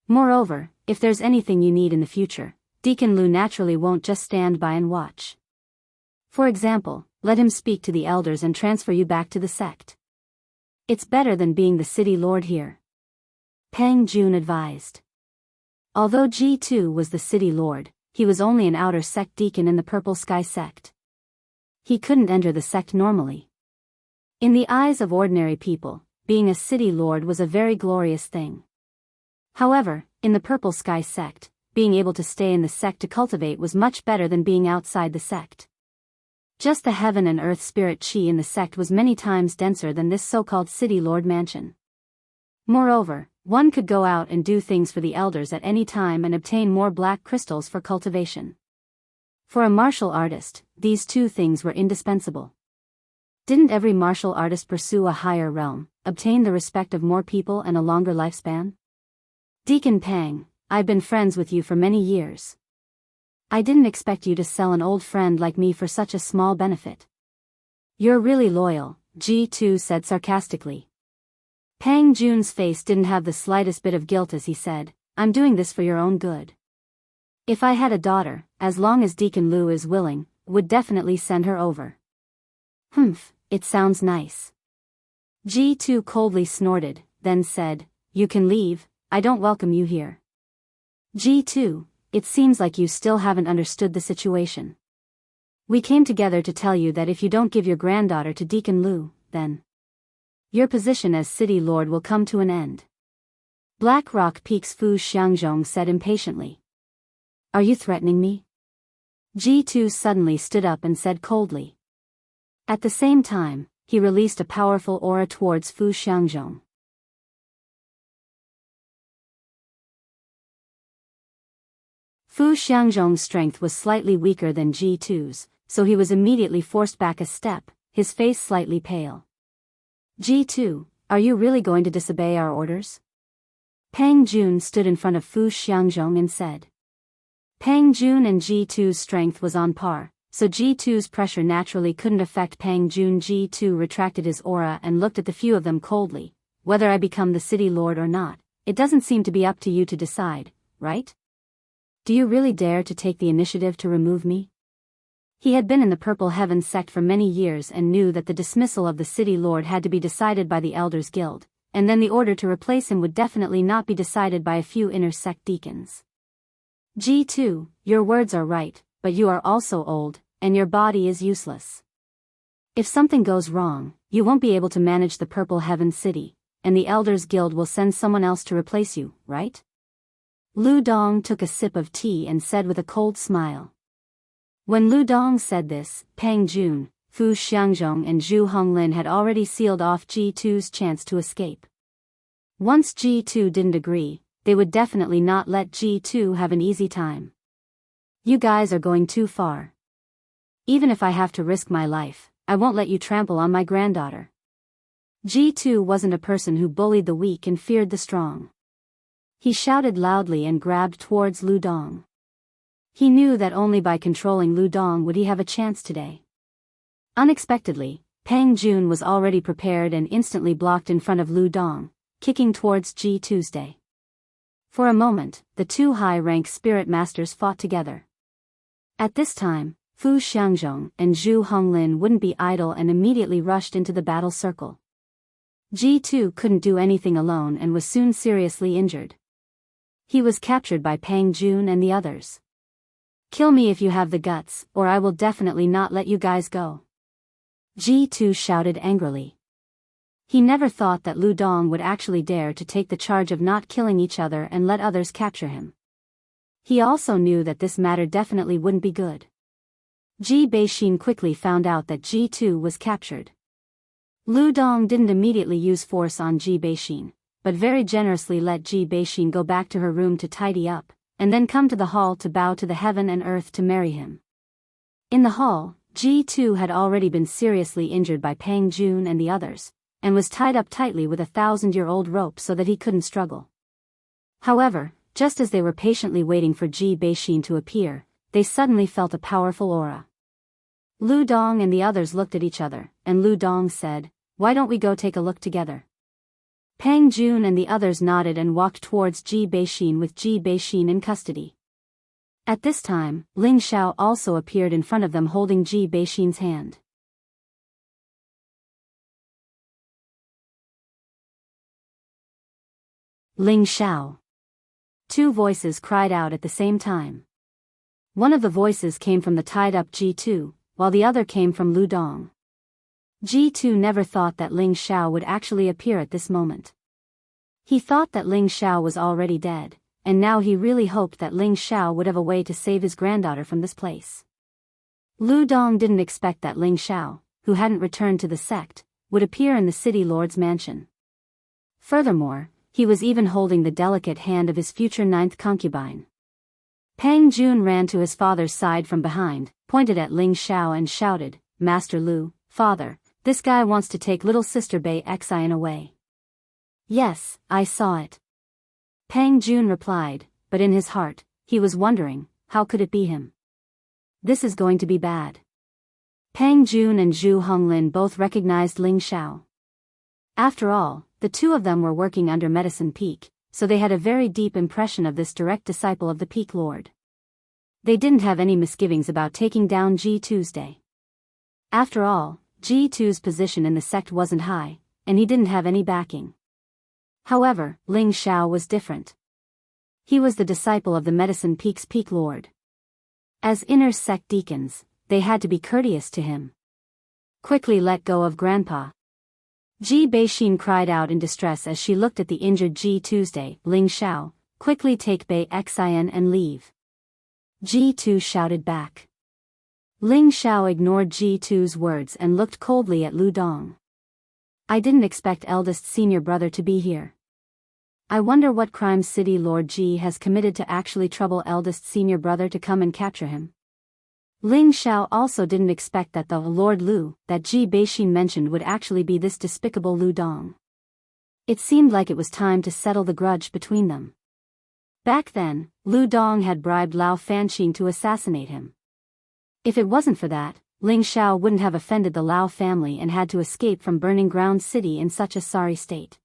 Speaker 1: Moreover, if there's anything you need in the future, Deacon Lu naturally won't just stand by and watch. For example, let him speak to the elders and transfer you back to the sect. It's better than being the city lord here. Pang Jun advised. Although G2 was the city lord, he was only an outer sect deacon in the Purple Sky sect. He couldn't enter the sect normally. In the eyes of ordinary people, being a city lord was a very glorious thing. However, in the Purple Sky sect, being able to stay in the sect to cultivate was much better than being outside the sect. Just the heaven and earth spirit chi in the sect was many times denser than this so-called city lord mansion. Moreover, one could go out and do things for the elders at any time and obtain more black crystals for cultivation. For a martial artist, these 2 things were indispensable. Didn't every martial artist pursue a higher realm, obtain the respect of more people and a longer lifespan? Deacon Pang, I've been friends with you for many years. I didn't expect you to sell an old friend like me for such a small benefit. You're really loyal, G2 said sarcastically. Pang Jun's face didn't have the slightest bit of guilt as he said, I'm doing this for your own good. If I had a daughter, as long as Deacon Lu is willing, would definitely send her over. Humph, it sounds nice. G2 coldly snorted, then said, you can leave, I don't welcome you here. G2, it seems like you still haven't understood the situation. We came together to tell you that if you don't give your granddaughter to Deacon Lu, then your position as city lord will come to an end. Black Rock Peak's Fu Xiangzhong said impatiently. Are you threatening me? G2 suddenly stood up and said coldly. At the same time, he released a powerful aura towards Fu Xiangzhong. Fu Xiangzhong's strength was slightly weaker than G2's, so he was immediately forced back a step, his face slightly pale. G2, are you really going to disobey our orders? Pang Jun stood in front of Fu Xiangzhong and said. Pang Jun and G2's strength was on par, so G2's pressure naturally couldn't affect Pang Jun. G2 retracted his aura and looked at the few of them coldly. Whether I become the city lord or not, it doesn't seem to be up to you to decide, right? Do you really dare to take the initiative to remove me? He had been in the Purple Heaven sect for many years and knew that the dismissal of the city lord had to be decided by the Elders Guild, and then the order to replace him would definitely not be decided by a few inner sect deacons. G2, your words are right, but you are also old, and your body is useless. If something goes wrong, you won't be able to manage the Purple Heaven City, and the Elders Guild will send someone else to replace you, right? Lu Dong took a sip of tea and said with a cold smile. When Lu Dong said this, Pang Jun, Fu Xiangzhong and Zhu Honglin had already sealed off G2's chance to escape. Once G2 didn't agree, they would definitely not let G2 have an easy time. You guys are going too far. Even if I have to risk my life, I won't let you trample on my granddaughter. G2 wasn't a person who bullied the weak and feared the strong. He shouted loudly and grabbed towards Lu Dong. He knew that only by controlling Lu Dong would he have a chance today. Unexpectedly, Pang Jun was already prepared and instantly blocked in front of Lu Dong, kicking towards G2's day. For a moment, the two high-rank spirit masters fought together. At this time, Fu Xiangzhong and Zhu Honglin wouldn't be idle and immediately rushed into the battle circle. G2 couldn't do anything alone and was soon seriously injured. He was captured by Pang Jun and the others. Kill me if you have the guts, or I will definitely not let you guys go. G2 shouted angrily. He never thought that Lu Dong would actually dare to take the charge of not killing each other and let others capture him. He also knew that this matter definitely wouldn't be good. Ji Beixin quickly found out that G2 was captured. Lu Dong didn't immediately use force on Ji Beixin, but very generously let Ji Beixin go back to her room to tidy up, and then come to the hall to bow to the heaven and earth to marry him. In the hall, G2 had already been seriously injured by Pang Jun and the others, and was tied up tightly with a 1,000-year-old rope so that he couldn't struggle. However, just as they were patiently waiting for Ji Beixin to appear, they suddenly felt a powerful aura. Lu Dong and the others looked at each other, and Lu Dong said, "Why don't we go take a look together?" Pang Jun and the others nodded and walked towards Ji Beixin with Ji Beixin in custody. At this time, Ling Xiao also appeared in front of them holding Ji Beixin's hand. Ling Xiao. Two voices cried out at the same time. One of the voices came from the tied-up G2, while the other came from Lu Dong. G2 never thought that Ling Xiao would actually appear at this moment. He thought that Ling Xiao was already dead, and now he really hoped that Ling Xiao would have a way to save his granddaughter from this place. Lu Dong didn't expect that Ling Xiao, who hadn't returned to the sect, would appear in the city lord's mansion. Furthermore, he was even holding the delicate hand of his future ninth concubine. Pang Jun ran to his father's side from behind, pointed at Ling Xiao and shouted, "Master Lu, father, this guy wants to take little sister Bei Xin away." "Yes, I saw it." Pang Jun replied, but in his heart, he was wondering, how could it be him? This is going to be bad. Pang Jun and Zhu Honglin both recognized Ling Xiao. After all, the two of them were working under Medicine Peak, so they had a very deep impression of this direct disciple of the Peak Lord. They didn't have any misgivings about taking down G2's day. After all, G2's position in the sect wasn't high, and he didn't have any backing. However, Ling Xiao was different. He was the disciple of the Medicine Peak's Peak Lord. As inner sect deacons, they had to be courteous to him. Quickly let go of Grandpa. Ji Beixin cried out in distress as she looked at the injured Ji Tuesday. Ling Xiao, quickly take Bei Xin and leave. Ji Tu shouted back. Ling Xiao ignored Ji Tu's words and looked coldly at Lu Dong. I didn't expect eldest senior brother to be here. I wonder what crime City Lord Ji has committed to actually trouble eldest senior brother to come and capture him. Ling Xiao also didn't expect that the Lord Lu that Ji Beixin mentioned would actually be this despicable Lu Dong. It seemed like it was time to settle the grudge between them. Back then, Lu Dong had bribed Lao Fanqing to assassinate him. If it wasn't for that, Ling Xiao wouldn't have offended the Lao family and had to escape from Burning Ground City in such a sorry state.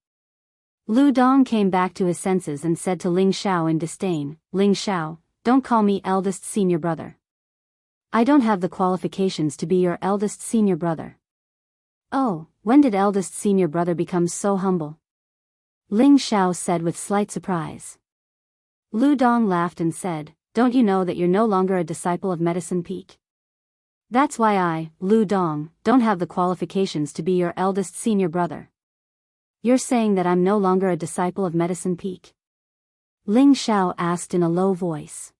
Speaker 1: Lu Dong came back to his senses and said to Ling Xiao in disdain, Ling Xiao, don't call me eldest senior brother. I don't have the qualifications to be your eldest senior brother. Oh, when did eldest senior brother become so humble? Ling Xiao said with slight surprise. Lu Dong laughed and said, don't you know that you're no longer a disciple of Medicine Peak? That's why I, Lu Dong, don't have the qualifications to be your eldest senior brother. You're saying that I'm no longer a disciple of Medicine Peak? Ling Xiao asked in a low voice.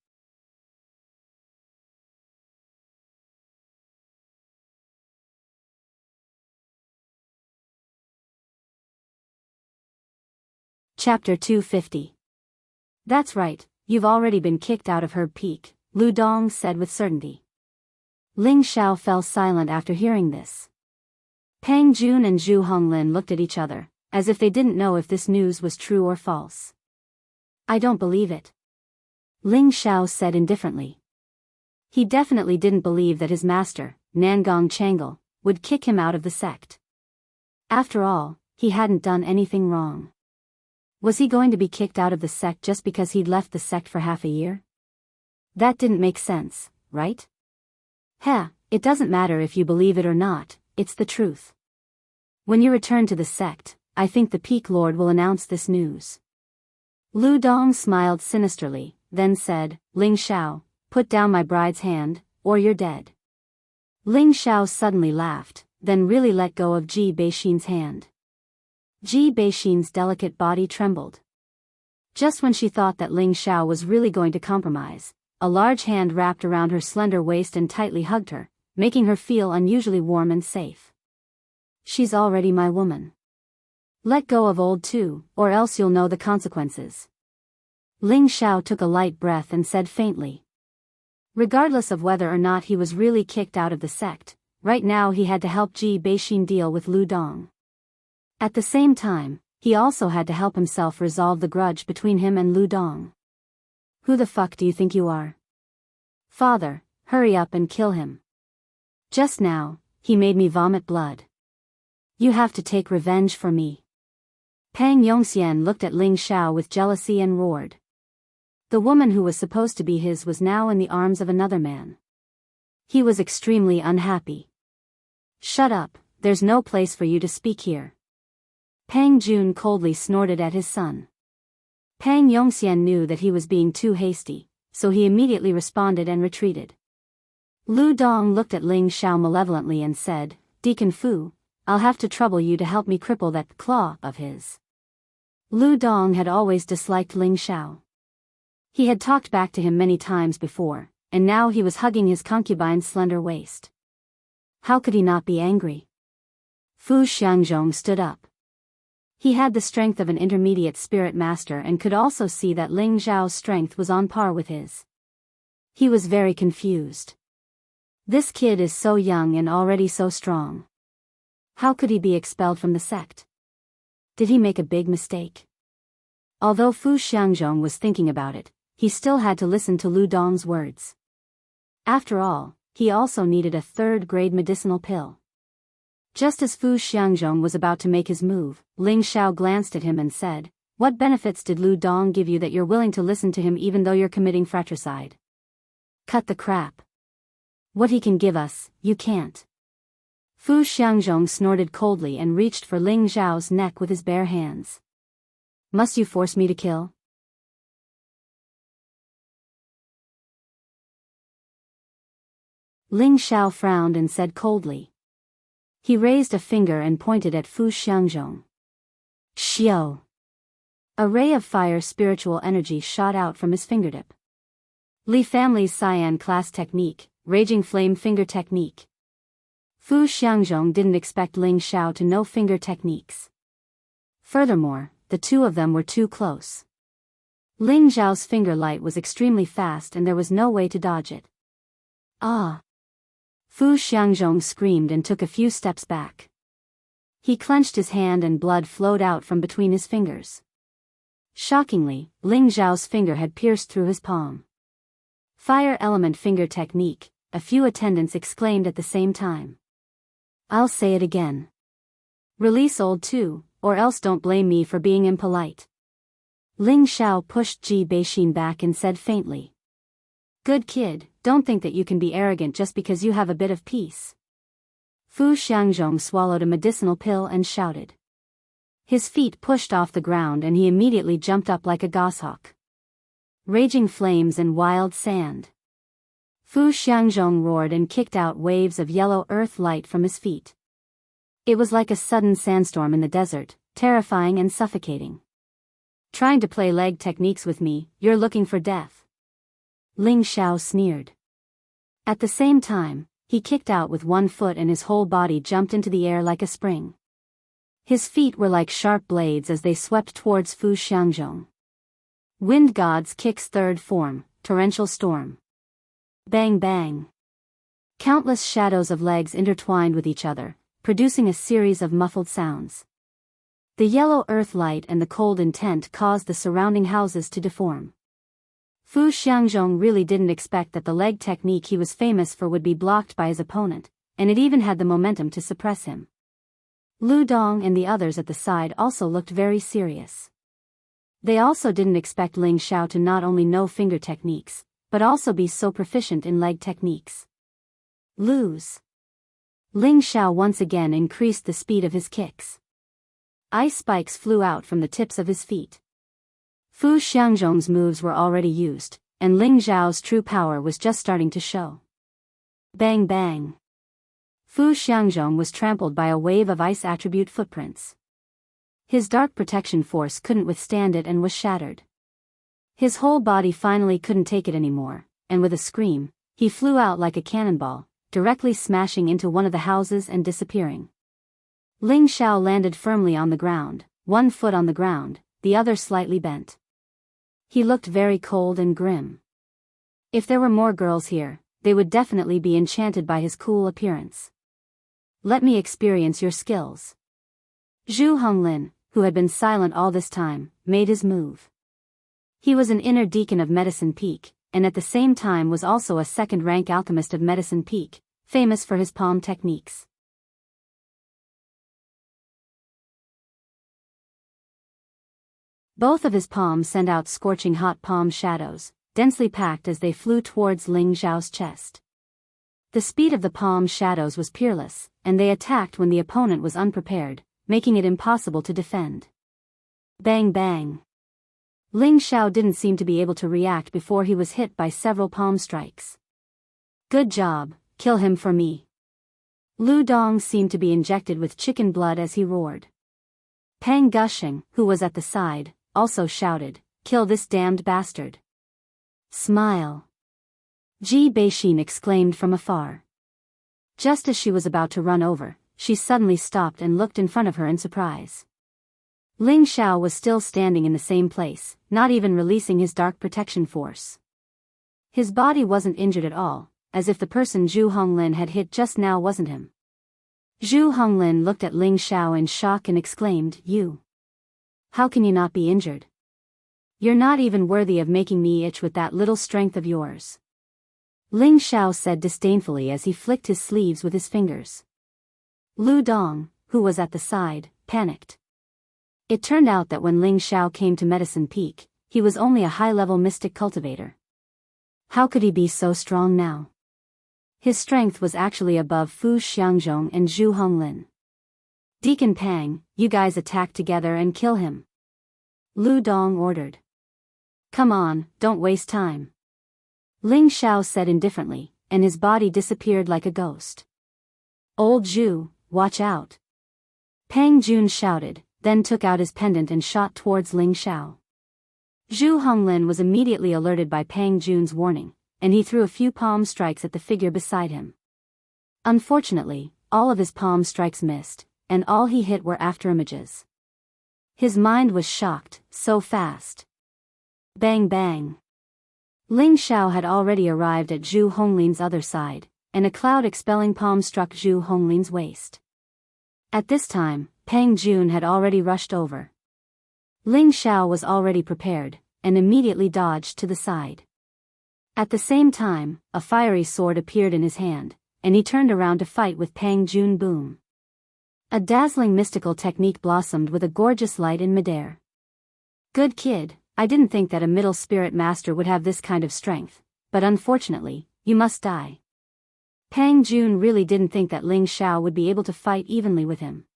Speaker 1: Chapter 250. That's right, you've already been kicked out of Herb Peak, Lu Dong said with certainty. Ling Xiao fell silent after hearing this. Pang Jun and Zhu Honglin looked at each other, as if they didn't know if this news was true or false. I don't believe it. Ling Xiao said indifferently. He definitely didn't believe that his master, Nangong Changle, would kick him out of the sect. After all, he hadn't done anything wrong. Was he going to be kicked out of the sect just because he'd left the sect for half a year? That didn't make sense, right? Heh, it doesn't matter if you believe it or not, it's the truth. When you return to the sect, I think the Peak Lord will announce this news. Lu Dong smiled sinisterly, then said, Ling Xiao, put down my bride's hand, or you're dead. Ling Xiao suddenly laughed, then really let go of Ji Beixin's hand. Ji Beixin's delicate body trembled. Just when she thought that Ling Xiao was really going to compromise, a large hand wrapped around her slender waist and tightly hugged her, making her feel unusually warm and safe. She's already my woman. Let go of old too, or else you'll know the consequences. Ling Xiao took a light breath and said faintly. Regardless of whether or not he was really kicked out of the sect, right now he had to help Ji Beixin deal with Lu Dong. At the same time, he also had to help himself resolve the grudge between him and Lu Dong. Who the fuck do you think you are? Father, hurry up and kill him. Just now, he made me vomit blood. You have to take revenge for me. Pang Yongxian looked at Ling Xiao with jealousy and roared. The woman who was supposed to be his was now in the arms of another man. He was extremely unhappy. Shut up, there's no place for you to speak here. Pang Jun coldly snorted at his son. Pang Yongxian knew that he was being too hasty, so he immediately responded and retreated. Lu Dong looked at Ling Xiao malevolently and said, Deacon Fu, I'll have to trouble you to help me cripple that claw of his. Lu Dong had always disliked Ling Xiao. He had talked back to him many times before, and now he was hugging his concubine's slender waist. How could he not be angry? Fu Xiangzhong stood up. He had the strength of an intermediate spirit master and could also see that Ling Xiao's strength was on par with his. He was very confused. This kid is so young and already so strong. How could he be expelled from the sect? Did he make a big mistake? Although Fu Xiangzhong was thinking about it, he still had to listen to Lu Dong's words. After all, he also needed a third-grade medicinal pill. Just as Fu Xiangzhong was about to make his move, Ling Xiao glanced at him and said, What benefits did Lu Dong give you that you're willing to listen to him even though you're committing fratricide? Cut the crap. What he can give us, you can't. Fu Xiangzhong snorted coldly and reached for Ling Xiao's neck with his bare hands. Must you force me to kill? Ling Xiao frowned and said coldly. He raised a finger and pointed at Fu Xiangzhong. Xiao. A ray of fire spiritual energy shot out from his fingertip. Li family's Cyan class technique, Raging Flame finger technique. Fu Xiangzhong didn't expect Ling Xiao to know finger techniques. Furthermore, the two of them were too close. Ling Xiao's finger light was extremely fast and there was no way to dodge it. Ah! Fu Xiangzhong screamed and took a few steps back. He clenched his hand and blood flowed out from between his fingers. Shockingly, Ling Xiao's finger had pierced through his palm. Fire element finger technique, a few attendants exclaimed at the same time. I'll say it again. Release old too, or else don't blame me for being impolite. Ling Xiao pushed Ji Beixin back and said faintly. Good kid, don't think that you can be arrogant just because you have a bit of peace. Fu Xiangzhong swallowed a medicinal pill and shouted. His feet pushed off the ground and he immediately jumped up like a goshawk. Raging flames and wild sand. Fu Xiangzhong roared and kicked out waves of yellow earth light from his feet. It was like a sudden sandstorm in the desert, terrifying and suffocating. Trying to play leg techniques with me, you're looking for death. Ling Xiao sneered. At the same time, he kicked out with one foot and his whole body jumped into the air like a spring. His feet were like sharp blades as they swept towards Fu Xiangzhong. Wind God's Kick's third form, Torrential Storm. Bang bang. Countless shadows of legs intertwined with each other, producing a series of muffled sounds. The yellow earth light and the cold intent caused the surrounding houses to deform. Fu Xiangzhong really didn't expect that the leg technique he was famous for would be blocked by his opponent, and it even had the momentum to suppress him. Lu Dong and the others at the side also looked very serious. They also didn't expect Ling Xiao to not only know finger techniques, but also be so proficient in leg techniques. Lose. Ling Xiao once again increased the speed of his kicks. Ice spikes flew out from the tips of his feet. Fu Xiangzhong's moves were already used, and Ling Xiao's true power was just starting to show. Bang bang. Fu Xiangzhong was trampled by a wave of ice attribute footprints. His dark protection force couldn't withstand it and was shattered. His whole body finally couldn't take it anymore, and with a scream, he flew out like a cannonball, directly smashing into one of the houses and disappearing. Ling Xiao landed firmly on the ground, one foot on the ground, the other slightly bent. He looked very cold and grim. If there were more girls here, they would definitely be enchanted by his cool appearance. Let me experience your skills. Zhu Honglin, who had been silent all this time, made his move. He was an inner deacon of Medicine Peak, and at the same time was also a second-rank alchemist of Medicine Peak, famous for his palm techniques. Both of his palms sent out scorching hot palm shadows, densely packed as they flew towards Ling Xiao's chest. The speed of the palm shadows was peerless, and they attacked when the opponent was unprepared, making it impossible to defend. Bang bang. Ling Xiao didn't seem to be able to react before he was hit by several palm strikes. Good job, kill him for me. Lu Dong seemed to be injected with chicken blood as he roared. Pang Gushing, who was at the side, also shouted, kill this damned bastard. Smile. Ji Beixin exclaimed from afar. Just as she was about to run over, she suddenly stopped and looked in front of her in surprise. Ling Xiao was still standing in the same place, not even releasing his dark protection force. His body wasn't injured at all, as if the person Zhu Honglin had hit just now wasn't him. Zhu Honglin looked at Ling Xiao in shock and exclaimed, You. How can you not be injured? You're not even worthy of making me itch with that little strength of yours. Ling Xiao said disdainfully as he flicked his sleeves with his fingers. Lu Dong, who was at the side, panicked. It turned out that when Ling Xiao came to Medicine Peak, he was only a high-level mystic cultivator. How could he be so strong now? His strength was actually above Fu Xiangzhong and Zhu Honglin. Deacon Pang, you guys attack together and kill him. Lu Dong ordered. Come on, don't waste time. Ling Xiao said indifferently, and his body disappeared like a ghost. "Old Zhu, watch out!" Pang Jun shouted, then took out his pendant and shot towards Ling Xiao. Zhu Honglin was immediately alerted by Pang Jun's warning, and he threw a few palm strikes at the figure beside him. Unfortunately, all of his palm strikes missed, and all he hit were afterimages. His mind was shocked, so fast. Bang bang. Ling Xiao had already arrived at Zhu Honglin's other side, and a cloud-expelling palm struck Zhu Honglin's waist. At this time, Pang Jun had already rushed over. Ling Xiao was already prepared, and immediately dodged to the side. At the same time, a fiery sword appeared in his hand, and he turned around to fight with Pang Jun. Boom. A dazzling mystical technique blossomed with a gorgeous light in midair. "Good kid, I didn't think that a middle spirit master would have this kind of strength, but unfortunately, you must die." Pang Jun really didn't think that Ling Xiao would be able to fight evenly with him.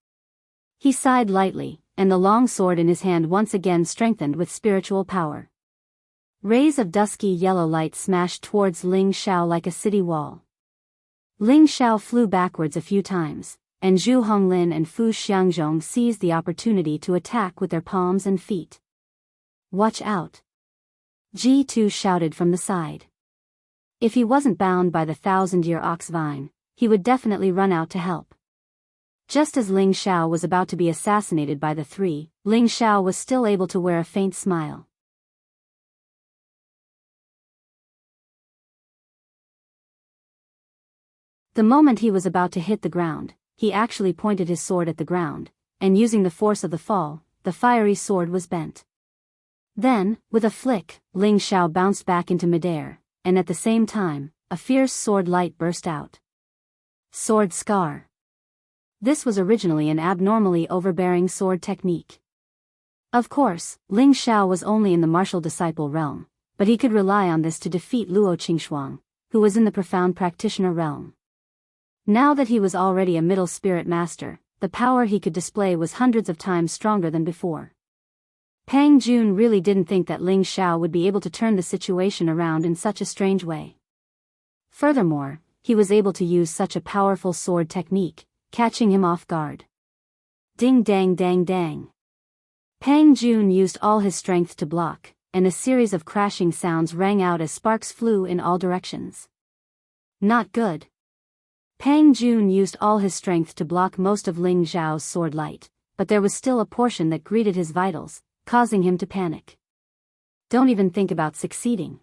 Speaker 1: He sighed lightly, and the long sword in his hand once again strengthened with spiritual power. Rays of dusky yellow light smashed towards Ling Xiao like a city wall. Ling Xiao flew backwards a few times, and Zhu Honglin and Fu Xiangzhong seized the opportunity to attack with their palms and feet. "Watch out!" G2 shouted from the side. If he wasn't bound by the 1,000-year ox vine, he would definitely run out to help. Just as Ling Xiao was about to be assassinated by the three, Ling Xiao was still able to wear a faint smile. The moment he was about to hit the ground, he actually pointed his sword at the ground, and using the force of the fall, the fiery sword was bent. Then, with a flick, Ling Xiao bounced back into midair, and at the same time, a fierce sword light burst out. Sword Scar. This was originally an abnormally overbearing sword technique. Of course, Ling Xiao was only in the martial disciple realm, but he could rely on this to defeat Luo Qingxuang, who was in the profound practitioner realm. Now that he was already a middle spirit master, the power he could display was hundreds of times stronger than before. Pang Jun really didn't think that Ling Xiao would be able to turn the situation around in such a strange way. Furthermore, he was able to use such a powerful sword technique, catching him off guard. Ding dang dang dang. Pang Jun used all his strength to block, and a series of crashing sounds rang out as sparks flew in all directions. Not good. Pang Jun used all his strength to block most of Ling Xiao's sword light, but there was still a portion that greeted his vitals, causing him to panic. Don't even think about succeeding.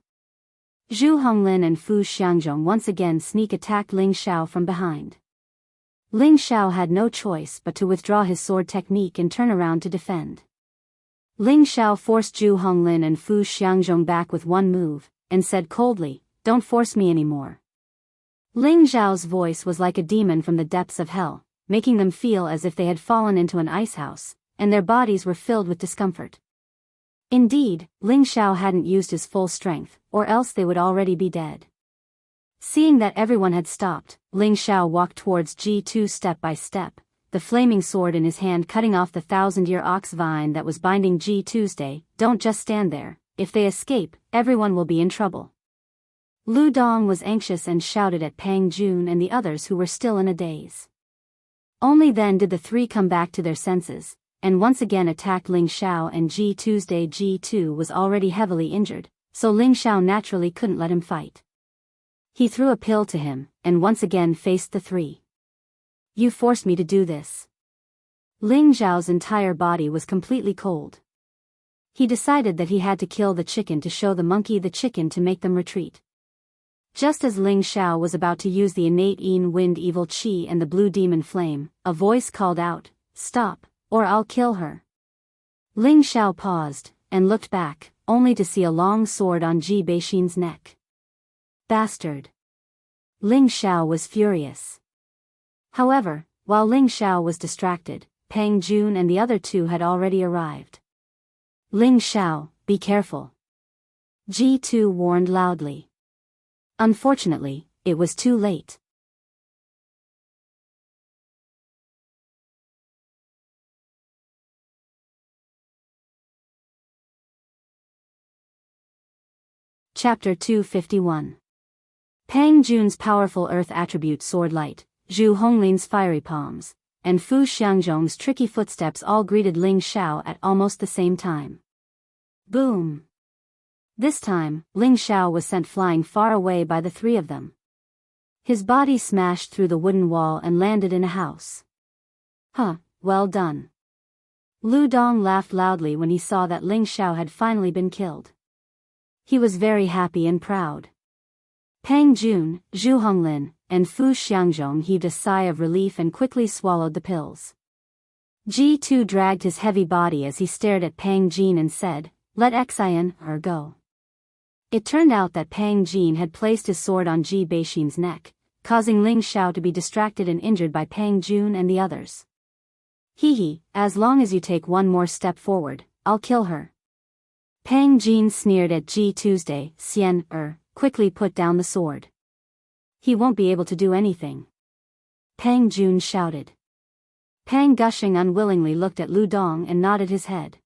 Speaker 1: Zhu Honglin and Fu Xiangzhong once again sneak attacked Ling Xiao from behind. Ling Xiao had no choice but to withdraw his sword technique and turn around to defend. Ling Xiao forced Zhu Honglin and Fu Xiangzhong back with one move, and said coldly, "Don't force me anymore." Ling Xiao's voice was like a demon from the depths of hell, making them feel as if they had fallen into an icehouse, and their bodies were filled with discomfort. Indeed, Ling Xiao hadn't used his full strength, or else they would already be dead. Seeing that everyone had stopped, Ling Xiao walked towards G2 step by step, the flaming sword in his hand cutting off the 1,000-year ox vine that was binding G2's. "Don't just stand there, if they escape, everyone will be in trouble." Lu Dong was anxious and shouted at Pang Jun and the others who were still in a daze. Only then did the three come back to their senses, and once again attacked Ling Xiao and G2's. G2 was already heavily injured, so Ling Xiao naturally couldn't let him fight. He threw a pill to him, and once again faced the three. "You forced me to do this." Ling Xiao's entire body was completely cold. He decided that he had to kill the chicken to show the monkey the chicken to make them retreat. Just as Ling Xiao was about to use the innate Yin Wind Evil Qi and the Blue Demon Flame, a voice called out, "Stop, or I'll kill her." Ling Xiao paused, and looked back, only to see a long sword on Ji Beixin's neck. Bastard! Ling Xiao was furious. However, while Ling Xiao was distracted, Pang Jun and the other two had already arrived. "Ling Xiao, be careful!" G2 warned loudly. Unfortunately, it was too late. Chapter 251. Pang Jun's powerful earth attribute sword light, Zhu Honglin's fiery palms, and Fu Xiangzhong's tricky footsteps all greeted Ling Xiao at almost the same time. Boom! This time, Ling Xiao was sent flying far away by the three of them. His body smashed through the wooden wall and landed in a house. Huh, well done. Lu Dong laughed loudly when he saw that Ling Xiao had finally been killed. He was very happy and proud. Pang Jun, Zhu Honglin, and Fu Xiangzhong heaved a sigh of relief and quickly swallowed the pills. Ji Tu dragged his heavy body as he stared at Pang Jin and said, "Let Xian go." It turned out that Pang Jin had placed his sword on Ji Beixin's neck, causing Ling Xiao to be distracted and injured by Pang Jun and the others. Hee, as long as you take one more step forward, I'll kill her. Pang Jin sneered at Ji Tuesday. Xian quickly put down the sword. He won't be able to do anything. Pang Jun shouted. Pang Gushing unwillingly looked at Lu Dong and nodded his head.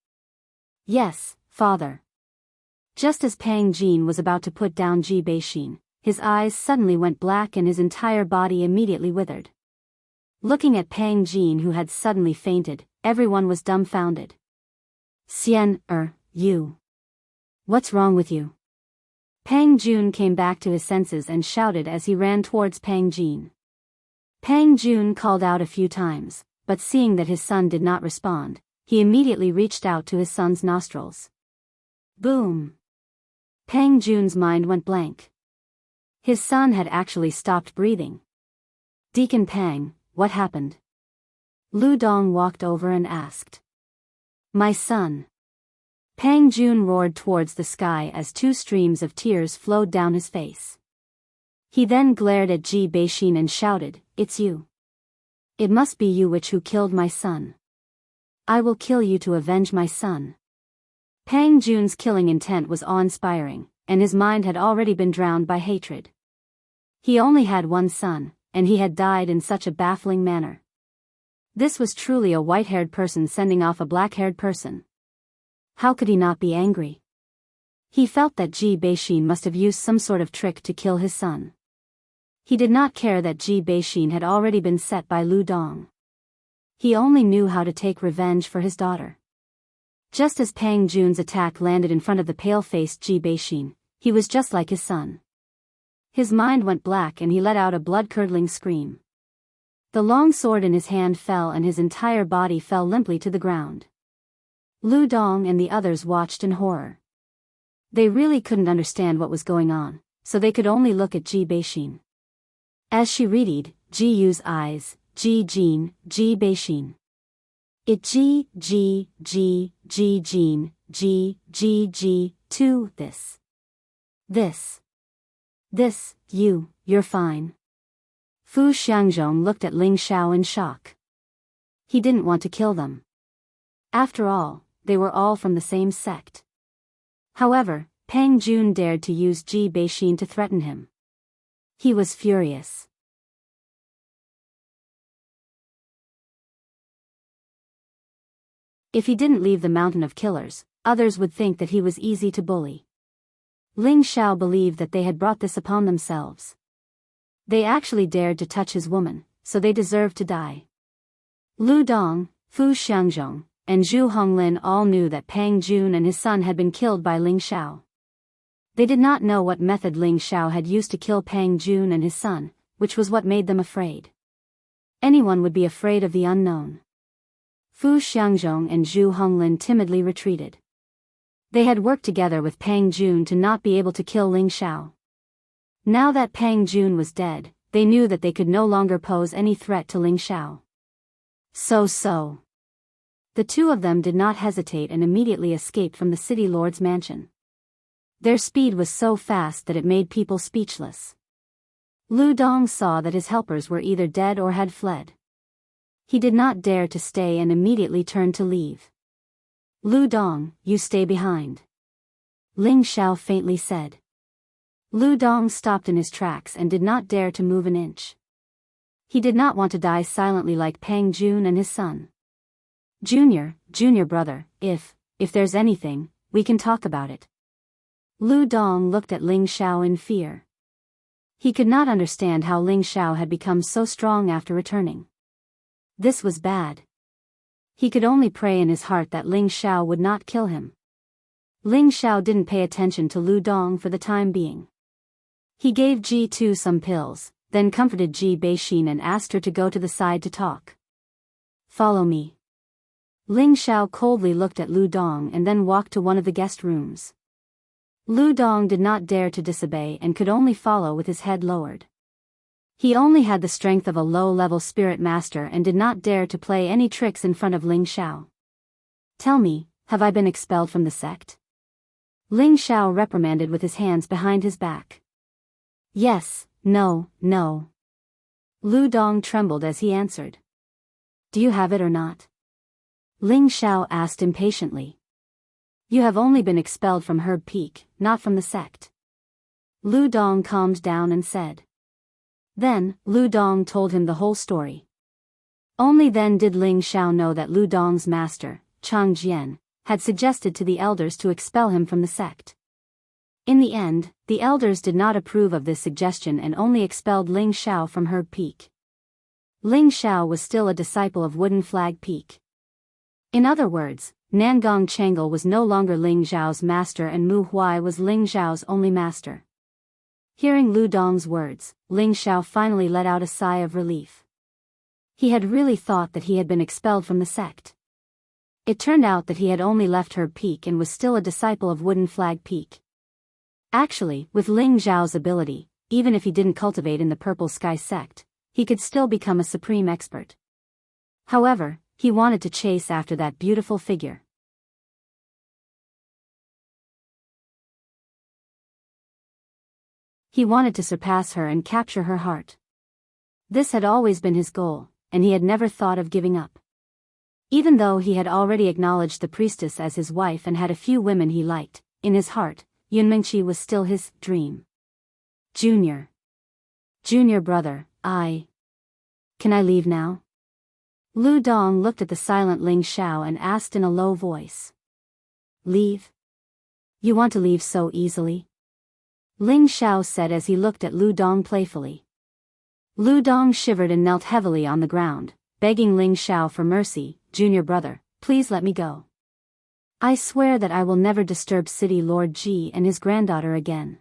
Speaker 1: Yes, father. Just as Pang Jin was about to put down Ji Beixin, his eyes suddenly went black and his entire body immediately withered. Looking at Pang Jin, who had suddenly fainted, everyone was dumbfounded. Xian, you. What's wrong with you? Pang Jun came back to his senses and shouted as he ran towards Pang Jin. Pang Jun called out a few times, but seeing that his son did not respond, he immediately reached out to his son's nostrils. Boom! Pang Jun's mind went blank. His son had actually stopped breathing. Deacon Pang, what happened? Lu Dong walked over and asked. My son. Pang Jun roared towards the sky as two streams of tears flowed down his face. He then glared at Ji Beixin and shouted, "It's you. It must be you who killed my son. I will kill you to avenge my son." Pang Jun's killing intent was awe-inspiring, and his mind had already been drowned by hatred. He only had one son, and he had died in such a baffling manner. This was truly a white-haired person sending off a black-haired person. How could he not be angry? He felt that Ji Beixin must have used some sort of trick to kill his son. He did not care that Ji Beixin had already been set by Lu Dong. He only knew how to take revenge for his daughter. Just as Pang Jun's attack landed in front of the pale-faced Ji Beixin, he was just like his son. His mind went black and he let out a blood-curdling scream. The long sword in his hand fell and his entire body fell limply to the ground. Lu Dong and the others watched in horror. They really couldn't understand what was going on, so they could only look at Ji Beixin. As she readied, Ji Yu's eyes, Ji Jin, Ji Beixin. It Ji Jin, Ji, to this, you're fine. Fu Xiangzhong looked at Ling Xiao in shock. He didn't want to kill them. After all, they were all from the same sect. However, Pang Jun dared to use Ji Beixin to threaten him. He was furious. If he didn't leave the mountain of killers, others would think that he was easy to bully. Ling Xiao believed that they had brought this upon themselves. They actually dared to touch his woman, so they deserved to die. Lu Dong, Fu Xiangzhong, and Zhu Honglin all knew that Pang Jun and his son had been killed by Ling Xiao. They did not know what method Ling Xiao had used to kill Pang Jun and his son, which was what made them afraid. Anyone would be afraid of the unknown. Fu Xiangzhong and Zhu Honglin timidly retreated. They had worked together with Pang Jun to not be able to kill Ling Xiao. Now that Pang Jun was dead, they knew that they could no longer pose any threat to Ling Xiao. So. The two of them did not hesitate and immediately escaped from the city lord's mansion. Their speed was so fast that it made people speechless. Lu Dong saw that his helpers were either dead or had fled. He did not dare to stay and immediately turned to leave. Lu Dong, you stay behind. Ling Xiao faintly said. Lu Dong stopped in his tracks and did not dare to move an inch. He did not want to die silently like Pang Jun and his son. Junior brother, if there's anything, we can talk about it. Lu Dong looked at Ling Xiao in fear. He could not understand how Ling Xiao had become so strong after returning. This was bad. He could only pray in his heart that Ling Xiao would not kill him. Ling Xiao didn't pay attention to Lu Dong for the time being. He gave Ji Tu some pills, then comforted Ji Beixin and asked her to go to the side to talk. Follow me. Ling Xiao coldly looked at Lu Dong and then walked to one of the guest rooms. Lu Dong did not dare to disobey and could only follow with his head lowered. He only had the strength of a low-level spirit master and did not dare to play any tricks in front of Ling Xiao. Tell me, have I been expelled from the sect? Ling Xiao reprimanded with his hands behind his back. Yes, no. Lu Dong trembled as he answered. Do you have it or not? Ling Xiao asked impatiently. You have only been expelled from Herb Peak, not from the sect. Lu Dong calmed down and said. Then, Lu Dong told him the whole story. Only then did Ling Xiao know that Lu Dong's master, Chang Jian, had suggested to the elders to expel him from the sect. In the end, the elders did not approve of this suggestion and only expelled Ling Xiao from Herb Peak. Ling Xiao was still a disciple of Wooden Flag Peak. In other words, Nangong Changle was no longer Ling Xiao's master and Mu Huai was Ling Xiao's only master. Hearing Lu Dong's words, Ling Xiao finally let out a sigh of relief. He had really thought that he had been expelled from the sect. It turned out that he had only left Herb Peak and was still a disciple of Wooden Flag Peak. Actually, with Ling Xiao's ability, even if he didn't cultivate in the Purple Sky sect, he could still become a supreme expert. However, he wanted to chase after that beautiful figure. He wanted to surpass her and capture her heart. This had always been his goal, and he had never thought of giving up. Even though he had already acknowledged the priestess as his wife and had a few women he liked, in his heart, Yunmingqi was still his dream. Junior brother, Can I leave now? Lu Dong looked at the silent Ling Xiao and asked in a low voice. Leave? You want to leave so easily? Ling Xiao said as he looked at Lu Dong playfully. Lu Dong shivered and knelt heavily on the ground, begging Ling Xiao for mercy. Junior brother, please let me go. I swear that I will never disturb City Lord Ji and his granddaughter again.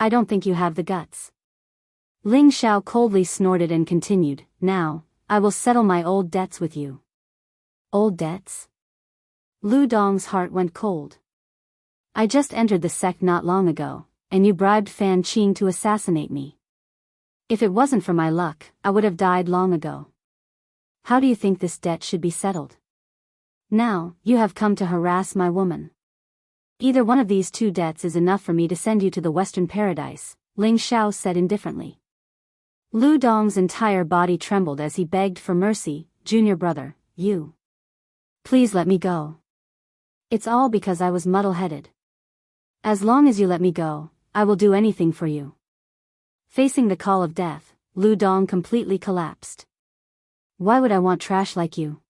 Speaker 1: I don't think you have the guts. Ling Xiao coldly snorted and continued, Now, I will settle my old debts with you. Old debts? Lu Dong's heart went cold. I just entered the sect not long ago, and you bribed Fan Qing to assassinate me. If it wasn't for my luck, I would have died long ago. How do you think this debt should be settled? Now, you have come to harass my woman. Either one of these two debts is enough for me to send you to the Western Paradise, Ling Xiao said indifferently. Lu Dong's entire body trembled as he begged for mercy. Junior brother, you. Please let me go. It's all because I was muddle-headed. As long as you let me go, I will do anything for you. Facing the call of death, Lu Dong completely collapsed. Why would I want trash like you?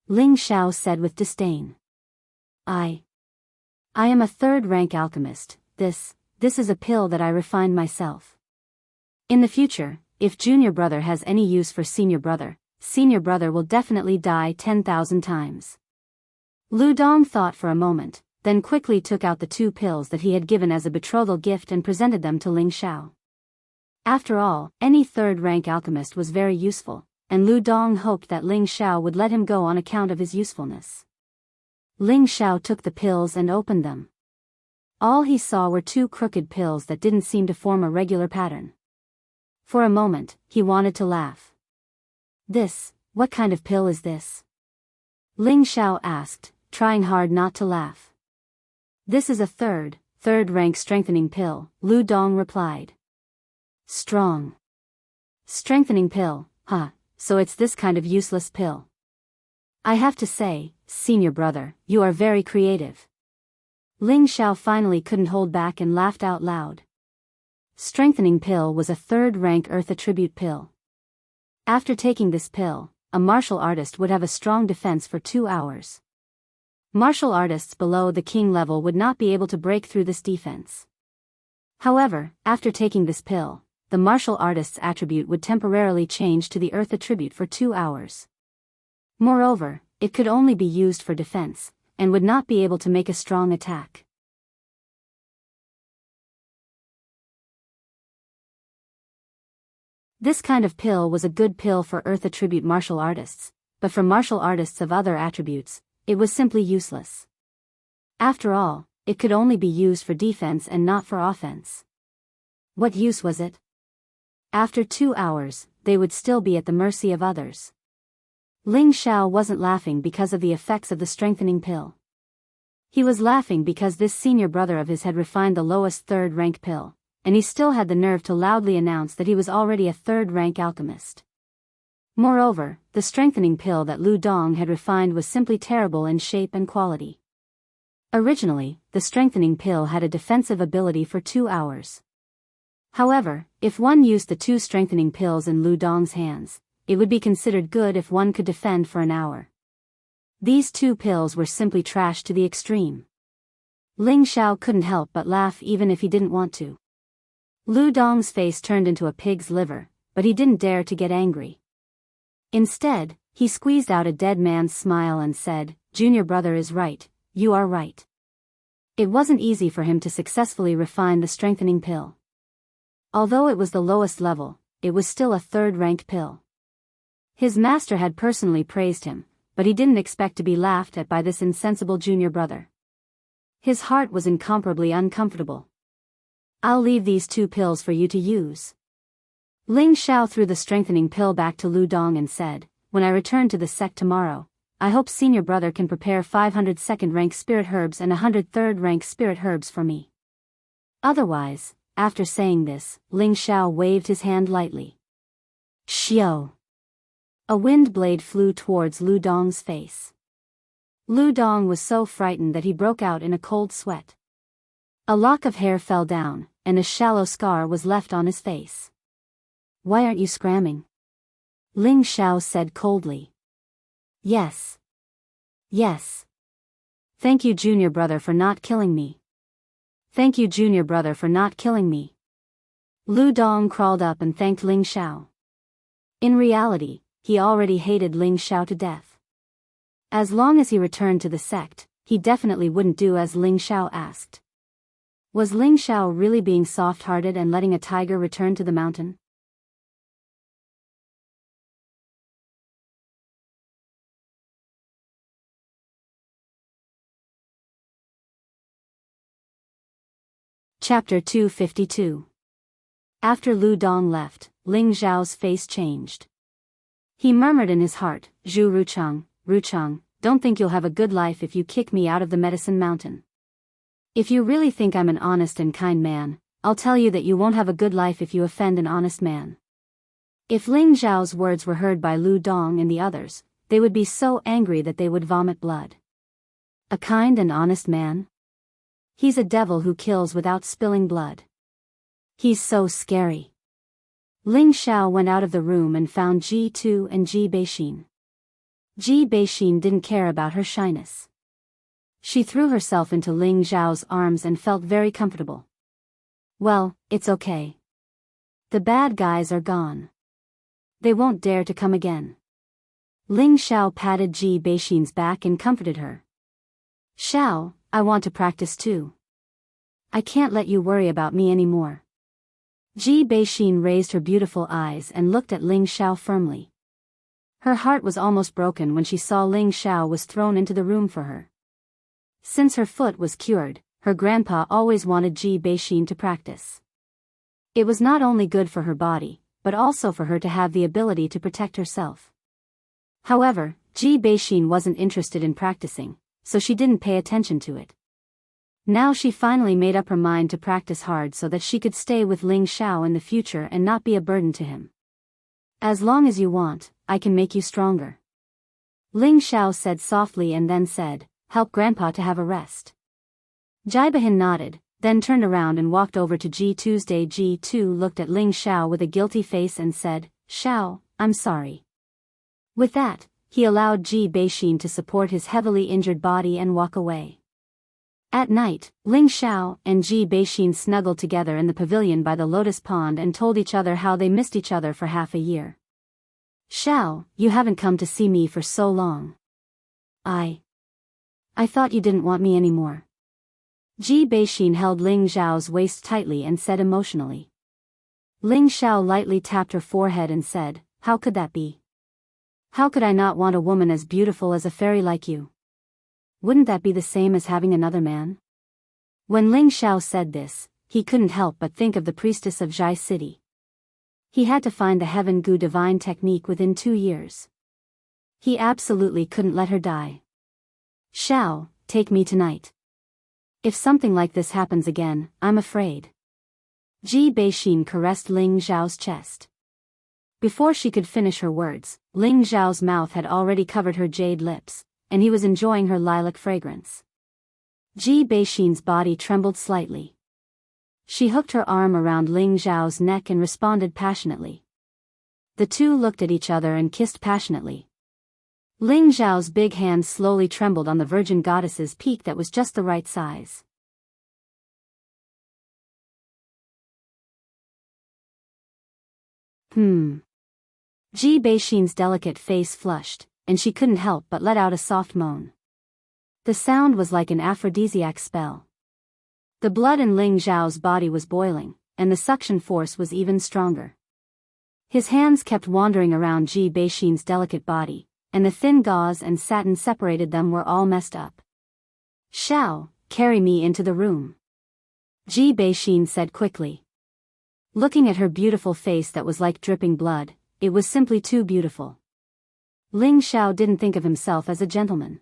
Speaker 1: Ling Xiao said with disdain. I am a third-rank alchemist. This is a pill that I refined myself. In the future, if junior brother has any use for senior brother will definitely die 10,000 times. Lu Dong thought for a moment, then quickly took out the two pills that he had given as a betrothal gift and presented them to Ling Xiao. After all, any third-rank alchemist was very useful, and Lu Dong hoped that Ling Xiao would let him go on account of his usefulness. Ling Xiao took the pills and opened them. All he saw were two crooked pills that didn't seem to form a regular pattern. For a moment, he wanted to laugh. What kind of pill is this? Ling Xiao asked, trying hard not to laugh. This is a third-rank strengthening pill, Lu Dong replied. Strengthening pill, huh, so it's this kind of useless pill. I have to say, senior brother, you are very creative. Ling Xiao finally couldn't hold back and laughed out loud. Strengthening pill was a third-rank earth attribute pill. After taking this pill, a martial artist would have a strong defense for 2 hours. Martial artists below the king level would not be able to break through this defense. However, after taking this pill, the martial artist's attribute would temporarily change to the earth attribute for 2 hours. Moreover, it could only be used for defense, and would not be able to make a strong attack. This kind of pill was a good pill for earth attribute martial artists, but for martial artists of other attributes, it was simply useless. After all, it could only be used for defense and not for offense. What use was it? After 2 hours, they would still be at the mercy of others. Ling Xiao wasn't laughing because of the effects of the strengthening pill. He was laughing because this senior brother of his had refined the lowest third-rank pill, and he still had the nerve to loudly announce that he was already a third-rank alchemist. Moreover, the strengthening pill that Lu Dong had refined was simply terrible in shape and quality. Originally, the strengthening pill had a defensive ability for 2 hours. However, if one used the 2 strengthening pills in Lu Dong's hands, it would be considered good if one could defend for an hour. These 2 pills were simply trash to the extreme. Ling Xiao couldn't help but laugh even if he didn't want to. Lu Dong's face turned into a pig's liver, but he didn't dare to get angry. Instead, he squeezed out a dead man's smile and said, "Junior brother is right, you are right." It wasn't easy for him to successfully refine the strengthening pill. Although it was the lowest level, it was still a third-rank pill. His master had personally praised him, but he didn't expect to be laughed at by this insensible junior brother. His heart was incomparably uncomfortable. "I'll leave these 2 pills for you to use." Ling Xiao threw the strengthening pill back to Lu Dong and said, "When I return to the sect tomorrow, I hope senior brother can prepare 500 second-rank spirit herbs and 100 third-rank spirit herbs for me. Otherwise," after saying this, Ling Xiao waved his hand lightly. Xiao! A wind blade flew towards Lu Dong's face. Lu Dong was so frightened that he broke out in a cold sweat. A lock of hair fell down, and a shallow scar was left on his face. "Why aren't you scramming?" Ling Xiao said coldly. Yes. Yes. Thank you, junior brother, for not killing me. Thank you, junior brother, for not killing me." Lu Dong crawled up and thanked Ling Xiao. In reality, he already hated Ling Xiao to death. As long as he returned to the sect, he definitely wouldn't do as Ling Xiao asked. Was Ling Xiao really being soft-hearted and letting a tiger return to the mountain? Chapter 252. After Lu Dong left, Ling Xiao's face changed. He murmured in his heart, "Zhu Ruchang, don't think you'll have a good life if you kick me out of the Medicine Mountain. If you really think I'm an honest and kind man, I'll tell you that you won't have a good life if you offend an honest man." If Ling Xiao's words were heard by Lu Dong and the others, they would be so angry that they would vomit blood. A kind and honest man? He's a devil who kills without spilling blood. He's so scary. Ling Xiao went out of the room and found Ji Tu and Ji Beixin. Ji Beixin didn't care about her shyness. She threw herself into Ling Xiao's arms and felt very comfortable. "Well, it's okay. The bad guys are gone. They won't dare to come again." Ling Xiao patted Ji Beixin's back and comforted her. "Xiao, I want to practice too. I can't let you worry about me anymore." Ji Beixin raised her beautiful eyes and looked at Ling Xiao firmly. Her heart was almost broken when she saw Ling Xiao was thrown into the room for her. Since her foot was cured, her grandpa always wanted Ji Beixin to practice. It was not only good for her body, but also for her to have the ability to protect herself. However, Ji Beixin wasn't interested in practicing, so she didn't pay attention to it. Now she finally made up her mind to practice hard so that she could stay with Ling Xiao in the future and not be a burden to him. "As long as you want, I can make you stronger," Ling Xiao said softly and then said, "Help Grandpa to have a rest." Jaibahin nodded, then turned around and walked over to Ji Tuesday. Ji Tu looked at Ling Xiao with a guilty face and said, "Xiao, I'm sorry." With that, he allowed Ji Beixin to support his heavily injured body and walk away. At night, Ling Xiao and Ji Beixin snuggled together in the pavilion by the lotus pond and told each other how they missed each other for half a year. Xiao, you haven't come to see me for so long. I thought you didn't want me anymore. Ji Beixin held Ling Xiao's waist tightly and said emotionally. Ling Xiao lightly tapped her forehead and said, how could that be? How could I not want a woman as beautiful as a fairy like you? Wouldn't that be the same as having another man? When Ling Xiao said this, he couldn't help but think of the priestess of Zhai City. He had to find the Heaven Gu divine technique within 2 years. He absolutely couldn't let her die. Xiao, take me tonight. If something like this happens again, I'm afraid. Ji Beixin caressed Ling Xiao's chest. Before she could finish her words, Ling Xiao's mouth had already covered her jade lips, and he was enjoying her lilac fragrance. Ji Beixin's body trembled slightly. She hooked her arm around Ling Xiao's neck and responded passionately. The two looked at each other and kissed passionately. Ling Xiao's big hand slowly trembled on the virgin goddess's peak that was just the right size. Ji Beixin's delicate face flushed, and she couldn't help but let out a soft moan. The sound was like an aphrodisiac spell. The blood in Ling Xiao's body was boiling, and the suction force was even stronger. His hands kept wandering around Ji Beixin's delicate body, and the thin gauze and satin separated them were all messed up. Xiao, carry me into the room. Ji Beixin said quickly. Looking at her beautiful face that was like dripping blood, it was simply too beautiful. Ling Xiao didn't think of himself as a gentleman.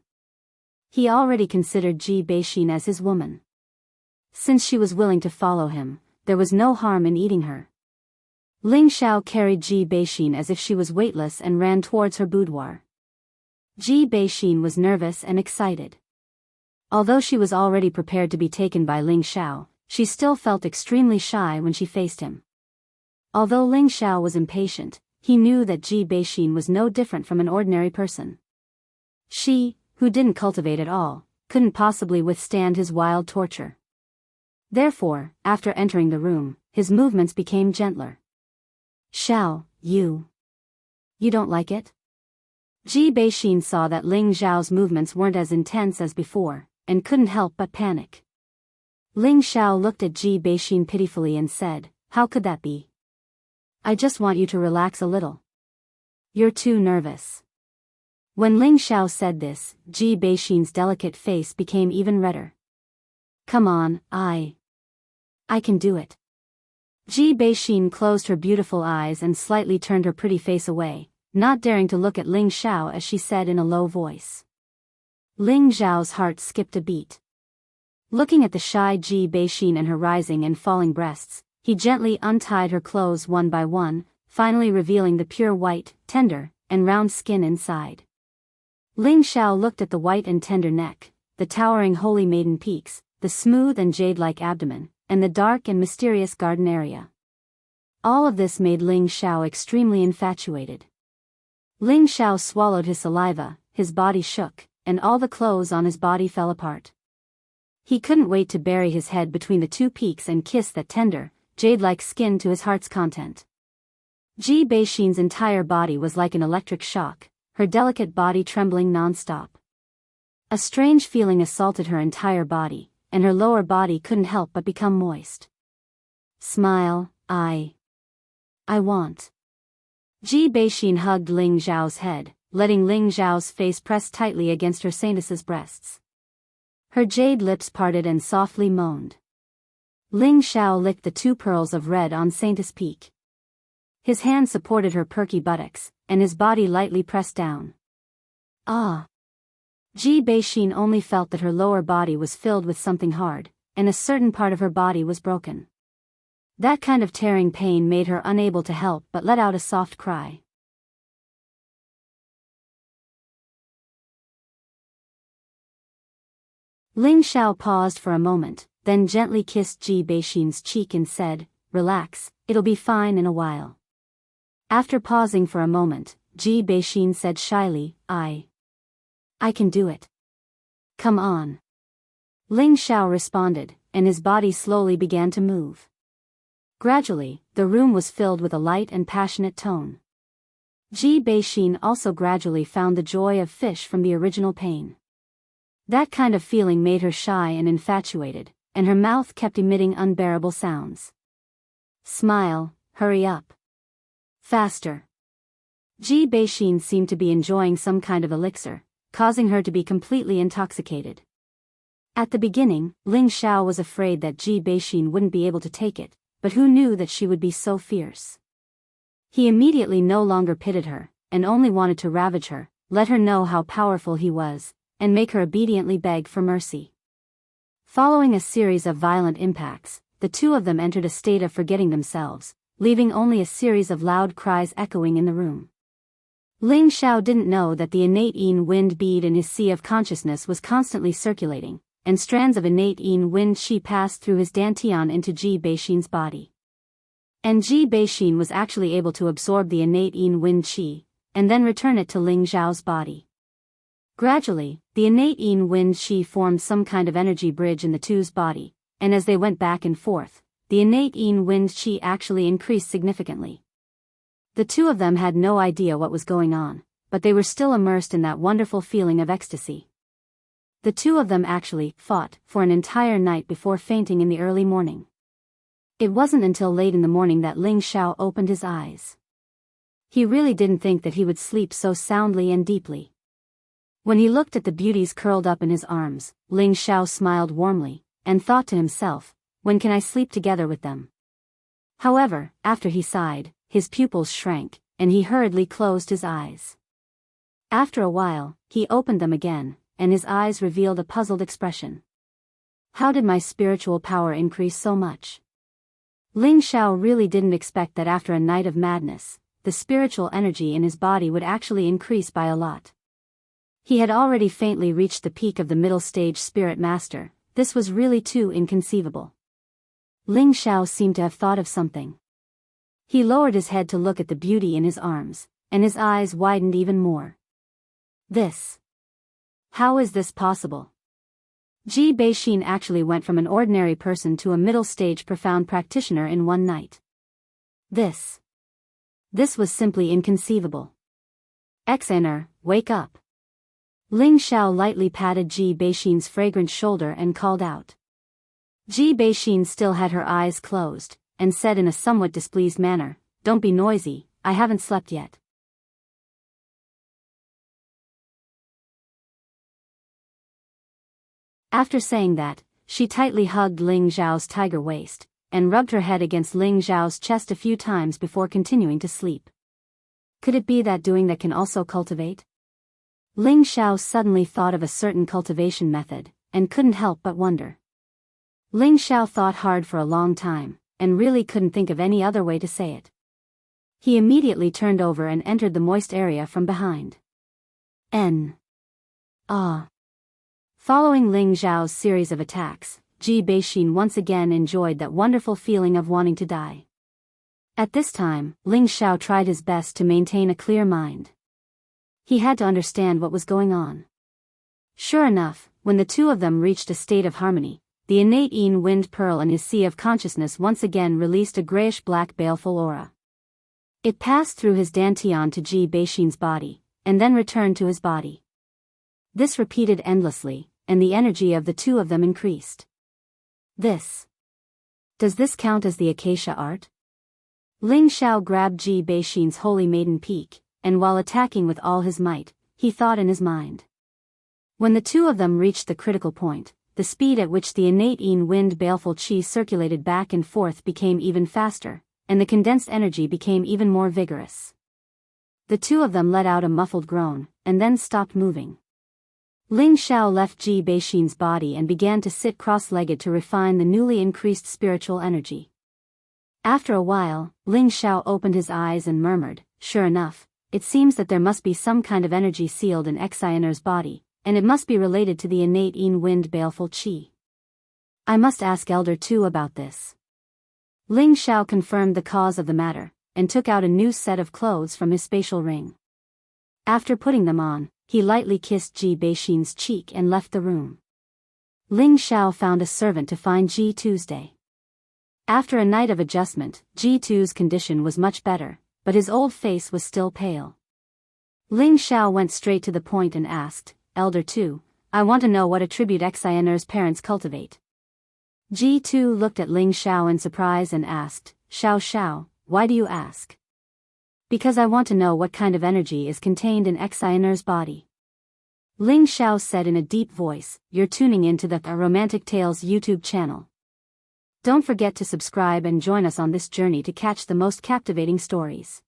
Speaker 1: He already considered Ji Beixin as his woman. Since she was willing to follow him, there was no harm in eating her. Ling Xiao carried Ji Beixin as if she was weightless and ran towards her boudoir. Ji Beixin was nervous and excited. Although she was already prepared to be taken by Ling Xiao, she still felt extremely shy when she faced him. Although Ling Xiao was impatient, he knew that Ji Beixin was no different from an ordinary person. She, who didn't cultivate at all, couldn't possibly withstand his wild torture. Therefore, after entering the room, his movements became gentler. Xiao, you don't like it? Ji Beixin saw that Ling Xiao's movements weren't as intense as before, and couldn't help but panic. Ling Xiao looked at Ji Beixin pitifully and said, how could that be? I just want you to relax a little. You're too nervous. When Ling Xiao said this, Ji Beixin's delicate face became even redder. Come on, I can do it. Ji Beixin closed her beautiful eyes and slightly turned her pretty face away, not daring to look at Ling Xiao as she said in a low voice. Ling Xiao's heart skipped a beat. Looking at the shy Ji Beixin and her rising and falling breasts, he gently untied her clothes one by one, finally revealing the pure white, tender, and round skin inside. Ling Xiao looked at the white and tender neck, the towering holy maiden peaks, the smooth and jade-like abdomen, and the dark and mysterious garden area. All of this made Ling Xiao extremely infatuated. Ling Xiao swallowed his saliva, his body shook, and all the clothes on his body fell apart. He couldn't wait to bury his head between the two peaks and kiss that tender, jade-like skin to his heart's content. Ji Beixin's entire body was like an electric shock, her delicate body trembling non-stop. A strange feeling assaulted her entire body, and her lower body couldn't help but become moist. Smile, I want. Ji Beixin hugged Ling Xiao's head, letting Ling Xiao's face press tightly against her saintess's breasts. Her jade lips parted and softly moaned. Ling Xiao licked the 2 pearls of red on Saintess' peak. His hand supported her perky buttocks, and his body lightly pressed down. Ah! Ji Beixin only felt that her lower body was filled with something hard, and a certain part of her body was broken. That kind of tearing pain made her unable to help but let out a soft cry. Ling Xiao paused for a moment, then gently kissed Ji Beixin's cheek and said, "Relax, it'll be fine in a while." After pausing for a moment, Ji Beixin said shyly, I can do it. Come on. Ling Xiao responded, and his body slowly began to move. Gradually, the room was filled with a light and passionate tone. Ji Beixin also gradually found the joy of fish from the original pain. That kind of feeling made her shy and infatuated, and her mouth kept emitting unbearable sounds. Smile, hurry up. Faster. Ji Beixin seemed to be enjoying some kind of elixir, causing her to be completely intoxicated. At the beginning, Ling Xiao was afraid that Ji Beixin wouldn't be able to take it, but who knew that she would be so fierce? He immediately no longer pitied her, and only wanted to ravage her, let her know how powerful he was, and make her obediently beg for mercy. Following a series of violent impacts, the two of them entered a state of forgetting themselves, leaving only a series of loud cries echoing in the room. Ling Xiao didn't know that the innate yin wind bead in his sea of consciousness was constantly circulating, and strands of innate yin wind qi passed through his dantian into Ji Beixin's body. And Ji Beixin was actually able to absorb the innate yin wind qi, and then return it to Ling Xiao's body. Gradually, the innate yin wind qi formed some kind of energy bridge in the two's body, and as they went back and forth, the innate yin wind qi actually increased significantly. The two of them had no idea what was going on, but they were still immersed in that wonderful feeling of ecstasy. The two of them actually fought for an entire night before fainting in the early morning. It wasn't until late in the morning that Ling Xiao opened his eyes. He really didn't think that he would sleep so soundly and deeply. When he looked at the beauties curled up in his arms, Ling Xiao smiled warmly, and thought to himself, when can I sleep together with them? However, after he sighed, his pupils shrank, and he hurriedly closed his eyes. After a while, he opened them again, and his eyes revealed a puzzled expression. How did my spiritual power increase so much? Ling Xiao really didn't expect that after a night of madness, the spiritual energy in his body would actually increase by a lot. He had already faintly reached the peak of the middle stage spirit master. This was really too inconceivable. Ling Xiao seemed to have thought of something. He lowered his head to look at the beauty in his arms, and his eyes widened even more. How is this possible? Ji Beixin actually went from an ordinary person to a middle-stage profound practitioner in one night. This was simply inconceivable. Xaner, wake up. Ling Xiao lightly patted Ji Beixin's fragrant shoulder and called out. Ji Beixin still had her eyes closed, and said in a somewhat displeased manner, "Don't be noisy, I haven't slept yet." After saying that, she tightly hugged Ling Xiao's tiger waist, and rubbed her head against Ling Xiao's chest a few times before continuing to sleep. Could it be that doing that can also cultivate? Ling Xiao suddenly thought of a certain cultivation method, and couldn't help but wonder. Ling Xiao thought hard for a long time, and really couldn't think of any other way to say it. He immediately turned over and entered the moist area from behind. Following Ling Xiao's series of attacks, Ji Beixin once again enjoyed that wonderful feeling of wanting to die. At this time, Ling Xiao tried his best to maintain a clear mind. He had to understand what was going on. Sure enough, when the two of them reached a state of harmony, the innate yin wind pearl in his sea of consciousness once again released a grayish-black baleful aura. It passed through his dantian to Ji Beixin's body, and then returned to his body. This repeated endlessly, and the energy of the two of them increased. Does this count as the acacia art? Ling Xiao grabbed Ji Beixin's holy maiden peak, and while attacking with all his might, he thought in his mind. When the two of them reached the critical point, the speed at which the innate yin wind baleful qi circulated back and forth became even faster, and the condensed energy became even more vigorous. The two of them let out a muffled groan, and then stopped moving. Ling Xiao left Ji Beixin's body and began to sit cross-legged to refine the newly increased spiritual energy. After a while, Ling Xiao opened his eyes and murmured, "Sure enough, it seems that there must be some kind of energy sealed in Xaner's body, and it must be related to the innate yin wind baleful qi. I must ask Elder Tu about this." Ling Xiao confirmed the cause of the matter, and took out a new set of clothes from his spatial ring. After putting them on, he lightly kissed Ji Beixin's cheek and left the room. Ling Xiao found a servant to find Ji Tuesday. After a night of adjustment, Ji Tu's condition was much better, but his old face was still pale. Ling Xiao went straight to the point and asked, Elder Tu, I want to know what attribute Xianer's parents cultivate. Ji Tu looked at Ling Xiao in surprise and asked, Xiao Xiao, why do you ask? Because I want to know what kind of energy is contained in Xianer's body. Ling Xiao said in a deep voice, You're tuning into the Romantic Tales YouTube channel. Don't forget to subscribe and join us on this journey to catch the most captivating stories.